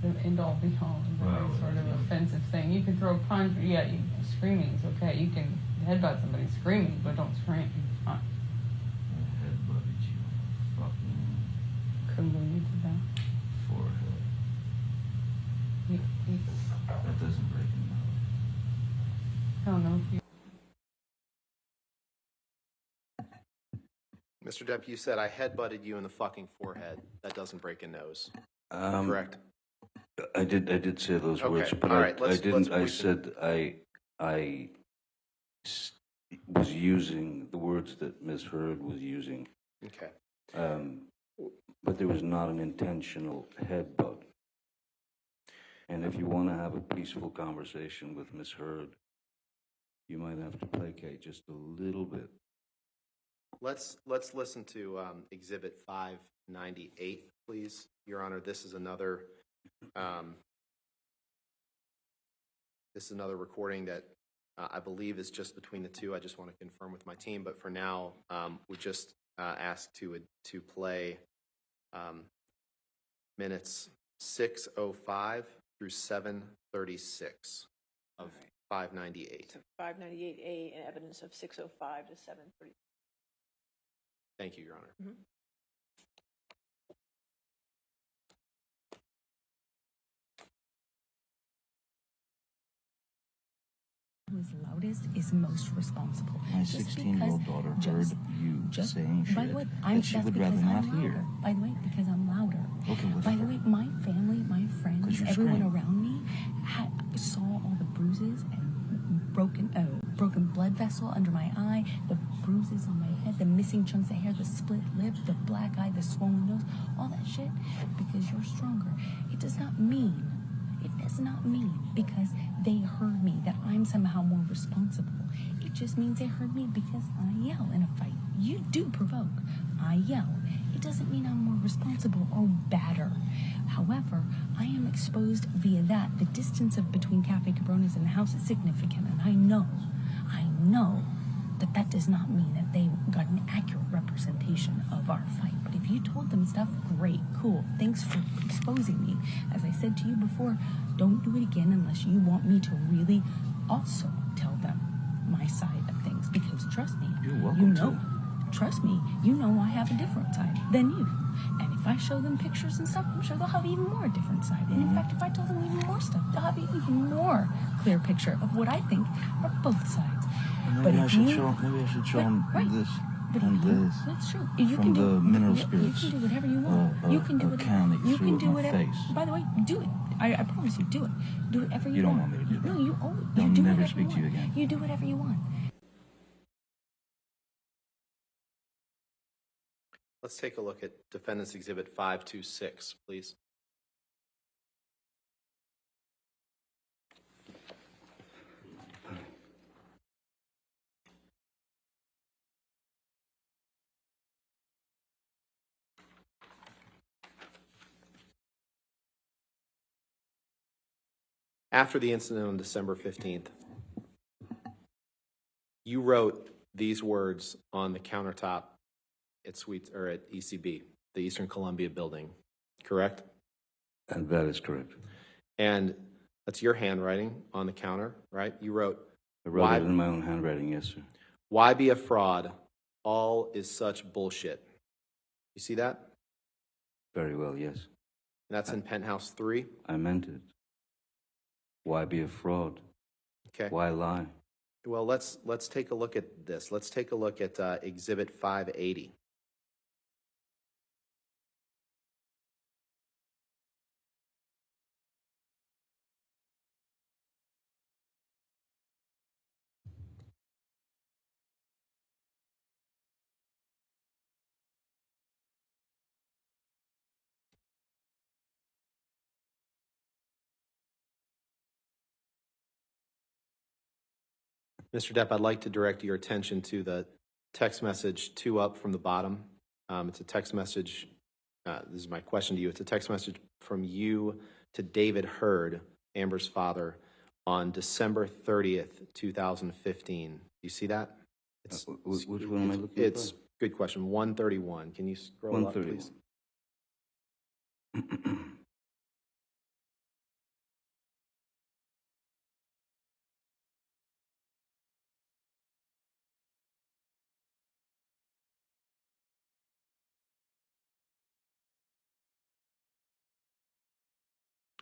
the end all be all, Well, sort of offensive thing. You can throw a punch, yeah, screaming is okay. You can headbutt somebody screaming, but don't scream. I headbutted you on the fucking Couldn't believe you did that. forehead. That doesn't break me out. I don't know if you. Mr. Depp, you said I headbutted you in the fucking forehead. That doesn't break a nose. Correct? I did say those Okay, words, but all right, I didn't. I we said I was using the words that Ms. Heard was using. Okay. But there was not an intentional headbutt. And if you want to have a peaceful conversation with Ms. Heard, you might have to placate just a little bit. Let's listen to Exhibit 598, please. Your Honor, this is another recording that I believe is just between the two. I just want to confirm with my team, but for now, we just ask to play minutes 6:05 through 7:36 of 598. So 598A and evidence of 6:05 to 7:30. Thank you, Your Honor. Mm-hmm. Who is loudest is most responsible. My 16-year-old daughter heard you saying shit by the way, that she would rather not hear. By the way, because I'm louder. Okay, whatever. By the way, my family, my friends, everyone scream. around me saw all the bruises and broken blood vessel under my eye, the bruises on my head, the missing chunks of hair, the split lip, the black eye, the swollen nose, all that shit, because you're stronger. It does not mean because they heard me that I'm somehow more responsible. It just means they heard me because I yell in a fight. You do provoke. I yell. It doesn't mean I'm more responsible or badder. However, I am exposed via that. The distance between Cafe Cabrones and the house is significant, and I know that does not mean that they got an accurate representation of our fight. But if you told them stuff, great, cool. Thanks for exposing me. As I said to you before, don't do it again unless you want me to really also tell them my side of things. Because trust me, trust me, you know I have a different side than you. And if I show them pictures and stuff, I'm sure they'll have even more different side. And in fact, if I tell them even more stuff, they'll have an even more clear picture of what I think are both sides. Maybe I should show them this and this. That's true. From the mineral spirits. You can do whatever you want. You can do whatever. Can that you threw at my face. By the way, do it. I promise you, do it. Do whatever You don't want me to do that. No, you always. I'll You do never whatever speak you to you want. again. You do whatever you want. Let's take a look at Defendant's Exhibit 526, please. After the incident on December 15th, you wrote these words on the countertop at ECB, the Eastern Columbia building, correct? And that is correct. And that's your handwriting on the counter, right? You wrote, I wrote it in my own handwriting, yes, sir. "Why be a fraud? All is such bullshit." You see that? Very well, yes. And that's in Penthouse 3? I meant it. Why be a fraud? Okay. Why lie? Well, let's take a look at this. Let's take a look at Exhibit 580. Mr. Depp, I'd like to direct your attention to the text message 2 up from the bottom. It's a text message. This is my question to you. It's a text message from you to David Hurd, Amber's father, on December 30th, 2015. Do you see that? Which one am I looking It's good question. 131. Can you scroll up, please? 131.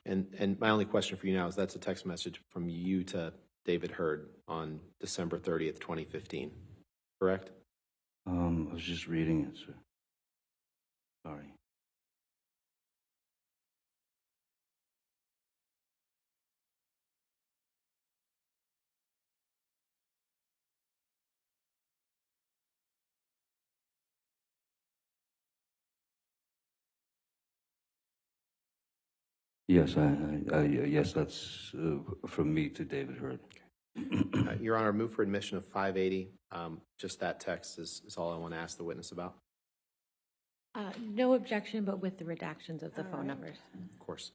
And my only question for you now is that's a text message from you to David Hurd on December 30th, 2015, correct? I was just reading it, sir. Sorry. Yes, yes, that's from me to David Hurd. Your Honor, move for admission of 580. Just that text is all I want to ask the witness about. No objection, but with the redactions of the phone numbers. Of course.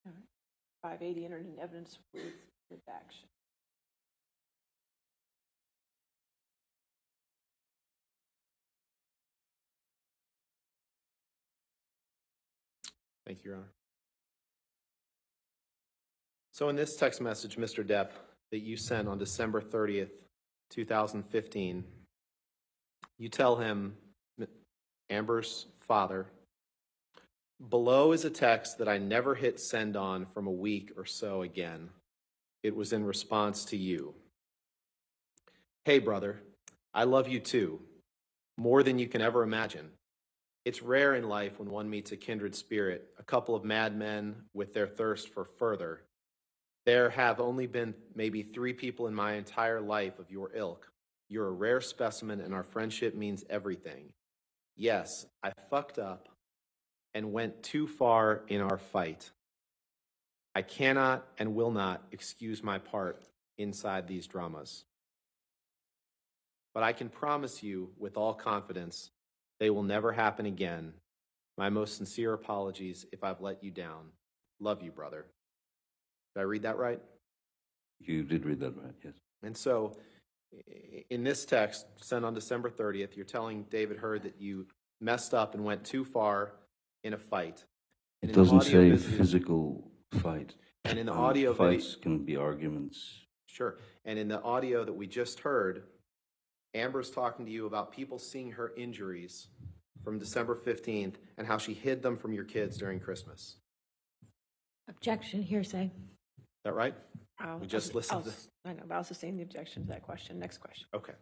All right. 580 entered in evidence with redaction. Thank you, Your Honor. So in this text message, Mr. Depp, that you sent on December 30th, 2015, you tell him, Amber's father, below is a text that I never hit send on from a week or so again. It was in response to you. Hey, brother, I love you too, more than you can ever imagine. It's rare in life when one meets a kindred spirit, a couple of madmen with their thirst for further. There have only been maybe 3 people in my entire life of your ilk. You're a rare specimen, and our friendship means everything. Yes, I fucked up and went too far in our fight. I cannot and will not excuse my part inside these dramas. But I can promise you with all confidence, they will never happen again. My most sincere apologies if I've let you down. Love you, brother. Did I read that right? You did read that right, yes. And so, in this text, sent on December 30th, you're telling David Hurd that you messed up and went too far in a fight. It doesn't say physical fight. And in the audio fights can be arguments. Sure. And in the audio that we just heard, Amber's talking to you about people seeing her injuries from December 15th and how she hid them from your kids during Christmas. Objection, hearsay. Is that right? We just listened to... I know, but I'll sustain the objection to that question. Next question. Okay.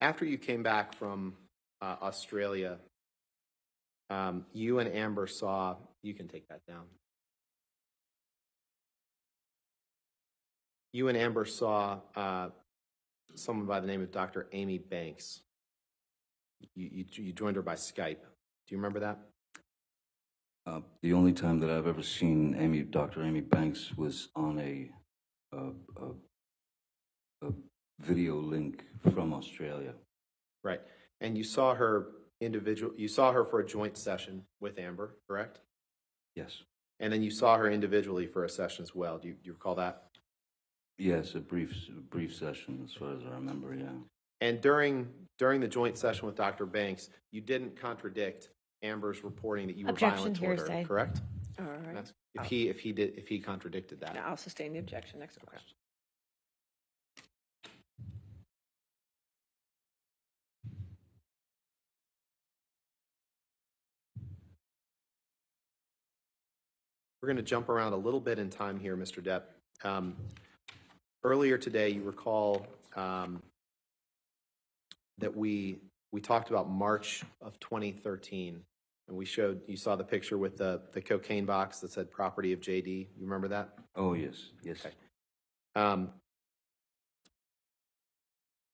After you came back from Australia, you and Amber saw, you can take that down. You and Amber saw someone by the name of Dr. Amy Banks. You joined her by Skype. Do you remember that? The only time that I've ever seen Dr. Amy Banks was on a video link from Australia. Right. And you saw her you saw her for a joint session with Amber, correct? Yes. And then you saw her individually for a session as well. Do you recall that? Yes, a brief session as far as I remember, yeah. And during the joint session with Dr. Banks, you didn't contradict Amber's reporting that you were violent toward her, correct? All right. If he contradicted that. Now I'll sustain the objection. Next question. We're going to jump around a little bit in time here, Mr. Depp. Earlier today, you recall that we talked about March of 2013, and you saw the picture with the cocaine box that said property of JD. You remember that? Oh, yes, yes. Okay.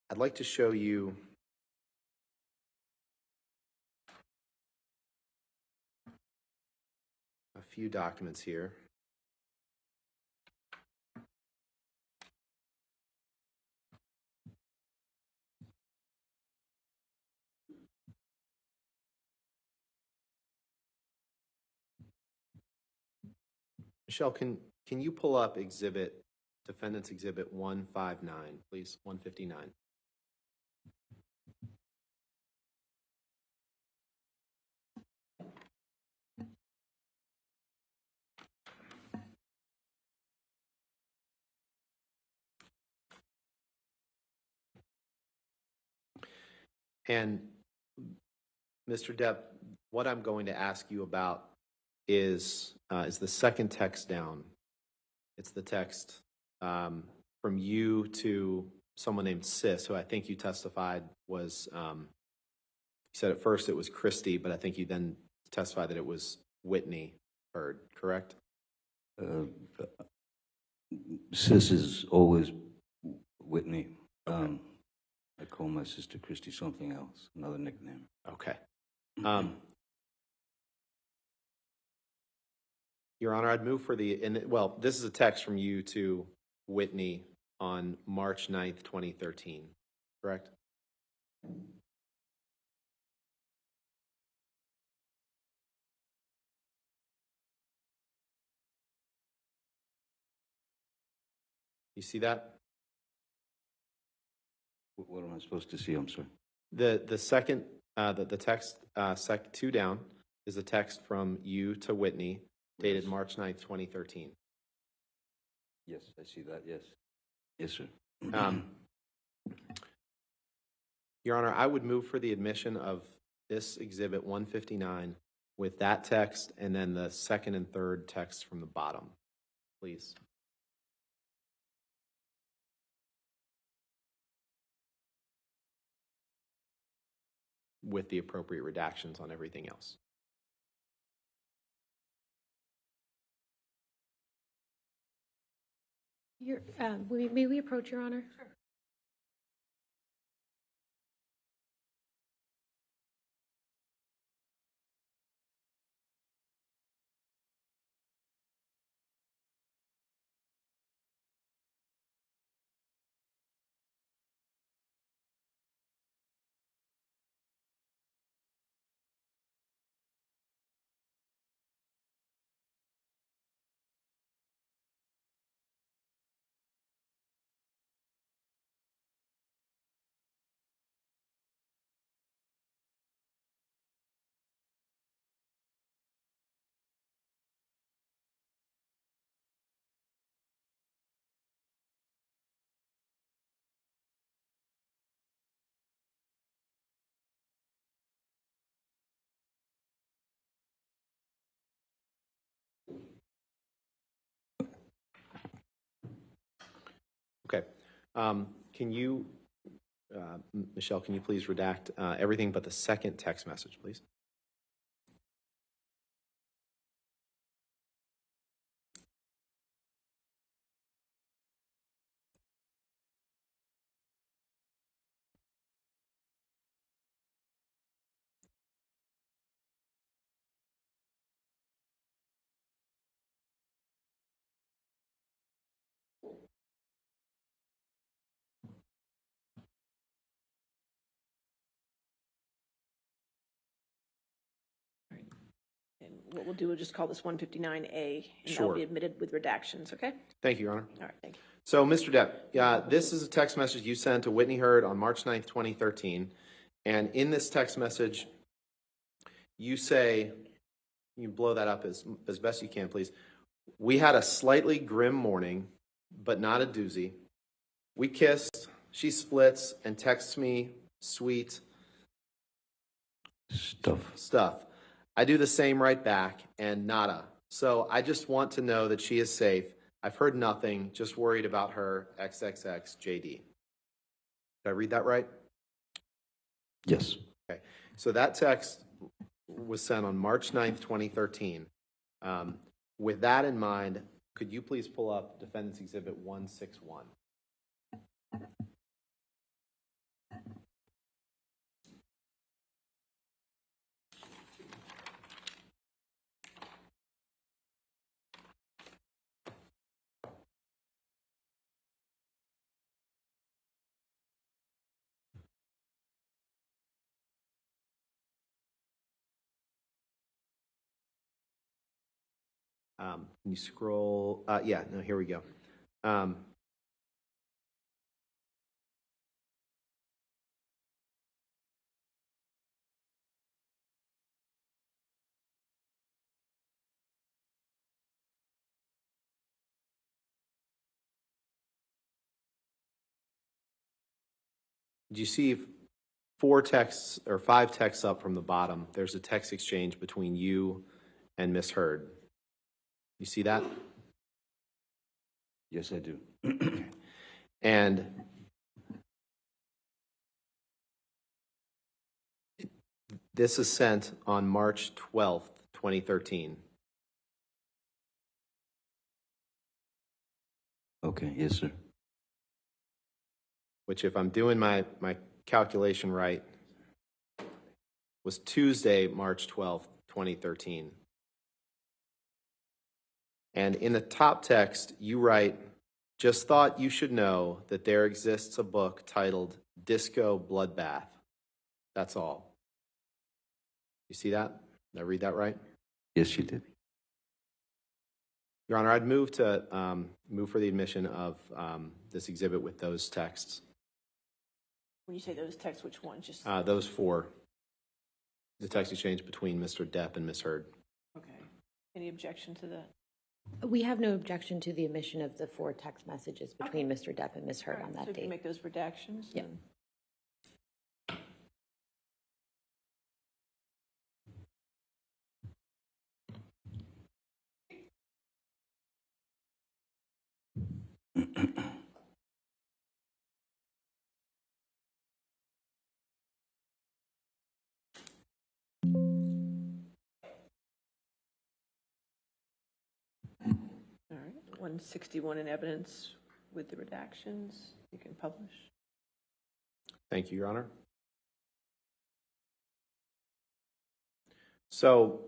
I'd like to show you a few documents here. Michelle, can you pull up Defendant's Exhibit 159, please? 159. And Mr. Depp, what I'm going to ask you about is the second text down. It's the text from you to someone named Sis, who I think you testified was, you said at first it was Christy, but I think you then testified that it was Whitney Heard, correct? Sis is always Whitney. I call my sister Christy something else, another nickname. Okay. Your Honor, I'd move for well, this is a text from you to Whitney on March 9th, 2013, correct? You see that? What am I supposed to see? I'm sorry. The second, the text, two down, is a text from you to Whitney, dated March 9th, 2013. Yes, I see that, yes. Yes, sir. Your Honor, I would move for the admission of this Exhibit 159 with that text and then the second and third text from the bottom, please. With the appropriate redactions on everything else. May we approach, Your Honor? Sure. Okay. Can you, Michelle, can you please redact everything but the second text message, please? And what we'll do, we'll just call this 159A, and Sure. that'll be admitted with redactions, okay? Thank you, Your Honor. All right, thank you. So, Mr. Depp, this is a text message you sent to Whitney Heard on March 9th, 2013. And in this text message, you say, you blow that up as best you can, please. We had a slightly grim morning, but not a doozy. We kissed, she splits, and texts me sweet stuff. I do the same right back, and nada. So I just want to know that she is safe. I've heard nothing, just worried about her, XXX JD. Did I read that right? Yes. Okay. So that text was sent on March 9th, 2013. With that in mind, could you please pull up Defendant's Exhibit 161? Can you scroll? Yeah, no, here we go. Do you see 4 texts or 5 texts up from the bottom, there's a text exchange between you and Miss Heard. You see that? Yes, I do. And this is sent on March 12th, 2013. Okay, yes, sir. Which, if I'm doing my calculation right, was Tuesday, March 12th, 2013. And in the top text, you write, "Just thought you should know that there exists a book titled Disco Bloodbath. That's all." You see that? Did I read that right? Yes, you did. Your Honor, I'd move to move for the admission of this exhibit with those texts. When you say those texts, which ones? Just Those 4. The text exchange between Mr. Depp and Ms. Heard. okay. Any objection to that? We have no objection to the omission of the 4 text messages between Mr. Depp and Ms. Heard on So that if you date. make those redactions? Yep. then- All right, 161 in evidence with the redactions. You can publish. Thank you, Your Honor. So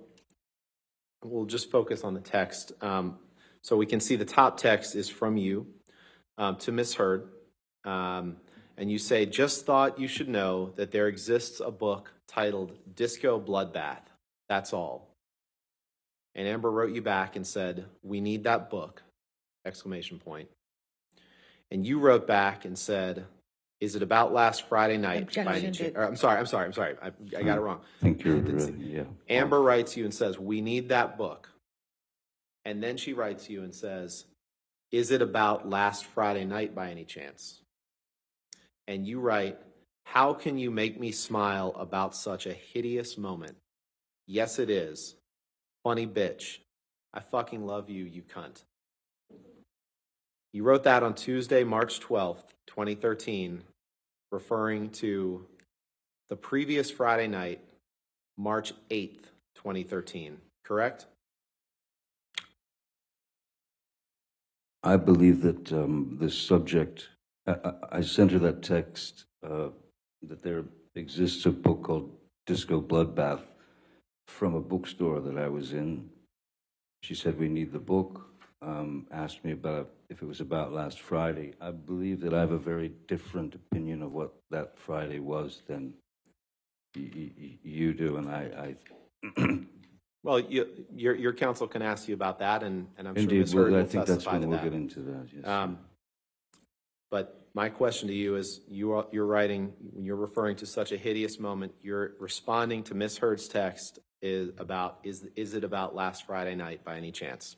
we'll just focus on the text. So we can see the top text is from you to Ms. Heard. And you say, "Just thought you should know that there exists a book titled Disco Bloodbath. That's all." And Amber wrote you back and said, "We need that book!" Exclamation point. And you wrote back and said, "Is it about last Friday night?" by any Objection. chance? I'm sorry. I got it wrong. I think you're, yeah. Amber writes you and says, "We need that book." And then she writes you and says, "Is it about last Friday night by any chance?" And you write, "How can you make me smile about such a hideous moment? Yes, it is. Funny bitch. I fucking love you, you cunt." You wrote that on Tuesday, March 12th, 2013, referring to the previous Friday night, March 8th, 2013, correct? I believe that the subject, I sent her that text that there exists a book called Disco Bloodbath from a bookstore that I was in. She said, "We need the book," asked me about if it was about last Friday. I believe that I have a very different opinion of what that Friday was than you do, and I Well, your counsel can ask you about that, and I'm sure indeed, Ms. Heard I will think that's testify when to we'll that. get into that, yes. But my question to you is, you're writing, when you're referring to such a hideous moment, you're responding to Ms. Heard's text is it about last Friday night by any chance?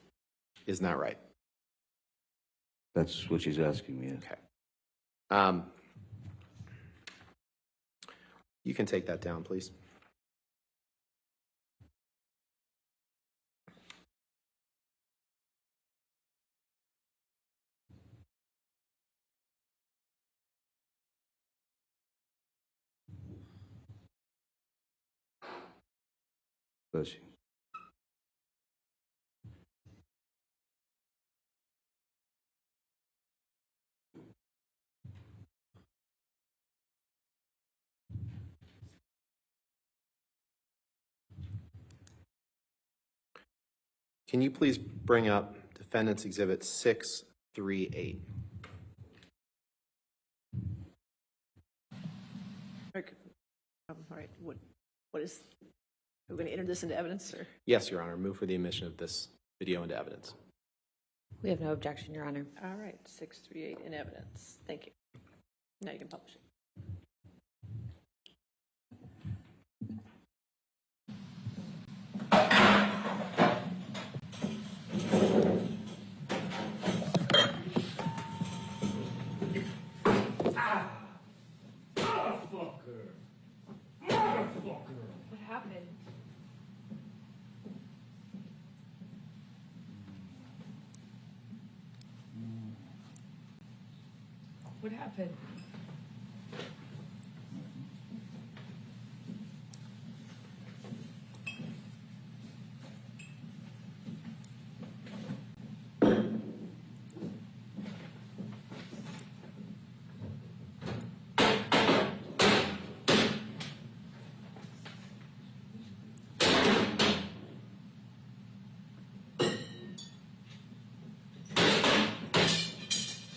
Isn't that right? That's what she's asking me, yes. Okay. You can take that down, please. Bless you. Can you please bring up Defendant's Exhibit 638? All right, what is, are we going to enter this into evidence, or? Yes, Your Honor. Move for the admission of this video into evidence. We have no objection, Your Honor. All right, 638 in evidence. Thank you. Now you can publish it. Motherfucker! What happened?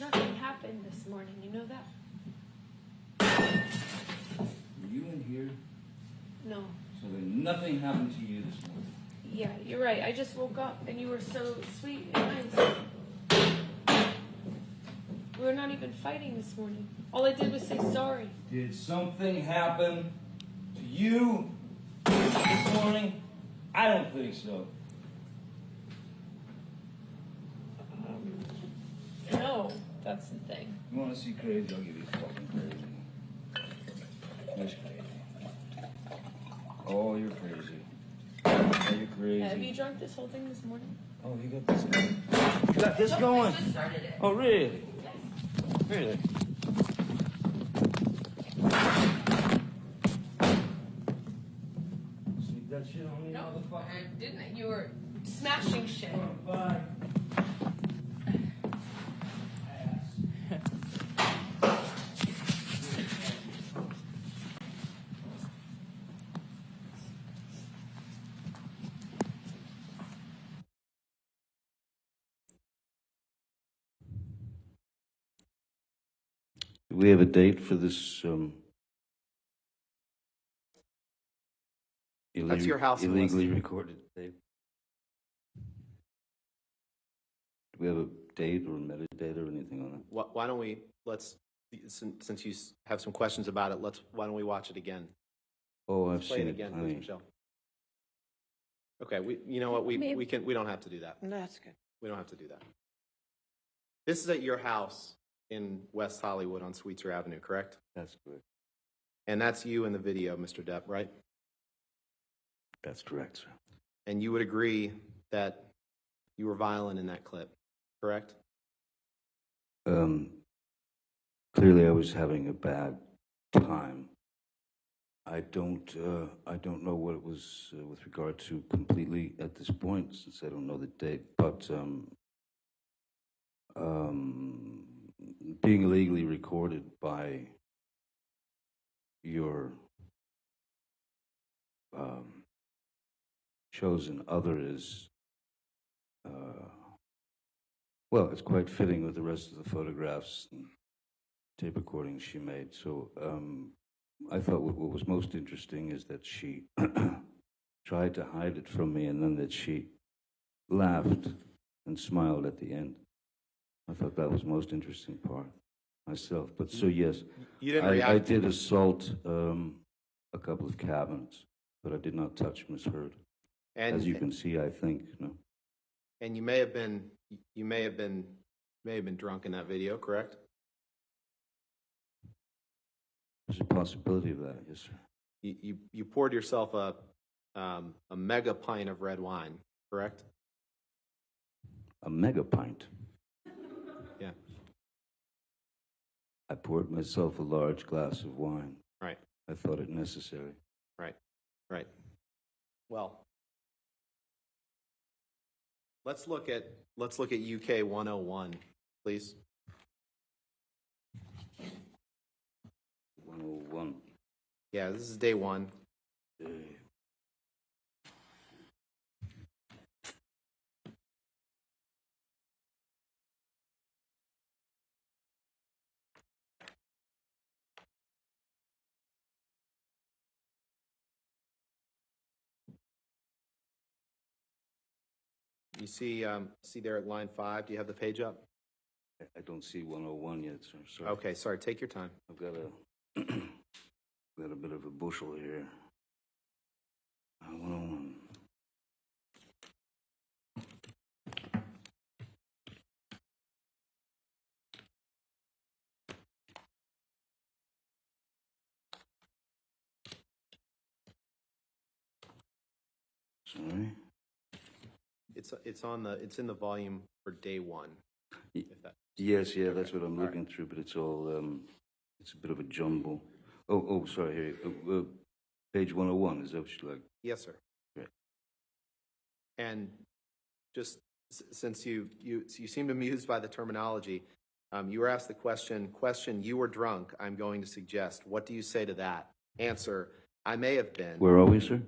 Nothing happened this morning, you know that? Were you in here? No. So then nothing happened to you this morning? Yeah, you're right. I just woke up and you were so sweet and nice. We were not even fighting this morning. All I did was say sorry. Did something happen to you this morning? I don't think so. No, that's the thing. You want to see crazy? I'll give you fucking crazy. You're crazy. Oh, you're crazy. Oh, you're crazy. Have you drunk this whole thing this morning? Oh, you got this going? You got this going? I just started it. Oh, really? Really? Sneak that shit on me, No, motherfucker. I didn't. You were smashing shit. Bye. Do we have a date for this That's your house illegally recorded tape? Do we have a date or a metadata or anything on it? Why don't we, since you have some questions about it, why don't we watch it again? Oh, I've Play seen it it. again, I please, mean, Michelle. Okay, you know what, we don't have to do that. No, that's good. We don't have to do that. This is at your house in West Hollywood on Sweetser Avenue, correct? that's correct. And that's you in the video, Mr. Depp, right? That's correct, sir. And you would agree that you were violent in that clip, correct? Clearly, I was having a bad time. I don't know what it was with regard to completely at this point, since I don't know the date. But being illegally recorded by your chosen other is, well, it's quite fitting with the rest of the photographs and tape recordings she made. So I thought what was most interesting is that she tried to hide it from me, and then that she laughed and smiled at the end. I thought that was the most interesting part myself. But so yes, You didn't I react. did assault a couple of cabins, but I did not touch Miss Heard. And As you can see, I think, no. and you may have been drunk in that video, correct? There's a possibility of that, yes, sir. You poured yourself a mega pint of red wine, correct? A mega pint. Yeah. I poured myself a large glass of wine. Right. I thought it necessary. Right. Right. Well, let's look at UK 101, please. 101. Yeah, this is day one. You see there at line 5, do you have the page up? I don't see 101 yet, sir. Sorry. Okay, sorry, take your time. I've got got a bit of a bushel here. 101. Sorry. It's in the volume for day one. Y- If that, Yes, yeah, that's what I'm looking through, but it's all, it's a bit of a jumble. Oh, sorry, here, page 101, is that what you like? Yes, sir. Right. And just since you seemed amused by the terminology, you were asked the question, you were drunk, I'm going to suggest. What do you say to that? Answer, I may have been. Where are we, sir?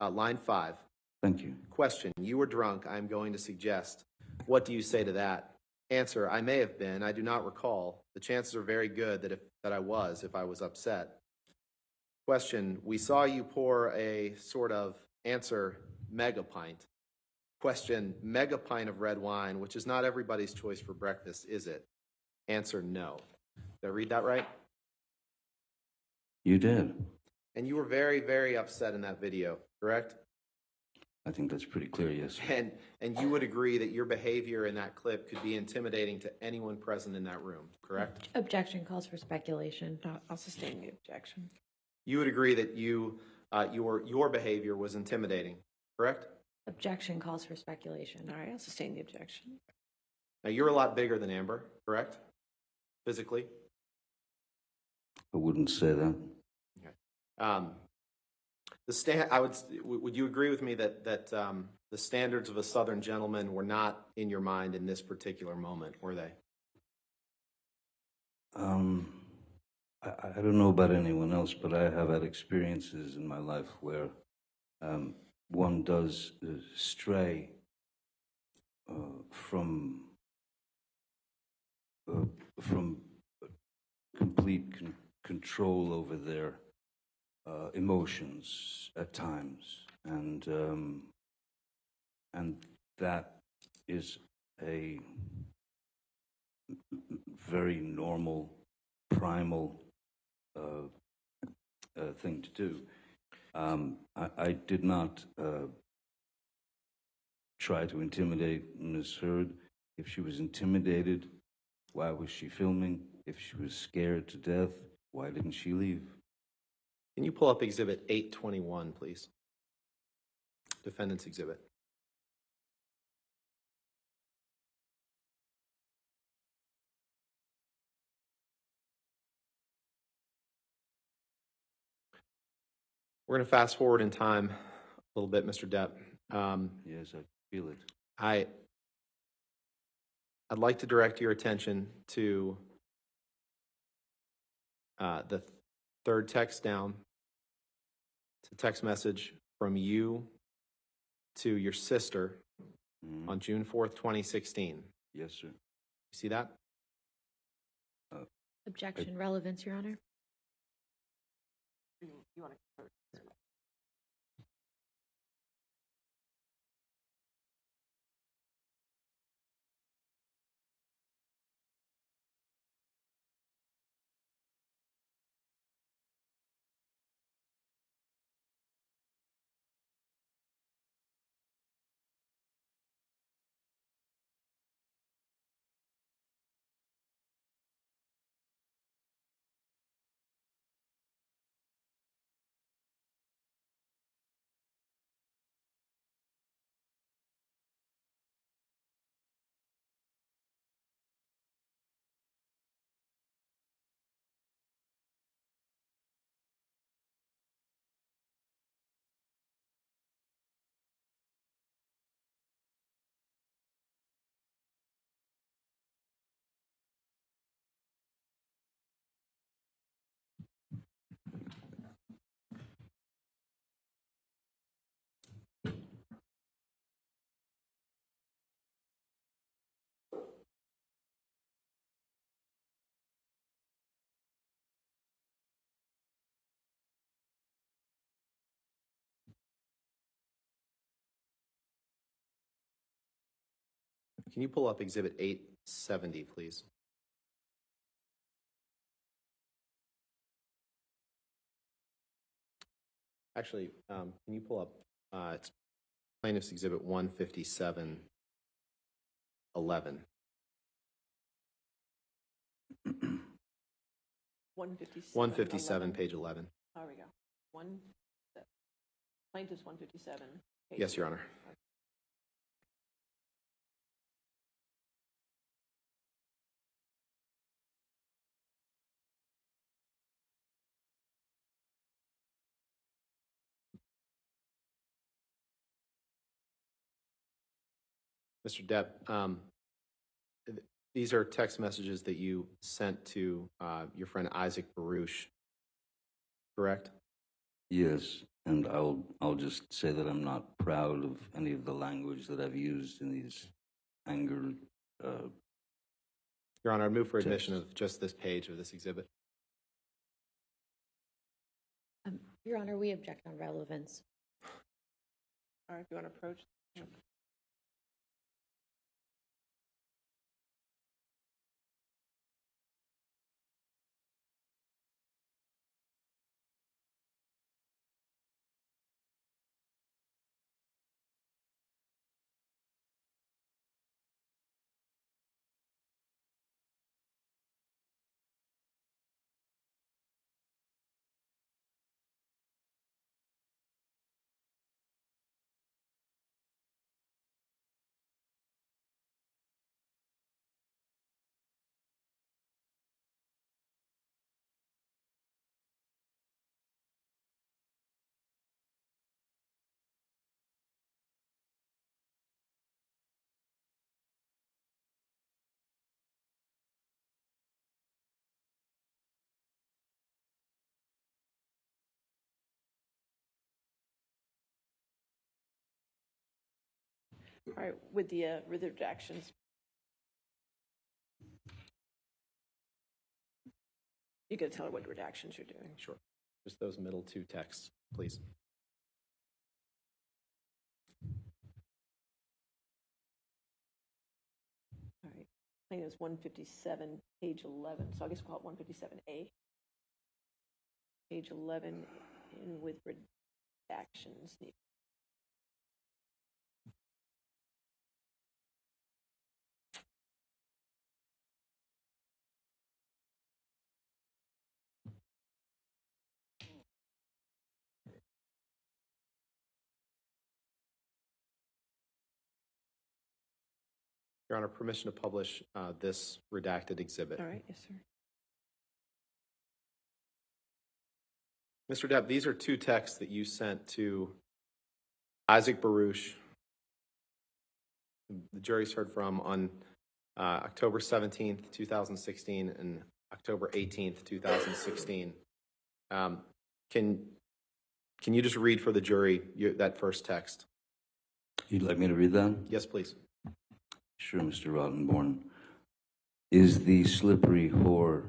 Line 5. Thank you. Question, you were drunk, I'm going to suggest. What do you say to that? Answer, I may have been, I do not recall. The chances are very good that I was if I was upset. Question, we saw you pour a sort of, answer, mega pint. Question, mega pint of red wine, which is not everybody's choice for breakfast, is it? Answer, no. Did I read that right? You did. And you were very, very upset in that video, correct? I think that's pretty clear, yes. And you would agree that your behavior in that clip could be intimidating to anyone present in that room, correct? Objection calls for speculation. I'll sustain the objection. You would agree that your behavior was intimidating, correct? Objection calls for speculation. All right, I'll sustain the objection. Now, you're a lot bigger than Amber, correct? Physically? I wouldn't say that. Okay. Would you agree with me that the standards of a Southern gentleman were not in your mind in this particular moment, were they? I don't know about anyone else, but I have had experiences in my life where one does stray from complete control over their emotions at times, and that is a very normal, primal thing to do. I did not try to intimidate Ms. Heard. If she was intimidated, why was she filming? If she was scared to death, why didn't she leave? Can you pull up Exhibit 821, please? Defendant's Exhibit. We're going to fast forward in time a little bit, Mr. Depp. Yes, I feel it. I'd like to direct your attention to the third text down. It's a text message from you to your sister on June 4th, 2016. Yes, sir. You see that? Objection, relevance, Your Honor. You want to Can you pull up Exhibit 870, please? Actually, can you pull up it's Plaintiff's Exhibit 157, 11. 157, page 11. There we go. Plaintiff's 157. Yes, Your Honor. Mr. Depp, these are text messages that you sent to your friend Isaac Baruch, correct? Yes, and I'll just say that I'm not proud of any of the language that I've used in these anger. Your Honor, I move for admission of just this page of this exhibit. Your Honor, we object on relevance. All right, if you want to approach. Sure. All right, with the redactions. You got to tell her what redactions you're doing. Sure. Just those middle two texts, please. All right, plaintiff's 157, page 11. So I guess we'll call it 157A. Page 11, and with redactions. Your Honor, permission to publish this redacted exhibit. All right, yes, sir. Mr. Depp, these are two texts that you sent to Isaac Baruch. The jury's heard from on October 17th, 2016 and October 18th, 2016. Can you just read for the jury that first text? You'd like me to read that? Yes, please. Sure, Mr. Rottenborn. Is the slippery whore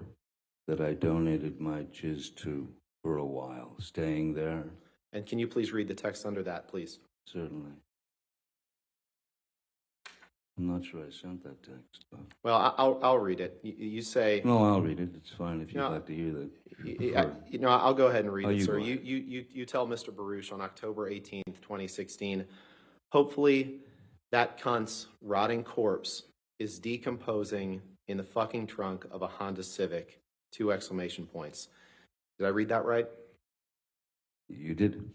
that I donated my jizz to for a while staying there? And can you please read the text under that, please? Certainly. I'm not sure I sent that text, but... Well, I'll read it. You say... No, I'll read it. It's fine if you'd like to hear that. I'll go ahead and read it, sir. Go ahead. You tell Mr. Baruch on October 18th, 2016, hopefully that cunt's rotting corpse is decomposing in the fucking trunk of a Honda Civic, 2 exclamation points. Did I read that right? You did.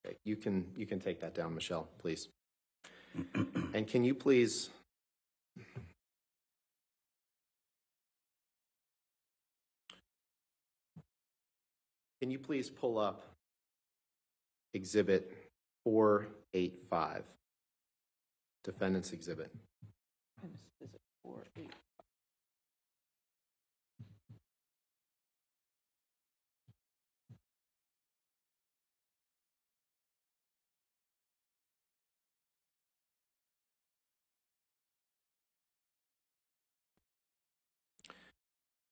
Okay, you can take that down, Michelle, please. And can you please... Can you please pull up Exhibit 485, Defendant's Exhibit? Is it 4, 8?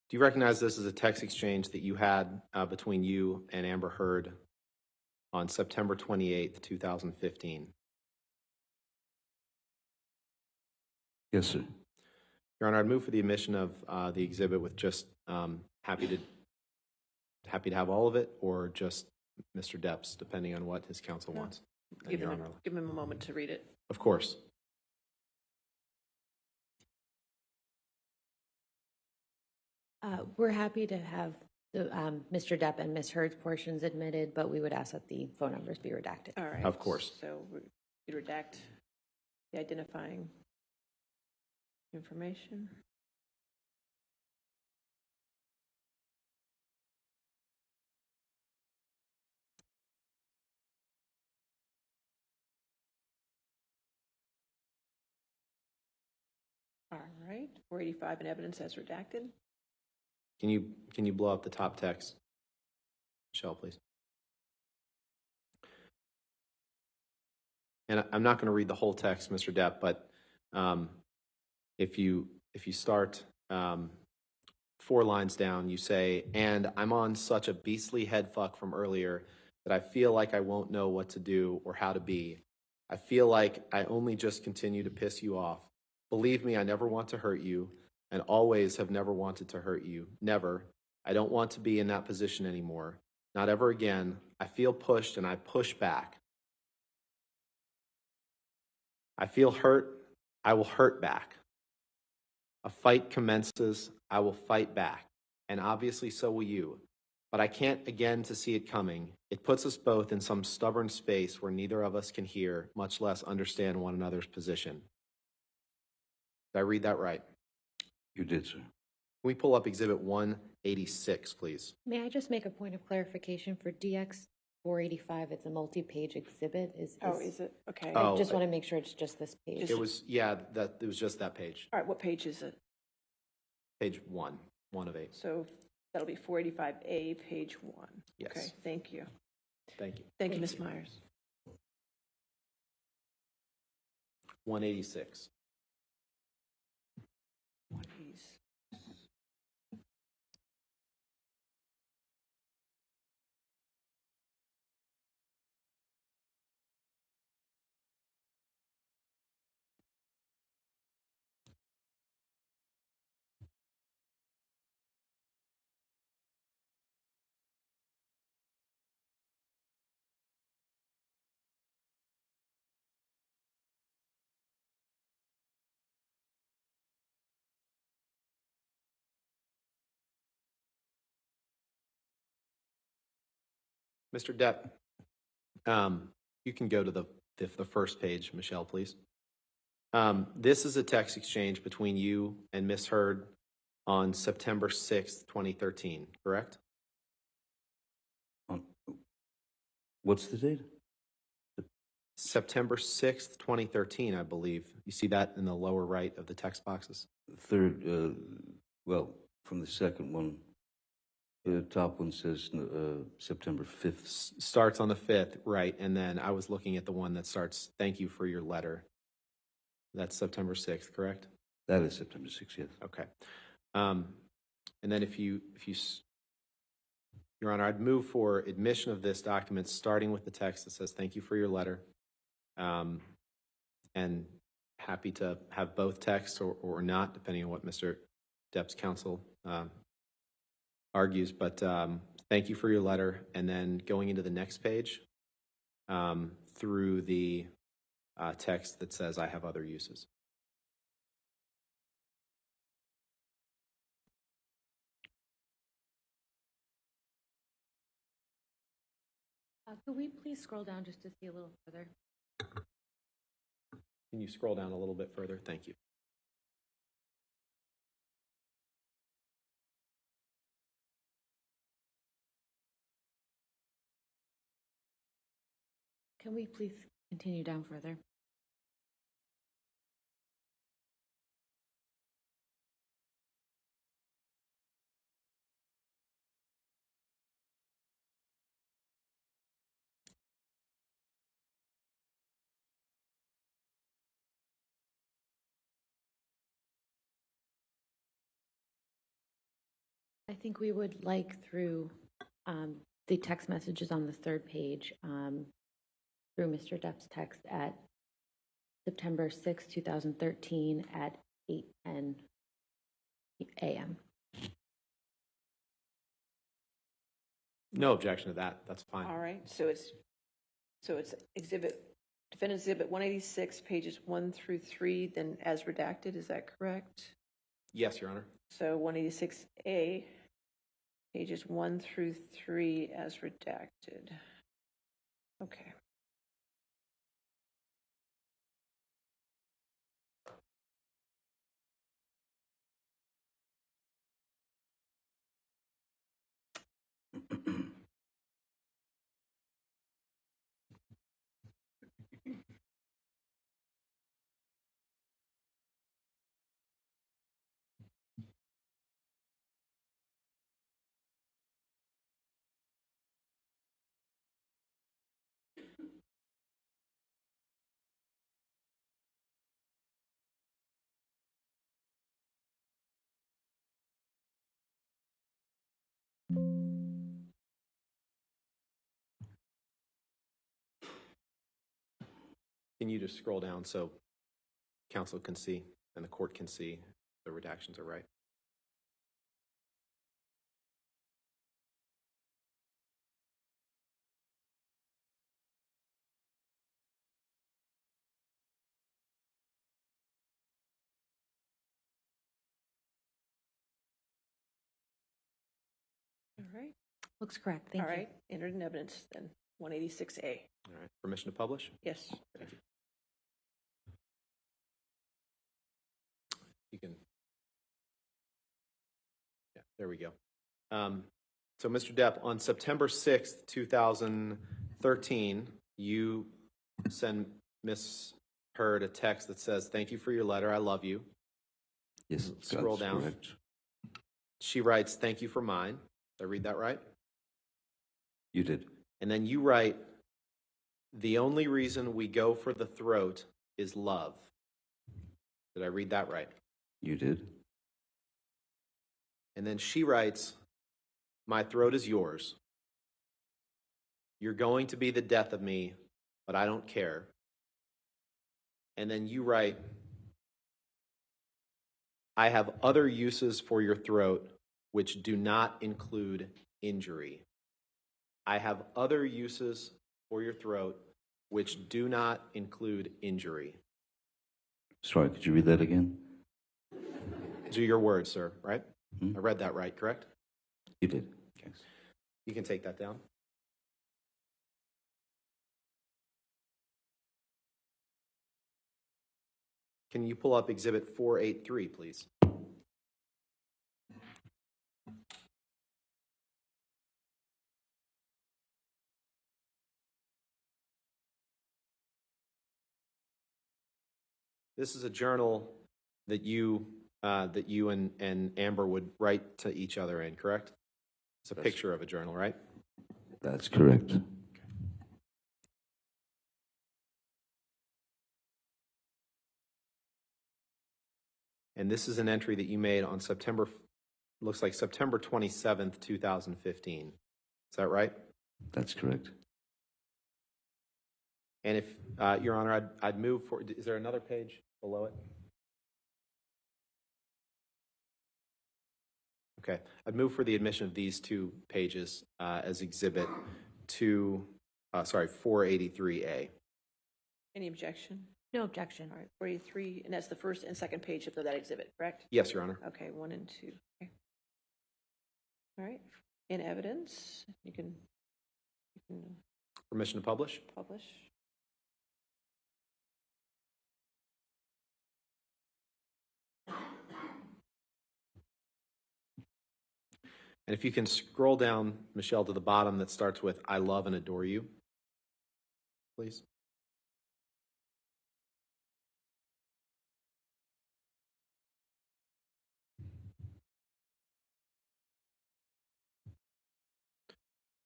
Do you recognize this as a text exchange that you had between you and Amber Heard on September 28th, 2015? Yes, sir. Your Honor, I'd move for the admission of the exhibit with just happy to have all of it, or just Mr. Depp's, depending on what his counsel wants. Give him a moment to read it. Of course. We're happy to have the, Mr. Depp and Ms. Heard's portions admitted, but we would ask that the phone numbers be redacted. All right. Of course. So we redact the identifying information. All right, 485 in evidence as redacted. Can you blow up the top text, Michelle, please? And I'm not going to read the whole text, Mr. Depp, but if you start 4 lines down, you say, "And I'm on such a beastly head fuck from earlier that I feel like I won't know what to do or how to be. I feel like I only just continue to piss you off. Believe me, I never want to hurt you, and always have never wanted to hurt you. Never. I don't want to be in that position anymore. Not ever again. I feel pushed and I push back. I feel hurt. I will hurt back. A fight commences. I will fight back. And obviously so will you. But I can't again to see it coming. It puts us both in some stubborn space where neither of us can hear, much less understand one another's position." Did I read that right? You did, sir. Can we pull up Exhibit 186, please? May I just make a point of clarification for DX 485? It's a multi-page exhibit. Is it? Okay. Oh, I just want to make sure it's just this page. It was, it was just that page. All right, what page is it? Page 1 of 8. So that'll be 485A, page 1. Yes. Okay, thank you. Thank you. Thank you, Ms. Myers. 186. Mr. Depp, you can go to the first page, Michelle, please. This is a text exchange between you and Ms. Heard on September 6th, 2013, correct? What's the date? September 6th, 2013, I believe. You see that in the lower right of the text boxes? Third, well, from the second one, the top one says September 5th. Starts on the 5th, right. And then I was looking at the one that starts, "Thank you for your letter." That's September 6th, correct? That is September 6th, yes. Okay. And then if you, Your Honor, I'd move for admission of this document, starting with the text that says, "Thank you for your letter." And happy to have both texts or not, depending on what Mr. Depp's counsel argues. But thank you for your letter. And then going into the next page through the text that says, "I have other uses." Could we please scroll down just to see a little further? Can you scroll down a little bit further? Thank you. Can we please continue down further? I think we would like through the text messages on the third page, through Mr. Depp's text at September 6, 2013 at 8:10 a.m. No objection to that. That's fine. All right, so it's Defendant Exhibit 186, pages 1 through 3, then as redacted, is that correct? Yes, Your Honor. So 186A, pages 1 through 3 as redacted. Okay. Can you just scroll down so counsel can see and the court can see the redactions are right? All right, Looks correct, thank all you. right, entered in evidence then, 186A. All right. Permission to publish? Yes. Thank you. You can. Yeah, there we go. So, Mr. Depp, on September 6th, 2013, you send Miss Heard a text that says, "Thank you for your letter. I love you." Yes, Scroll that's down. correct. She writes, "Thank you for mine." Did I read that right? You did. And then you write, "The only reason we go for the throat is love." Did I read that right? You did. And then she writes, "My throat is yours. You're going to be the death of me, but I don't care." And then you write, "I have other uses for your throat which do not include injury." I have other uses for your throat which do not include injury. Sorry, could you read that again? These are your words, sir, right? I read that right, correct? You did. Okay. You can take that down. Can you pull up Exhibit 483, please? This is a journal that you and Amber would write to each other in, correct? It's a picture of a journal, right? That's correct. And this is an entry that you made on looks like September 27th, 2015. Is that right? That's correct. And if, Your Honor, I'd move for, is there another page below it? Okay, I'd move for the admission of these two pages as Exhibit 483A. Any objection? No objection. All right, 43, and that's the first and second page of that exhibit, correct? Yes, Your Honor. Okay, 1 and 2. Okay. All right, in evidence, you can Permission to publish? publish. And if you can scroll down, Michelle, to the bottom that starts with "I love and adore you," please.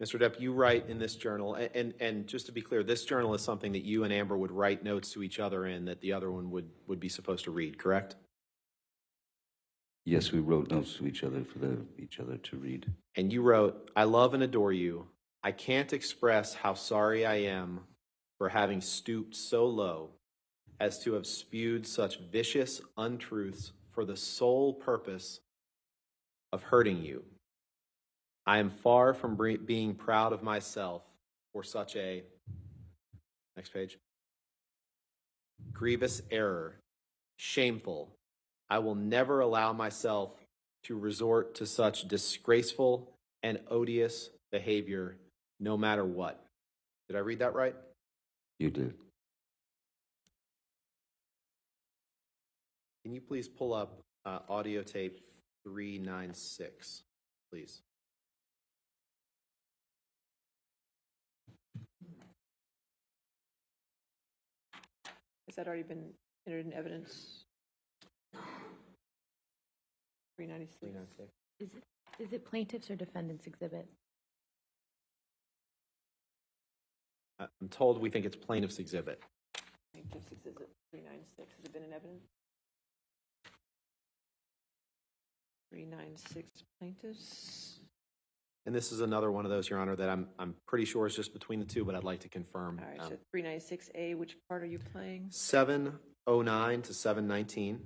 Mr. Depp, you write in this journal, and just to be clear, this journal is something that you and Amber would write notes to each other in that the other one would be supposed to read, correct? Yes, we wrote notes to each other for each other to read. And you wrote, "I love and adore you. I can't express how sorry I am for having stooped so low as to have spewed such vicious untruths for the sole purpose of hurting you. I am far from being proud of myself for such a," next page, "grievous error, shameful. I will never allow myself to resort to such disgraceful and odious behavior, no matter what." Did I read that right? You did. Can you please pull up audio tape 396, please? Has that already been entered in evidence? 396. 396. Is it plaintiff's or defendant's exhibit? I'm told we think it's plaintiff's exhibit. Plaintiff's exhibit 396. Has it been in evidence? 396 plaintiffs. And this is another one of those, Your Honor, that I'm pretty sure is just between the two, but I'd like to confirm. All right, so 396A, which part are you playing? 709 to 719.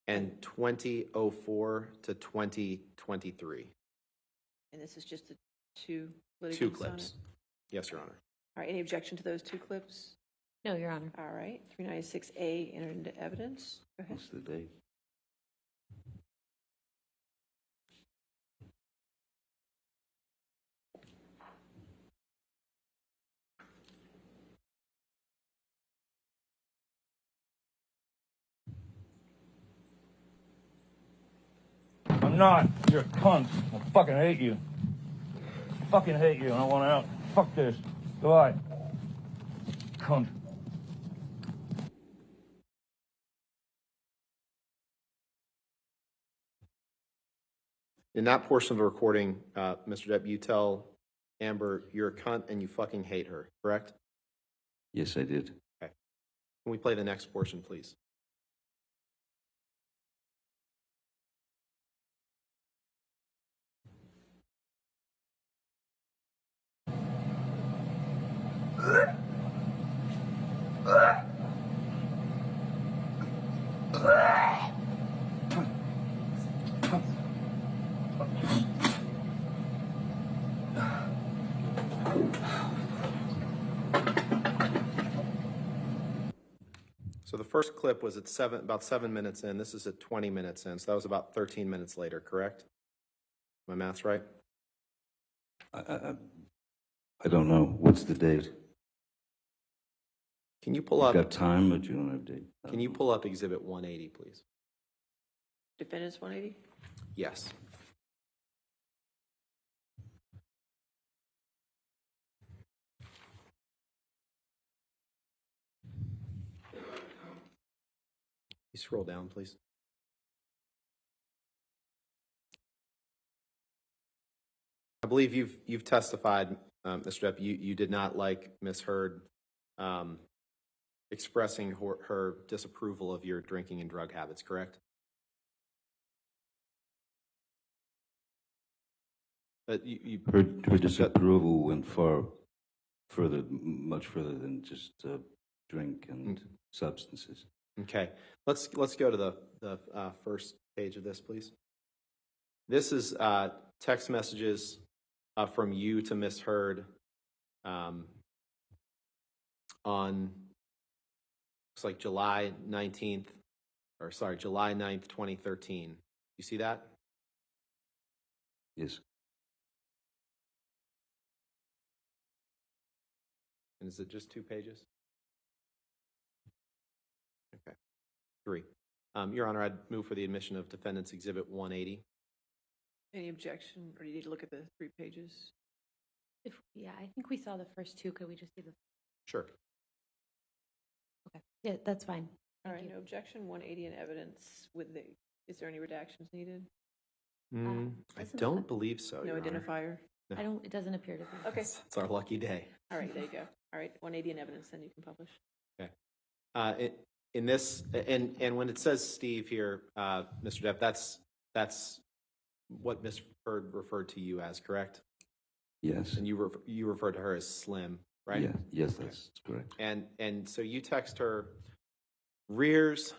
And 2004 to 2023. And this is just the two litigants Two on it? clips. Yes, Your Honor. All right, any objection to those two clips? No, Your Honor. All right, 396A entered into evidence. Go ahead. What's the date? I'm not. You're a cunt. I fucking hate you. Fucking hate you, and I want out. Fuck this. Goodbye. Cunt. In that portion of the recording, Mr. Depp, you tell Amber you're a cunt and you fucking hate her, correct? Yes, I did. Okay. Can we play the next portion, please? So the first clip was at about 7 minutes in. This is at 20 minutes in. So that was about 13 minutes later, correct? My math's right? I don't know. What's the date? Can you pull You've up? got time, but you don't have date. Can you pull up Exhibit 180, please? Defendants 180? Yes. You scroll down, please. I believe you've testified, Mr. Depp, you did not like Ms. Heard expressing her disapproval of your drinking and drug habits, correct? But Her disapproval went much further than just drink and substances. Okay, let's go to the first page of this, please. This is text messages from you to Ms. Heard on looks like July 9th, 2013. You see that? Yes. And is it just 2 pages? Okay. 3. Your Honor, I'd move for the admission of Defendant's Exhibit 180. Any objection, or do you need to look at the 3 pages? Yeah, I think we saw the first two. Could we just see the? Sure. Okay. Yeah, that's fine. All right, no objection, 180 in evidence with the, is there any redactions needed? I don't believe so, No Your Honor. identifier? No. It doesn't appear to be. Okay, It's our lucky day. all right, there you go. All right, 180 in evidence, then you can publish. Okay. In this, and when it says Steve here, Mr. Depp, that's what Ms. Heard referred to you as, correct? Yes. And you referred to her as Slim, right? Yeah. Yes, that's correct. And so you text her rears,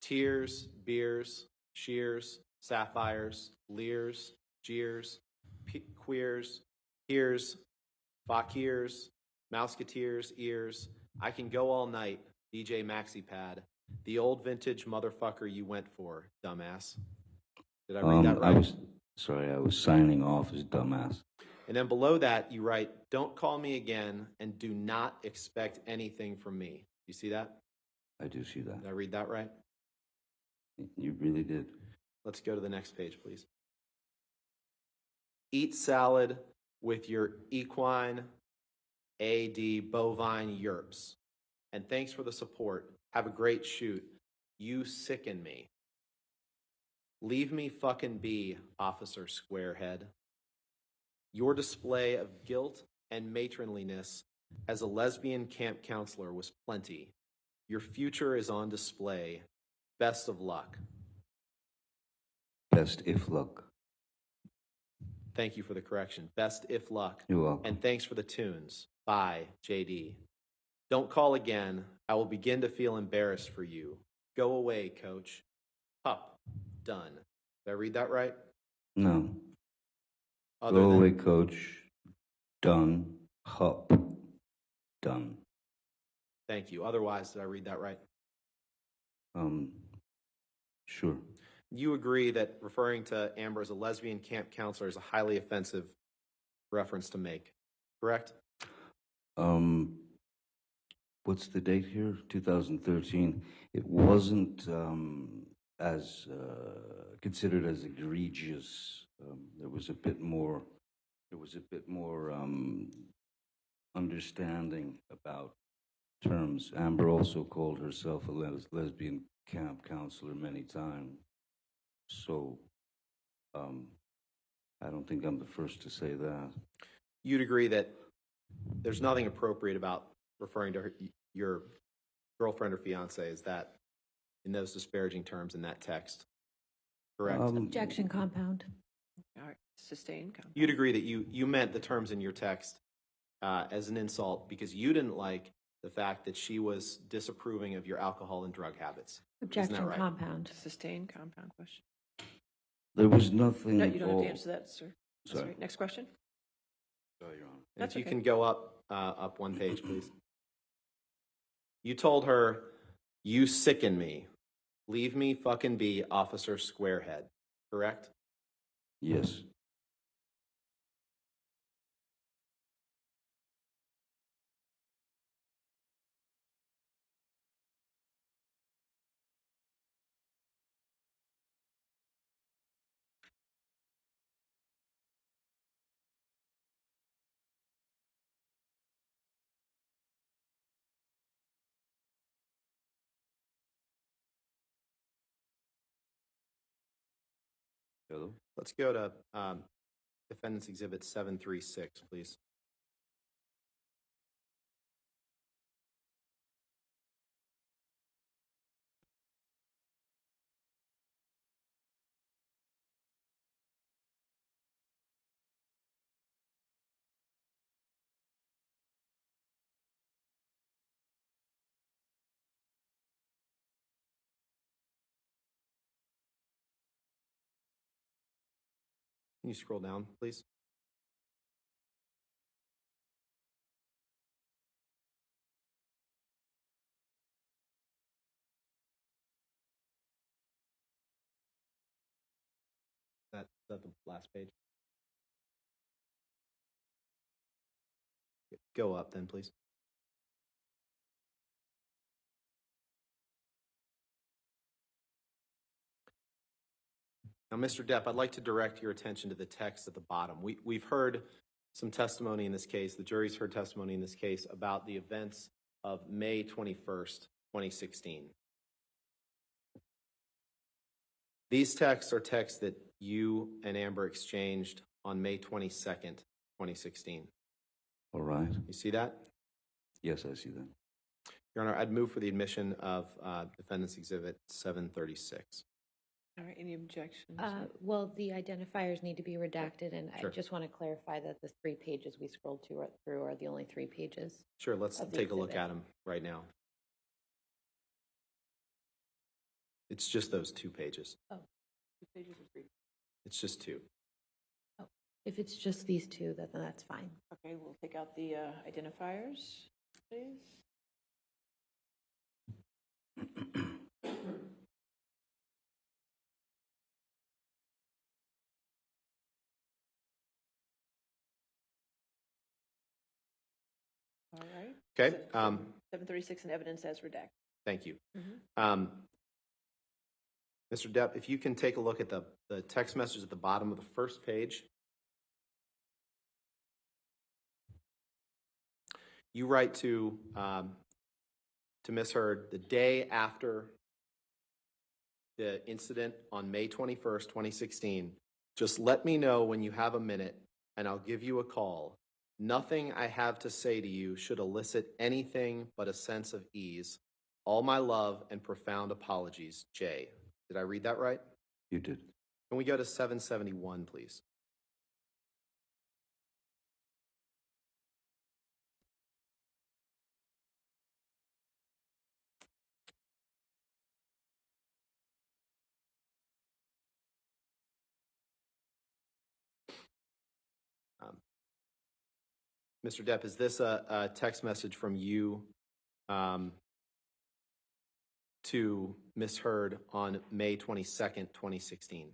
tears, beers, shears, sapphires, leers, jeers, queers, hears, fakirs, mouseketeers, ears. I can go all night, DJ Maxi Pad. The old vintage motherfucker you went for, dumbass. Did I read that right? I was signing off as dumbass. And then below that, you write, don't call me again and do not expect anything from me. You see that? I do see that. Did I read that right? You really did. Let's go to the next page, please. Eat salad with your equine, AD, bovine yerps. And thanks for the support. Have a great shoot. You sicken me. Leave me fucking be, Officer Squarehead. Your display of guilt and matronliness as a lesbian camp counselor was plenty. Your future is on display. Best of luck. Best if luck. Thank you for the correction. Best if luck. You're welcome. And thanks for the tunes. Bye, JD. Don't call again. I will begin to feel embarrassed for you. Go away, coach. Pup. Done. Did I read that right? No. Other Go than- away, coach. Done. Hup. Done. Thank you. Otherwise, did I read that right? Sure. You agree that referring to Amber as a lesbian camp counselor is a highly offensive reference to make, correct? What's the date here? 2013. It wasn't as considered as egregious. There was a bit more. There was a bit more understanding about terms. Amber also called herself a lesbian camp counselor many times. So, I don't think I'm the first to say that. You'd agree that there's nothing appropriate about referring to your girlfriend or fiance as that in those disparaging terms in that text, correct? Objection, compound. All right, sustained. You'd agree that you meant the terms in your text as an insult because you didn't like the fact that she was disapproving of your alcohol and drug habits. Objection, Isn't that right? compound. Sustained compound question. There was nothing. No, you don't have all- to answer that, sir. That's Sorry. right. Next question. Sorry, Your Honor. And That's if you okay. can go up one page, please. You told her, "You sicken me. Leave me fucking be, Officer Squarehead." Correct? Yes. Hello? Let's go to Defendant's Exhibit 736, please. Can you scroll down, please? Is that the last page? Go up then, please. Now, Mr. Depp, I'd like to direct your attention to the text at the bottom. We've heard some testimony in this case, the jury's heard testimony in this case about the events of May 21st, 2016. These texts are texts that you and Amber exchanged on May 22nd, 2016. All right. You see that? Yes, I see that. Your Honor, I'd move for the admission of Defendant's Exhibit 736. All right, any objections? Well, the identifiers need to be redacted, and Sure. I just want to clarify that the 3 pages we scrolled through are the only 3 pages. Sure, let's Of the take a look exhibit. at them right now. It's just those 2 pages. Oh, 2 pages or 3? It's just 2. If it's just these 2, then that's fine. Okay, we'll take out the identifiers, please. All right. Okay, 736 and evidence as redacted. thank you. Mhm. Mr. Depp, if you can take a look at the text message at the bottom of the first page. You write to Ms. Heard the day after the incident on May 21st, 2016. Just let me know when you have a minute and I'll give you a call. Nothing I have to say to you should elicit anything but a sense of ease. All my love and profound apologies, Jay. Did I read that right? You did. Can we go to 771, please? Mr. Depp, is this a text message from you to Ms. Heard on May 22nd, 2016?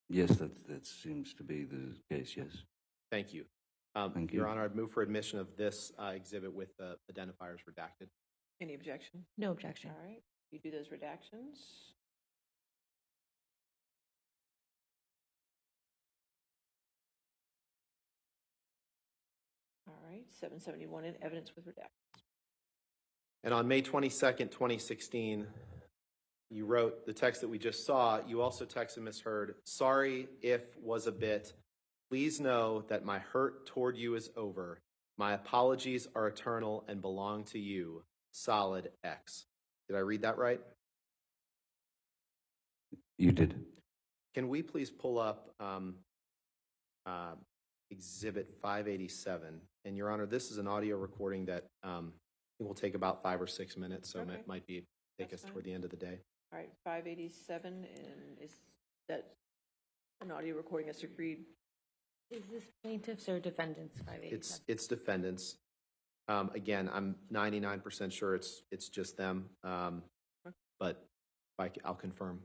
Yes, that seems to be the case, yes. Thank you. Thank you. Your Honor, I'd move for admission of this exhibit with identifiers redacted. Any objection? No objection. All right, you do those redactions. All right, 771 in evidence with redactions. And on May 22nd, 2016, you wrote the text that we just saw. You also texted Ms. Heard, sorry if was a bit. Please know that my hurt toward you is over. My apologies are eternal and belong to you. Solid X. Did I read that right? You did. Can we please pull up Exhibit 587? And Your Honor, this is an audio recording that it will take about 5 or 6 minutes, so Okay. it might take That's us fine. toward the end of the day. All right, 587, and is that an audio recording that's agreed? Is this plaintiffs or defendants? 587. It's defendants. Again, I'm 99% sure it's just them, but I'll confirm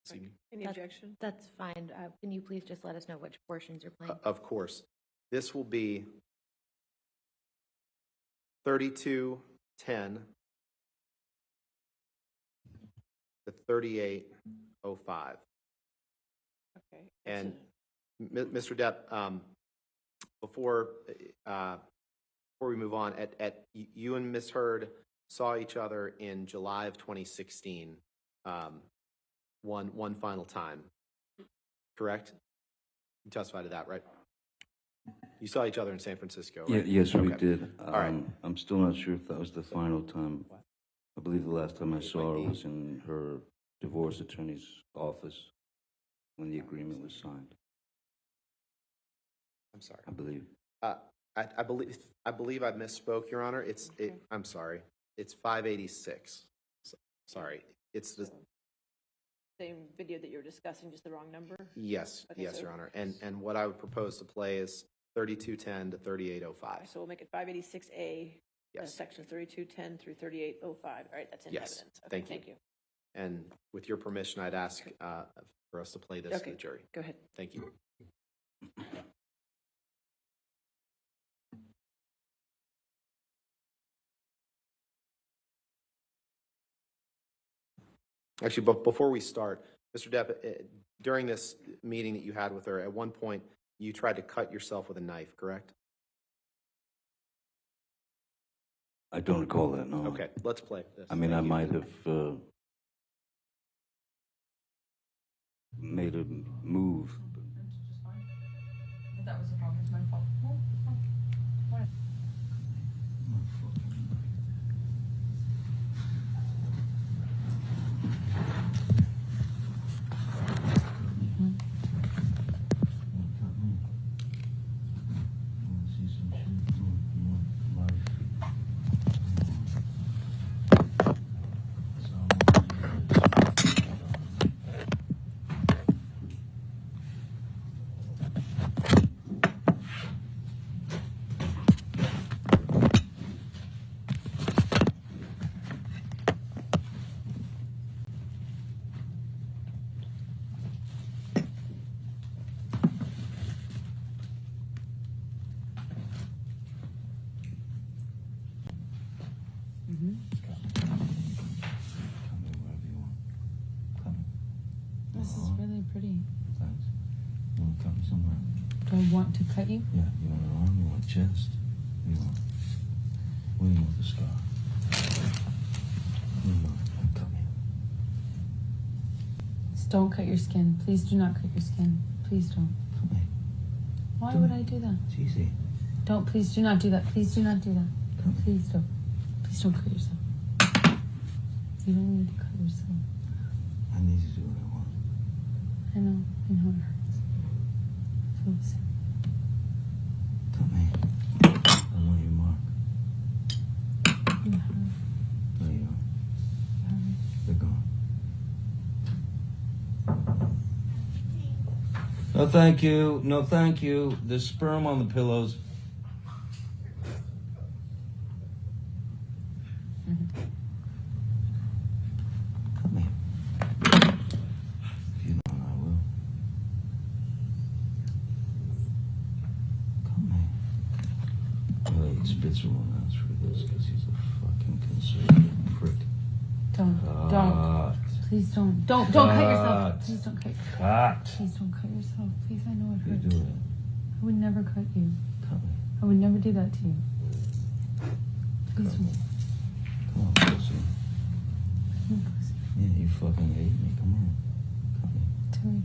this evening. Any objection? That's fine. Can you please just let us know which portions you're playing? Of course. This will be 3210 to 3805. Okay. And Mr. Depp, before we move on, you and Ms. Heard saw each other in July of 2016, one final time, correct? You testified to that, right? You saw each other in San Francisco, right? Yes, we Okay. did. All right. I'm still not sure if that was the final time. I believe the last time I saw her was in her divorce attorney's office when the agreement was signed, I'm sorry. I believe. I believe I misspoke, Your Honor. I'm sorry. It's 586. Sorry. It's the Same video that you were discussing, just the wrong number? yes, Okay, yes, so- Your Honor. And what I would propose to play is 3210 to 3805. So we'll make it 586A, Yes. section 3210 through 3805. All right, that's in Yes, evidence. Okay, thank you. And with your permission, I'd ask for us to play this to Okay. the jury. Go ahead. Thank you. Actually, but before we start, Mr. Depp, during this meeting that you had with her, at one point, you tried to cut yourself with a knife, correct? I don't recall that, no. Okay, let's play this. I mean, I Thank you. might have made a move. That was the problem. It's my fault. This is really pretty. Thanks. You want to cut me somewhere? Do I want to cut you? Yeah, you want an arm, you want chest? What do you want? What do you want with the scar? What do you want? Cut me. Just don't cut your skin. Please do not cut your skin. Please don't. Cut me. Why would I do that? It's easy. Don't. Please do not do that. Please do not do that. Cut me. Please don't. Please don't cut yourself. You don't need to cut yourself. I need to do what I want. I know it hurts. I feel the same. Cut me. I want your mark. You have it. There you are. You have it. They're gone. No, thank you. No, thank you. There's sperm on the pillows. Come here. If you want, I will. Come here. Wait, Spitzer won't answer this because he's a fucking conservative prick. Don't. Please don't. Don't cut yourself. Please don't cut. Cut. Please don't cut yourself. Please, I know it You hurts. do it. I would never cut you. Cut me. I would never do that to you. Please Come don't. Come on, pussy. Pussy. Yeah, you fucking hate me. Come on. Cut me. Tell me.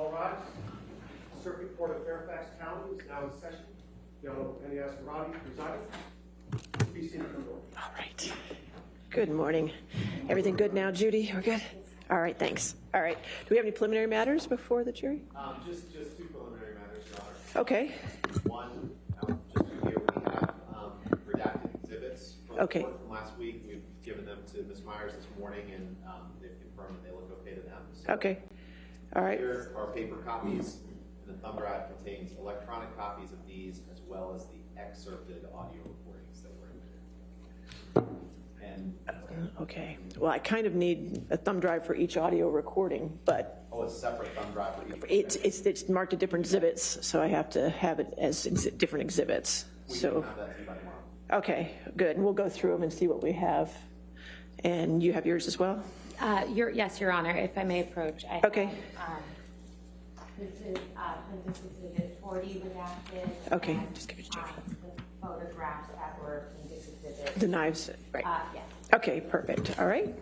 All rise. Circuit Court of Fairfax County is now in session. Yellow N.E.S. Roddy presiding. Be seated, my lord. All right. Good morning. Everything good now, Judy? We're good? All right, thanks. All right. Do we have any preliminary matters before the jury? Just two preliminary matters, Your Honor. Okay. One, just here we have redacted exhibits from the Okay. court from last week. We've given them to Ms. Myers this morning, and they've confirmed that they look okay to them. So Okay. All right. here are paper copies, and the thumb drive contains electronic copies of these, as well as the excerpted audio recordings that were admitted. And Okay. Well, I kind of need a thumb drive for each audio recording, but a separate thumb drive for each. it's marked as different exhibits, so I have to have it as different exhibits. We So, can have that to you by tomorrow. okay, good. And we'll go through them and see what we have. And you have yours as well? Yes, Your Honor, if I may approach. Okay. This is Plaintiff's Exhibit 40 redacted. Okay, and, just give it a check. The photographs that were Plaintiff's Exhibit. The knives, right? Yes. Okay, perfect. All right.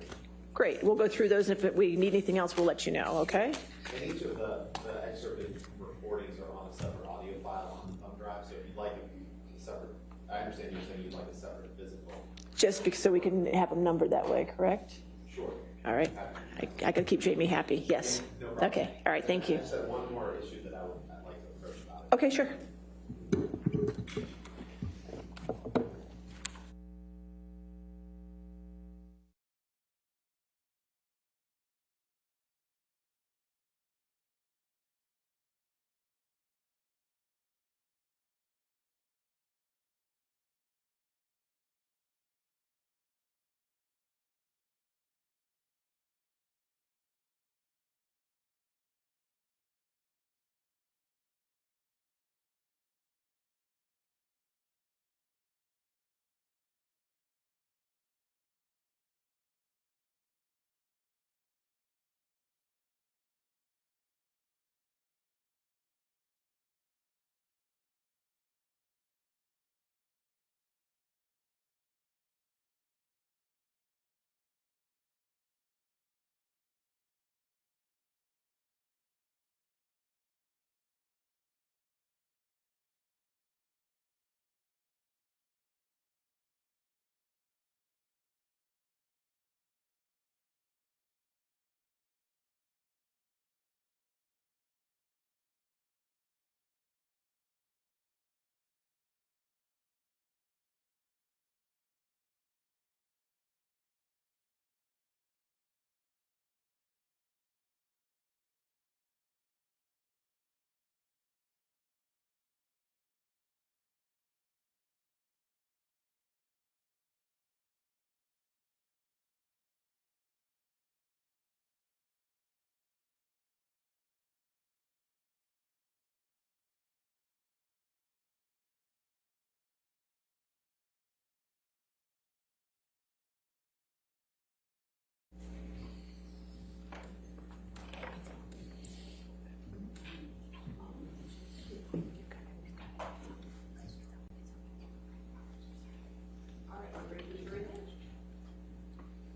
Great. We'll go through those, and if we need anything else, we'll let you know, okay? And each of the excerpted recordings are on a separate audio file on the thumb drive, so if you'd like a separate, I understand you're saying you'd like a separate physical. Just so we can have them numbered that way, correct? Sure. All right. I can keep Jamie happy, yes. No problem. Okay, all right, thank you. I just had one more issue that I'd like to approach about it. Okay, sure.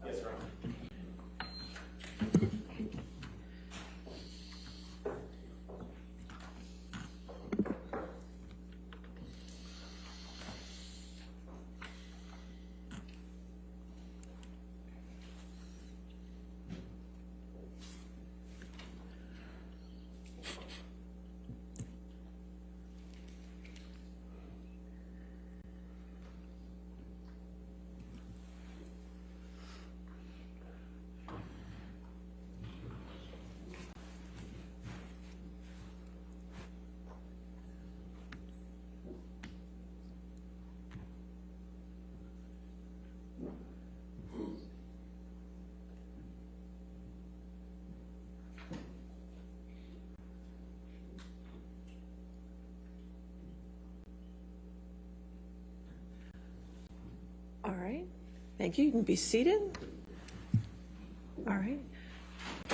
Yes, Your Honor. All right. Thank you. You can be seated. All right.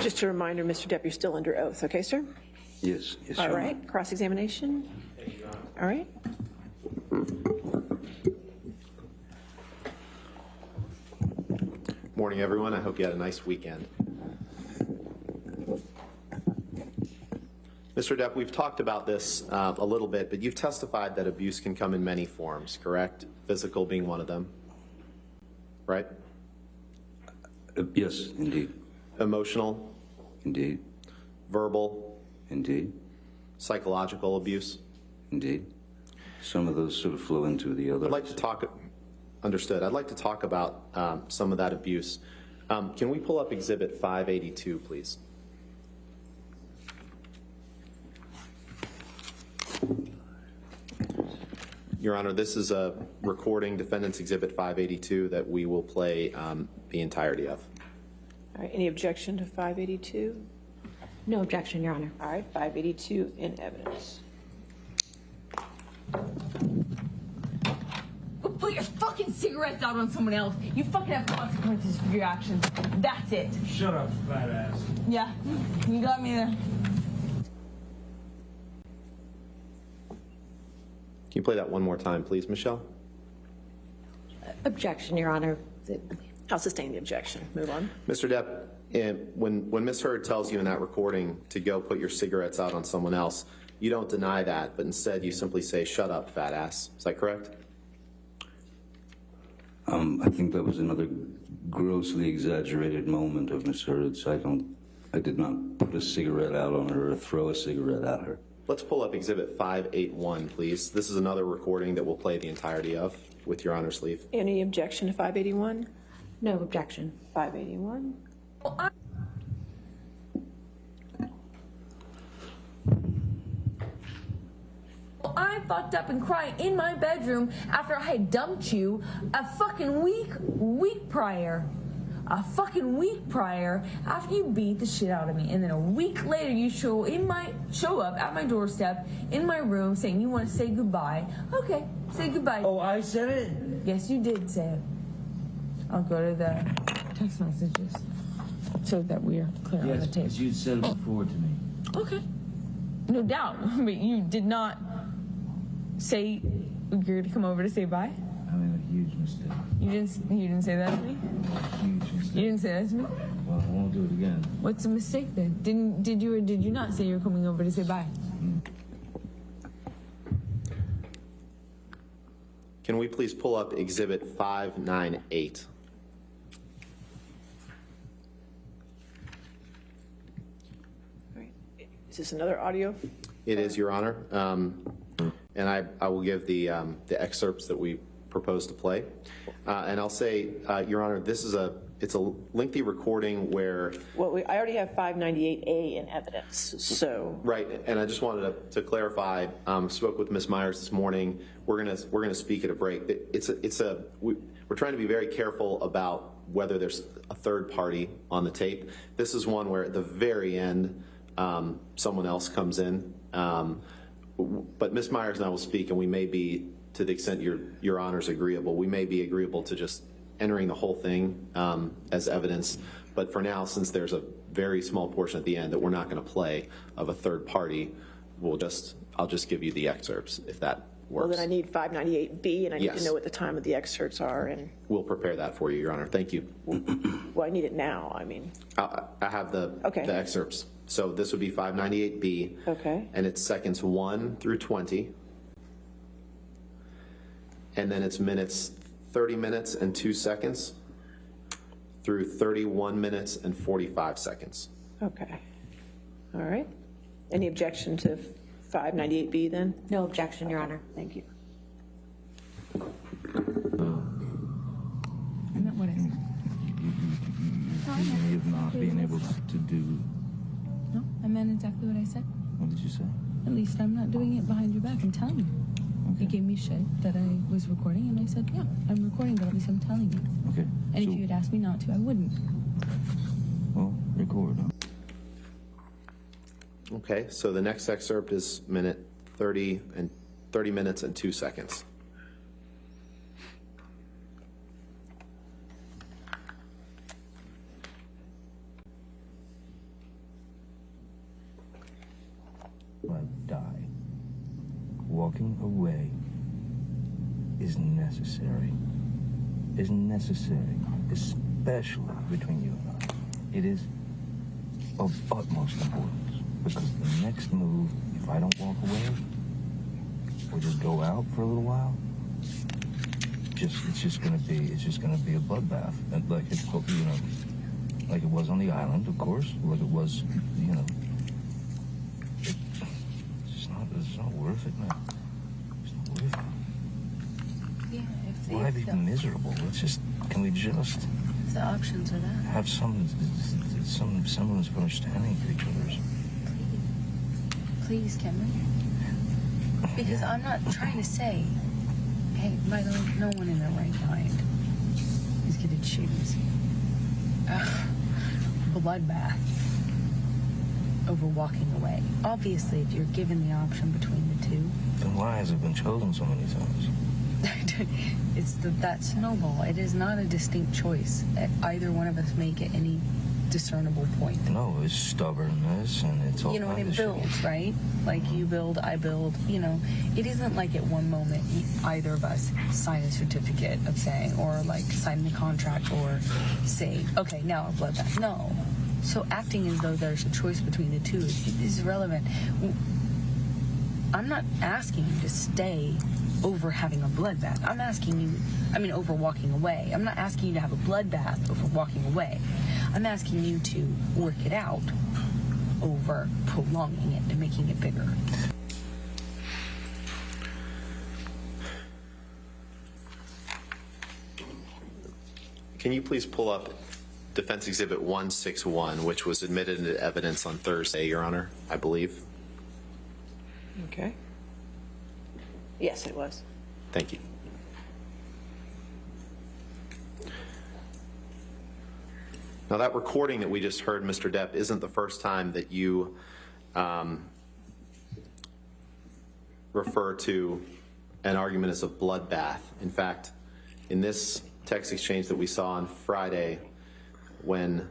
Just a reminder, Mr. Depp, you're still under oath, okay, sir? Yes, yes, All Your Honor. right. Cross-examination? All right. Morning, everyone. I hope you had a nice weekend. Mr. Depp, we've talked about this a little bit, but you've testified that abuse can come in many forms, correct? Physical being one of them, right? Yes, indeed. Emotional, Indeed. verbal, Indeed. psychological abuse. Indeed. Some of those sort of flow into the other. I'd like to talk, understood. I'd like to talk about some of that abuse. Can we pull up Exhibit 582, please? Your Honor, this is a recording, Defendant's Exhibit 582, that we will play the entirety of. All right, any objection to 582? No objection, Your Honor. All right, 582 in evidence. Go put your fucking cigarettes out on someone else. You fucking have consequences for your actions. That's it. Shut up, fat ass. Yeah, you got me there. Can you play that one more time, please, Michelle? Objection, Your Honor. I'll sustain the objection. Move on. Mr. Depp, when Ms. Heard tells you in that recording to go put your cigarettes out on someone else, you don't deny that, but instead you simply say, shut up, fat ass. Is that correct? I think that was another grossly exaggerated moment of Ms. Heard's. I did not put a cigarette out on her or throw a cigarette at her. Let's pull up Exhibit 581, please. This is another recording that we'll play the entirety of, with Your Honor's leave. Any objection to 581? No objection. 581. I fucked up and cried in my bedroom after I had dumped you a fucking week prior. A fucking week prior after you beat the shit out of me. And then a week later you show up at my doorstep in my room saying you want to say goodbye. Okay, say goodbye. Oh, I said it? Yes, you did say it. I'll go to the text messages so that we are clear on the Yes, tape. because you said it before to me. Okay. No doubt. But you did not say you're to come over to say bye? I made a huge mistake. You didn't say that to me? Huge mistake. You didn't say that to me? Well, I won't do it again. What's the mistake then? Did you or did you not say you were coming over to say bye? Can we please pull up Exhibit 598? All right. Is this another audio? It is, Your Honor. And I will give the excerpts that we propose to play. And I'll say, Your Honor, it's a lengthy recording where... Well, I already have 598A in evidence, so... Right, and I just wanted to clarify, spoke with Ms. Myers this morning. We're gonna speak at a break. We're trying to be very careful about whether there's a third party on the tape. This is one where at the very end, someone else comes in. But Ms. Myers and I will speak, and we may be, to the extent your Honor's agreeable, we may be agreeable to just entering the whole thing as evidence. But for now, since there's a very small portion at the end that we're not going to play of a third party, I'll just give you the excerpts if that works. Well, then I need 598B, and I need Yes. to know what the time of the excerpts are, and, We'll prepare that for you, Your Honor. Thank you. well, I need it now, I mean. I have the excerpts. So this would be 598B. Okay. And it's seconds 1 through 20. And then it's 30 minutes and 2 seconds through 31 minutes and 45 seconds. Okay. All right. Any objection to 598B then? No objection, Your Honor. Thank you. I meant what I said. You of not being able to do... No, I meant exactly what I said. What did you say? At least I'm not doing it behind your back. I'm telling you. Okay. You gave me shit that I was recording, and I said, yeah, I'm recording, but at least I'm telling you. Okay. And so, if you had asked me not to, I wouldn't. Well, record, huh? Okay, so the next excerpt is 30 minutes and 2 seconds. I die. Walking away is necessary. Is necessary, especially between you and I. It is of utmost importance. because the next move, if I don't walk away or just go out for a little while, it's just gonna be a bloodbath, and like it, you know, like it was on the island, of course, like it was, you know. It's not worth it, man. It's not worth it. Yeah, Why be miserable? Can we just if the options are that. have some semblance of understanding for each other? Please, can we? Because I'm not trying to say, hey, Michael, no one in their right mind is going to choose bloodbath over walking away. Obviously, if you're given the option between the two, then why has it been chosen so many times? it's that snowball. It is not a distinct choice. Either one of us make at any discernible point. No, it's stubbornness and it's all. You know, and it builds, right? Like you build, I build. You know, it isn't like at one moment either of us sign a certificate of saying, or like sign the contract, or say, okay, now a bloodbath. No. So acting as though there's a choice between the two is irrelevant. I'm not asking you to stay over having a bloodbath. I'm asking you, over walking away. I'm not asking you to have a bloodbath over walking away. I'm asking you to work it out over prolonging it and making it bigger. Can you please pull up Defense Exhibit 161, which was admitted into evidence on Thursday, Your Honor, I believe. Okay. Yes, it was. Thank you. Now, that recording that we just heard, Mr. Depp, isn't the first time that you refer to an argument as a bloodbath. In fact, in this text exchange that we saw on Friday, when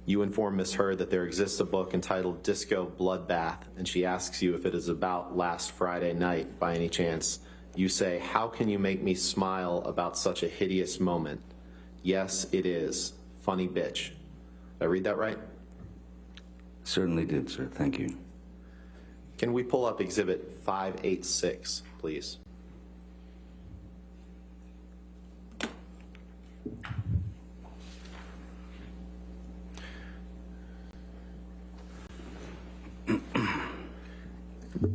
you inform Ms. Heard that there exists a book entitled Disco Bloodbath, and she asks you if it is about last Friday night by any chance, you say, "How can you make me smile about such a hideous moment? Yes, it is. Funny bitch." Did I read that right? Certainly did, sir. Thank you. Can we pull up Exhibit 586, please?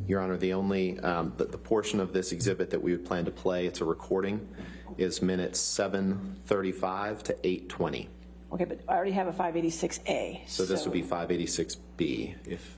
Your Honor, the only, the portion of this exhibit that we would plan to play, it's a recording, is minutes 7:35 to 8:20. Okay, but I already have a 586A. So this would be 586B, if